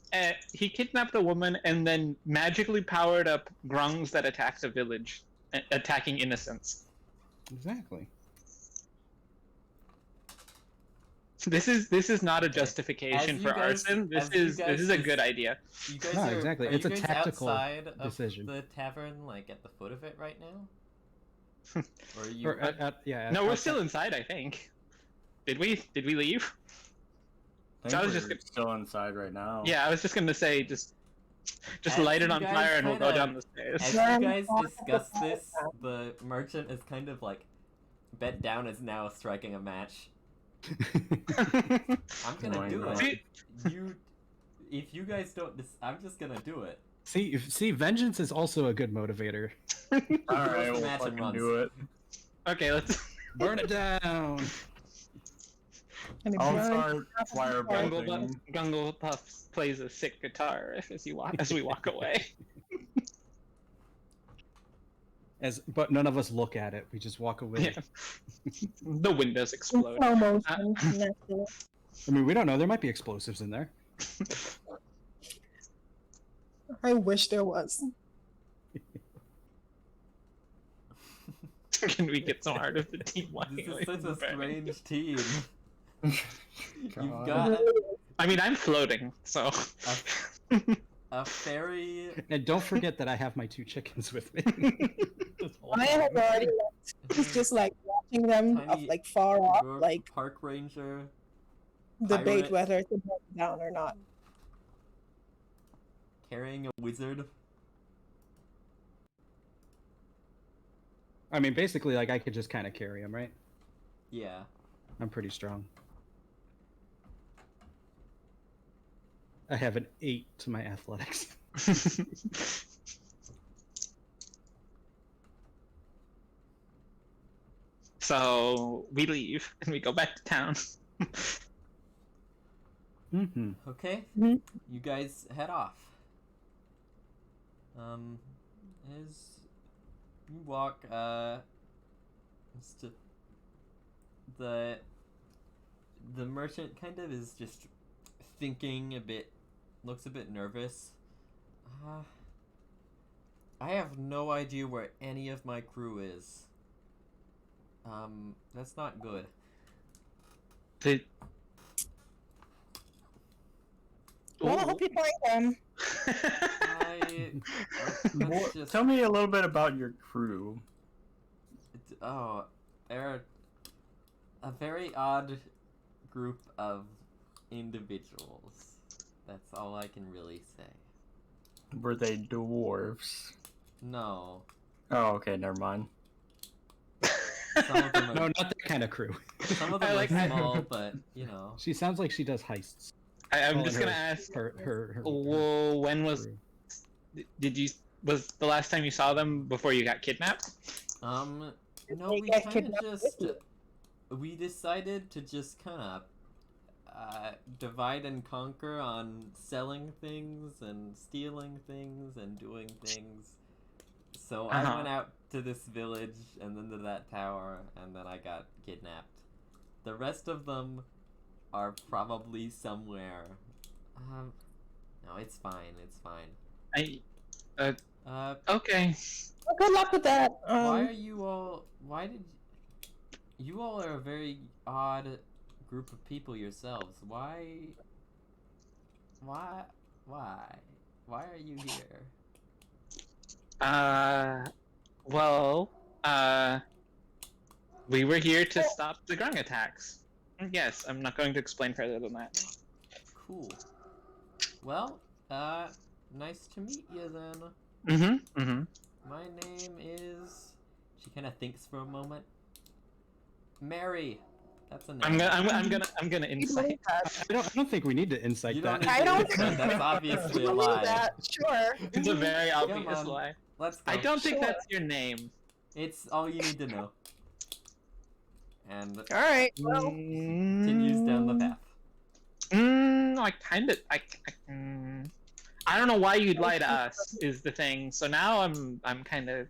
a woman and then magically powered up grungs that attacked a village, attacking innocents. Exactly. This is not a justification As for you guys- arson. This as you is guys a just- good idea. You guys No, are, exactly. are It's you a guys tactical outside of decision. the tavern, like at the foot of it right now? Or are you? Or yeah. No, we're outside- still inside. I think. Did we leave? I So I think was just we're still inside right now. Yeah, I was just gonna say just As light it you on guys fire and we'll go kinda- down the stairs. As Yeah. you guys discuss this, the merchant is kind of like bent down, is now striking a match. I'm gonna my do God. it. If you guys don't, I'm just gonna do it. See, vengeance is also a good motivator. Alright, the we'll match and fucking runs. do it. Okay, let's. Burn it down. And it I'll burns start Gungle firebolting. Gungle Puff plays a sick guitar as we walk away. But none of us look at it. We just walk away. Yeah. The windows in explode. slow motion. naturally. I mean, we don't know. There might be explosives in there. I wish there was. Can we get some art of the team? This is such a strange team. You've God. got I mean, I'm floating, so. a fairy. And don't forget that I have my 2 chickens with me. I have already left. It's just like watching them Tiny like far off, dwarf like park ranger. debate pirate. whether to burn it down or not. carrying a wizard? I mean, basically, like, I could just kind of carry him, right? Yeah. I'm pretty strong. I have an 8 to my athletics. So we leave and we go back to town. Mm-hmm. Okay. Mhm. You guys head off. As you walk, the merchant kind of is just thinking a bit, looks a bit nervous. I have no idea where any of my crew is. That's not good. The... Well, I hope you find them. Let's just... Tell me a little bit about your crew. Oh, they're a very odd group of individuals. That's all I can really say. Were they dwarves? No. Oh, okay, never mind. Some of them are, No, not that kind of crew. some of them I like are that. small, but, you know. She sounds like she does heists. I'm Well, just her- gonna ask. Her Well, when was crew. was the last time you saw them before you got kidnapped? No, They we get kind kidnapped of with just... you. We decided to just kind of divide and conquer on selling things and stealing things and doing things. So I Uh-huh. went out to this village and then to that tower and then I got kidnapped. The rest of them are probably somewhere. No, it's fine. It's fine. Okay. Well, good luck with that. Why are you all? Why did you all are a very odd group of people yourselves? Why? Why are you here? Well, we were here to stop the grung attacks. Yes, I'm not going to explain further than that. Cool. Well, nice to meet you then. Mm-hmm. Mm-hmm. My name is. She kind of thinks for a moment. Mary. That's a name. I'm gonna You believe insight. that? I don't think we need to insight You that. don't need I to don't- insight, That's obviously You a believe lie. that? Sure. It's a very Come obvious on. lie. Let's go. I don't think Sure. that's your name. It's all you need to know. And All right. Well, continues down the path. I kind of. I don't know why you'd lie to us. Is the thing. So now I'm kind of.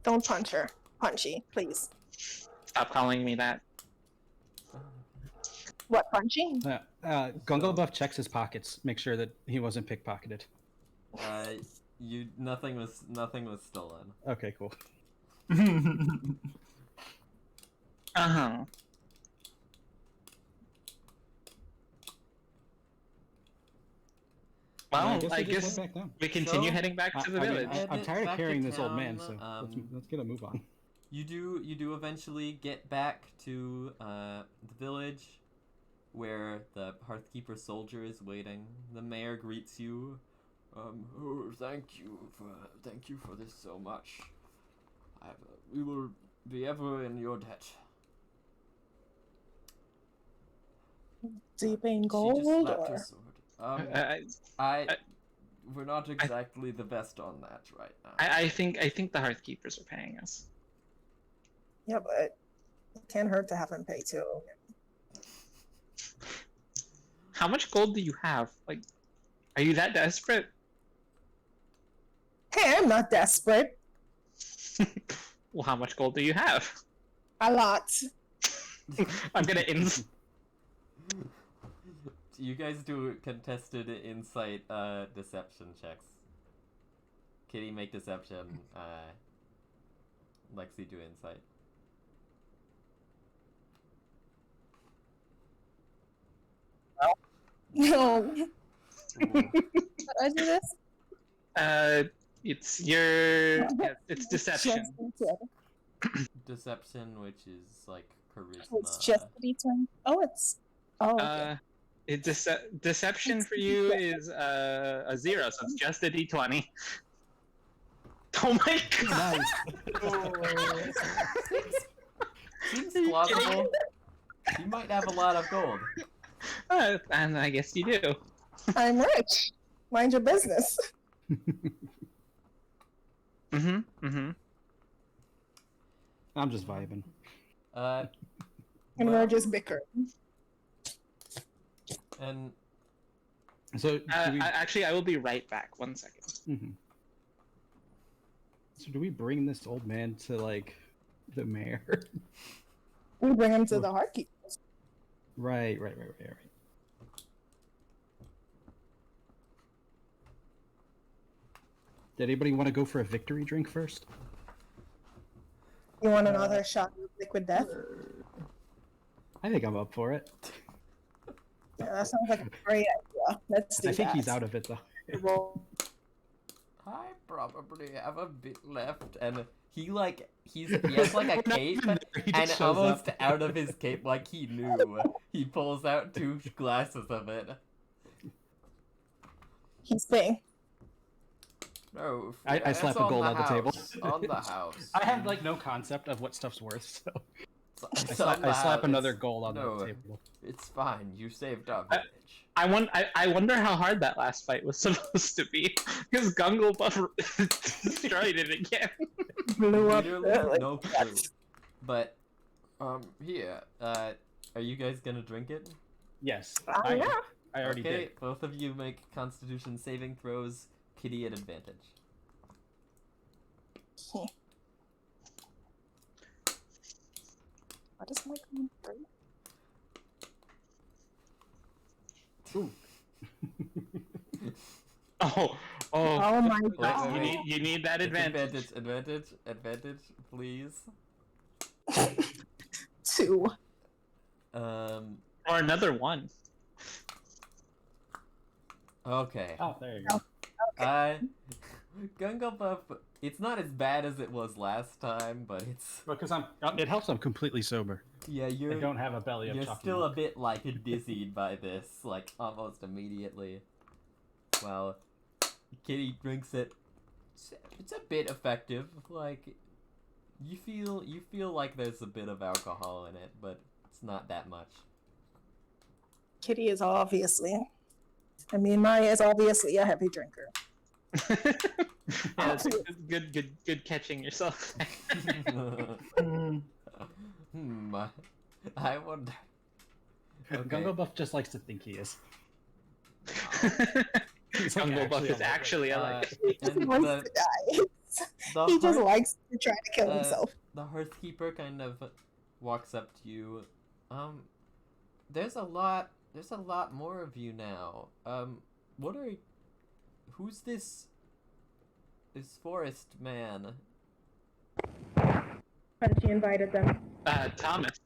don't punch her. Punchy, please. Stop calling me that. What, punchy? Gungo Buff checks his pockets, make sure that he wasn't pickpocketed. Nothing was stolen. Okay, cool. Uh-huh. Well, we I just guess went back down. we continue So, heading back to the I mean, village. I'm tired of Back to carrying this old man, town, so let's get a move on. You do eventually get back to the village where the Hearthkeeper soldier is waiting. The mayor greets you. Oh, thank you for this so much. We will be ever in your debt. Do you pay in She gold just slapped her or? sword. We're not exactly the best on that right now. I think the Hearthkeepers are paying us. Yeah, but it can't hurt to have him pay too. How much gold do you have? Like, are you that desperate? Hey, I'm not desperate. Well, how much gold do you have? A lot. I'm gonna ins. You guys do contested insight deception checks. Kitty make deception. Lexi do insight. No. Ooh. Should I do this? It's your. Yeah, it's deception. Just Deception, which is like charisma. It's just the D10. Oh, it's. Oh, okay. Deception for you is a 0, so it's just a d20. Oh my god! Nice. Seems plausible. You might have a lot of gold. And I guess you do. I'm rich. Mind your business. Mm-hmm. I'm just vibing. And well, we're just bickering. and So, do we, Actually, I will be right back. 1 second. Mhm. So do we bring this old man to like the mayor? We bring him to the Hearthkeepers. Right. Did anybody want to go for a victory drink first? You want another shot of liquid death? I think I'm up for it. Yeah, that sounds like a great idea. Let's do I think that. he's out of it though. Roll. I probably have a bit left, and he has like a cape, He and just shows almost up. out of his cape, like he knew. He pulls out 2 glasses of it. He's paying. No, I that's slap a gold on the table. house, on the house. I have like no concept of what stuff's worth, so It's I on the slap house. another gold on No, the table. It's fine. You saved our village. I wonder how hard that last fight was supposed to be, because Gunglebuff destroyed it again. Blew up. Literally no clue. But here, are you guys gonna drink it? Yes. Oh, yeah. I already Okay, did. both of you make Constitution saving throws. Kitty at advantage. What is my command? Ooh. Oh, Oh my wait, god. wait. you need that It's advantage. advantage, please. 2. Or another 1. Okay. Oh, there you go. Gungle it's not as bad as it was last time, but it's Because it helps I'm completely sober. yeah, I you're don't have a belly of you're chocolate. still a bit like dizzied by this, like almost immediately. Well, Kitty drinks it. It's a bit effective. Like you feel like there's a bit of alcohol in it, but it's not that much. Kitty is obviously. I mean, Maya is obviously a heavy drinker. Yeah, it's good catching yourself. I wonder. Okay. Gunglebuff just likes to think he is. Gunglebuff is actually alive. He just and wants the- to die. The He just hearth- likes to try to kill himself. The Hearthkeeper kind of walks up to you. There's a lot more of you now. Who's this forest man? Punchy invited them. Thomas.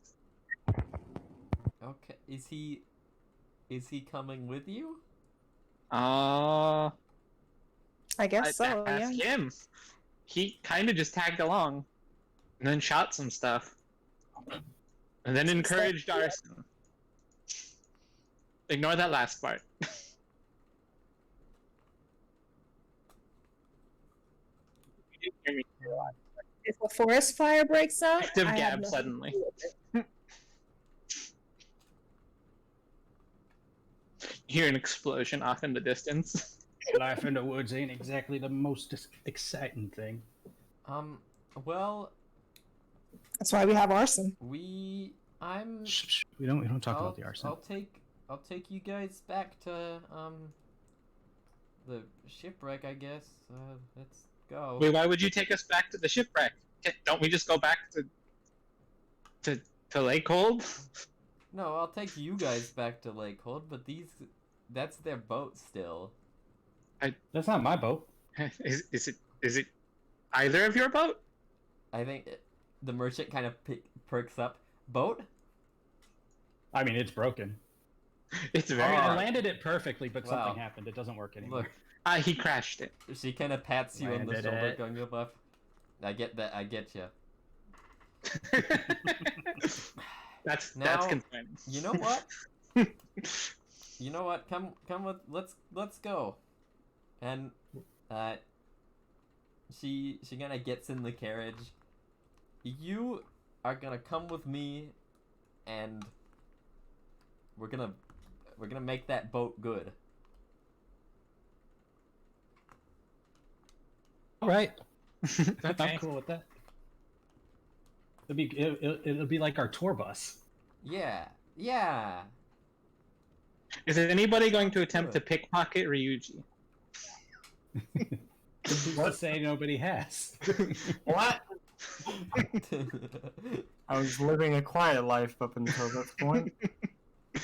Okay, is he coming with you? I guess so, Ask yeah. him. He kind of just tagged along, and then shot some stuff, and then encouraged arson. Ignore that last part. You didn't hear me. If a forest fire breaks out, Active I have gab nothing suddenly. to do with it. You hear an explosion off in the distance. Life in the woods ain't exactly the most exciting thing. Well, That's why we have arson. I'm. Shh, we don't talk about the arson. I'll take you guys back to the shipwreck, I guess. Let's go. Wait, why would you take us back to the shipwreck? Don't we just go back to Lakehold? No, I'll take you guys back to Lakehold, but that's their boat still. That's not my boat. Is it either of your boat? I think the merchant kind of perks up. Boat? I mean, it's broken. It's I very. mean, I Alright. landed it perfectly, but Wow. something happened. It doesn't work anymore. Look, He crashed it. she kind of pats you on the Landed shoulder, it. going, "You're buff." I get that. I get you. That's Now, concerning. You know what? you know what? Come with. Let's go. And she kind of gets in the carriage. You are gonna come with me, and we're gonna make that boat good. All right. Okay. I'm cool with that. It'll be like our tour bus. Yeah. Yeah. Is anybody going to attempt to pickpocket Ryuji? Let's say nobody has. What? I was living a quiet life up until this point.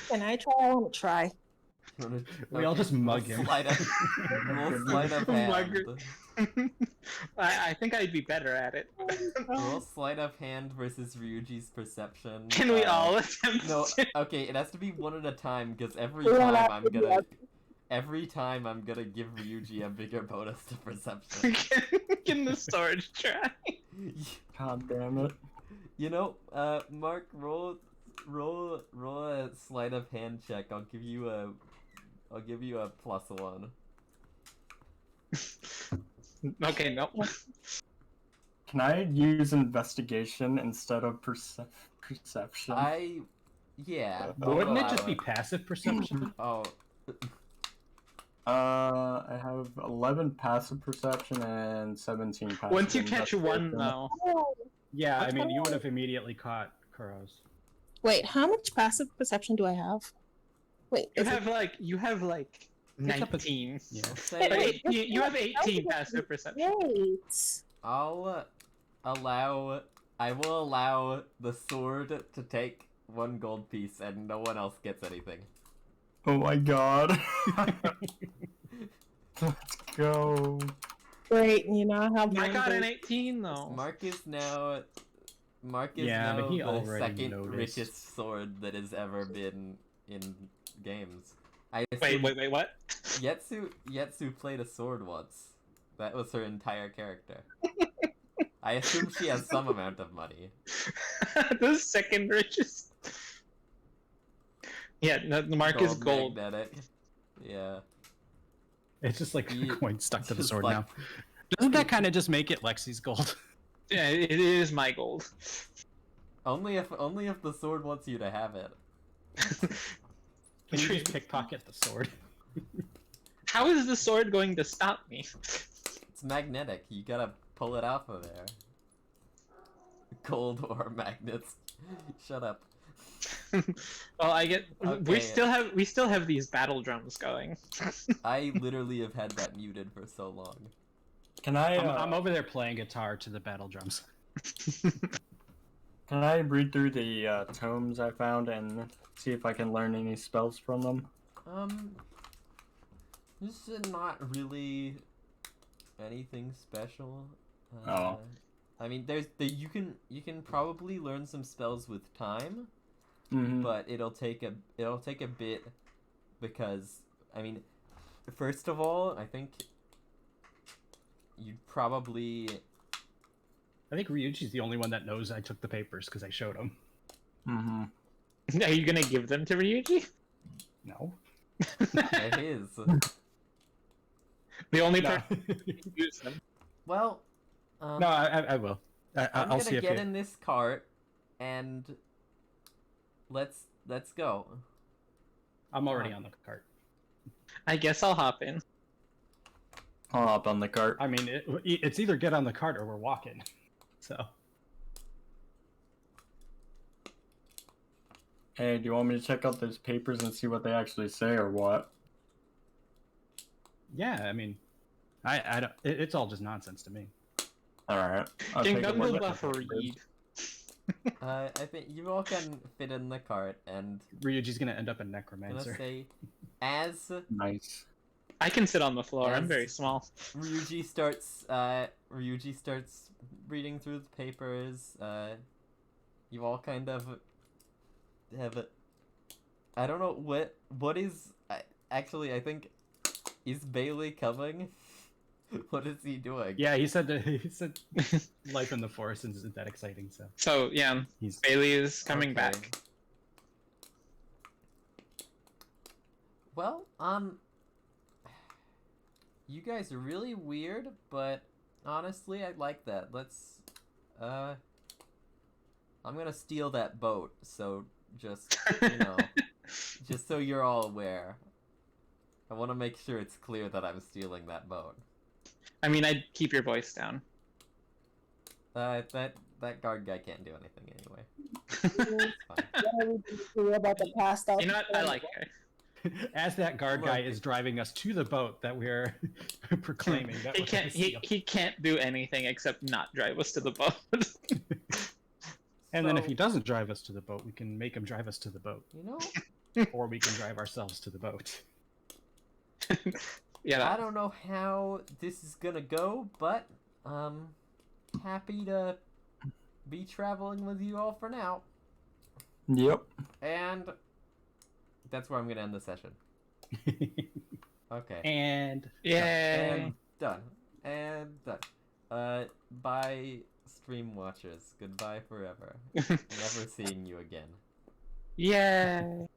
Can I try? I want to try. We all just mug him. Sleight of hand. I think I'd be better at it. Roll sleight of hand versus Ryuji's perception. Can we all attempt? No, to- okay, it has to be one at a time because every We don't time have I'm to do gonna that. give Ryuji a bigger bonus to perception. Can the sword try? God damn it. You know, Mark, roll a sleight of hand check. I'll give you a +1. Okay, no. Can I use investigation instead of perception? Yeah. Wouldn't it I'll just allow be passive perception? Oh, I have 11 passive perception and 17 passive Once you catch one, investigation. though. Yeah, I mean, you would have immediately caught Kuro's. Wait, how much passive perception do I have? Wait, You is have like It's up at- 19. Yeah. say You have 18 passive perception. Wait. I will allow the sword to take 1 gold piece and no one else gets anything. Oh my god. Let's go. Great, you know how I got an 18 though. Mark is now Yeah, but he the already second noticed. richest sword that has ever been in games. I Wait, assume what? Yetsu played a sword once. That was her entire character. I assume she has some amount of money. The second richest. Yeah, no, the mark is gold. Magnetic. Yeah. It's just like Ye- a coin stuck to the just sword like- now. Doesn't that kind of just make it Lexi's gold? Yeah, it is my gold. Only if the sword wants you to have it. Can you just pickpocket the sword? How is the sword going to stop me? It's magnetic. You gotta pull it off of there. Gold or magnets. Shut up. Well, I get. Okay. We still have these battle drums going. I literally have had that muted for so long. Can I I'm over there playing guitar to the battle drums. can I read through the tomes I found and see if I can learn any spells from them? This is not really anything special. Oh. I mean, you can probably learn some spells with time, Mm-hmm. but it'll take a bit because I mean, first of all, I think you'd probably I think Ryuji's the only one that knows I took the papers because I showed him. Mm-hmm. Are you gonna give them to Ryuji? No. they're his. The only No, person who can use them. Well, no, I will. I'm I'll gonna see if get you... in this cart and let's go. I'm already on the cart. I guess I'll hop in. I'll hop on the cart. I mean, it's either get on the cart or we're walking. So. Hey, do you want me to check out those papers and see what they actually say or what? Yeah, I mean, I don't. It's all just nonsense to me. Alright. I'll Can take a look Gundam at the papers. read? I think you all can fit in the cart and Ryuji's gonna end up a I'm gonna necromancer. say as Nice. I can sit on the floor. I'm Yes. very small. Ryuji starts reading through the papers. You all kind of have a, I don't know what is actually I think is Bailey coming? What is he doing? Yeah, he said life in the forest isn't that exciting. So So yeah, he's Bailey is coming Okay. back. Well, you guys are really weird, but honestly, I like that. Let's, I'm gonna steal that boat, so just, you know, just so you're all aware. I want to make sure it's clear that I'm stealing that boat. I mean, I'd keep your voice down. That guard guy can't do anything anyway. It's fine. What are we gonna do about the past You know what? I like her. As that guard guy Look. is driving us to the boat that we're proclaiming that He we're can't. gonna He, steal. he can't do anything except not drive us to the boat. And then if So, he doesn't drive us to the boat, we can make him drive us to the boat, you know, or we can drive ourselves to the boat. Yeah. I don't know how this is gonna go, but happy to be traveling with you all for now. Yep. And that's where I'm gonna end the session. Okay. And Yay. And done. And done. Bye, stream watchers. Goodbye forever. Never seeing you again. Yay.